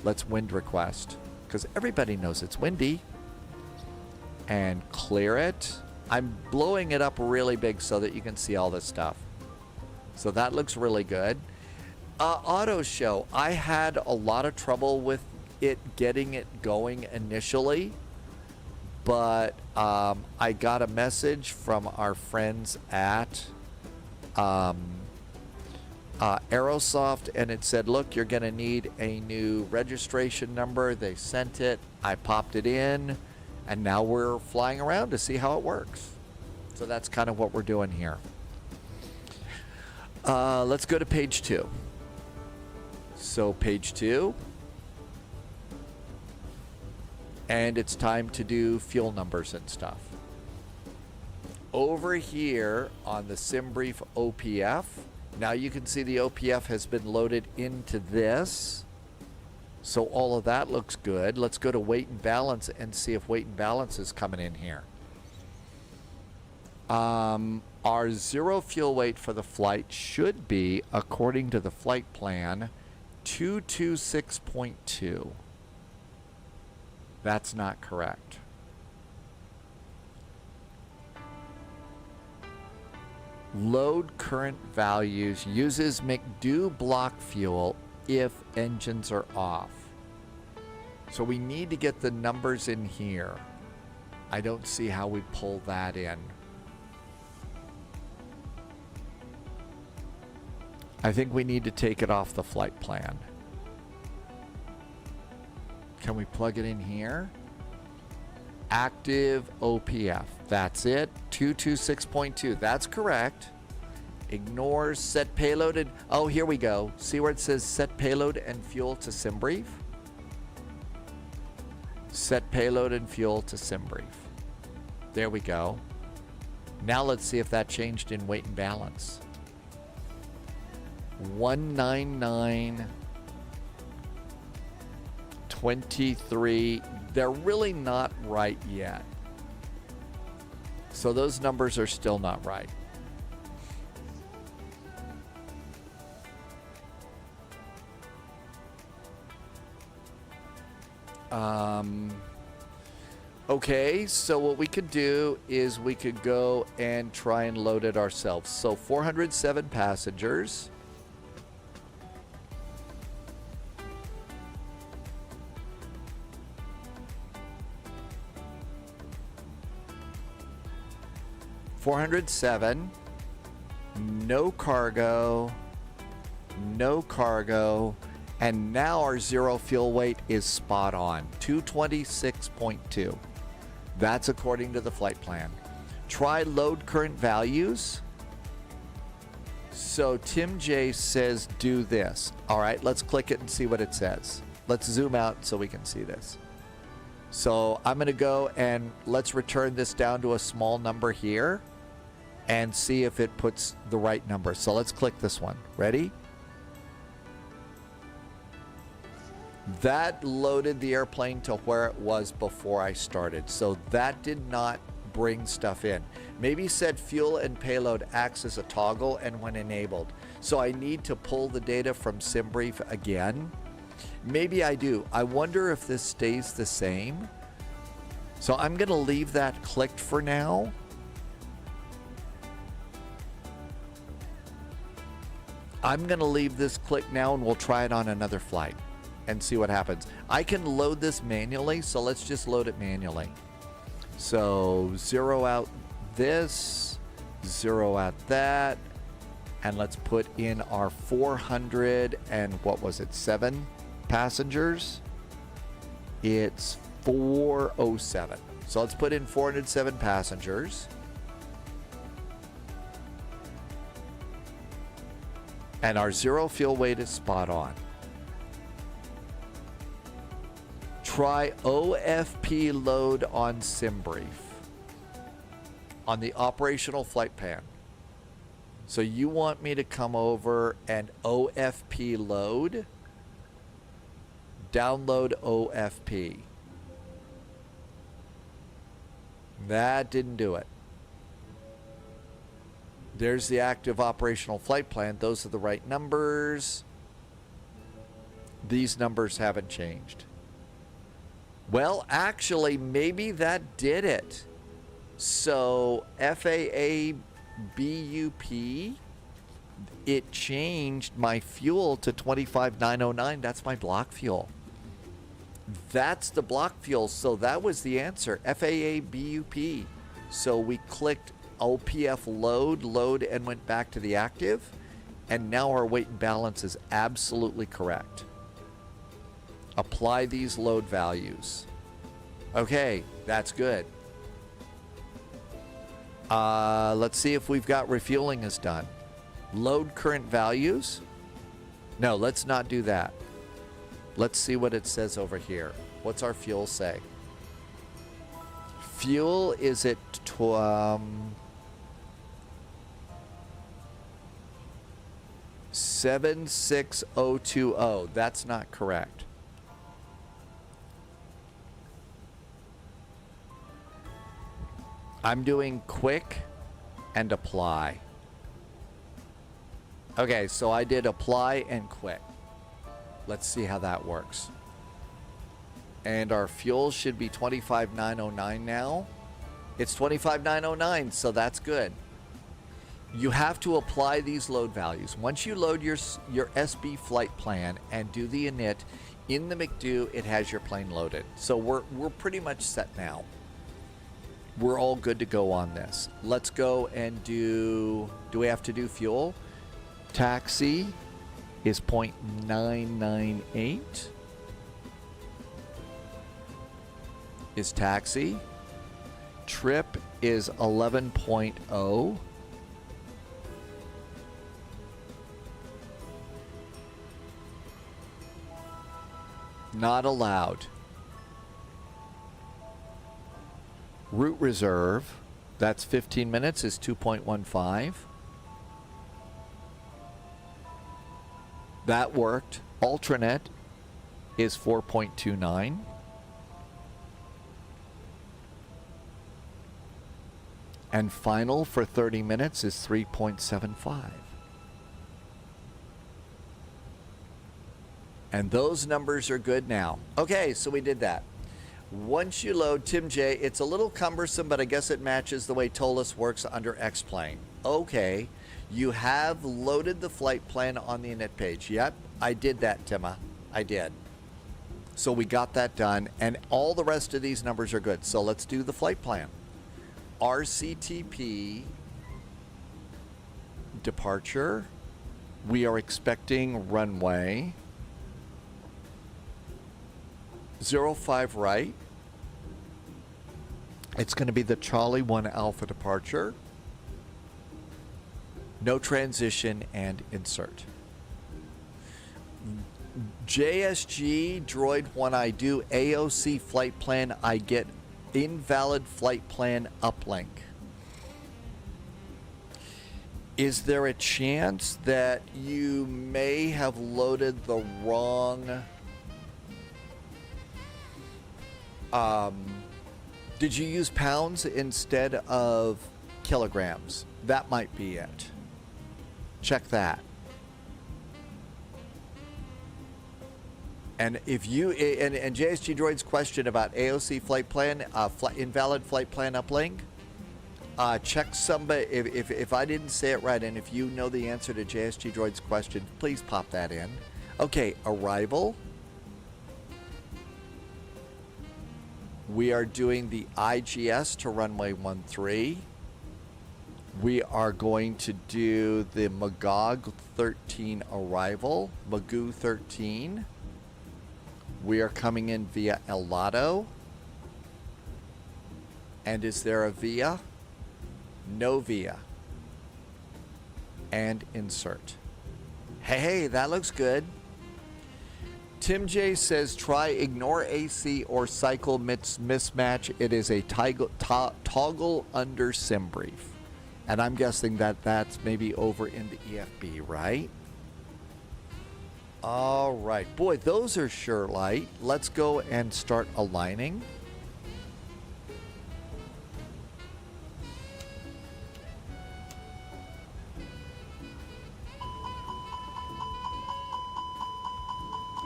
Let's wind request, because everybody knows it's windy. And clear it. I'm blowing it up really big so that you can see all this stuff. So that looks really good. Auto show. I had a lot of trouble with it getting it going initially, but I got a message from our friends at Aerosoft, and it said, look, you're going to need a new registration number. They sent it. I popped it in, And now we're flying around to see how it works. So that's kind of what we're doing here. Let's go to page 2. So page 2. And it's time to do fuel numbers and stuff. Over here on the SimBrief OPF, now you can see the OPF has been loaded into this. So all of that looks good. Let's go to weight and balance and see if weight and balance is coming in here. Our zero fuel weight for the flight should be, according to the flight plan, 226.2. That's not correct. Load current values uses McDo block fuel if engines are off. So we need to get the numbers in here. I don't see how we pull that in. I think we need to take it off the flight plan. Can we plug it in here? Active OPF. That's it. 226.2. That's correct. Ignores set payload and... Oh, here we go. See where it says set payload and fuel to SimBrief? Set payload and fuel to SimBrief. There we go. Now let's see if that changed in weight and balance. 199.23. They're really not right yet. So those numbers are still not right. Okay, so what we could do is we could go and try and load it ourselves. So 407 passengers. $407, no cargo, and now our zero fuel weight is spot on, 226.2. That's according to the flight plan. Try load current values. So Tim J says do this. All right, let's click it and see what it says. Let's zoom out so we can see this. So I'm going to go and let's return this down to a small number here and see if it puts the right number. So let's click this one. Ready? That loaded the airplane to where it was before I started. So that did not bring stuff in. Maybe said fuel and payload acts as a toggle and when enabled. So I need to pull the data from SimBrief again. Maybe I do. I wonder if this stays the same. So I'm going to leave that clicked for now. I'm going to leave this clicked now and we'll try it on another flight and see what happens. I can load this manually, so let's just load it manually. So zero out this, zero out that, and let's put in our 400 and what was it, 7 passengers? It's 407. So let's put in 407 passengers. And our zero fuel weight is spot on. Try OFP load on SimBrief on the operational flight plan. So you want me to come over and OFP load? Download OFP. That didn't do it. There's the active operational flight plan. Those are the right numbers. These numbers haven't changed. Well, actually, maybe that did it. So FAA BUP, it changed my fuel to 25,909. That's my block fuel. That's the block fuel. So that was the answer, FAA BUP. So we clicked OPF load, and went back to the active. And now our weight and balance is absolutely correct. Apply these load values. Okay, that's good. Let's see if we've got refueling is done. Load current values. No, let's not do that. Let's see what it says over here. What's our fuel say? Fuel is at 76020. That's not correct. I'm doing quick and apply. Okay, so I did apply and quick. Let's see how that works. And our fuel should be 25,909 now. It's 25,909, so that's good. You have to apply these load values. Once you load your SB flight plan and do the init, in the McDo, it has your plane loaded. So we're pretty much set now. We're all good to go on this. Let's go and do we have to do fuel? Taxi is 0.998. Is taxi. Trip is 11.0. Not allowed. Route reserve, that's 15 minutes, is 2.15. That worked. Alternate is 4.29. And final for 30 minutes is 3.75. And those numbers are good now. Okay, so we did that. Once you load Tim J, it's a little cumbersome, but I guess it matches the way TOLUS works under X-Plane. Okay, you have loaded the flight plan on the init page. Yep, I did that, Tima. I did. So we got that done, and all the rest of these numbers are good. So let's do the flight plan. RCTP departure. We are expecting runway 05 right. It's going to be the Charlie 1 Alpha departure. No transition and insert. JSG droid, when I do AOC flight plan, I get invalid flight plan uplink. Is there a chance that you may have loaded the wrong... did you use pounds instead of kilograms? That might be it. Check that. And if you and JSG Droid's question about AOC flight plan, invalid flight plan uplink, check somebody. If I didn't say it right, and if you know the answer to JSG Droid's question, please pop that in. Okay, arrival. We are doing the IGS to runway 13. We are going to do the Magog 13 arrival, Magoo 13. We are coming in via El Lado. And is there a via? No via. And insert. Hey, that looks good. Tim J says try ignore AC or cycle mismatch. It is a toggle under sim brief. And I'm guessing that that's maybe over in the EFB, right? All right. Boy, those are sure light. Let's go and start aligning.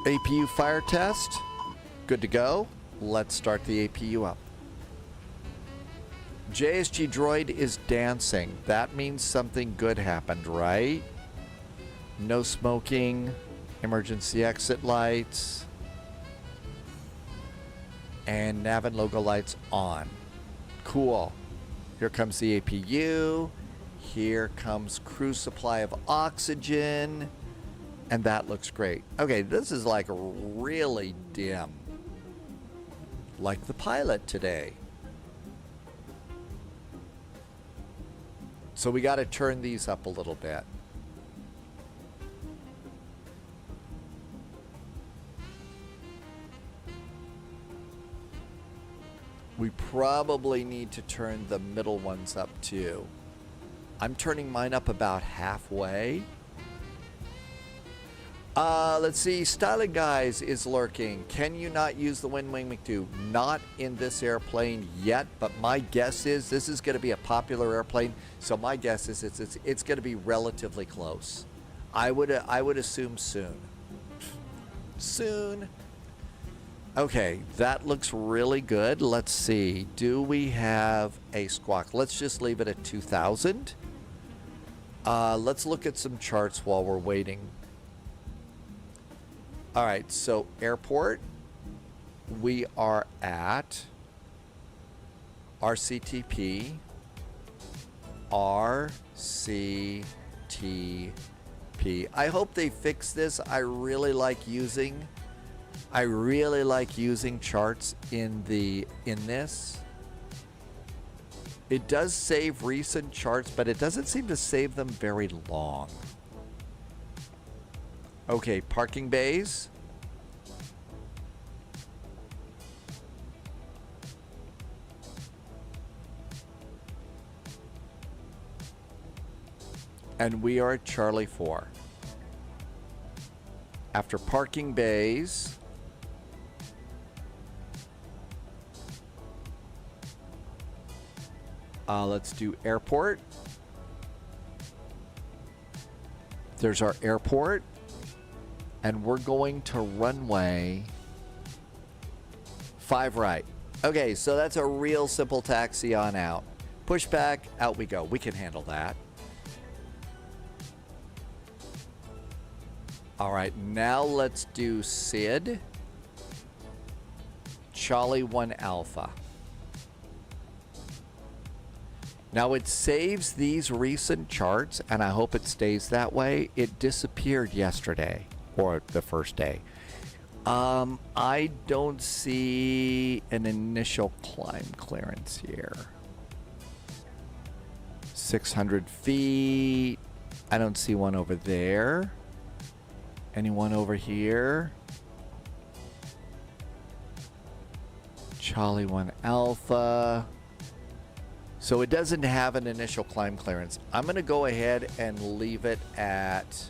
APU fire test. Good to go. Let's start the APU up. JSG Droid is dancing. That means something good happened, right? No smoking, emergency exit lights, and nav and logo lights on. Cool. Here comes the APU. Here comes crew supply of oxygen. And that looks great. Okay, this is like really dim. like the pilot today. So we got to turn these up a little bit. We probably need to turn the middle ones up too. I'm turning mine up about halfway. Let's see. Styling Guys is lurking. Can you not use the Wind Wing McDo? Not in this airplane yet, but my guess is this is going to be a popular airplane. So my guess is it's going to be relatively close. I would assume soon. Soon. Okay, that looks really good. Let's see. Do we have a squawk? Let's just leave it at 2,000. Let's look at some charts while we're waiting. All right, so airport, we are at RCTP, RCTP. I hope they fix this. I really like using charts in this. It does save recent charts, but it doesn't seem to save them very long. Okay, parking bays. And we are at Charlie 4. After parking bays, let's do airport. There's our airport. And we're going to runway 5 right. Okay, so that's a real simple taxi on out. Pushback, out we go. We can handle that. All right, now let's do SID. Charlie 1 Alpha. Now it saves these recent charts, and I hope it stays that way. It disappeared yesterday. Or the first day. I don't see an initial climb clearance here. 600 feet. I don't see one over there. Anyone over here? Charlie 1 Alpha. So it doesn't have an initial climb clearance. I'm going to go ahead and leave it at...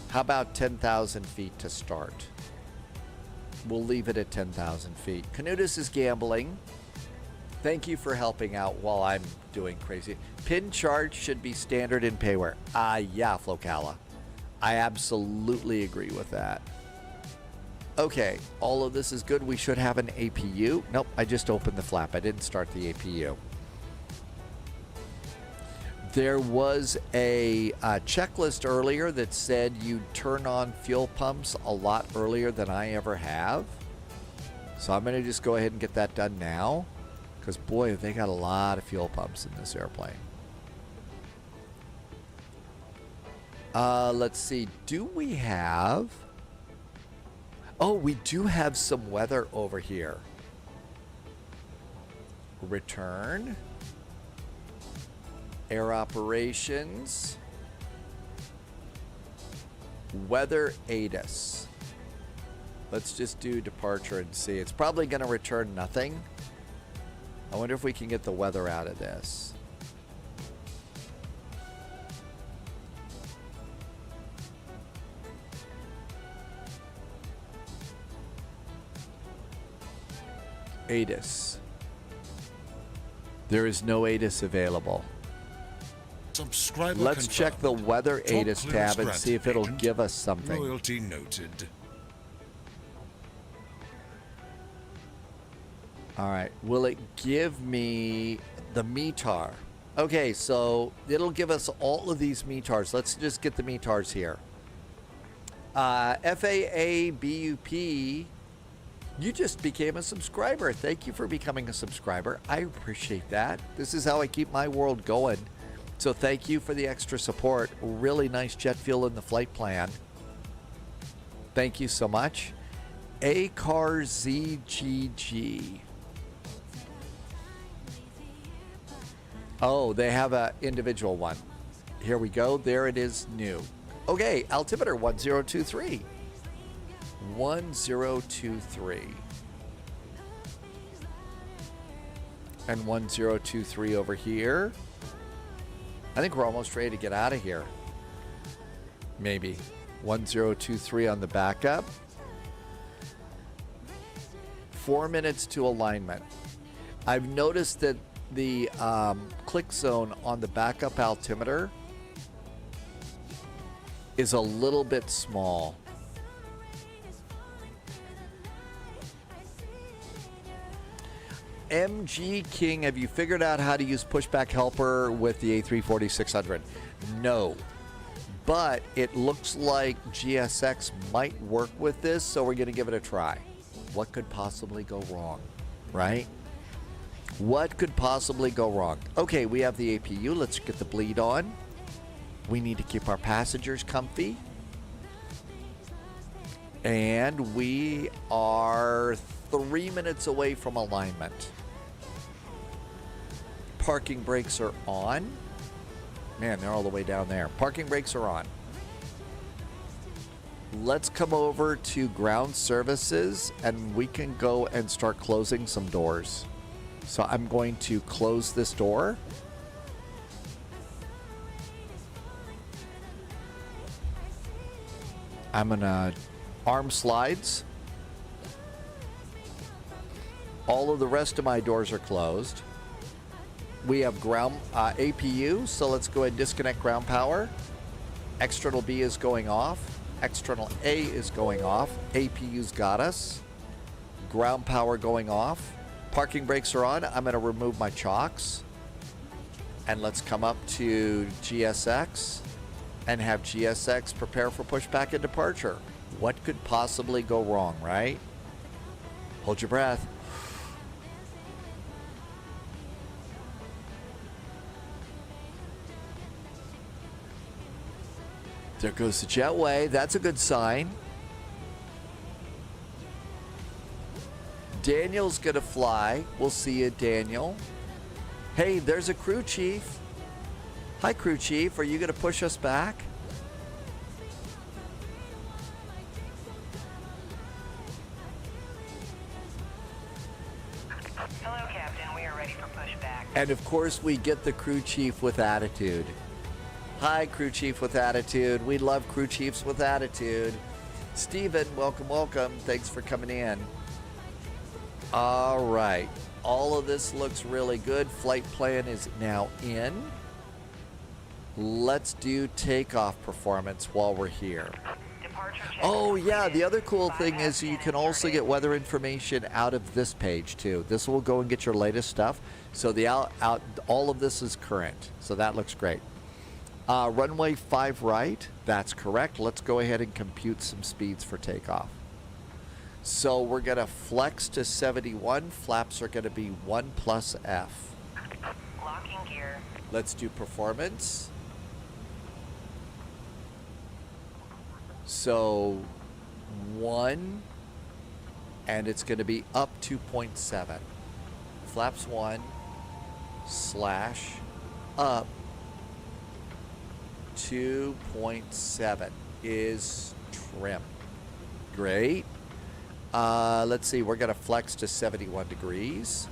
How about 10,000 feet to start? We'll leave it at 10,000 feet. Canutus is gambling. Thank you for helping out while I'm doing crazy. Pin charge should be standard in payware. Yeah, Flocala. I absolutely agree with that. Okay, all of this is good. We should have an APU. Nope, I just opened the flap. I didn't start the APU. There was a checklist earlier that said you turn on fuel pumps a lot earlier than I ever have. So I'm going to just go ahead and get that done now. Because, boy, they got a lot of fuel pumps in this airplane. Let's see. Do we have... Oh, we do have some weather over here. Return. Air operations. Weather ATIS. Let's just do departure and see. It's probably going to return nothing. I wonder if we can get the weather out of this. ATIS. There is no ATIS available. Subscriber Let's confirmed. check the weather ATIS tab and see if it'll agent. give us something. Loyalty noted. All right. Will it give me the METAR? Okay, so it'll give us all of these METARs. Let's just get the METARs here. FAA BUP, you just became a subscriber. Thank you for becoming a subscriber. I appreciate that. This is how I keep my world going. So thank you for the extra support. Really nice jet fuel in the flight plan. Thank you so much. ACAR ZGG. Oh, they have a individual one. Here we go. There it is, new. Okay, altimeter 1023. 1023. And 1023 over here. I think we're almost ready to get out of here. Maybe. 1023 on the backup. 4 minutes to alignment. I've noticed that the click zone on the backup altimeter is a little bit small. MG King, have you figured out how to use pushback helper with the A340-600? No. But it looks like GSX might work with this, so we're going to give it a try. What could possibly go wrong, right? What could possibly go wrong? Okay, we have the APU. Let's get the bleed on. We need to keep our passengers comfy. And we are 3 minutes away from alignment. Parking brakes are on. Man, they're all the way down there. Parking brakes are on. Let's come over to ground services and we can go and start closing some doors. So I'm going to close this door. I'm gonna arm slides. All of the rest of my doors are closed. We have ground APU, so let's go ahead and disconnect ground power. External B is going off. External A is going off. APU's got us. Ground power going off. Parking brakes are on. I'm going to remove my chocks. And let's come up to GSX and have GSX prepare for pushback and departure. What could possibly go wrong, right? Hold your breath. There goes the jetway. That's a good sign. Daniel's gonna fly. We'll see you, Daniel. Hey, there's a crew chief. Hi, crew chief. Are you gonna push us back? Hello, Captain. We are ready for pushback. And of course, we get the crew chief with attitude. Hi, crew chief with attitude. We love crew chiefs with attitude. Steven, welcome, welcome. Thanks for coming in. All right. All of this looks really good. Flight plan is now in. Let's do takeoff performance while we're here. Oh, yeah. The other cool thing is you can also get weather information out of this page, too. This will go and get your latest stuff. So the all of this is current. So that looks great. Runway 5 right, that's correct. Let's go ahead and compute some speeds for takeoff. So we're going to flex to 71. Flaps are going to be 1 plus F. Locking gear. Let's do performance. So 1, and it's going to be up 2.7. Flaps 1 / up 2.7 is trim. Great. Let's see, we're going to flex to 71 degrees.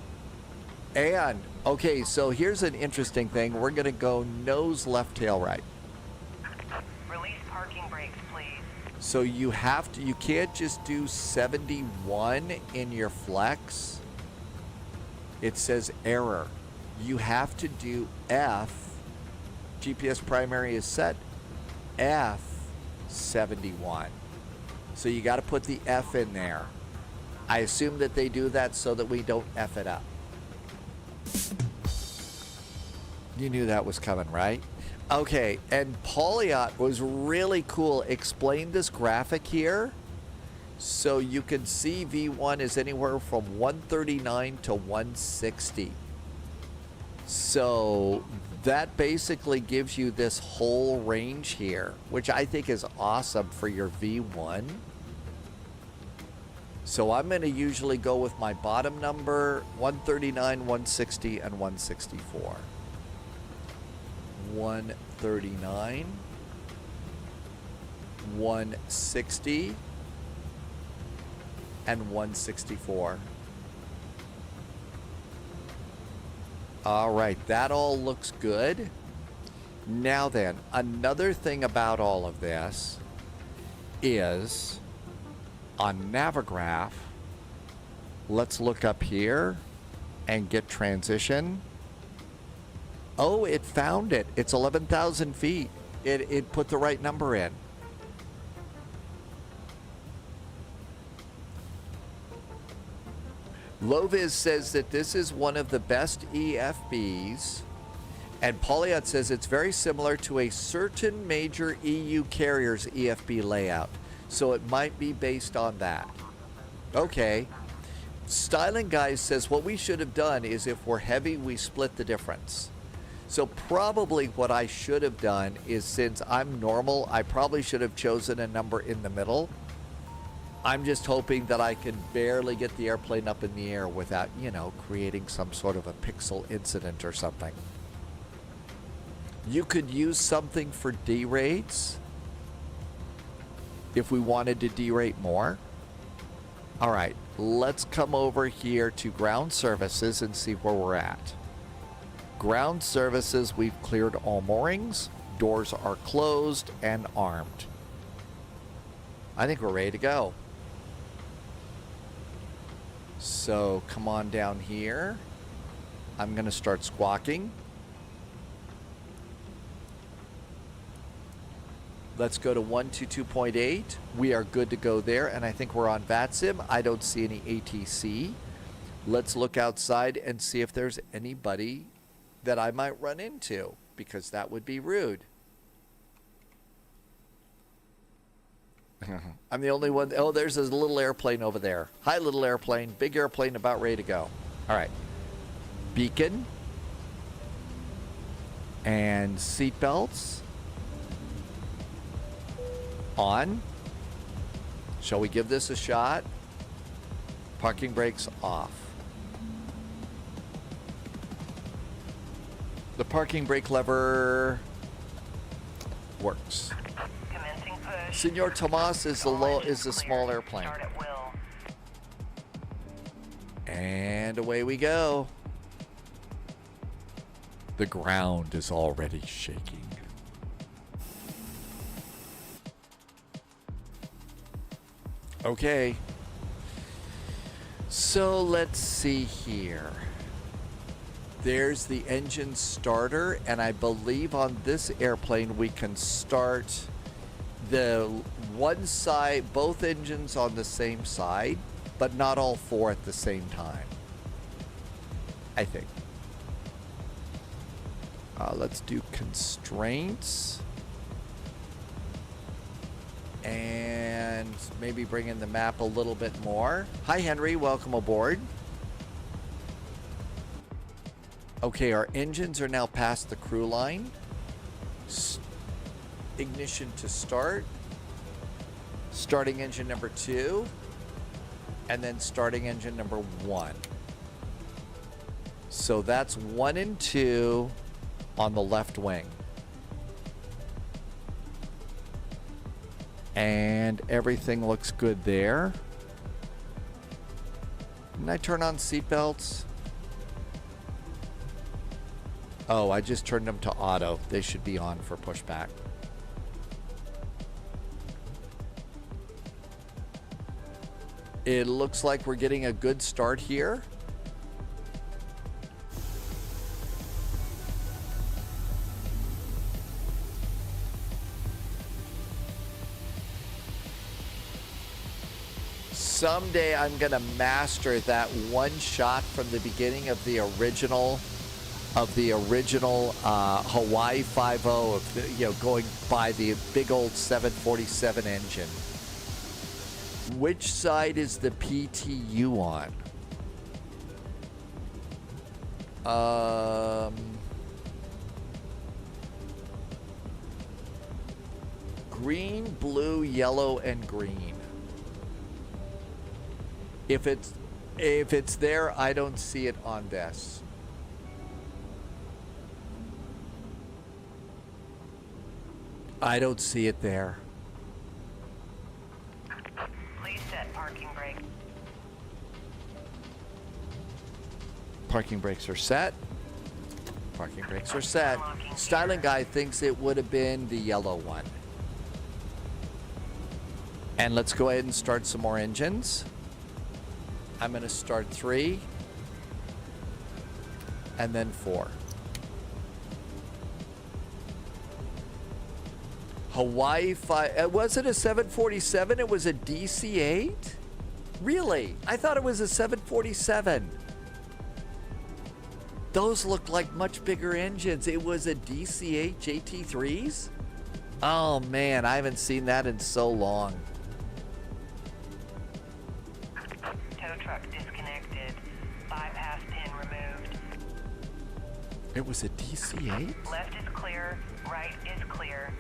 And, okay, so here's an interesting thing. We're going to go nose left, tail right. Release parking brakes, please. So you have to, you can't just do 71 in your flex. It says error. You have to do F. GPS primary is set F71. So you got to put the F in there. I assume that they do that so that we don't F it up. You knew that was coming, right? Okay, and Polyot was really cool. Explained this graphic here. So you can see V1 is anywhere from 139 to 160. So that basically gives you this whole range here, which I think is awesome for your V1. So I'm going to usually go with my bottom number, 139, 160, and 164. 139, 160, and 164. All right, that all looks good. Now then, another thing about all of this is on Navigraph, let's look up here and get transition. Oh, it found it. It's 11,000 feet. It put the right number in. Loviz says that this is one of the best EFBs, and Polyot says it's very similar to a certain major EU carrier's EFB layout, so it might be based on that. Okay. Styling Guys says what we should have done is if we're heavy, we split the difference. So probably what I should have done is, since I'm normal, I probably should have chosen a number in the middle. I'm just hoping that I can barely get the airplane up in the air without, you know, creating some sort of a pixel incident or something. You could use something for derates if we wanted to derate more. All right, let's come over here to ground services and see where we're at. Ground services, we've cleared all moorings. Doors are closed and armed. I think we're ready to go. So come on down here. I'm going to start squawking. Let's go to 122.8. We are good to go there, and I think we're on VATSIM. I don't see any ATC. Let's look outside and see if there's anybody that I might run into, because that would be rude. I'm the only one. Oh, there's a little airplane over there. Hi, little airplane. Big airplane about ready to go. All right. Beacon. And seatbelts. On. Shall we give this a shot? Parking brakes off. The parking brake lever works. Senor Tomas is the small airplane. And away we go. The ground is already shaking. Okay. So let's see here. There's the engine starter, and I believe on this airplane we can start the one side, both engines on the same side, but not all four at the same time, I think. Let's do constraints. And maybe bring in the map a little bit more. Hi, Henry. Welcome aboard. Okay, our engines are now past the crew line. Ignition to start. Starting engine number 2. And then starting engine number 1. So that's 1 and 2 on the left wing. And everything looks good there. Didn't I turn on seatbelts? Oh, I just turned them to auto. They should be on for pushback. It looks like we're getting a good start here. Someday I'm gonna master that one shot from the beginning of the original Hawaii 5.0 of the, you know, going by the big old 747 engine. Which side is the PTU on? Green, blue, yellow, and green. If it's there, I don't see it on this. I don't see it there. Please set parking brake. Parking brakes are set. Parking brakes are set. Styling guy thinks it would have been the yellow one. And let's go ahead and start some more engines. I'm going to start 3 and then 4. Hawaii 5. Was it a 747? It was a DC-8? Really? I thought it was a 747. Those look like much bigger engines. It was a DC-8 JT3s? Oh man, I haven't seen that in so long. Tow truck disconnected. Bypass pin removed. It was a DC-8? Left is clear. Right is clear.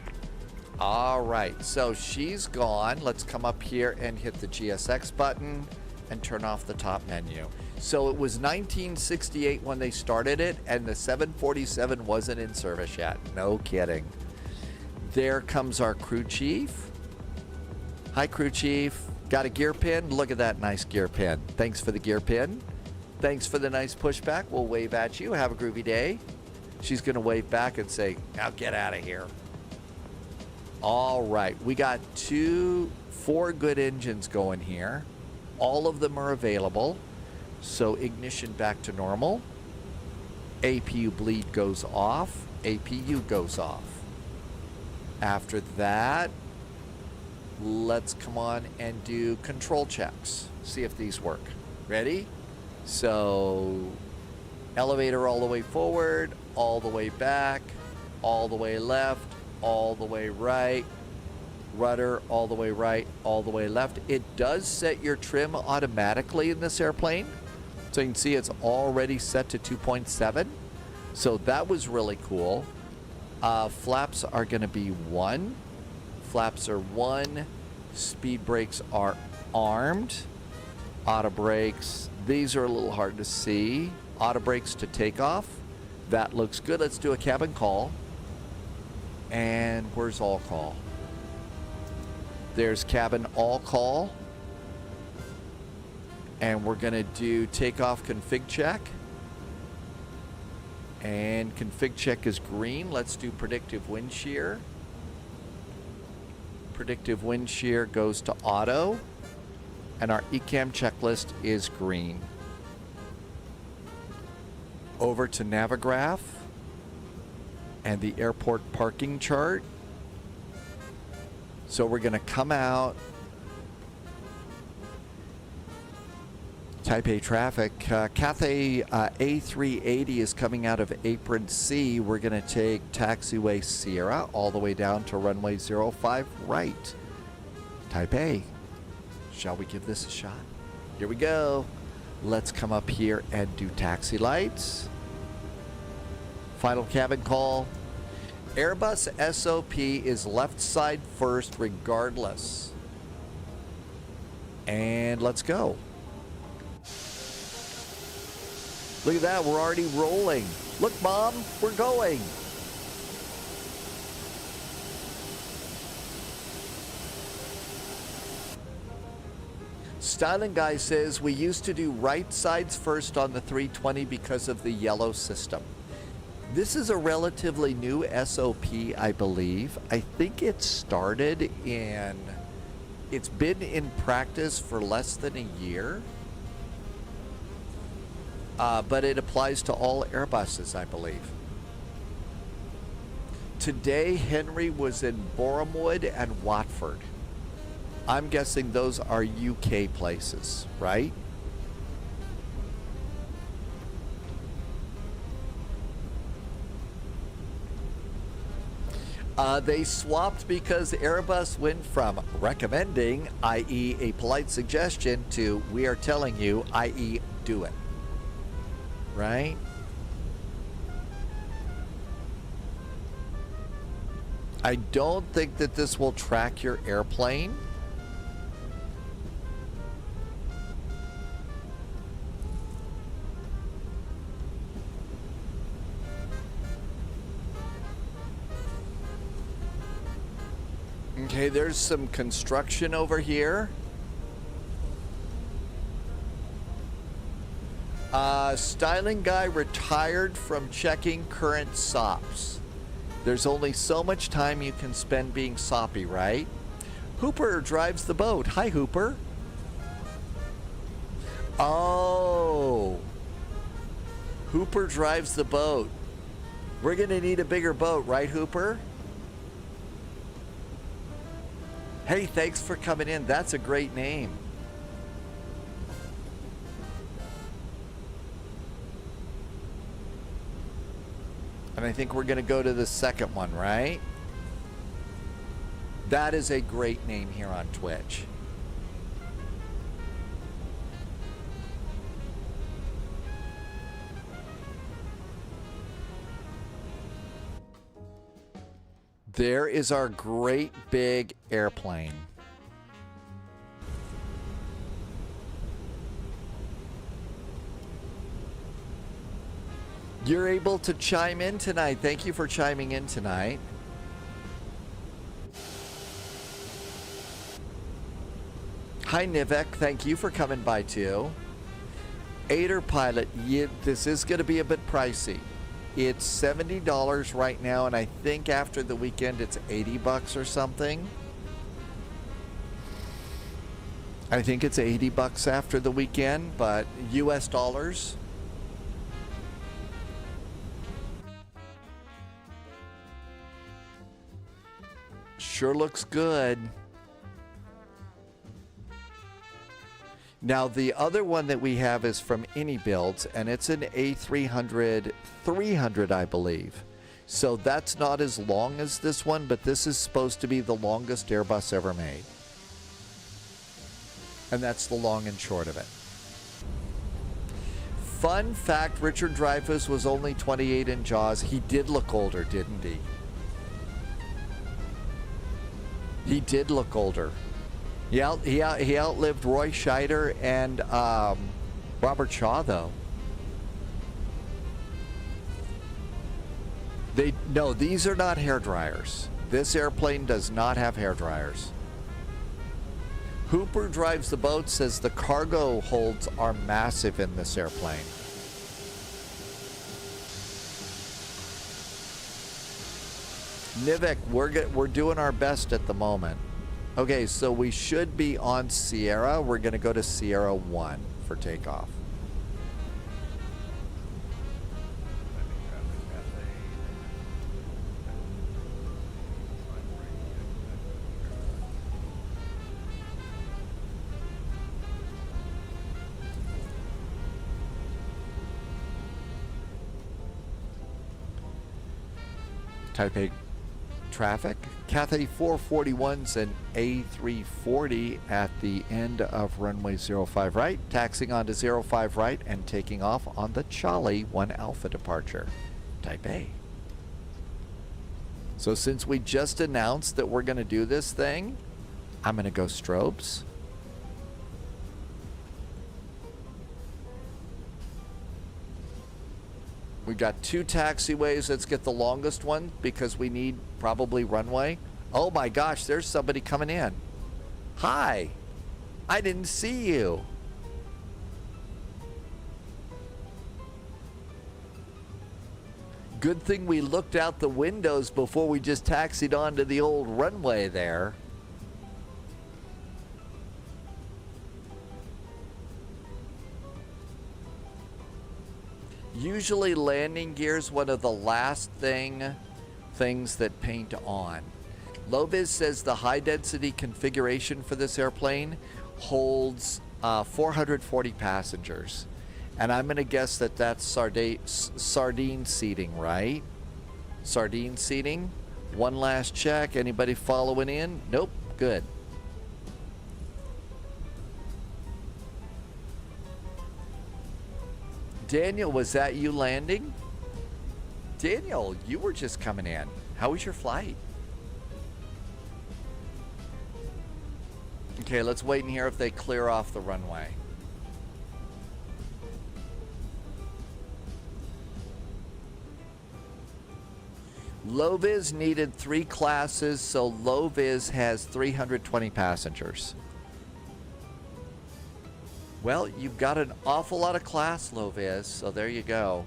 All right, so she's gone. Let's come up here and hit the GSX button and turn off the top menu. So it was 1968 when they started it, and the 747 wasn't in service yet. No kidding. There comes our crew chief. Hi, crew chief. Got a gear pin? Look at that nice gear pin. Thanks for the gear pin. Thanks for the nice pushback. We'll wave at you. Have a groovy day. She's going to wave back and say, now get out of here. All right. We got 4 good engines going here. All of them are available. So ignition back to normal. APU bleed goes off. APU goes off. After that, let's come on and do control checks. See if these work. Ready? So elevator all the way forward, all the way back, all the way left, all the way right, rudder all the way right, all the way left. It does set your trim automatically in this airplane. So you can see it's already set to 2.7. So that was really cool. Flaps are going to be 1. Flaps are 1. Speed brakes are armed. Auto brakes, these are a little hard to see. Auto brakes to takeoff. That looks good. Let's do a cabin call. And where's all call? There's cabin all call. And we're going to do takeoff config check. And config check is green. Let's do predictive wind shear. Predictive wind shear goes to auto. And our ECAM checklist is green. Over to Navigraph. And the airport parking chart. So we're going to come out. Taipei traffic. Cathay A380 is coming out of apron C. We're going to take taxiway Sierra all the way down to runway 05 right. Taipei. Shall we give this a shot? Here we go. Let's come up here and do taxi lights. Final cabin call. Airbus SOP is left side first regardless. And let's go. Look at that, we're already rolling. Look, Mom, we're going. Styling Guy says we used to do right sides first on the 320 because of the yellow system. This is a relatively new SOP, I believe. I think it started in, it's been in practice for less than a year. But it applies to all Airbuses, I believe. Today, Henry was in Borehamwood and Watford. I'm guessing those are UK places, right? They swapped because Airbus went from recommending, i.e. a polite suggestion, to we are telling you, i.e. do it. Right? I don't think that this will track your airplane. Okay, there's some construction over here. Styling guy retired from checking current SOPs. There's only so much time you can spend being soppy, right? Hooper drives the boat. Hi, Hooper. Oh. Hooper drives the boat. We're going to need a bigger boat, right, Hooper? Hey, thanks for coming in. That's a great name. And I think we're going to go to the second one, right? That is a great name here on Twitch. There is our great big airplane. You're able to chime in tonight. Thank you for chiming in tonight. Hi, Nivek. Thank you for coming by, too. Aider pilot, this is going to be a bit pricey. It's $70 right now, and I think after the weekend it's $80 or something. I think it's $80 after the weekend, but US dollars. Sure looks good. Now, the other one that we have is from Any Builds, and it's an A300-300, I believe. So that's not as long as this one, but this is supposed to be the longest Airbus ever made. And that's the long and short of it. Fun fact, Richard Dreyfuss was only 28 in Jaws. He did look older, didn't he? He did look older. He outlived Roy Scheider and Robert Shaw, though. No, these are not hair dryers. This airplane does not have hair dryers. Hooper drives the boat, says the cargo holds are massive in this airplane. Nivek, we're doing our best at the moment. Okay, so we should be on Sierra. We're going to go to Sierra 1 for takeoff. Taipei traffic. Cathay 441's an A340 at the end of runway 05 right, taxiing onto 05 right and taking off on the Charlie 1 Alpha departure, Taipei. So since we just announced that we're going to do this thing, I'm going to go strobes. We got 2 taxiways. Let's get the longest one because we need probably runway. Oh my gosh, there's somebody coming in. Hi. I didn't see you. Good thing we looked out the windows before we just taxied onto the old runway there. Usually landing gear is one of the last things that paint on. Loviz says the high density configuration for this airplane holds 440 passengers. And I'm going to guess that that's sardine seating, right? Sardine seating. One last check. Anybody following in? Nope. Good. Daniel, was that you landing? Daniel, you were just coming in. How was your flight? Okay, let's wait and hear if they clear off the runway. Low vis needed 3 classes, so low vis has 320 passengers. Well, you've got an awful lot of class low vis, so there you go.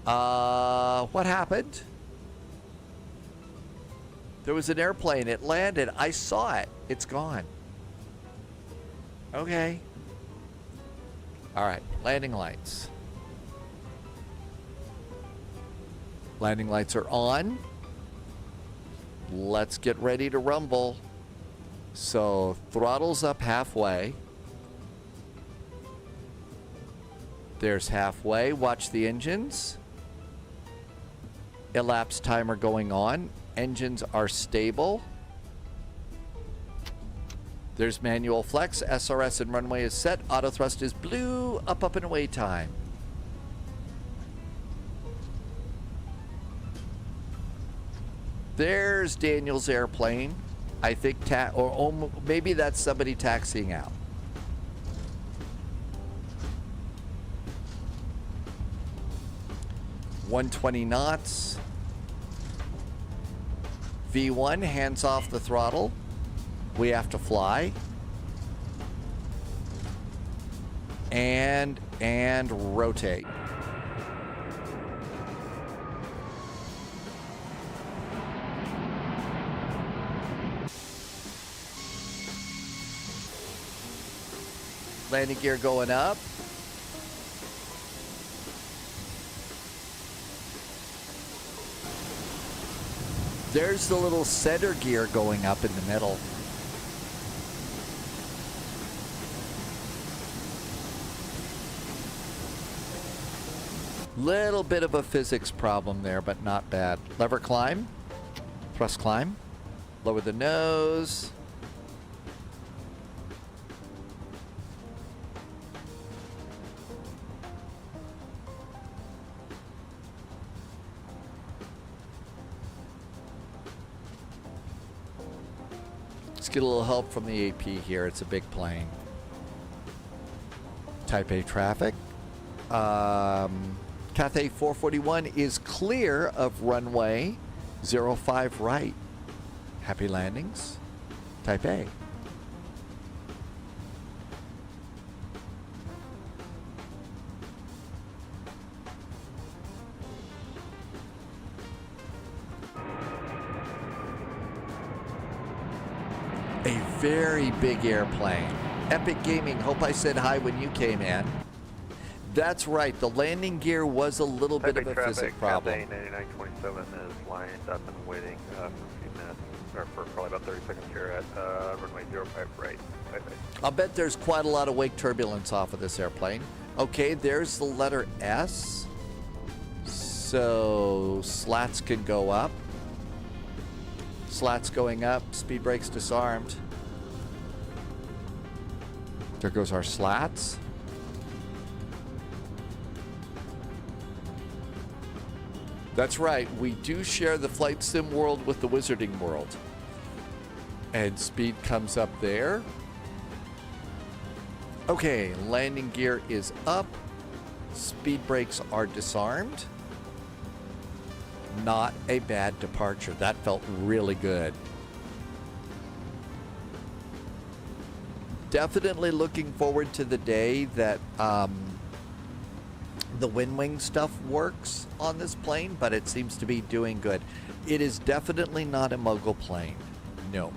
What happened? There was an airplane. It landed. I saw it. It's gone. Okay. All right. Landing lights. Landing lights are on. Let's get ready to rumble. So throttle's up halfway. There's halfway. Watch the engines. Elapsed timer going on. Engines are stable. There's manual flex. SRS and runway is set. Auto thrust is blue. Up, up, and away time. There's Daniel's airplane. I think, or maybe that's somebody taxiing out. .120 knots. V1, hands off the throttle. We have to fly. And rotate. Landing gear going up. There's the little center gear going up in the middle. Little bit of a physics problem there, but not bad. Lever climb. Thrust climb. Lower the nose. Let's get a little help from the AP here. It's a big plane. Taipei traffic. Cathay 441 is clear of runway 05 right. Happy landings. Taipei. A very big airplane. Epic Gaming, hope I said hi when you came in. That's right, the landing gear was a little bit of a physics problem. Cathay 9927 is lined up and waiting for a few minutes, or for probably about 30 seconds here at runway 05 right. I'll bet there's quite a lot of wake turbulence off of this airplane. Okay, there's the letter S. So slats can go up. Slats going up, speed brakes disarmed. There goes our slats. That's right, we do share the flight sim world with the wizarding world. And speed comes up there. Okay, landing gear is up. Speed brakes are disarmed. Not a bad departure. That felt really good. Definitely looking forward to the day that the wind wing stuff works on this plane, but it seems to be doing good. It is definitely not a mogul plane. No.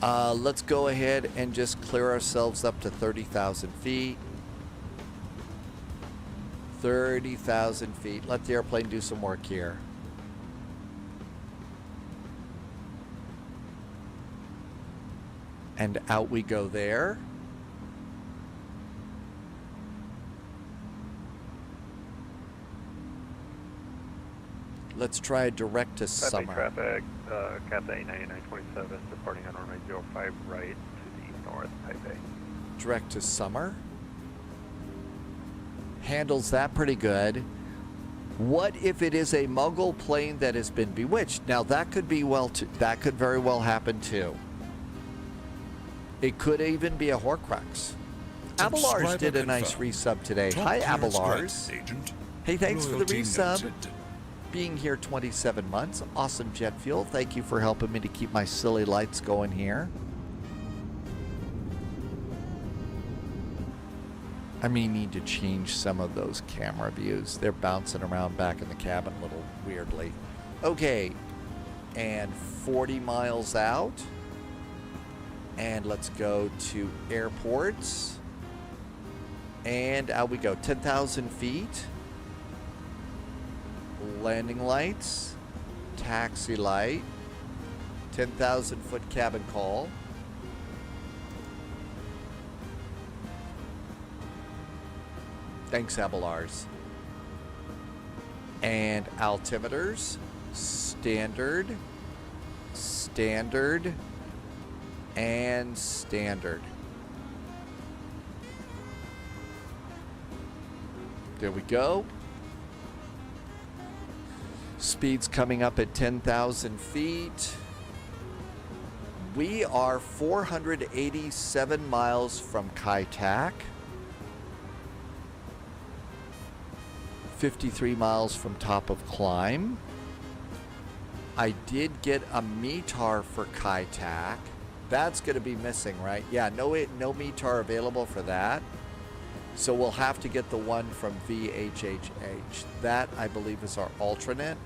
Let's go ahead and just clear ourselves up to 30,000 feet. 30,000 feet. Let the airplane do some work here. And out we go there. Let's try direct to summer. Traffic, Cathay 9927 departing on runway 05 right to the north, Taipei. Direct to summer. Handles that pretty good. What if it is a Muggle plane that has been bewitched? Now that could be that could very well happen too. It could even be a Horcrux. Abelars did a nice resub today. Hi Abelars. Hey, thanks for the resub. being here 27 months. Awesome jet fuel. Thank you for helping me to keep my silly lights going here. I may need to change some of those camera views. They're bouncing around back in the cabin a little weirdly. Okay, and 40 miles out. And let's go to airports. And out we go, 10,000 feet. Landing lights. Taxi light. 10,000 foot cabin call. Thanks, Abelars. And altimeters. Standard. Standard. And standard. There we go. Speed's coming up at 10,000 feet. We are 487 miles from Kai Tak. 53 miles from top of climb. I did get a METAR for Kai Tak. That's going to be missing, right? Yeah, no METAR available for that. So we'll have to get the one from VHHX. That, I believe, is our alternate.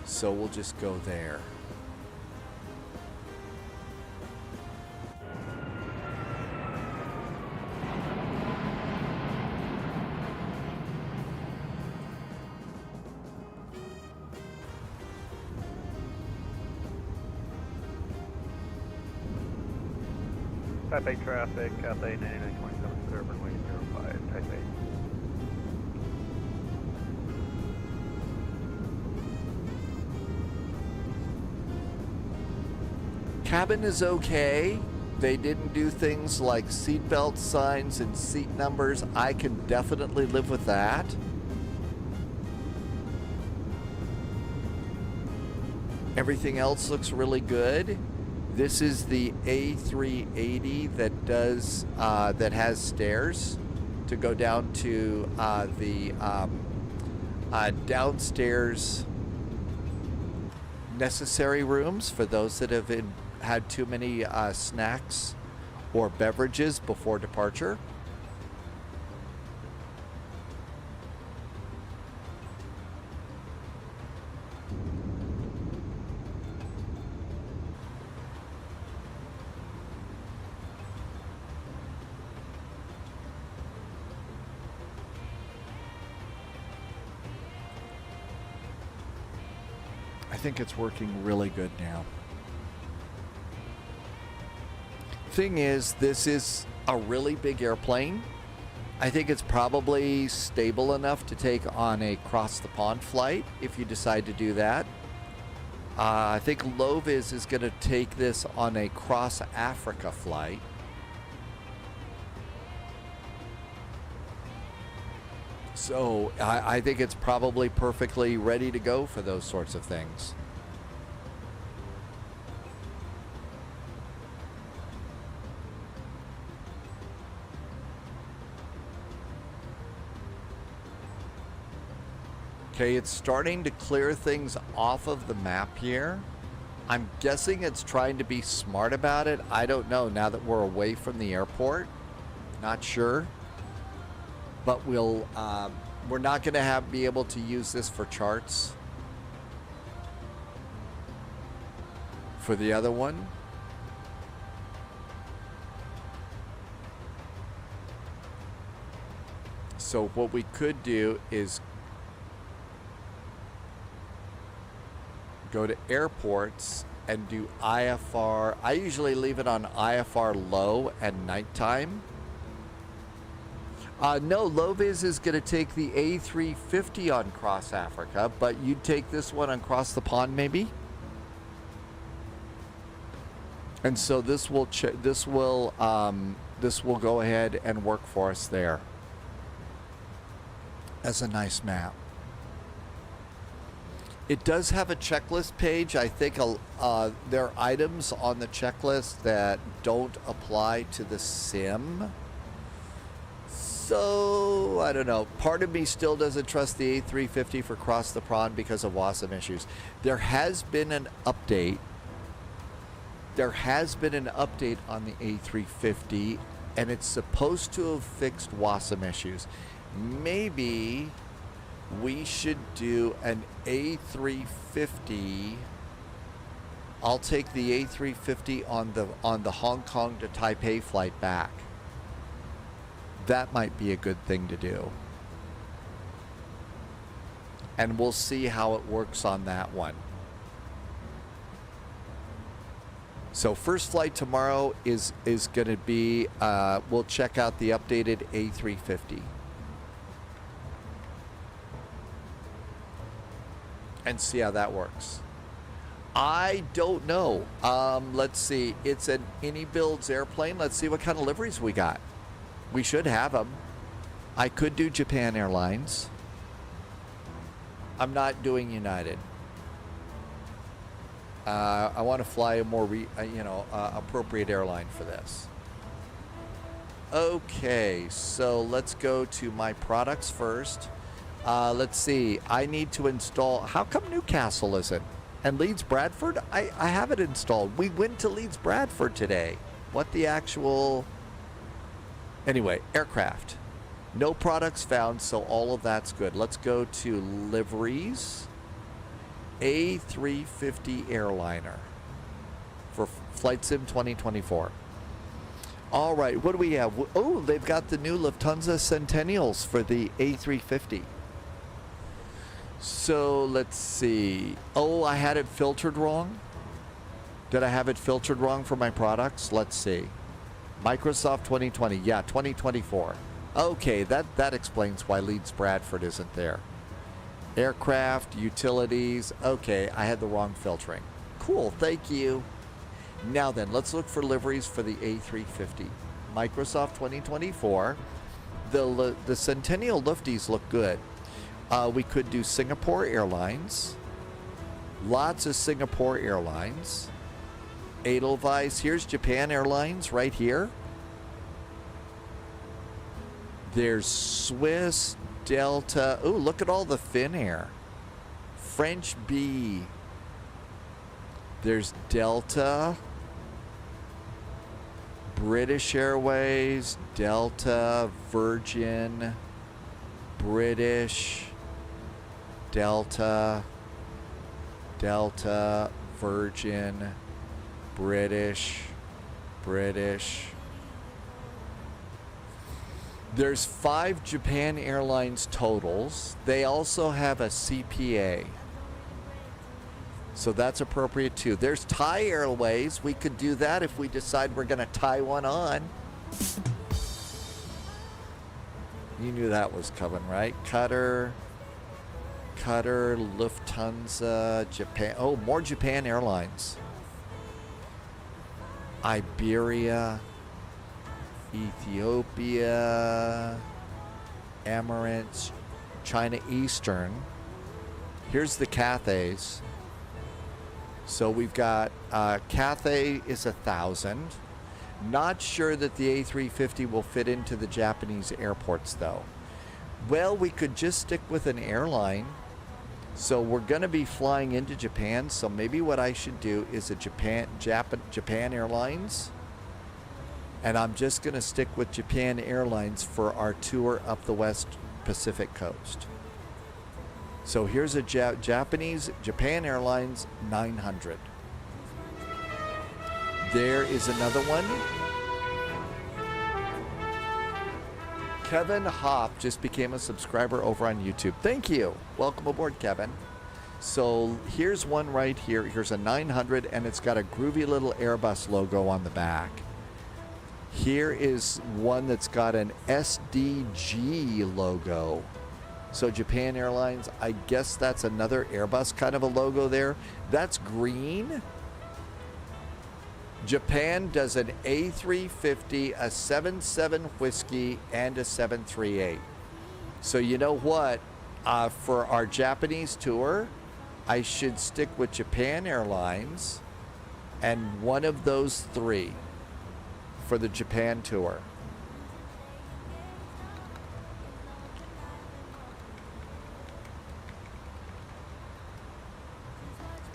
So we'll just go there. Taipei traffic, Cathay 9927, clear runway 05, Taipei. Cabin is okay. They didn't do things like seatbelt signs and seat numbers. I can definitely live with that. Everything else looks really good. This is the A380 that does that has stairs to go down to the downstairs necessary rooms for those that have had too many snacks or beverages before departure. I think it's working really good now. Thing is, this is a really big airplane. I think it's probably stable enough to take on a cross the pond flight if you decide to do that. I think Loviz is going to take this on a cross Africa flight. So I think it's probably perfectly ready to go for those sorts of things. Okay, it's starting to clear things off of the map here. I'm guessing it's trying to be smart about it. I don't know now that we're away from the airport. Not sure. But we're not going to be able to use this for charts for the other one. So what we could do is go to airports and do IFR. I usually leave it on IFR low at nighttime. No, Loviz is going to take the A350 on Cross Africa, but you'd take this one on Cross the Pond maybe? And so this will go ahead and work for us there. That's a nice map. It does have a checklist page. I think there are items on the checklist that don't apply to the sim. So, I don't know. Part of me still doesn't trust the A350 for cross the pond because of WASM issues. There has been an update. There has been an update on the A350, and it's supposed to have fixed WASM issues. Maybe we should do an A350. I'll take the A350 on the Hong Kong to Taipei flight back. That might be a good thing to do. And we'll see how it works on that one. So first flight tomorrow is going to be, we'll check out the updated A350. And see how that works. I don't know. Let's see. It's an Builds airplane. Let's see what kind of liveries we got. We should have them. I could do Japan Airlines. I'm not doing United. I want to fly a more, appropriate airline for this. Okay, so let's go to my products first. Let's see. I need to install. How come Newcastle isn't? And Leeds Bradford? I have it installed. We went to Leeds Bradford today. What the actual... Anyway, aircraft. No products found, so all of that's good. Let's go to liveries. A350 airliner for Flight Sim 2024. All right, what do we have? Oh, they've got the new Lufthansa Centennials for the A350. So let's see. Oh, I had it filtered wrong. Did I have it filtered wrong for my products? Let's see. Microsoft 2020. Yeah, 2024. Okay, that explains why Leeds Bradford isn't there. Aircraft, utilities. Okay, I had the wrong filtering. Cool, thank you. Now then, let's look for liveries for the A350. Microsoft 2024. The Centennial Lufties look good. We could do Singapore Airlines. Lots of Singapore Airlines. Edelweiss. Here's Japan Airlines right here. There's Swiss, Delta. Oh, look at all the Finnair. French B. There's Delta. British Airways, Delta, Virgin, British, Delta, Virgin, British. There's 5 Japan Airlines totals. They also have a CPA. So that's appropriate too. There's Thai Airways. We could do that if we decide we're going to tie one on. You knew that was coming, right? Qatar, Lufthansa, Japan. Oh, more Japan Airlines. Iberia, Ethiopia, Emirates, China Eastern. Here's the Cathays. So we've got Cathay is 1,000. Not sure that the A350 will fit into the Japanese airports though. Well, we could just stick with an airline. So we're going to be flying into Japan. So maybe what I should do is a Japan Airlines. And I'm just going to stick with Japan Airlines for our tour up the West Pacific coast. So here's a Japan Airlines 900. There is another one. Kevin Hopp just became a subscriber over on YouTube. Thank you. Welcome aboard, Kevin. So here's one right here. Here's a 900, and it's got a groovy little Airbus logo on the back. Here is one that's got an SDG logo. So Japan Airlines, I guess that's another Airbus kind of a logo there. That's green. Japan does an A350, a 77 Whiskey, and a 738. So you know what? For our Japanese tour, I should stick with Japan Airlines and one of those 3 for the Japan tour.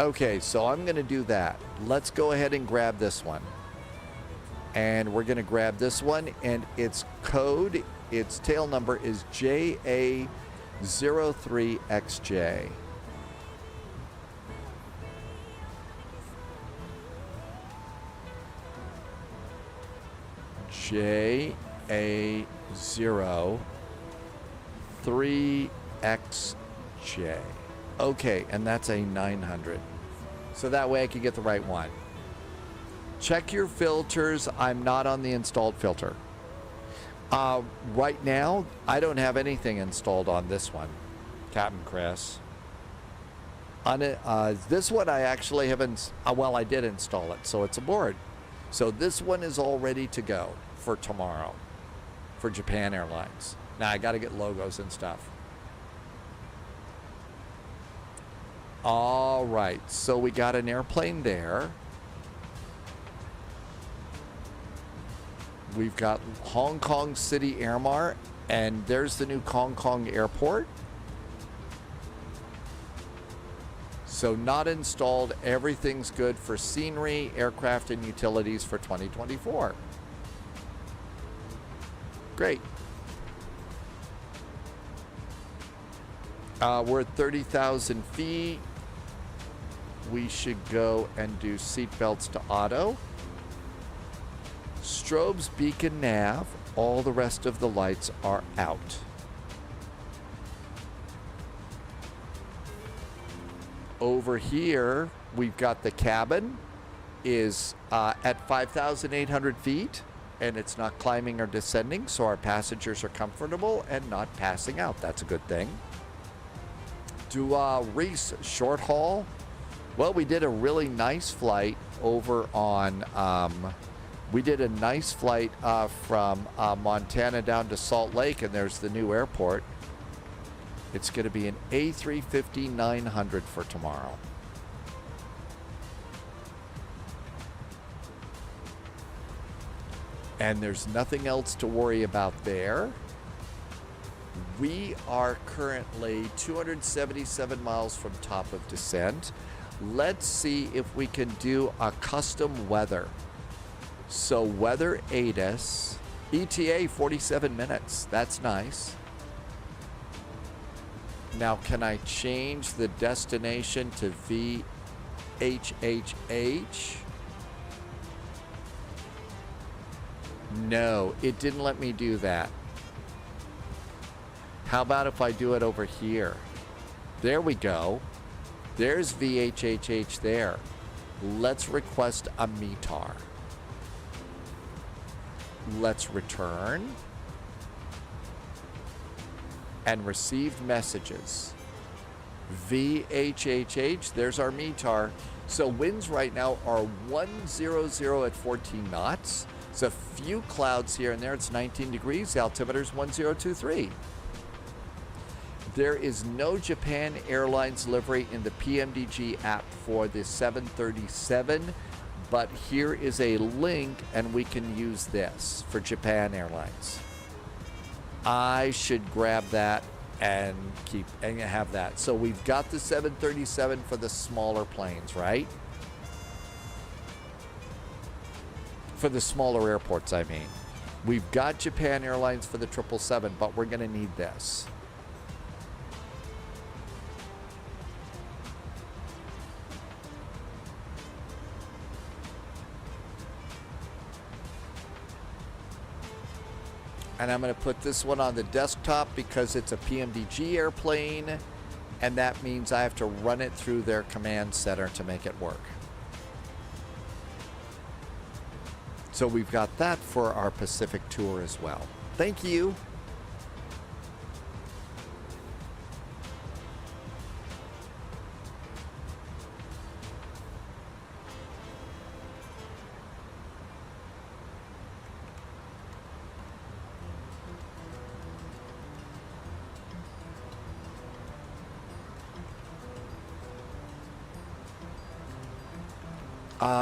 Okay, so I'm going to do that. Let's go ahead and grab this one. And we're going to grab this one, and its code, its tail number is JA03XJ. JA03XJ. Okay, and that's a 900. So that way I can get the right one. Check your filters. I'm not on the installed filter. Right now, I don't have anything installed on this one, Captain Chris. On it, this one I actually haven't, well, I did install it, so it's aboard. So this one is all ready to go for tomorrow for Japan Airlines. Now I got to get logos and stuff. All right, so we got an airplane there. We've got Hong Kong City Airmar, and there's the new Hong Kong Airport. So not installed, everything's good for scenery, aircraft, and utilities for 2024. Great. We're at 30,000 feet. We should go and do seat belts to auto. Strobes, beacon, nav. All the rest of the lights are out. Over here, we've got the cabin is at 5,800 feet, and it's not climbing or descending, so our passengers are comfortable and not passing out. That's a good thing. To Reese, short haul. Well, we did a really nice flight over on, we did a nice flight from Montana down to Salt Lake, and there's the new airport. It's going to be an A350-900 for tomorrow. And there's nothing else to worry about there. We are currently 277 miles from top of descent. Let's see if we can do a custom weather. So weather ATIS, ETA 47 minutes. That's nice. Now, can I change the destination to VHHX? No, it didn't let me do that. How about if I do it over here? There we go. There's VHHX there. Let's request a METAR. Let's return. And received messages. VHHX, there's our METAR. So winds right now are 100 at 14 knots. There's a few clouds here and there. It's 19 degrees. The altimeter's 1023. There is no Japan Airlines livery in the PMDG app for the 737, but here is a link and we can use this for Japan Airlines. I should grab that and have that. So we've got the 737 for the smaller planes, right? For the smaller airports, I mean. We've got Japan Airlines for the 777, but we're going to need this. And I'm going to put this one on the desktop because it's a PMDG airplane, and that means I have to run it through their command center to make it work. So we've got that for our Pacific tour as well. Thank you.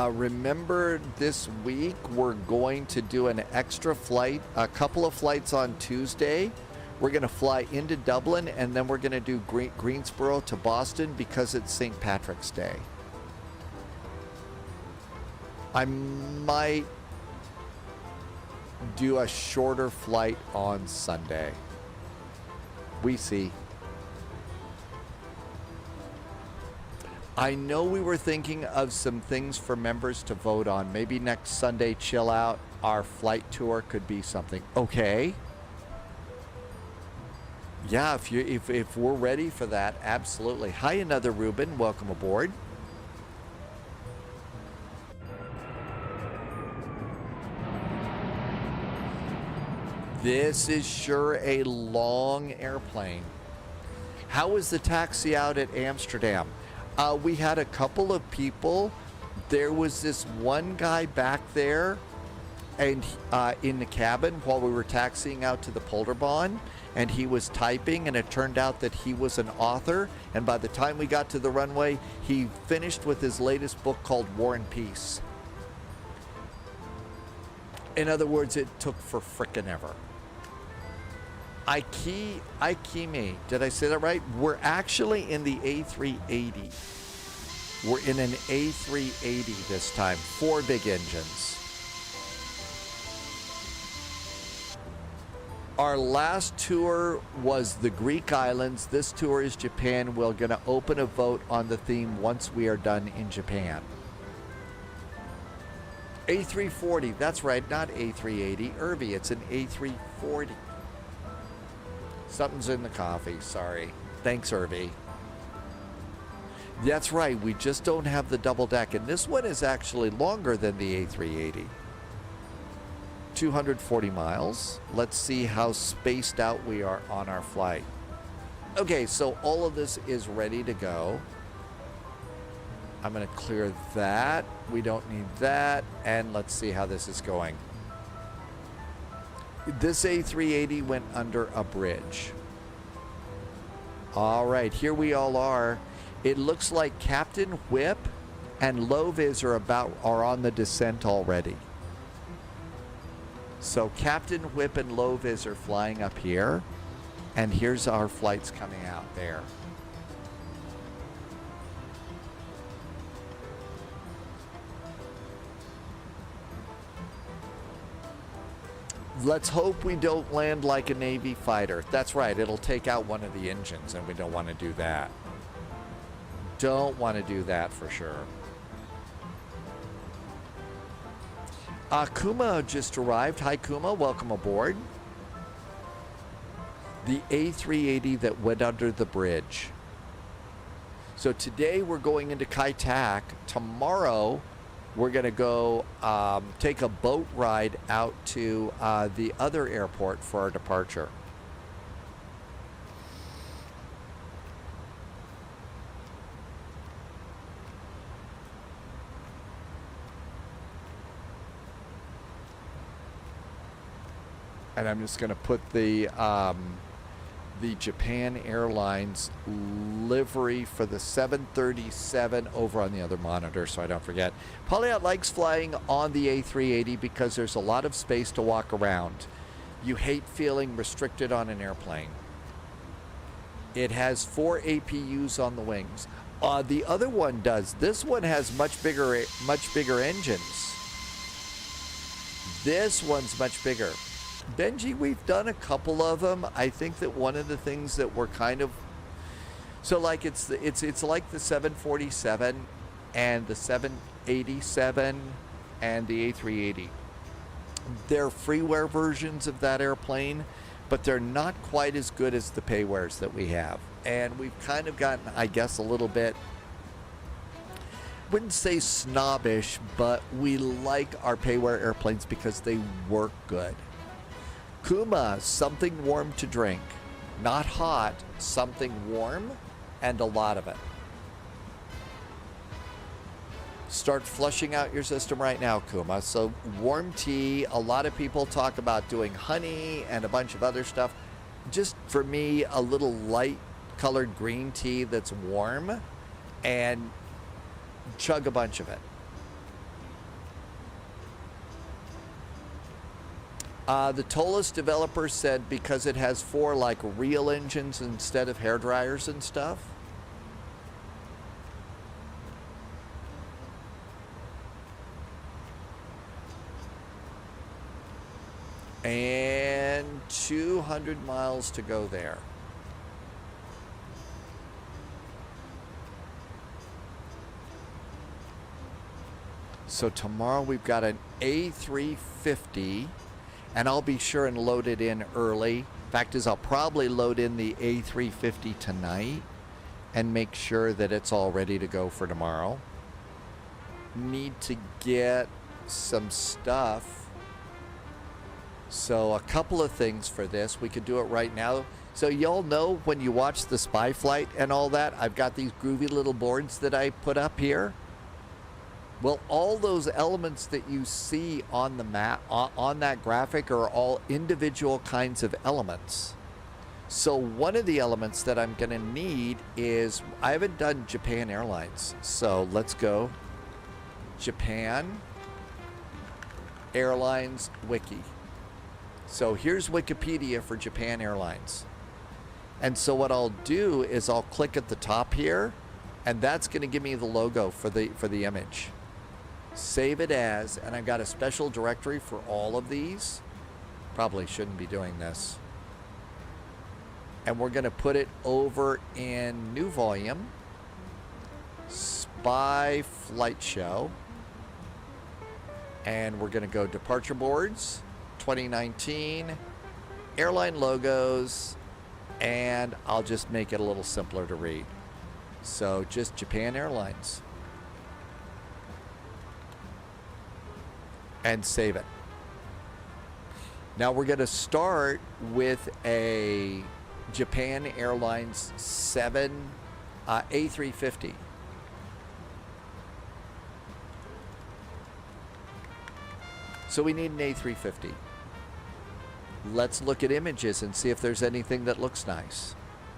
Remember this week we're going to do an extra flight, a couple of flights on Tuesday. We're going to fly into Dublin and then we're going to do Greensboro to Boston because it's St. Patrick's Day. I might do a shorter flight on Sunday. We see. I know we were thinking of some things for members to vote on. Maybe next Sunday, chill out. Our flight tour could be something. Okay. Yeah, if we're ready for that, absolutely. Hi, another Ruben. Welcome aboard. This is sure a long airplane. How was the taxi out at Amsterdam? We had a couple of people. There was this one guy back there and in the cabin while we were taxiing out to the Polderbahn, and he was typing, and it turned out that he was an author, and by the time we got to the runway, he finished with his latest book called War and Peace. In other words, it took for frickin' ever. Ikemi, did I say that right? We're actually in the A380. We're in an A380 this time, 4 big engines. Our last tour was the Greek islands. This tour is Japan. We're going to open a vote on the theme once we are done in Japan. A340, that's right, not A380. Irby, it's an A340. Something's in the coffee, sorry. Thanks, Irby. That's right, we just don't have the double deck, and this one is actually longer than the A380. 240 miles. Let's see how spaced out we are on our flight. Okay, so all of this is ready to go. I'm going to clear that. We don't need that, and let's see how this is going. This A380 went under a bridge. All right, here we all are. It looks like Captain Whip and Low-Vis are on the descent already. So Captain Whip and Low-Vis are flying up here, and here's our flights coming out there. Let's hope we don't land like a Navy fighter. That's right, it'll take out one of the engines, and we don't want to do that. Don't want to do that for sure. Kuma just arrived. Hi, Kuma. Welcome aboard. The A380 that went under the bridge. So today we're going into Kai Tak. Tomorrow we're going to go take a boat ride out to the other airport for our departure. And I'm just going to put the Japan Airlines livery for the 737 over on the other monitor so I don't forget. Polyot likes flying on the A380 because there's a lot of space to walk around. You hate feeling restricted on an airplane. It has 4 APUs on the wings. The other one does. This one has much bigger engines. This one's much bigger. Benji, we've done a couple of them. I think that one of the things that we're kind of like it's like the 747 and the 787 and the A380. They're freeware versions of that airplane, but they're not quite as good as the paywares that we have. And we've kind of gotten, I guess, a little bit, wouldn't say snobbish, but we like our payware airplanes because they work good. Kuma, something warm to drink. Not hot, something warm, and a lot of it. Start flushing out your system right now, Kuma. So warm tea, a lot of people talk about doing honey and a bunch of other stuff. Just for me, a little light colored green tea that's warm, and chug a bunch of it. The Tolus developer said because it has 4 like real engines instead of hair dryers and stuff. And 200 miles to go there. So tomorrow we've got an A350, and I'll be sure and load it in early. Fact is, I'll probably load in the A350 tonight and make sure that it's all ready to go for tomorrow. Need to get some stuff. So a couple of things for this. We could do it right now. So y'all know when you watch the spy flight and all that, I've got these groovy little boards that I put up here. Well, all those elements that you see on the map, on that graphic, are all individual kinds of elements. So one of the elements that I'm going to need is, I haven't done Japan Airlines. So let's go Japan Airlines Wiki. So here's Wikipedia for Japan Airlines. And so what I'll do is I'll click at the top here, and that's going to give me the logo for the image. Save it as, and I've got a special directory for all of these. Probably shouldn't be doing this. And we're going to put it over in new volume, Spy Flight Show. And we're going to go departure boards, 2019, airline logos, and I'll just make it a little simpler to read. So just Japan Airlines. And save it. Now we're going to start with a Japan Airlines 7 A350. So we need an A350. Let's look at images and see if there's anything that looks nice,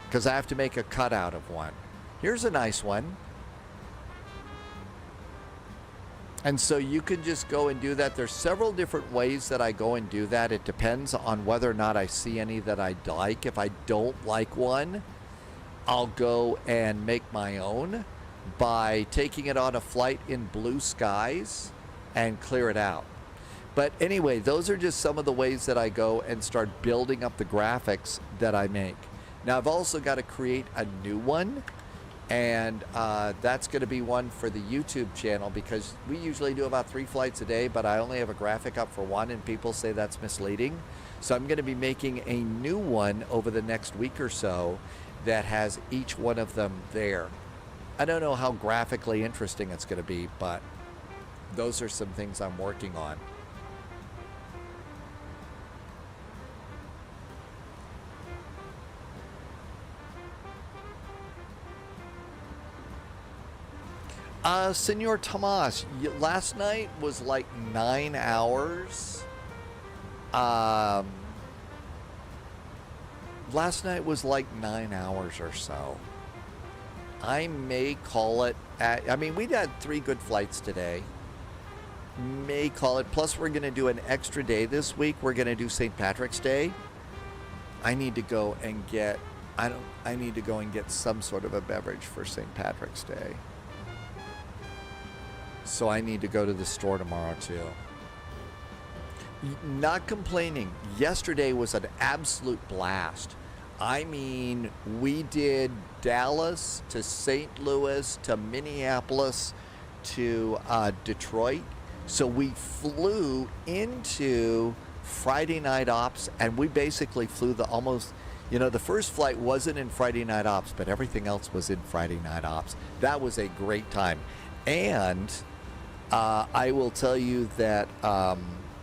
because I have to make a cutout of one. Here's a nice one. And so you can just go and do that. There's several different ways that I go and do that. It depends on whether or not I see any that I like. If I don't like one, I'll go and make my own by taking it on a flight in blue skies and clear it out. But anyway, those are just some of the ways that I go and start building up the graphics that I make. Now I've also got to create a new one. And that's going to be one for the YouTube channel, because we usually do about 3 flights a day, but I only have a graphic up for one, and people say that's misleading. So I'm going to be making a new one over the next week or so that has each one of them there. I don't know how graphically interesting it's going to be, but those are some things I'm working on. Senor Tomas, last night was like 9 hours. Last night was like 9 hours or so. I may call it at, I mean, we had 3 good flights today. May call it, plus we're going to do an extra day this week. We're going to do St. Patrick's Day. I need to go and get, I need to go and get some sort of a beverage for St. Patrick's Day. So I need to go to the store tomorrow too. Not complaining. Yesterday was an absolute blast. I mean, we did Dallas to St. Louis to Minneapolis to Detroit. So we flew into Friday night ops, and we basically flew the almost, you know, the first flight wasn't in Friday night ops, but everything else was in Friday night ops. That was a great time. And I will tell you that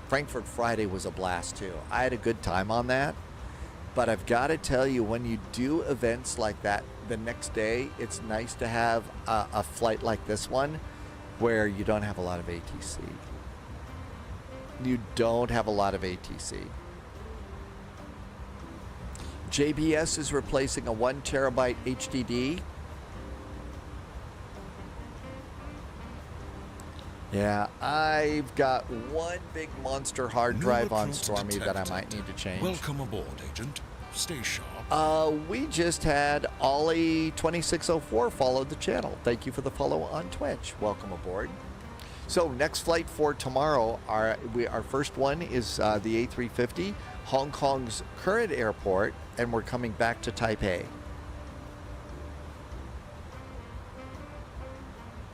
Frankfurt Friday was a blast too. I had a good time on that, but I've got to tell you, when you do events like that the next day, it's nice to have a flight like this one where you don't have a lot of ATC. You don't have a lot of ATC. JBS is replacing a 1 terabyte HDD. Yeah, I've got one big monster hard drive on Stormy that I might need to change. Welcome aboard, Agent. Stay sharp. We just had Ollie2604 follow the channel. Thank you for the follow on Twitch. Welcome aboard. So next flight for tomorrow, our first one is the A350, Hong Kong's current airport, and we're coming back to Taipei.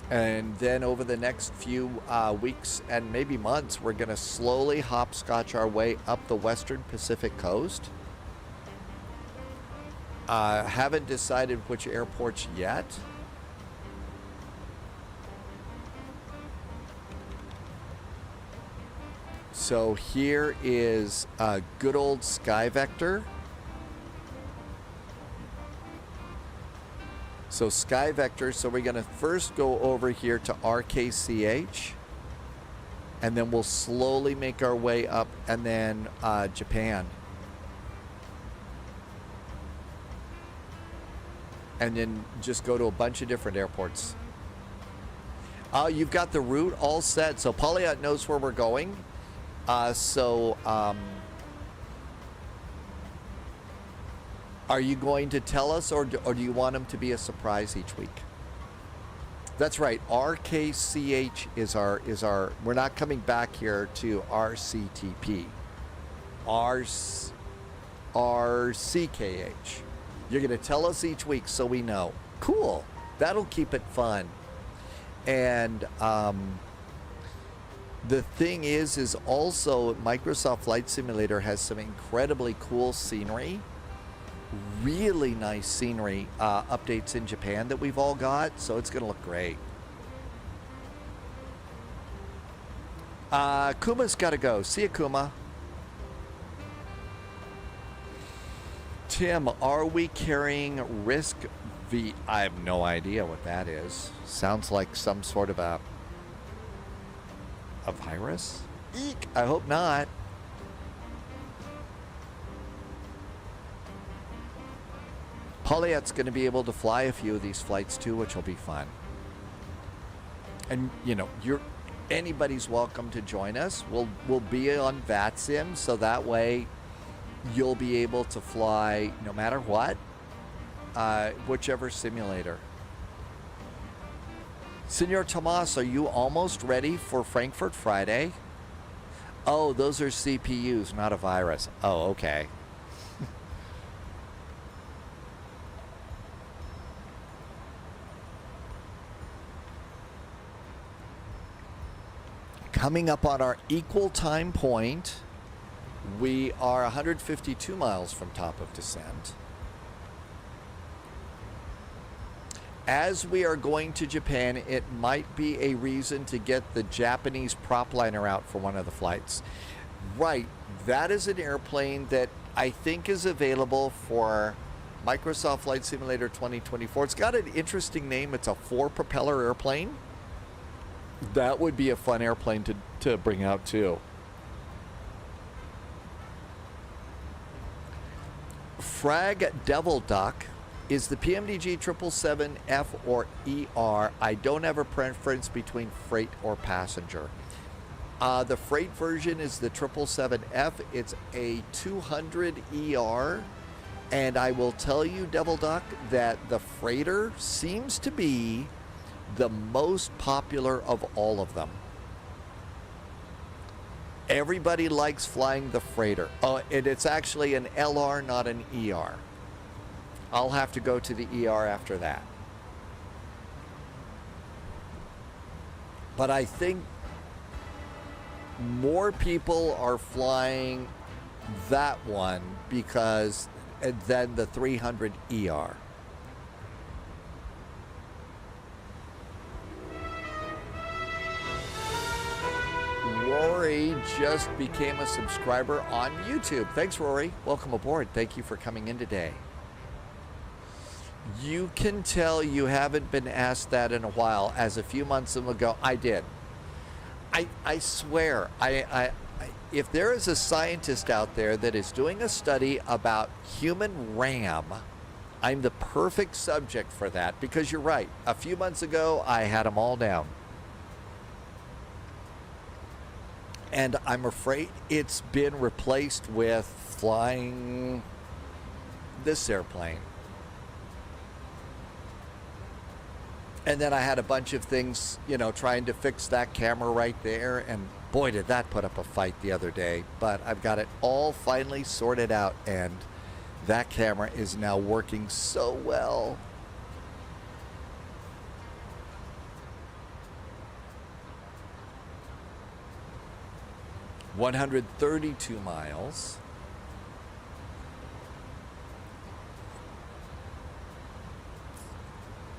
And then over the next few weeks and maybe months, we're going to slowly hopscotch our way up the western Pacific coast. Haven't decided which airports yet. So here is good old Sky Vector. So Sky Vector, so we're going to first go over here to RKCH, and then we'll slowly make our way up, and then Japan. And then just go to a bunch of different airports. You've got the route all set, so Polyot knows where we're going. Are you going to tell us, or do you want them to be a surprise each week? That's right. RKCH is our. We're not coming back here to RCTP. RCKH. You're going to tell us each week so we know. Cool. That'll keep it fun. And the thing is also Microsoft Flight Simulator has some incredibly cool scenery. Really nice scenery updates in Japan that we've all got, so it's going to look great. Kuma's got to go. See you, Kuma. Tim, are we carrying risk V? I have no idea what that is. Sounds like some sort of a virus? Eek, I hope not. Polyet's going to be able to fly a few of these flights too, which will be fun. And you know, anybody's welcome to join us. We'll be on VATSIM, so that way you'll be able to fly no matter what, whichever simulator. Senor Tomas, are you almost ready for Frankfurt Friday? Oh, those are CPUs, not a virus. Oh, okay. Coming up on our equal time point, we are 152 miles from top of descent. As we are going to Japan, it might be a reason to get the Japanese prop liner out for one of the flights. Right, that is an airplane that I think is available for Microsoft Flight Simulator 2024. It's got an interesting name. It's a 4-propeller airplane. That would be a fun airplane to bring out too. Frag Devil Duck is the PMDG 777F or ER. I don't have a preference between freight or passenger. The freight version is the 777F. It's a 200 ER. And I will tell you, Devil Duck, that the freighter seems to be the most popular of all of them. Everybody likes flying the freighter. Oh, and it's actually an LR, not an ER. I'll have to go to the ER after that. But I think more people are flying that one because than the 300 ER. Rory just became a subscriber on YouTube. Thanks, Rory. Welcome aboard. Thank you for coming in today. You can tell you haven't been asked that in a while, as a few months ago I did. I swear, if there is a scientist out there that is doing a study about human RAM, I'm the perfect subject for that, because you're right. A few months ago, I had them all down. And I'm afraid it's been replaced with flying this airplane. And then I had a bunch of things, you know, trying to fix that camera right there. And boy, did that put up a fight the other day. But I've got it all finally sorted out. And that camera is now working so well. $132 miles.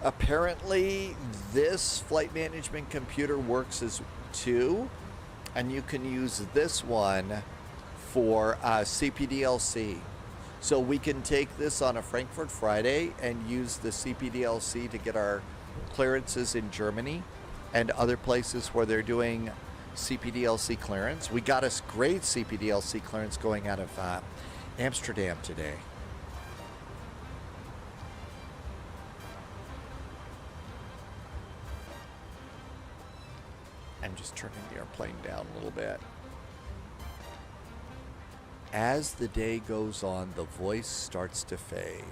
Apparently, this flight management computer works as too, and you can use this one for CPDLC. So we can take this on a Frankfurt Friday and use the CPDLC to get our clearances in Germany and other places where they're doing CPDLC clearance. We got a great CPDLC clearance going out of Amsterdam today. I'm just turning the airplane down a little bit. As the day goes on, the voice starts to fade.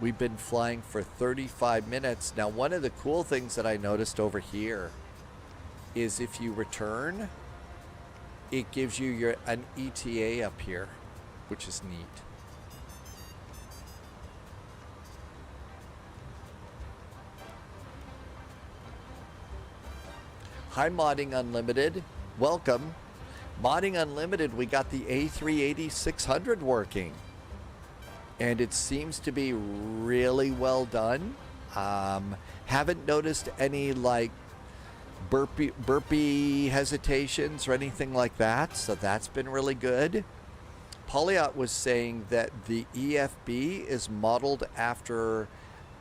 We've been flying for 35 minutes. Now, one of the cool things that I noticed over here is if you return, it gives you an ETA up here, which is neat. Hi, Modding Unlimited. Welcome. Modding Unlimited, we got the A380-600 working. And it seems to be really well done. Haven't noticed any, like, burpee hesitations or anything like that. So that's been really good. Polyot was saying that the EFB is modeled after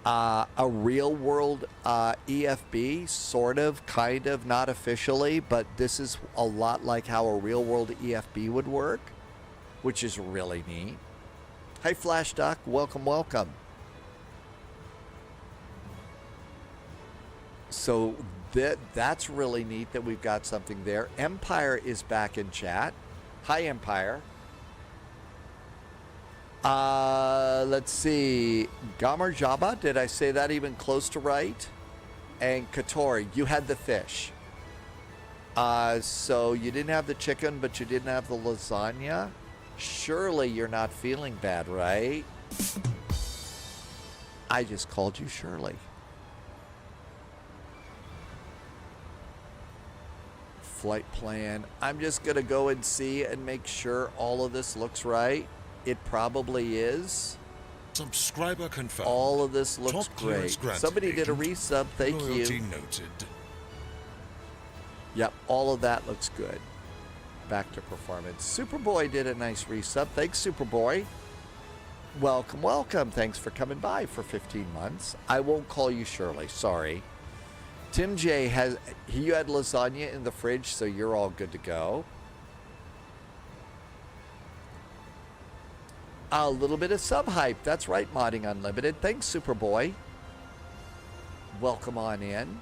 a real world EFB, sort of, kind of, not officially, but this is a lot like how a real world EFB would work, which is really neat. Hi, Flash Duck. Welcome, welcome. So that's really neat that we've got something there. Empire is back in chat. Hi, Empire. Let's see. Gomer Jabba, did I say that even close to right? And Katori, you had the fish. So you didn't have the chicken, but you didn't have the lasagna. Surely you're not feeling bad, right? I just called you Shirley. Flight plan. I'm just going to go and see and make sure all of this looks right. It probably is. Subscriber confirmed. All of this looks great. Somebody did a resub. Thank Loyalty you. Noted. Yep, all of that looks good. Back to performance. Superboy did a nice resub. Thanks, Superboy. Welcome, welcome. Thanks for coming by for 15 months. I won't call you Shirley. Sorry. Tim J you had lasagna in the fridge, so you're all good to go. A little bit of sub-hype. That's right, Modding Unlimited. Thanks, Superboy. Welcome on in.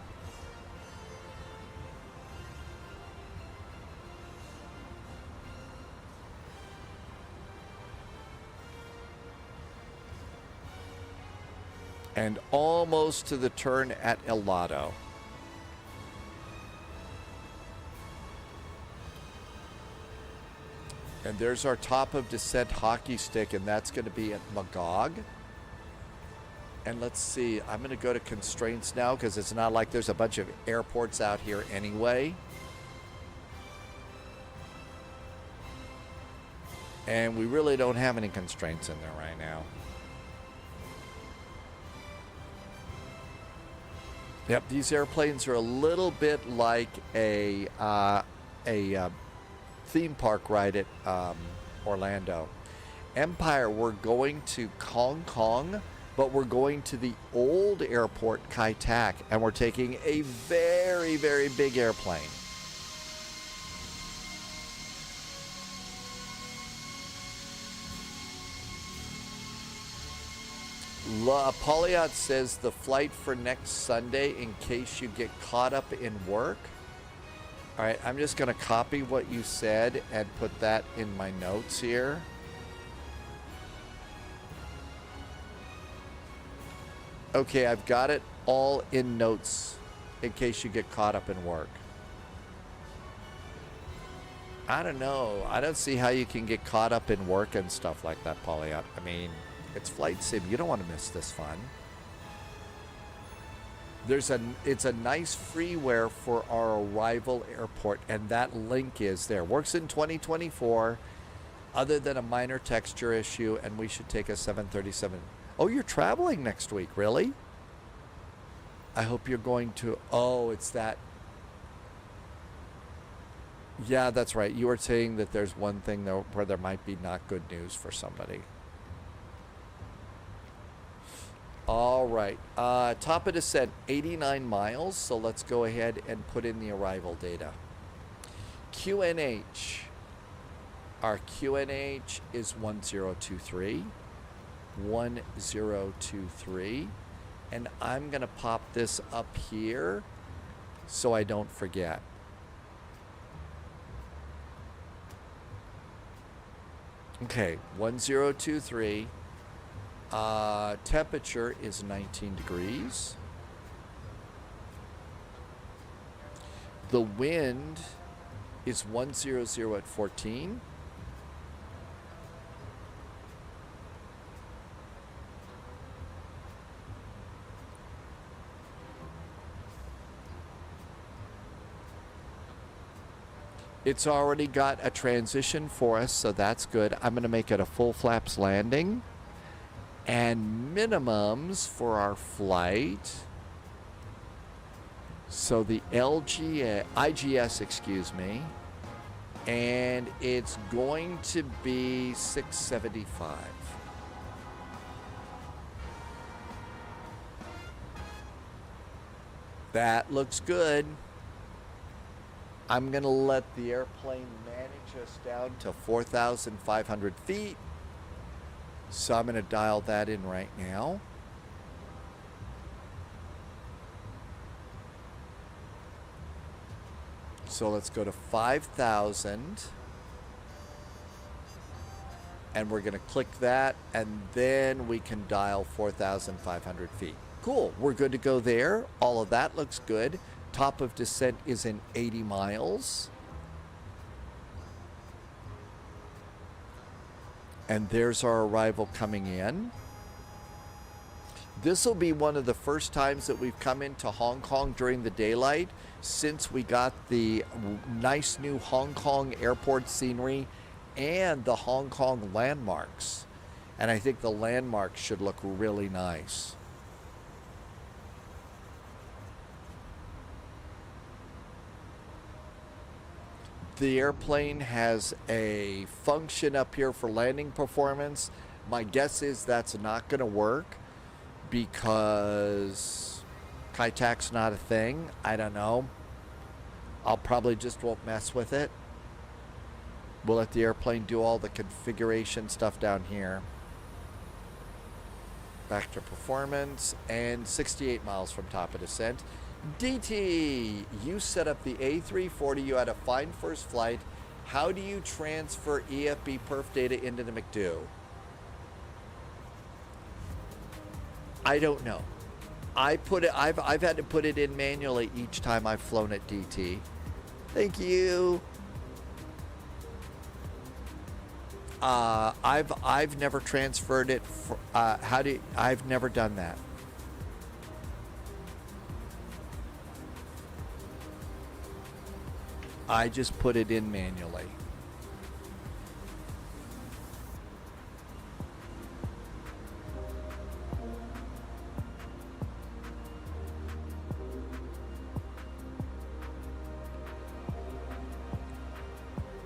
And almost to the turn at El Lado. And there's our top of descent hockey stick, and that's going to be at Magog. And let's see, I'm going to go to constraints now because it's not like there's a bunch of airports out here anyway. And we really don't have any constraints in there right now. Yep, these airplanes are a little bit like a theme park ride at Orlando. Empire, we're going to Hong Kong, but we're going to the old airport, Kai Tak, and we're taking a very, very big airplane. Polyot says the flight for next Sunday in case you get caught up in work. All right, I'm just going to copy what you said and put that in my notes here. Okay, I've got it all in notes in case you get caught up in work. I don't know. I don't see how you can get caught up in work and stuff like that, Polly. I mean, it's flight sim. You don't want to miss this fun. It's a nice freeware for our arrival airport, and that link is there. Works in 2024, other than a minor texture issue, and we should take a 737. Oh, you're traveling next week, really? I hope you're going to. Oh, it's that. Yeah, that's right. You were saying that there's one thing though where there might be not good news for somebody. All right. Top of descent, 89 miles. So let's go ahead and put in the arrival data. QNH. Our QNH is 1023. 1023. And I'm going to pop this up here so I don't forget. Okay, 1023. Temperature is 19 degrees. The wind is 100 at 14. It's already got a transition for us, so that's good. I'm going to make it a full flaps landing. And minimums for our flight. So the IGS, excuse me. And it's going to be 675. That looks good. I'm going to let the airplane manage us down to 4,500 feet. So I'm going to dial that in right now. So let's go to 5,000. And we're going to click that, and then we can dial 4,500 feet. Cool, we're good to go there. All of that looks good. Top of descent is in 80 miles. And there's our arrival coming in. This will be one of the first times that we've come into Hong Kong during the daylight since we got the nice new Hong Kong airport scenery and the Hong Kong landmarks. And I think the landmarks should look really nice. The airplane has a function up here for landing performance. My guess is that's not going to work because Kaitac's not a thing. I don't know. I'll probably just won't mess with it. We'll let the airplane do all the configuration stuff down here. Back to performance, and 68 miles from top of descent. DT, you set up the A340. You had a fine first flight. How do you transfer EFB perf data into the McDo? I don't know. I've had to put it in manually each time I've flown at DT. Thank you. I've never transferred it. I've never done that. I just put it in manually.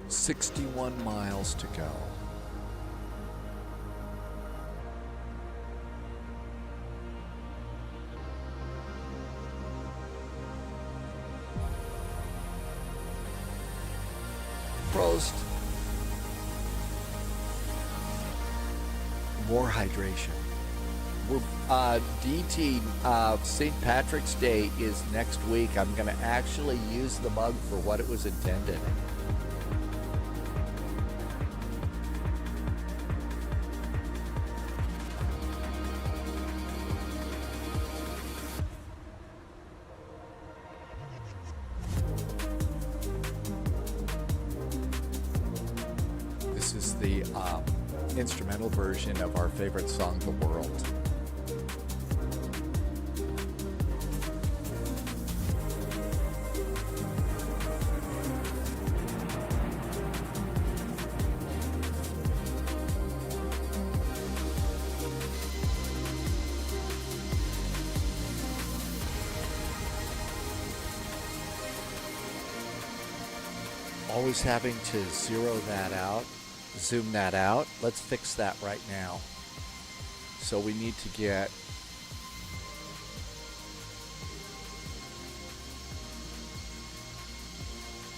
$61 miles to go. Prost. More hydration. We're DT St. Patrick's Day is next week. I'm going to actually use the mug for what it was intended. This is the instrumental version of our favorite song, The World. Always having to zero that out, zoom that out. Let's fix that right now. So we need to get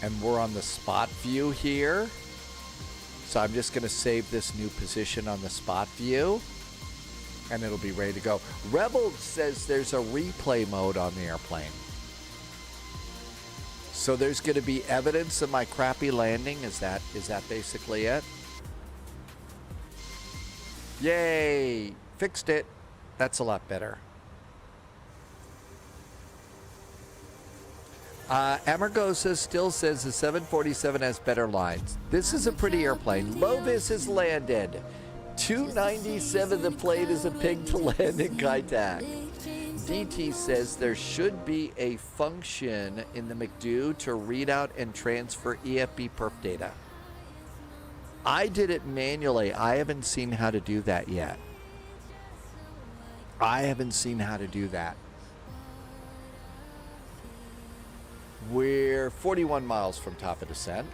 and we're on the spot view here. So I'm just going to save this new position on the spot view and it'll be ready to go. Rebel says there's a replay mode on the airplane. So there's going to be evidence of my crappy landing. Is that basically it? Yay! Fixed it. That's a lot better. Amargosa still says the 747 has better lines. This is a pretty airplane. Lovis has landed. 297 the plane is a pig to land in Kaitak. DT says there should be a function in the McDo to read out and transfer EFB perf data. I did it manually. I haven't seen how to do that yet. I haven't seen how to do that. We're 41 miles from top of descent.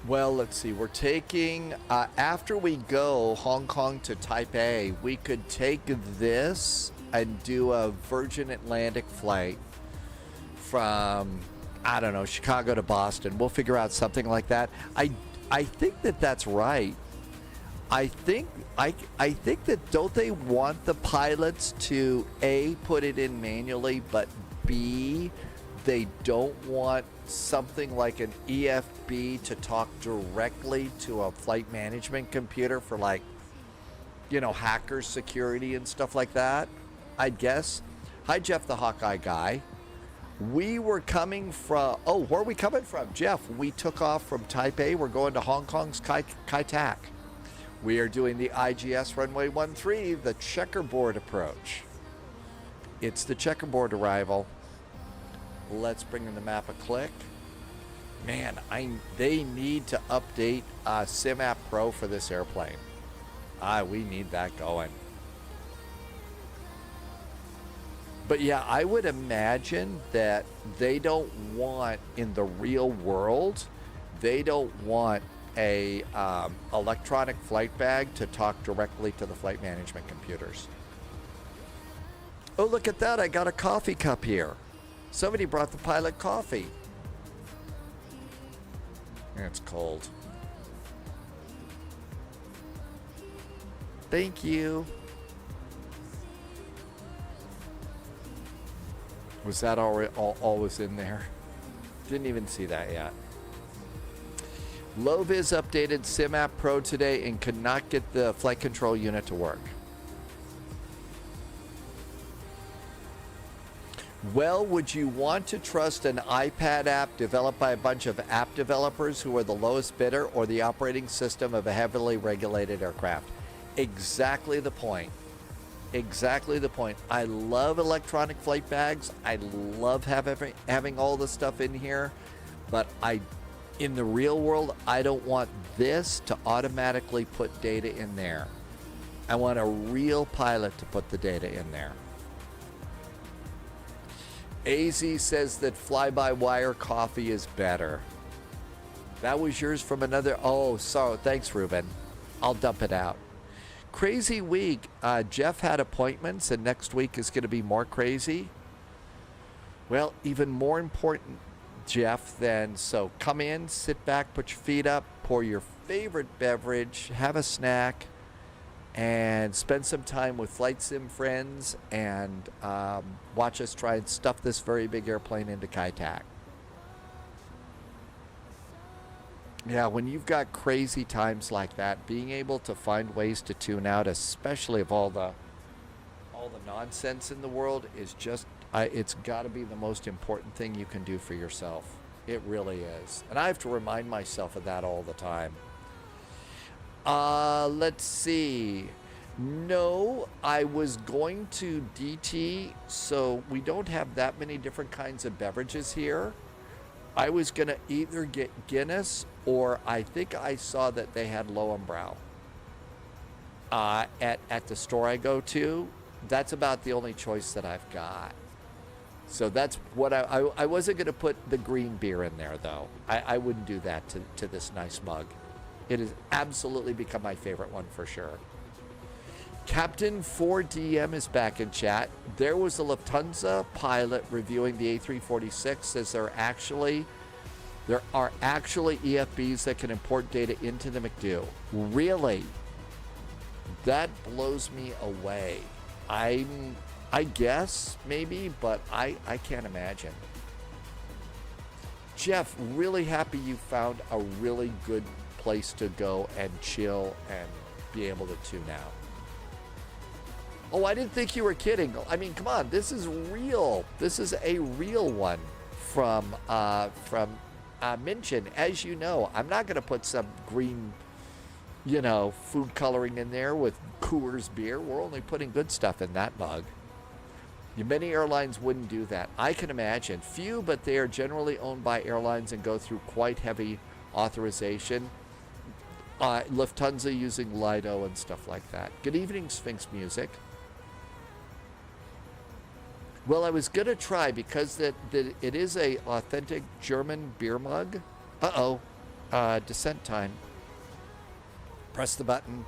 Well, let's see. We're taking, after we go Hong Kong to Taipei, we could take this and do a Virgin Atlantic flight from, I don't know, Chicago to Boston. We'll figure out something like that. I think that that's right. I think that don't they want the pilots to A, put it in manually, but B, they don't want something like an EFB to talk directly to a flight management computer for, like, you know, hacker security and stuff like that, I'd guess. Hi, Jeff the Hawkeye guy. We were coming from, oh, where are we coming from? Jeff, we took off from Taipei. We're going to Hong Kong's Kai Tak. We are doing the IGS runway 13, the checkerboard approach. It's the checkerboard arrival. Let's bring in the map a click. Man, they need to update SimApp Pro for this airplane. We need that going. But yeah, I would imagine that they don't want, in the real world, they don't want a electronic flight bag to talk directly to the flight management computers. Oh, look at that. I got a coffee cup here. Somebody brought the pilot coffee. It's cold. Thank you. Was that already all was in there? Didn't even see that yet. Loviz updated SimApp Pro today and could not get the flight control unit to work. Well, would you want to trust an iPad app developed by a bunch of app developers who are the lowest bidder, or the operating system of a heavily regulated aircraft? Exactly the point. Exactly the point. I love electronic flight bags. I love having all the stuff in here, but in the real world, I don't want this to automatically put data in there. I want a real pilot to put the data in there. AZ says that fly-by-wire coffee is better. That was yours from another. Oh, sorry. Thanks, Ruben. I'll dump it out. Crazy week. Jeff had appointments, and next week is going to be more crazy. Well, even more important, Jeff, then. So come in, sit back, put your feet up, pour your favorite beverage, have a snack, and spend some time with Flight Sim friends and watch us try and stuff this very big airplane into Kai Tak. Yeah, when you've got crazy times like that, being able to find ways to tune out, especially of all the nonsense in the world, is just It's got to be the most important thing you can do for yourself. It really is. And I have to remind myself of that all the time. Let's see. No, I was going to DT, so we don't have that many different kinds of beverages here. I was going to either get Guinness, or I think I saw that they had Lowenbrow at the store I go to. That's about the only choice that I've got. So that's what I wasn't going to put the green beer in there, though. I wouldn't do that to this nice mug. It has absolutely become my favorite one for sure. Captain 4DM is back in chat. There was a Lufthansa pilot reviewing the A346. Says there are actually EFBs that can import data into the McDo. Really? That blows me away. I guess maybe, but I can't imagine. Jeff, really happy you found a really good place to go and chill and be able to tune out. Oh, I didn't think you were kidding. I mean, come on, this is real. This is a real one from Minchin. As you know, I'm not going to put some green, food coloring in there with Coors beer. We're only putting good stuff in that mug. Many airlines wouldn't do that. I can imagine. Few, but they are generally owned by airlines and go through quite heavy authorization. Lufthansa using Lido and stuff like that. Good evening, Sphinx Music. Well, I was going to try because it is a authentic German beer mug. Uh-oh. Descent time. Press the button.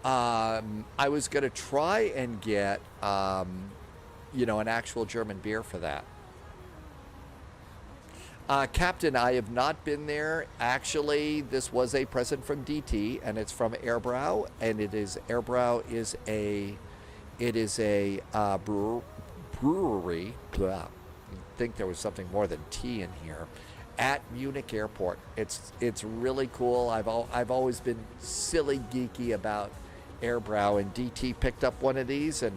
I was going to try and get, an actual German beer for that. Captain, I have not been there. Actually, this was a present from DT, and it's from Airbrow, and Airbrow is a brewery. Blah. I think there was something more than tea in here. At Munich Airport. It's really cool. I've always been silly geeky about Airbrow, and DT picked up one of these and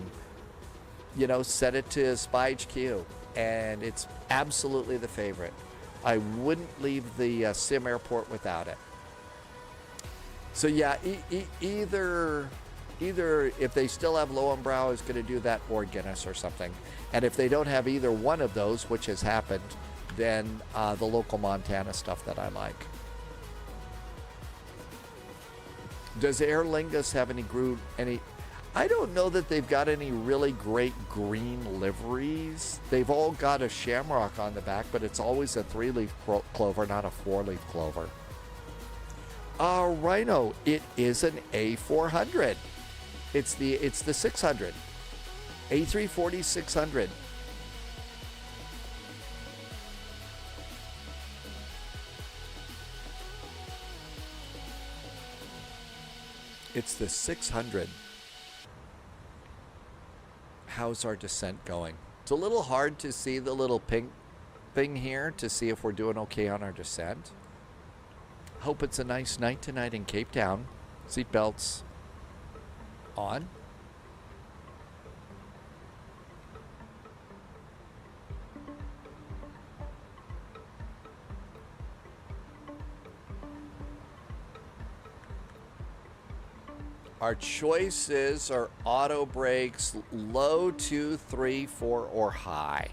set it to Spy HQ, and it's absolutely the favorite. I wouldn't leave the Sim Airport without it. So yeah, either if they still have Lowenbrow is going to do that, or Guinness or something. And if they don't have either one of those, which has happened, then the local Montana stuff that I like. Does Aer Lingus have any? I don't know that they've got any really great green liveries. They've all got a shamrock on the back, but it's always a 3-leaf clover, not a 4-leaf clover. Rhino, it is an A400. It's the 600. A340 600. It's the 600. How's our descent going? It's a little hard to see the little pink thing here to see if we're doing okay on our descent. Hope it's a nice night tonight in Cape Town. Seatbelts on. Our choices are auto brakes, low, 2, 3, 4, or high.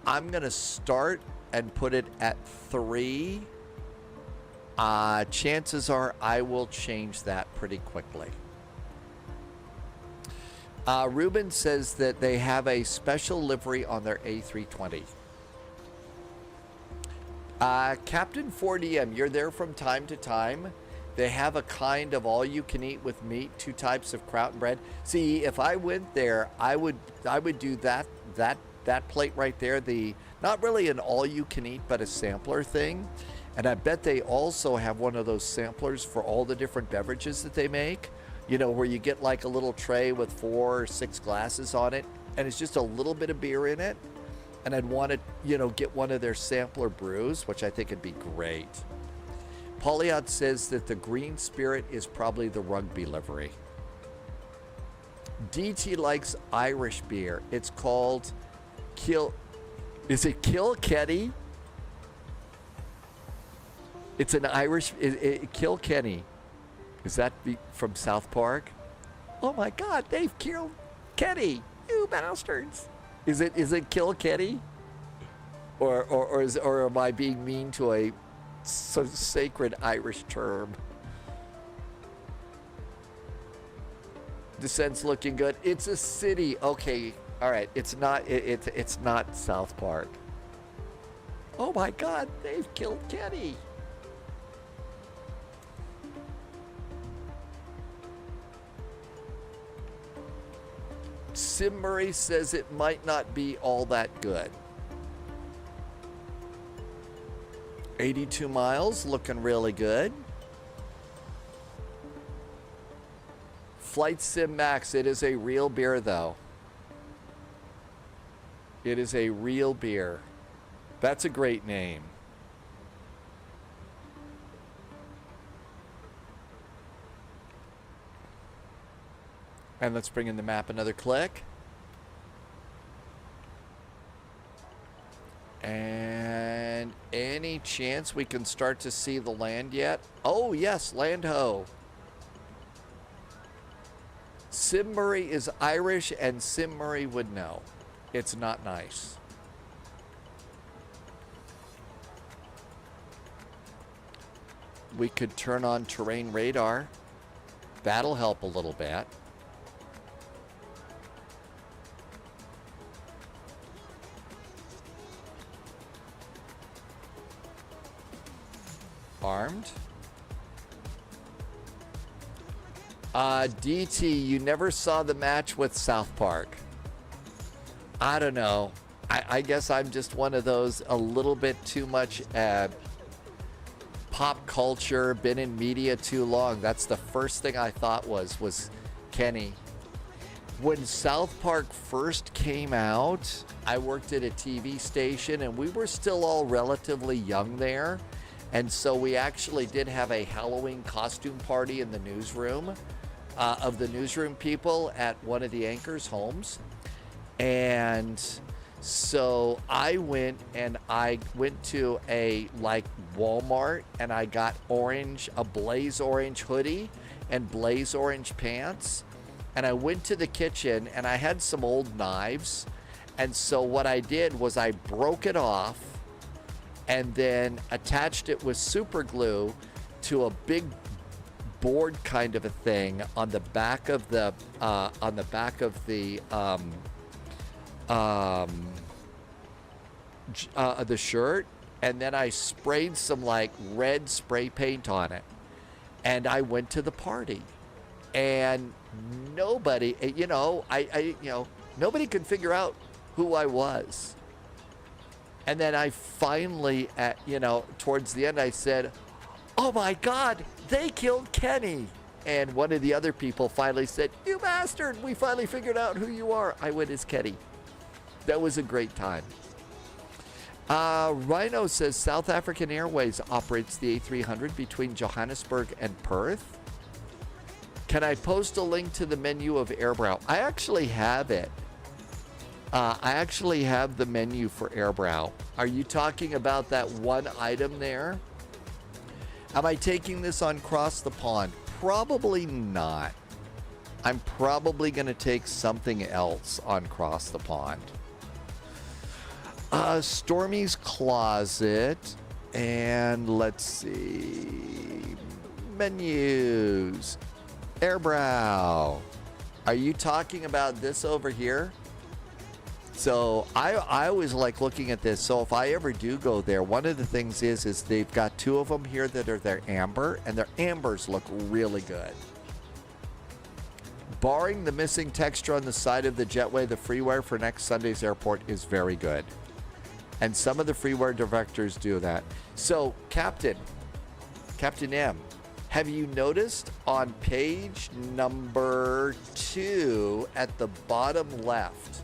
I'm going to start and put it at 3. Chances are I will change that pretty quickly. Ruben says that they have a special livery on their A320. Captain 4DM, you're there from time to time. They have a kind of all-you-can-eat with meat, 2 types of kraut and bread. See, if I went there, I would do that plate right there. Not really an all-you-can-eat, but a sampler thing. And I bet they also have one of those samplers for all the different beverages that they make. Where you get like a little tray with 4 or 6 glasses on it, and it's just a little bit of beer in it. And I'd want to, get one of their sampler brews, which I think would be great. Polyot says that the green spirit is probably the rugby livery. DT likes Irish beer. It's called Is it Kilkenny? It's an Irish, Kilkenny. Is that from South Park? Oh my God, they've killed Kenny, you bastards. Is it Kilkenny? Or am I being mean to a sacred Irish term? Descent's looking good. It's a city. Okay, all right. It's not South Park. Oh my God, they've killed Kenny. Sim Murray says it might not be all that good. 82 miles, looking really good. Flight Sim Max, it is a real beer though. It is a real beer. That's a great name. And let's bring in the map another click. And any chance we can start to see the land yet? Oh yes, land ho. Sim Murray is Irish and Sim Murray would know. It's not nice. We could turn on terrain radar. That'll help a little bit. Armed. DT, you never saw the match with South Park. I don't know. I guess I'm just one of those a little bit too much pop culture, been in media too long. That's the first thing I thought was Kenny. When South Park first came out, I worked at a TV station and we were still all relatively young there. And so we actually did have a Halloween costume party in the newsroom of the newsroom people at one of the anchors' homes. And so I went to a Walmart and I got a blaze orange hoodie and blaze orange pants. And I went to the kitchen and I had some old knives. And so what I did was I broke it off and then attached it with super glue to a big board kind of a thing on the back of the shirt, and then I sprayed some red spray paint on it, and I went to the party, and nobody, nobody could figure out who I was. And then I finally, towards the end, I said, "Oh my God, they killed Kenny." And one of the other people finally said, "You bastard, we finally figured out who you are." I went as Kenny. That was a great time. Rhino says South African Airways operates the A300 between Johannesburg and Perth. Can I post a link to the menu of Airbrow? I actually have it. I actually have the menu for Airbrow. Are you talking about that one item there? Am I taking this on Cross the Pond? Probably not. I'm probably going to take something else on Cross the Pond. Stormy's Closet. And let's see. Menus. Airbrow. Are you talking about this over here? So I always like looking at this. So if I ever do go there, one of the things is they've got two of them here that are their amber, and their ambers look really good. Barring the missing texture on the side of the jetway, the freeware for next Sunday's airport is very good. And some of the freeware directors do that. So Captain M, have you noticed on page number 2 at the bottom left?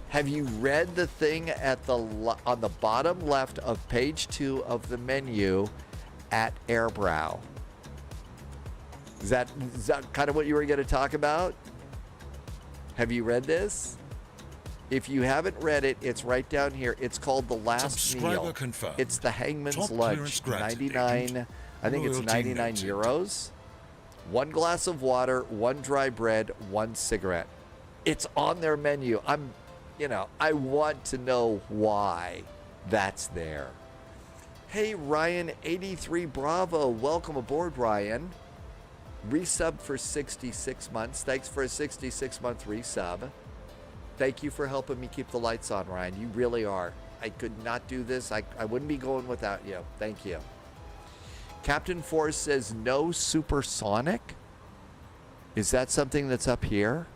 Have you read the thing on the bottom left of page 2 of the menu at Airbrow? Is that kind of what you were going to talk about? Have you read this? If you haven't read it, it's right down here. It's called The Last Subscriber Meal. confirmed. It's the Hangman's Top Lunch. clearance granted. 99, I think it's Loyalty 99 noted. euros. 1 glass of water, 1 dry bread, 1 cigarette. It's on their menu. I want to know why that's there. Hey, Ryan83 Bravo. Welcome aboard, Ryan. Resub for 66 months. Thanks for a 66-month resub. Thank you for helping me keep the lights on, Ryan. You really are. I could not do this. I wouldn't be going without you. Thank you. Captain Force says no supersonic. Is that something that's up here?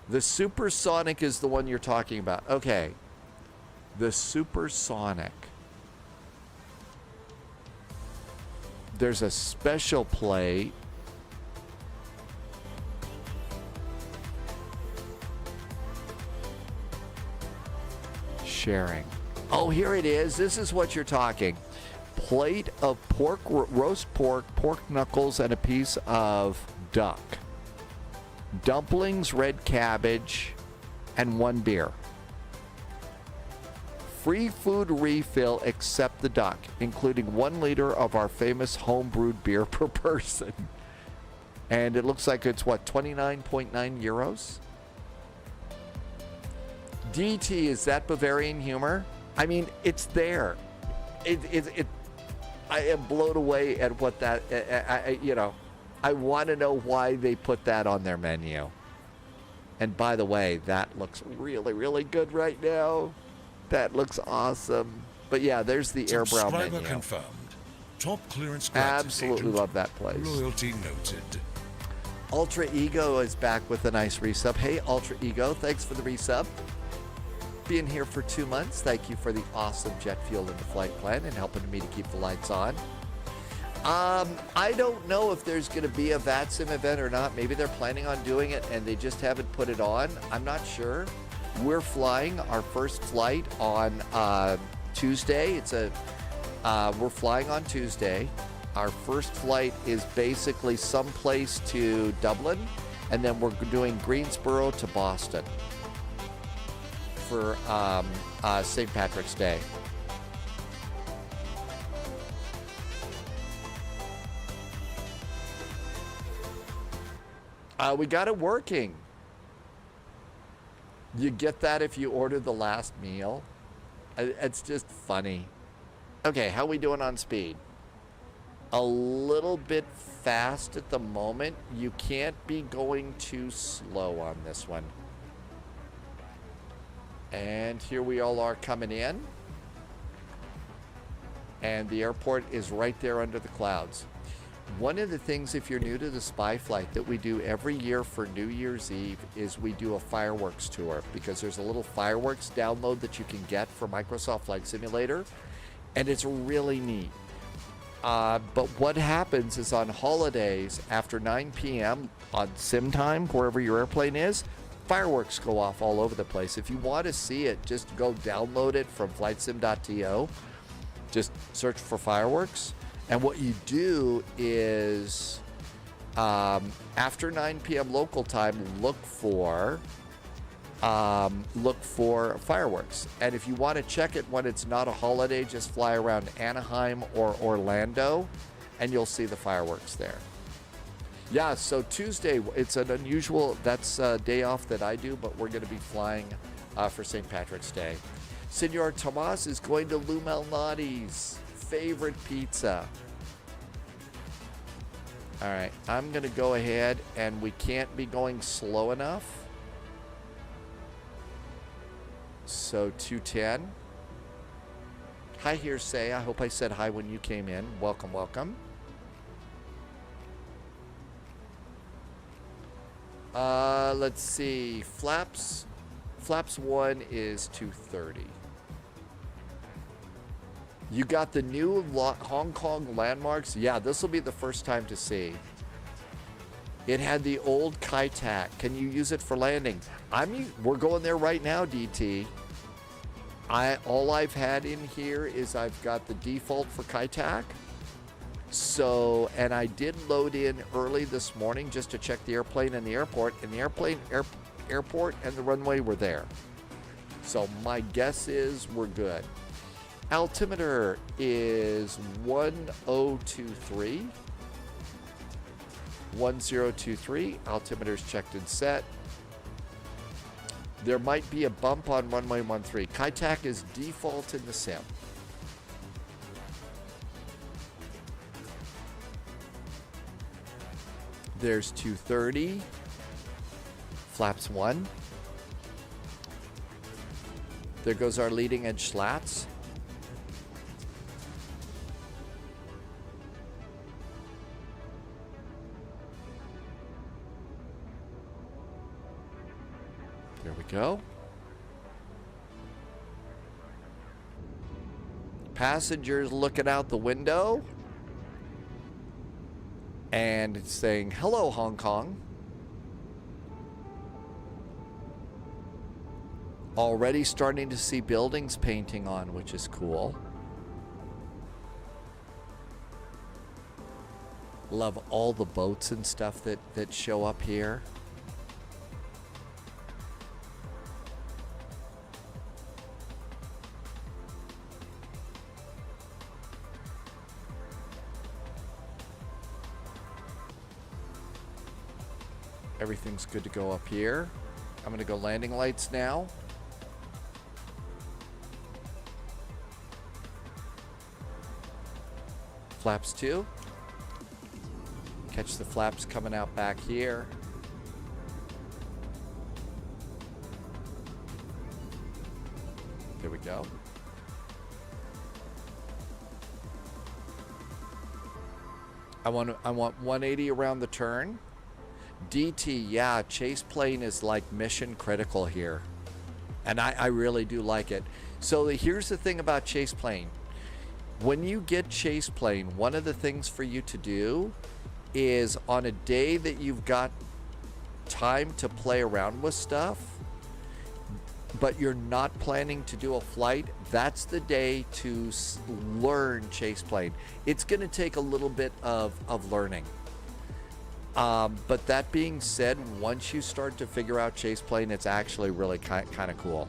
The supersonic is the one you're talking about. Okay. The supersonic. There's a special plate. Sharing. Oh, here it is. This is what you're talking. Plate of pork, roast pork, pork knuckles, and a piece of duck. Dumplings, red cabbage, and 1 beer. Free food refill except the duck, including 1 liter of our famous home-brewed beer per person. And it looks like it's, what, 29.9 euros? DT, is that Bavarian humor? I mean, it's there. I am blown away at what that, I want to know why they put that on their menu. And by the way, that looks really, really good right now. That looks awesome. But yeah, there's the Airbrow menu. Subscriber confirmed. Top clearance granted. Absolutely love that place. Loyalty noted. Ultra Ego is back with a nice resub. Hey, Ultra Ego, thanks for the resub. Being here for 2 months. Thank you for the awesome jet fuel in the flight plan and helping me to keep the lights on. I don't know if there's going to be a VATSIM event or not. Maybe they're planning on doing it and they just haven't put it on. I'm not sure. We're flying our first flight on Tuesday. We're flying on Tuesday. Our first flight is basically someplace to Dublin, and then we're doing Greensboro to Boston for St. Patrick's Day. We got it working. You get that if you order the last meal. It's just funny. Okay, how we doing on speed? A little bit fast at the moment. You can't be going too slow on this one. And here we all are coming in. And the airport is right there under the clouds. One of the things, if you're new to the spy flight, that we do every year for New Year's Eve is we do a fireworks tour, because there's a little fireworks download that you can get for Microsoft Flight Simulator, and it's really neat. But what happens is on holidays after 9 p.m. on sim time, wherever your airplane is, fireworks go off all over the place. If you want to see it, just go download it from flightsim.to. Just search for fireworks. And what you do is, after 9 p.m. local time, look for fireworks. And if you want to check it when it's not a holiday, just fly around Anaheim or Orlando, and you'll see the fireworks there. Yeah, so Tuesday, it's an unusual, that's a day off that I do, but we're going to be flying for St. Patrick's Day. Senor Tomas is going to Lou Malnati's favorite pizza. All right, I'm going to go ahead, and we can't be going slow enough. So 210. Hi, Hearsay. I hope I said hi when you came in. Welcome, welcome. Let's see. Flaps 1 is 230. You got the new Hong Kong landmarks? Yeah, this will be the first time to see. It had the old Kai Tak. Can you use it for landing? We're going there right now, DT. All I've had in here is I've got the default for Kai Tak, So, and I did load in early this morning just to check the airplane and the airport, and the airport and the runway were there. So my guess is we're good. Altimeter is 1023. 1023. Altimeter's checked and set. There might be a bump on runway 13. KaiTak is default in the sim. There's 230. Flaps 1. There goes our leading edge slats. There we go. Passengers looking out the window. And it's saying, hello, Hong Kong. Already starting to see buildings painting on, which is cool. Love all the boats and stuff that show up here. Everything's good to go up here. I'm going to go landing lights now. Flaps 2. Catch the flaps coming out back here. There we go. I want 180 around the turn. DT, yeah, chase plane is like mission critical here. And I really do like it. So here's the thing about chase plane. When you get chase plane, one of the things for you to do is on a day that you've got time to play around with stuff, but you're not planning to do a flight, that's the day to learn chase plane. It's going to take a little bit of learning. But that being said, once you start to figure out chase plane, it's actually really kind of cool.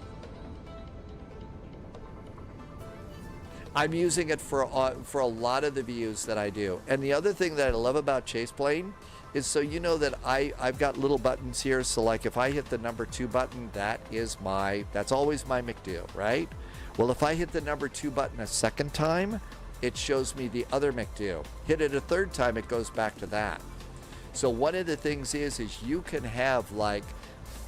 I'm using it for a lot of the views that I do. And the other thing that I love about chase plane is, so you know that I've got little buttons here. So like if I hit the number 2 button, that's always my McDo, right? Well, if I hit the number 2 button a second time, it shows me the other McDo. Hit it a third time, it goes back to that. So one of the things is you can have like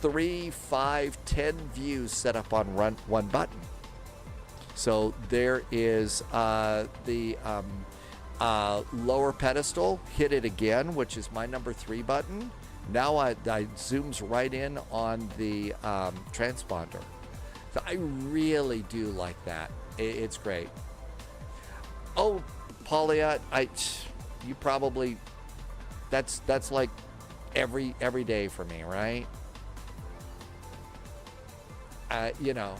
3, 5, 10 views set up on one button. So there is the lower pedestal, hit it again, which is my number 3 button. Now I zooms right in on the transponder. So I really do like that. It's great. Oh, Paulia, you probably, that's like every day for me, right? You know,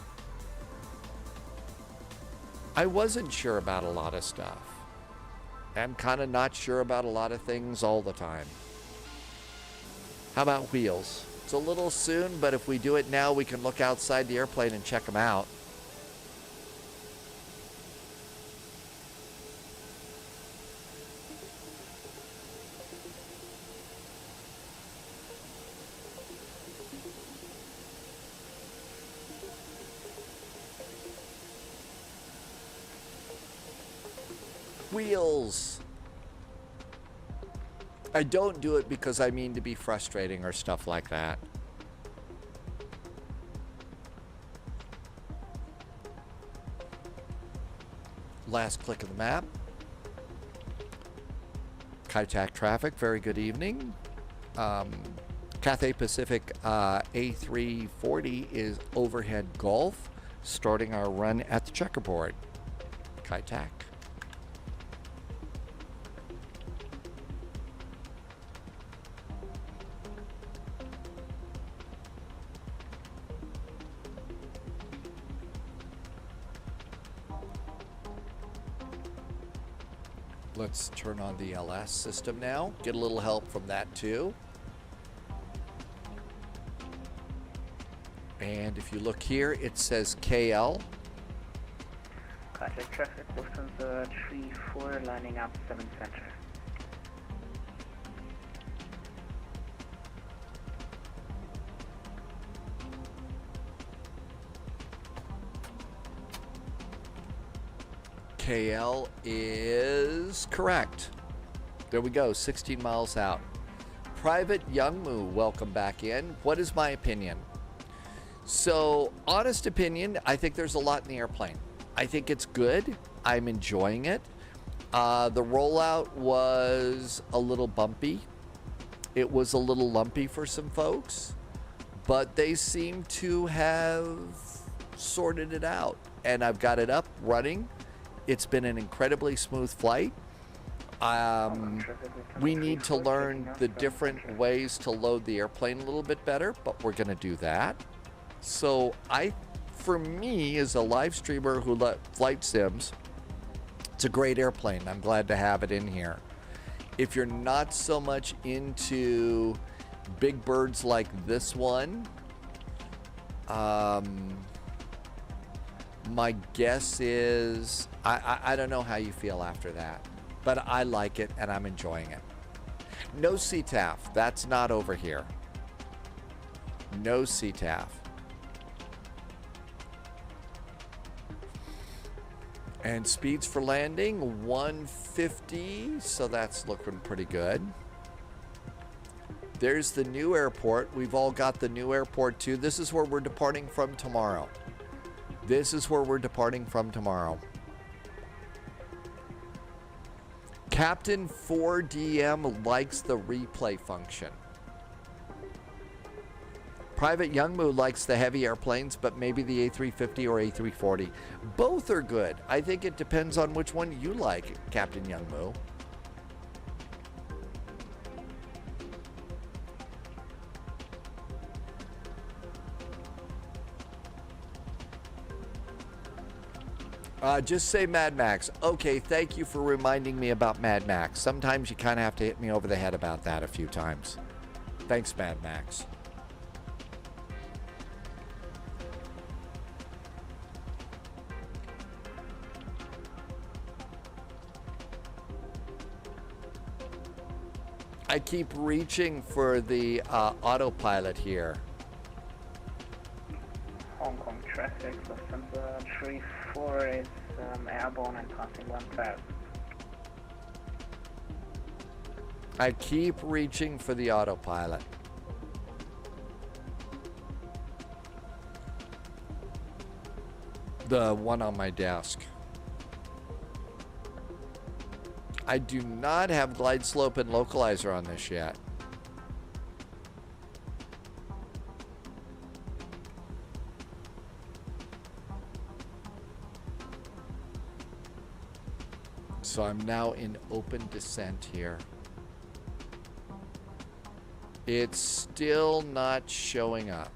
I wasn't sure about a lot of stuff. I'm kind of not sure about a lot of things all the time. How about wheels? It's a little soon, but if we do it now, we can look outside the airplane and check them out. Wheels. I don't do it because I mean to be frustrating or stuff like that. Last click of the map. KaiTak traffic, very good evening. Cathay Pacific A340 is overhead Gulf, starting our run at the checkerboard. KaiTak. Let's turn on the LS system now. Get a little help from that too. And if you look here, it says KL. Contact traffic, Lufthansa 34 lining up 7 Center. KL is correct. There we go, 16 miles out. Private Youngmoo, welcome back in. What is my opinion? So, honest opinion, I think there's a lot in the airplane. I think it's good. I'm enjoying it. The rollout was a little bumpy. It was a little lumpy for some folks, but they seem to have sorted it out. And I've got it up, running. It's been an incredibly smooth flight. We need to learn the different ways to load the airplane a little bit better, but we're going to do that. So for me, as a live streamer who flight sims, it's a great airplane. I'm glad to have it in here. If you're not so much into big birds like this one, my guess is, I don't know how you feel after that, but I like it and I'm enjoying it. No CTAF, that's not over here. No CTAF. And speeds for landing, 150, so that's looking pretty good. There's the new airport. We've all got the new airport too. This is where we're departing from tomorrow. This is where we're departing from tomorrow. Captain 4DM likes the replay function. Private Youngmoo likes the heavy airplanes, but maybe the A350 or A340. Both are good. I think it depends on which one you like, Captain Youngmoo. Just say Mad Max. Okay, thank you for reminding me about Mad Max. Sometimes you kind of have to hit me over the head about that a few times. Thanks, Mad Max. I keep reaching for the autopilot here. Hong Kong traffic, Lufthansa 34 is airborne and passing 1000. I keep reaching for the autopilot. The one on my desk. I do not have glide slope and localizer on this yet. So I'm now in open descent here. It's still not showing up.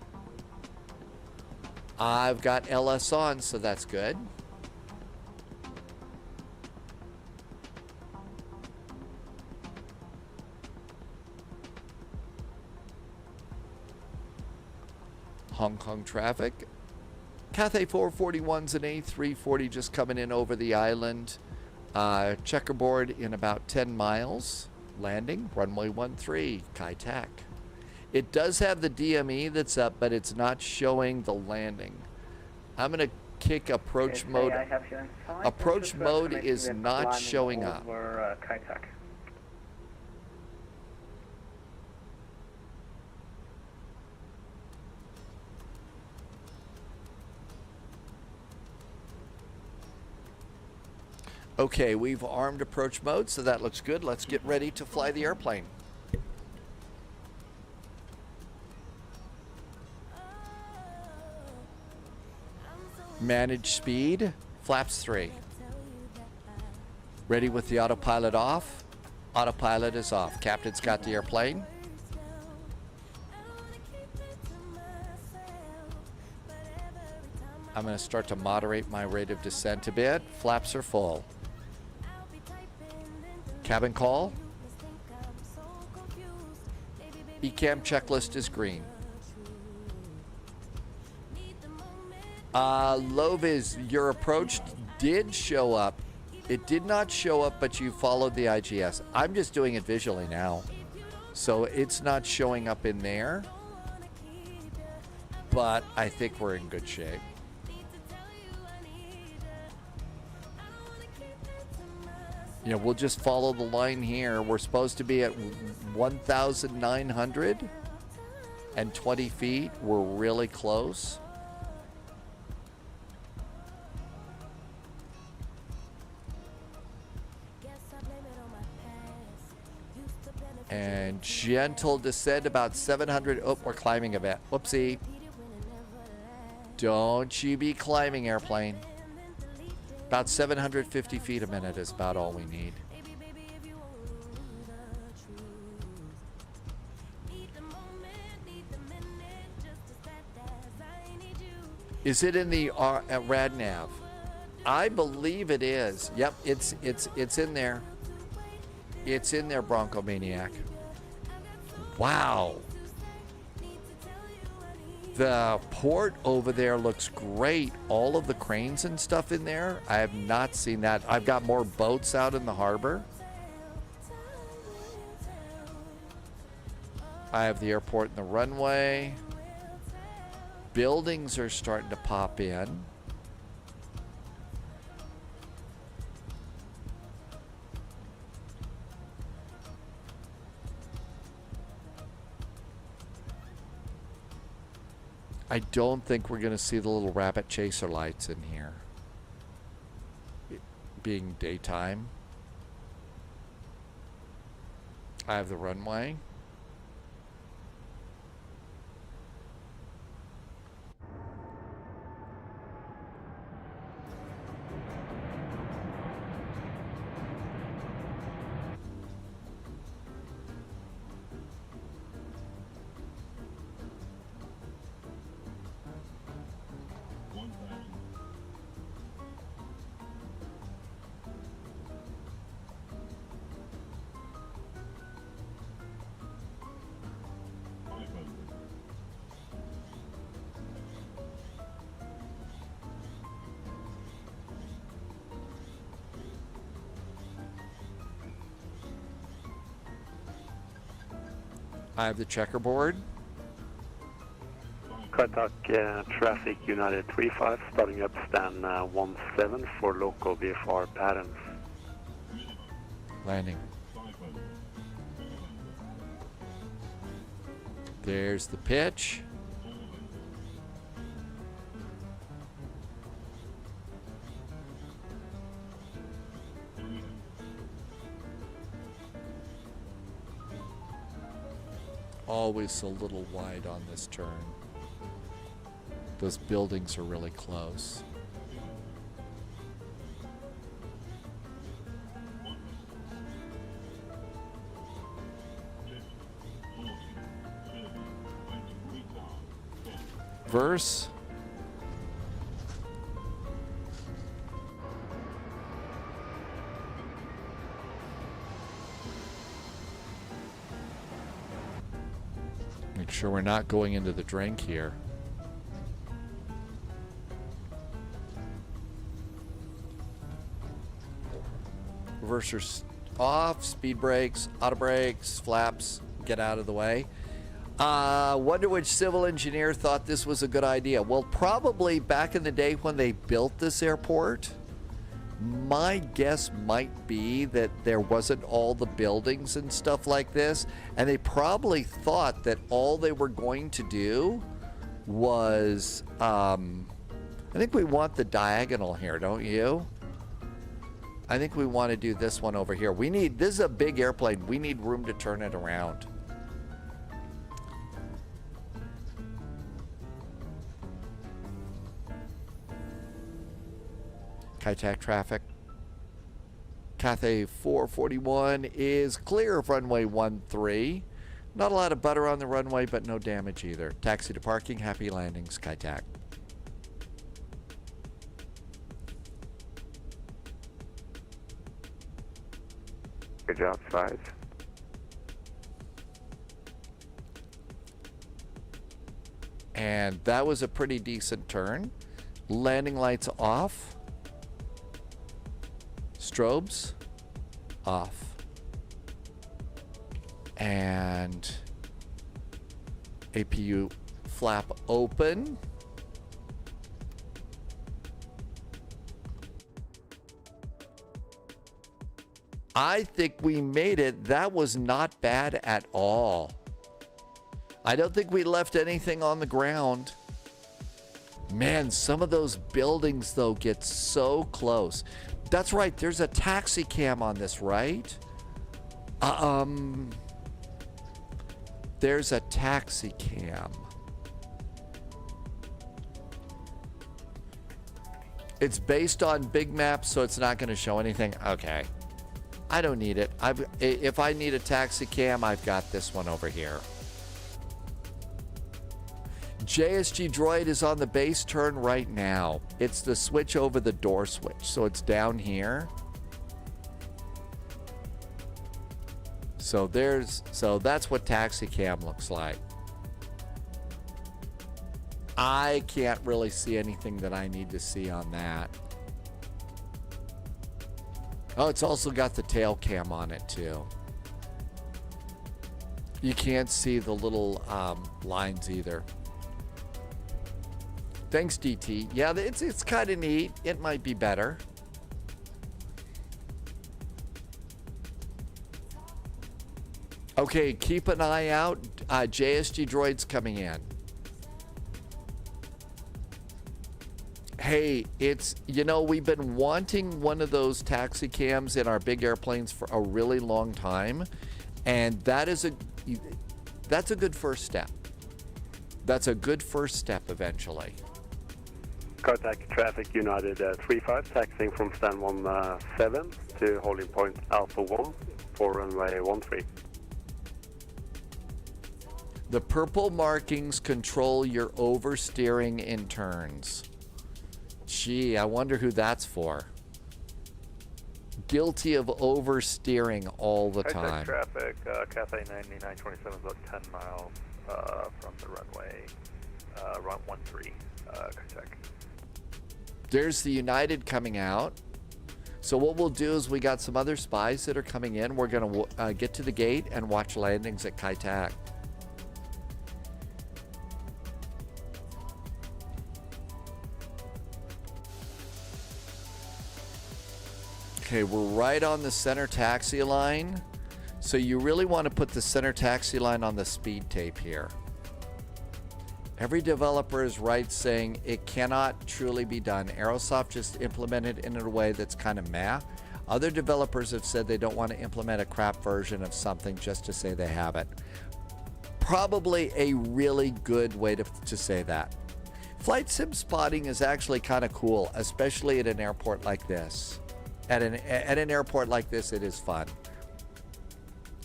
I've got LS on, so that's good. Hong Kong traffic. Cathay 441's an A340 just coming in over the island. Checkerboard in about 10 miles. Landing, runway 13, Kai Tak. It does have the DME that's up, but it's not showing the landing. I'm going to kick approach mode. Approach mode is not showing up. Kai Tak. Okay, we've armed approach mode, so that looks good. Let's get ready to fly the airplane. Manage speed, flaps 3. Ready with the autopilot off. Autopilot is off. Captain's got the airplane. I'm going to start to moderate my rate of descent a bit. Flaps are full. Cabin call. ECAM checklist is green. Loviz, your approach did show up. It did not show up, but you followed the IGS. I'm just doing it visually now. So it's not showing up in there. But I think we're in good shape. You know, we'll just follow the line here. We're supposed to be at 1,920 feet. We're really close. And gentle descent about 700. Oh, we're climbing a bit. Whoopsie. Don't you be climbing, airplane. About 750 feet a minute is about all we need. Is it in the RadNav? I believe it is. Yep, it's in there. It's in there, Bronco Maniac. Wow. The port over there looks great. All of the cranes and stuff in there. I have not seen that. I've got more boats out in the harbor. I have the airport and the runway. Buildings are starting to pop in. I don't think we're going to see the little rabbit chaser lights in here. It being daytime. I have the runway. I have the checkerboard. Contact traffic United 35, starting up stand 17 for local VFR patterns. Landing. There's the pitch. Always a little wide on this turn. Those buildings are really close. Verse. Make sure we're not going into the drink here. Reversers off, speed brakes, auto brakes, flaps, get out of the way. Wonder which civil engineer thought this was a good idea. Well, probably back in the day when they built this airport, my guess might be that there wasn't all the buildings and stuff like this, and they probably thought that all they were going to do was, I think we want the diagonal here, don't you? I think we want to do this one over here. This is a big airplane. We need room to turn it around. Kitech traffic. Cathay 441 is clear of runway 13. Not a lot of butter on the runway, but no damage either. Taxi to parking. Happy landings, Kitech. Good job, size. And that was a pretty decent turn. Landing lights off. Strobes off. And APU flap open. I think we made it. That was not bad at all. I don't think we left anything on the ground. Man, some of those buildings, though, get so close. That's right. There's a taxi cam on this, right? There's a taxi cam. It's based on big maps, so it's not going to show anything. Okay. I don't need it. If I need a taxi cam, I've got this one over here. JSG Droid is on the base turn right now. It's the switch over the door switch, so it's down here. So that's what taxi cam looks like. I can't really see anything that I need to see on that. Oh, it's also got the tail cam on it too. You can't see the little lines either. Thanks, DT. Yeah, it's kind of neat. It might be better. Okay, keep an eye out. JSG Droid's coming in. Hey, we've been wanting one of those taxi cams in our big airplanes for a really long time, and that's a good first step. That's a good first step eventually. Contact traffic United 35, taxiing from stand 17 to holding point Alpha 1 for runway 13. The purple markings control your oversteering in turns. Gee, I wonder who that's for. Guilty of oversteering all the time. Traffic, Cathay 9927 is about 10 miles from the runway, run 13, contact. There's the United coming out. So what we'll do is we got some other spies that are coming in. We're going to get to the gate and watch landings at Kai Tak. Okay, we're right on the center taxi line. So you really want to put the center taxi line on the speed tape here. Every developer is right saying it cannot truly be done. Aerosoft just implemented it in a way that's kind of meh. Other developers have said they don't want to implement a crap version of something just to say they have it. Probably a really good way to say that. Flight sim spotting is actually kind of cool, especially at an airport like this. At an airport like this, it is fun.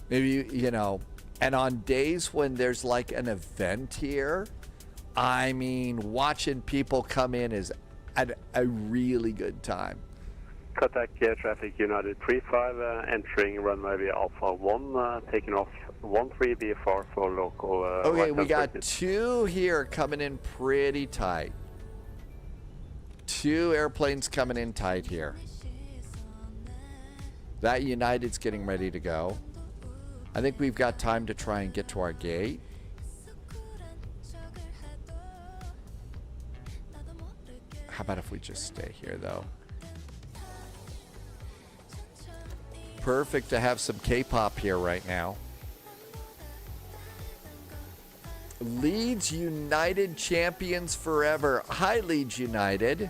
Maybe, and on days when there's like an event here, I mean, watching people come in is a really good time. Contact air traffic United 35, entering runway via Alpha 1, taking off 13 VFR for local. Okay, we got two here coming in pretty tight. Two airplanes coming in tight here. That United's getting ready to go. I think we've got time to try and get to our gate. How about if we just stay here, though? Perfect to have some K-pop here right now. Leeds United champions forever. Hi, Leeds United.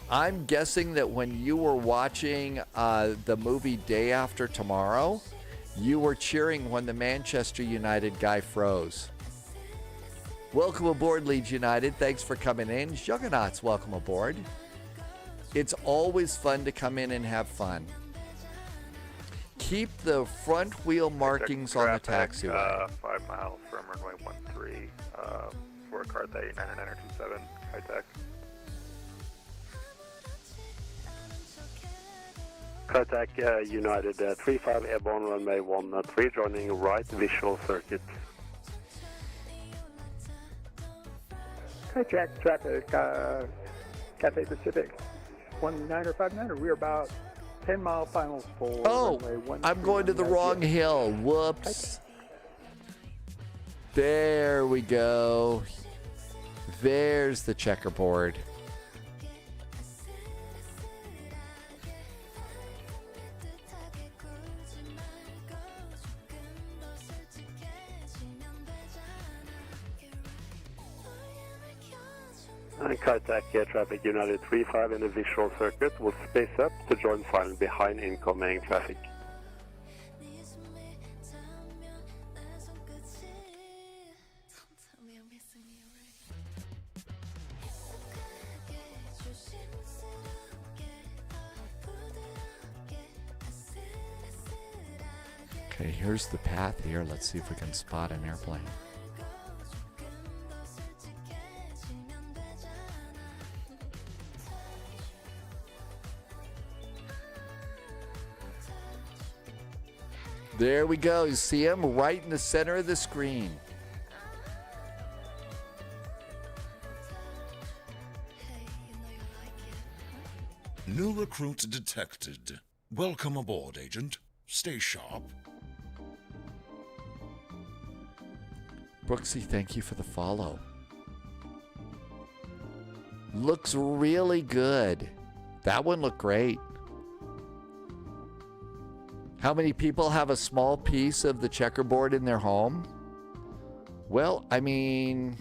I'm guessing that when you were watching the movie Day After Tomorrow, you were cheering when the Manchester United guy froze. Welcome aboard, Leeds United. Thanks for coming in. Juggernauts, welcome aboard. It's always fun to come in and have fun. Keep the front wheel markings on the taxiway. 5 miles from runway 13 for Carthay 99927, High Tech. Contact United 35 airborne runway 13 joining right visual circuit. Hijack traffic, Cathay Pacific 1959. We're about 10 mile final for runway 13. I'm going to the wrong hill. Whoops. There we go. There's the checkerboard. And contact air traffic United 35 in the visual circuit will space up to join final behind incoming traffic. Okay, here's the path here. Let's see if we can spot an airplane. There we go. You see him right in the center of the screen. New recruits detected. Welcome aboard, Agent. Stay sharp. Brooksy, thank you for the follow. Looks really good. That one looked great. How many people have a small piece of the checkerboard in their home? Well, I mean,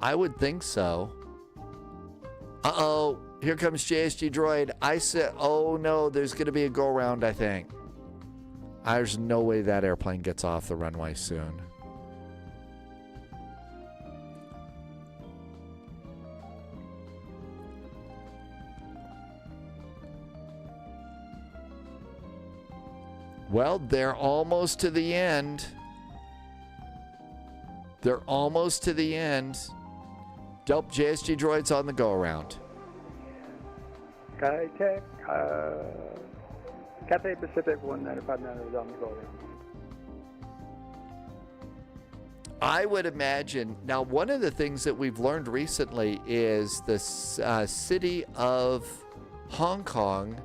I would think so. Uh-oh, here comes JSG Droid. I said, oh no, there's going to be a go-around, I think. There's no way that airplane gets off the runway soon. Well, they're almost to the end. They're almost to the end. Dope JSG Droids on the go-around. Skytech, Cathay Pacific 1959 is on the go-around. I would imagine, now one of the things that we've learned recently is the city of Hong Kong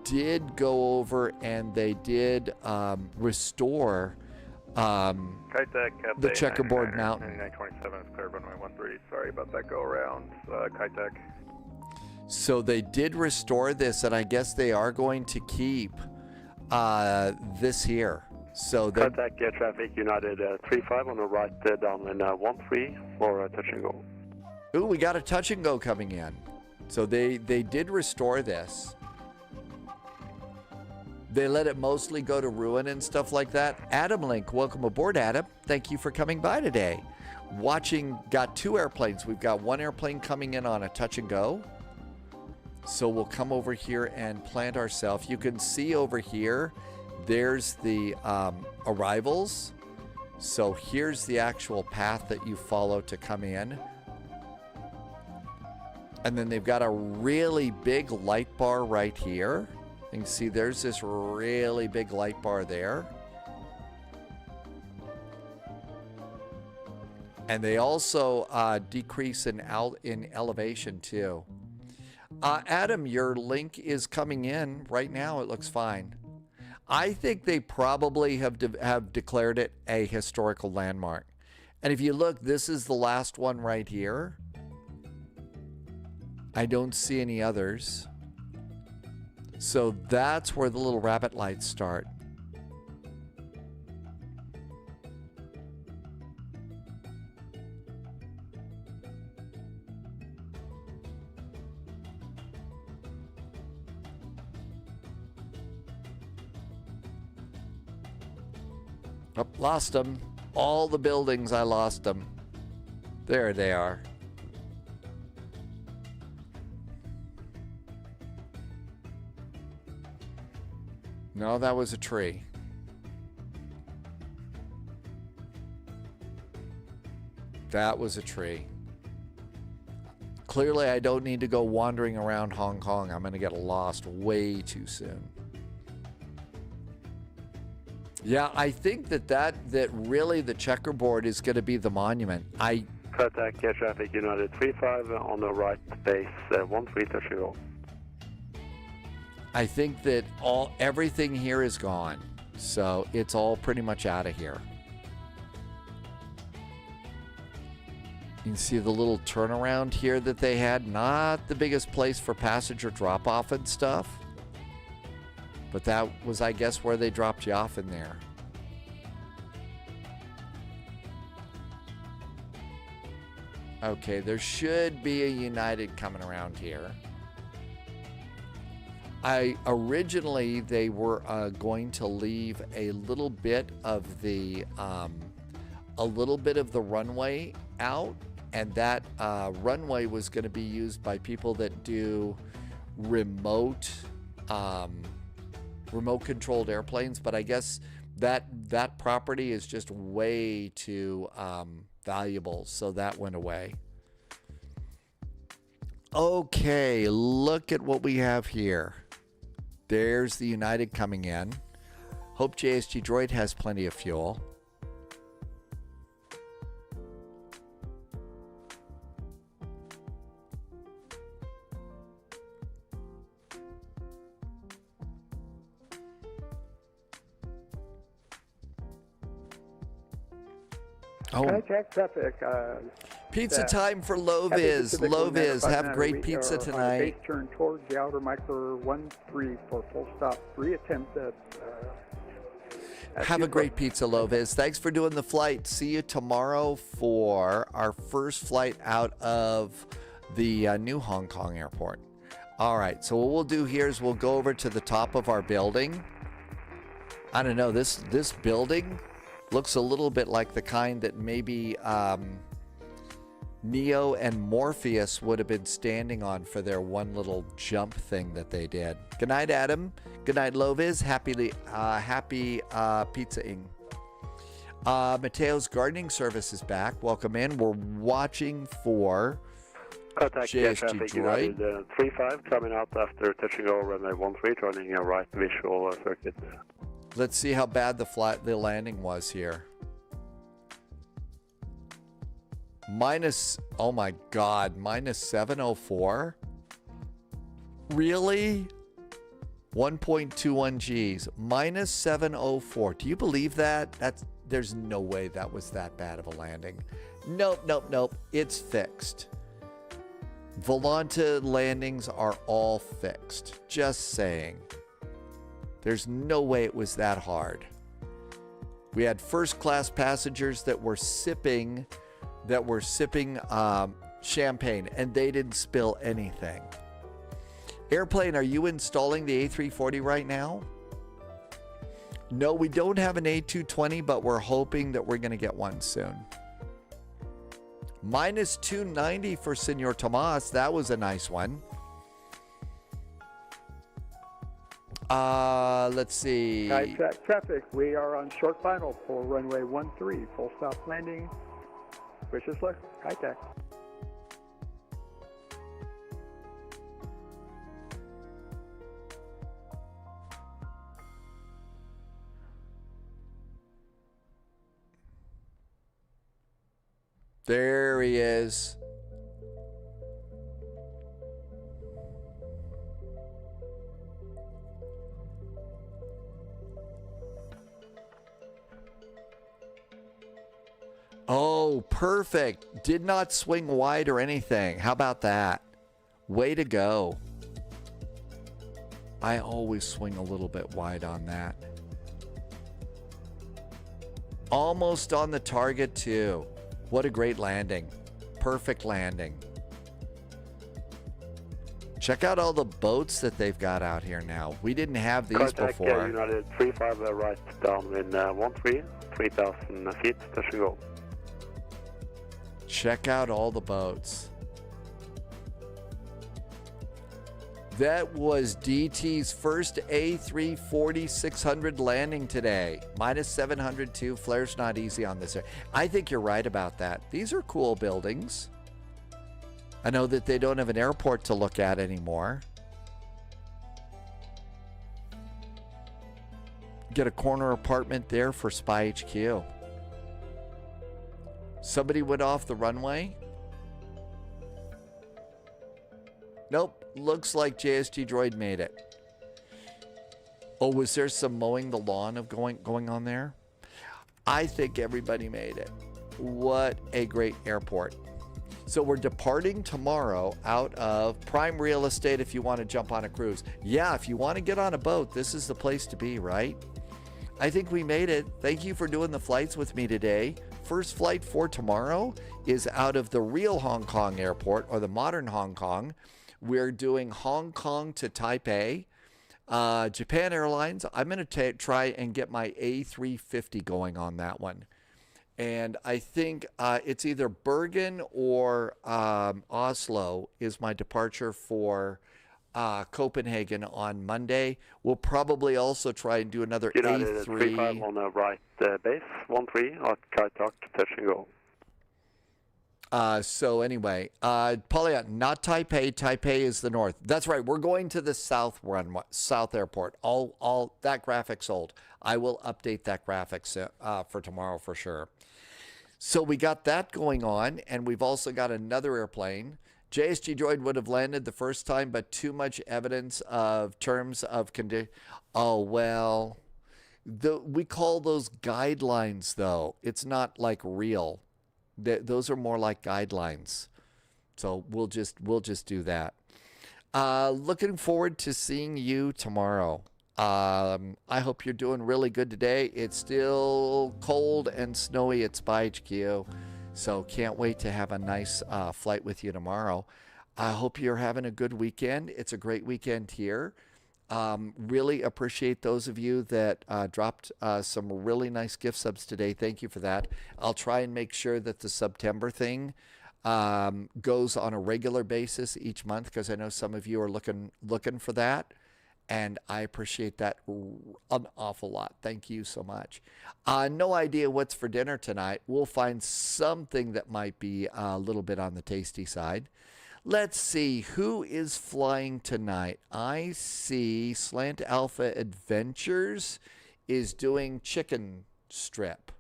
did go over and they did restore the checkerboard mountain. 9927 is clear runway 13. Sorry about that go around. Kitech. So they did restore this, and I guess they are going to keep this here. So they Contact air traffic United 35 on the right downwind 13 for touch and go. Ooh, we got a touch and go coming in. So they did restore this. They let it mostly go to ruin and stuff like that. Adam Link, welcome aboard, Adam. Thank you for coming by today. Watching, got two airplanes. We've got one airplane coming in on a touch and go. So we'll come over here and plant ourselves. You can see over here, there's the arrivals. So here's the actual path that you follow to come in. And then they've got a really big light bar right here. You can see there's this really big light bar there. And they also decrease in elevation too. Adam, your link is coming in right now. It looks fine. I think they probably have declared it a historical landmark. And if you look, this is the last one right here. I don't see any others. So that's where the little rabbit lights start. Oh, lost them. All the buildings, I lost them. There they are. No, that was a tree. That was a tree. Clearly, I don't need to go wandering around Hong Kong. I'm going to get lost way too soon. Yeah, I think that really the checkerboard is going to be the monument. Contact air traffic United 35 on the right base 13 touch and go. I think that everything here is gone. So it's all pretty much out of here. You can see the little turnaround here that they had. Not the biggest place for passenger drop-off and stuff. But that was, I guess, where they dropped you off in there. Okay, there should be a United coming around here. Originally, they were going to leave a little bit of the runway out, and that runway was going to be used by people that do remote controlled airplanes. But I guess that property is just way too valuable, so that went away. Okay, look at what we have here. There's the United coming in. Hope JSG Droid has plenty of fuel. Contact traffic. Pizza time for Loviz. Loviz, have great pizza tonight. Base turn towards the outer micro 13 for full stop. Reattempt at. Have a great pizza, Loviz. Thanks for doing the flight. See you tomorrow for our first flight out of the new Hong Kong airport. All right, so what we'll do here is we'll go over to the top of our building. I don't know, this building looks a little bit like the kind that maybe Neo and Morpheus would have been standing on for their one little jump thing that they did. Good night, Adam. Good night, Loviz. Happy pizza-ing. Mateo's gardening service is back. Welcome in. We're watching for Contact air JSG traffic Droid. United 35 coming out after touching over runway 13, joining a right visual circuit. Let's see how bad the landing was here. Oh my God, minus 704? Really? 1.21 Gs, minus 704. Do you believe that? There's no way that was that bad of a landing. Nope. It's fixed. Volanta landings are all fixed. Just saying. There's no way it was that hard. We had first class passengers that were sipping champagne, and they didn't spill anything. Airplane, are you installing the A340 right now? No, we don't have an A220, but we're hoping that we're going to get one soon. Minus 290 for Senor Tomas. That was a nice one. Let's see. Contact traffic. We are on short final for runway 13. Full stop landing. Wish us luck. Contact. There he is. Oh, perfect. Did not swing wide or anything. How about that? Way to go. I always swing a little bit wide on that. Almost on the target too. What a great landing. Perfect landing. Check out all the boats that they've got out here now. We didn't have these Contact before. United 35 right downwind 13, 3,000 feet, touch and go. Check out all the boats. That was DT's first A340 600 landing today. Minus 702. Flare's not easy on this. I think you're right about that. These are cool buildings. I know that they don't have an airport to look at anymore. Get a corner apartment there for Spy HQ. Somebody went off the runway. Nope. Looks like JST Droid made it. Oh, was there some mowing the lawn of going on there? I think everybody made it. What a great airport. So we're departing tomorrow out of prime real estate if you want to jump on a cruise. Yeah, if you want to get on a boat, this is the place to be, right? I think we made it. Thank you for doing the flights with me today. First flight for tomorrow is out of the real Hong Kong airport, or the modern Hong Kong. We're doing Hong Kong to Taipei. Japan Airlines, I'm going to try and get my A350 going on that one. And I think it's either Bergen or Oslo is my departure for Copenhagen on Monday. We'll probably also try and do another United A3. 35 on the right base, 13 at Kaitak, touch and go. So anyway, Polya, not Taipei. Taipei is the north. That's right. We're going to the south airport. All that graphic's old. I will update that graphics for tomorrow for sure. So we got that going on, and we've also got another airplane. JSG Droid would have landed the first time, but too much evidence of terms of condition. Oh, well, we call those guidelines, though. It's not like real. Those are more like guidelines. So we'll just do that. Looking forward to seeing you tomorrow. I hope you're doing really good today. It's still cold and snowy at Spy HQ. So can't wait to have a nice flight with you tomorrow. I hope you're having a good weekend. It's a great weekend here. Really appreciate those of you that dropped some really nice gift subs today. Thank you for that. I'll try and make sure that the September thing goes on a regular basis each month, because I know some of you are looking for that, and I appreciate that an awful lot. Thank you so much. No idea what's for dinner tonight. We'll find something that might be a little bit on the tasty side. Let's see, who is flying tonight? I see Slant Alpha Adventures is doing chicken strip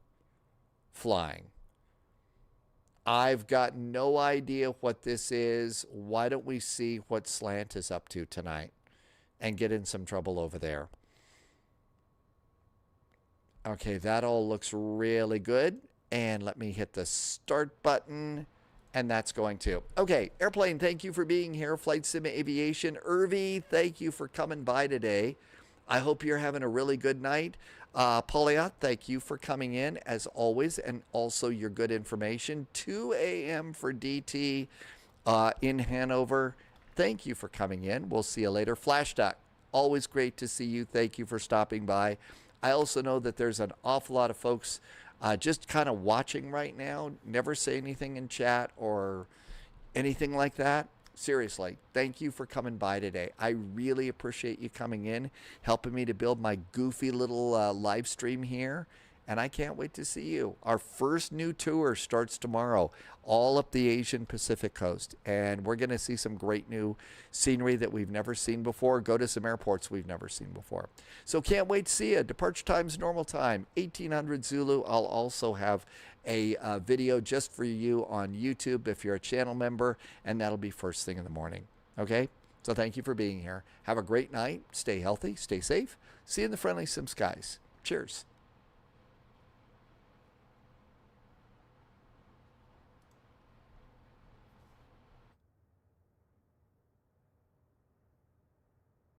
flying. I've got no idea what this is. Why don't we see what Slant is up to tonight and get in some trouble over there? Okay, that all looks really good. And let me hit the start button. And that's going to. Okay, airplane, thank you for being here. Flight Sim Aviation. Irvi, thank you for coming by today. I hope you're having a really good night. Poliat, thank you for coming in, as always, and also your good information. 2 a.m. for DT in Hanover. Thank you for coming in. We'll see you later. FlashDeck, always great to see you. Thank you for stopping by. I also know that there's an awful lot of folks just kind of watching right now. Never say anything in chat or anything like that. Seriously, thank you for coming by today. I really appreciate you coming in, helping me to build my goofy little live stream here. And I can't wait to see you. Our first new tour starts tomorrow, all up the Asian Pacific coast. And we're going to see some great new scenery that we've never seen before. Go to some airports we've never seen before. So can't wait to see you. Departure time's normal time, 1800 Zulu. I'll also have a video just for you on YouTube if you're a channel member, and that'll be first thing in the morning. Okay? So thank you for being here. Have a great night. Stay healthy. Stay safe. See you in the friendly sim skies. Cheers.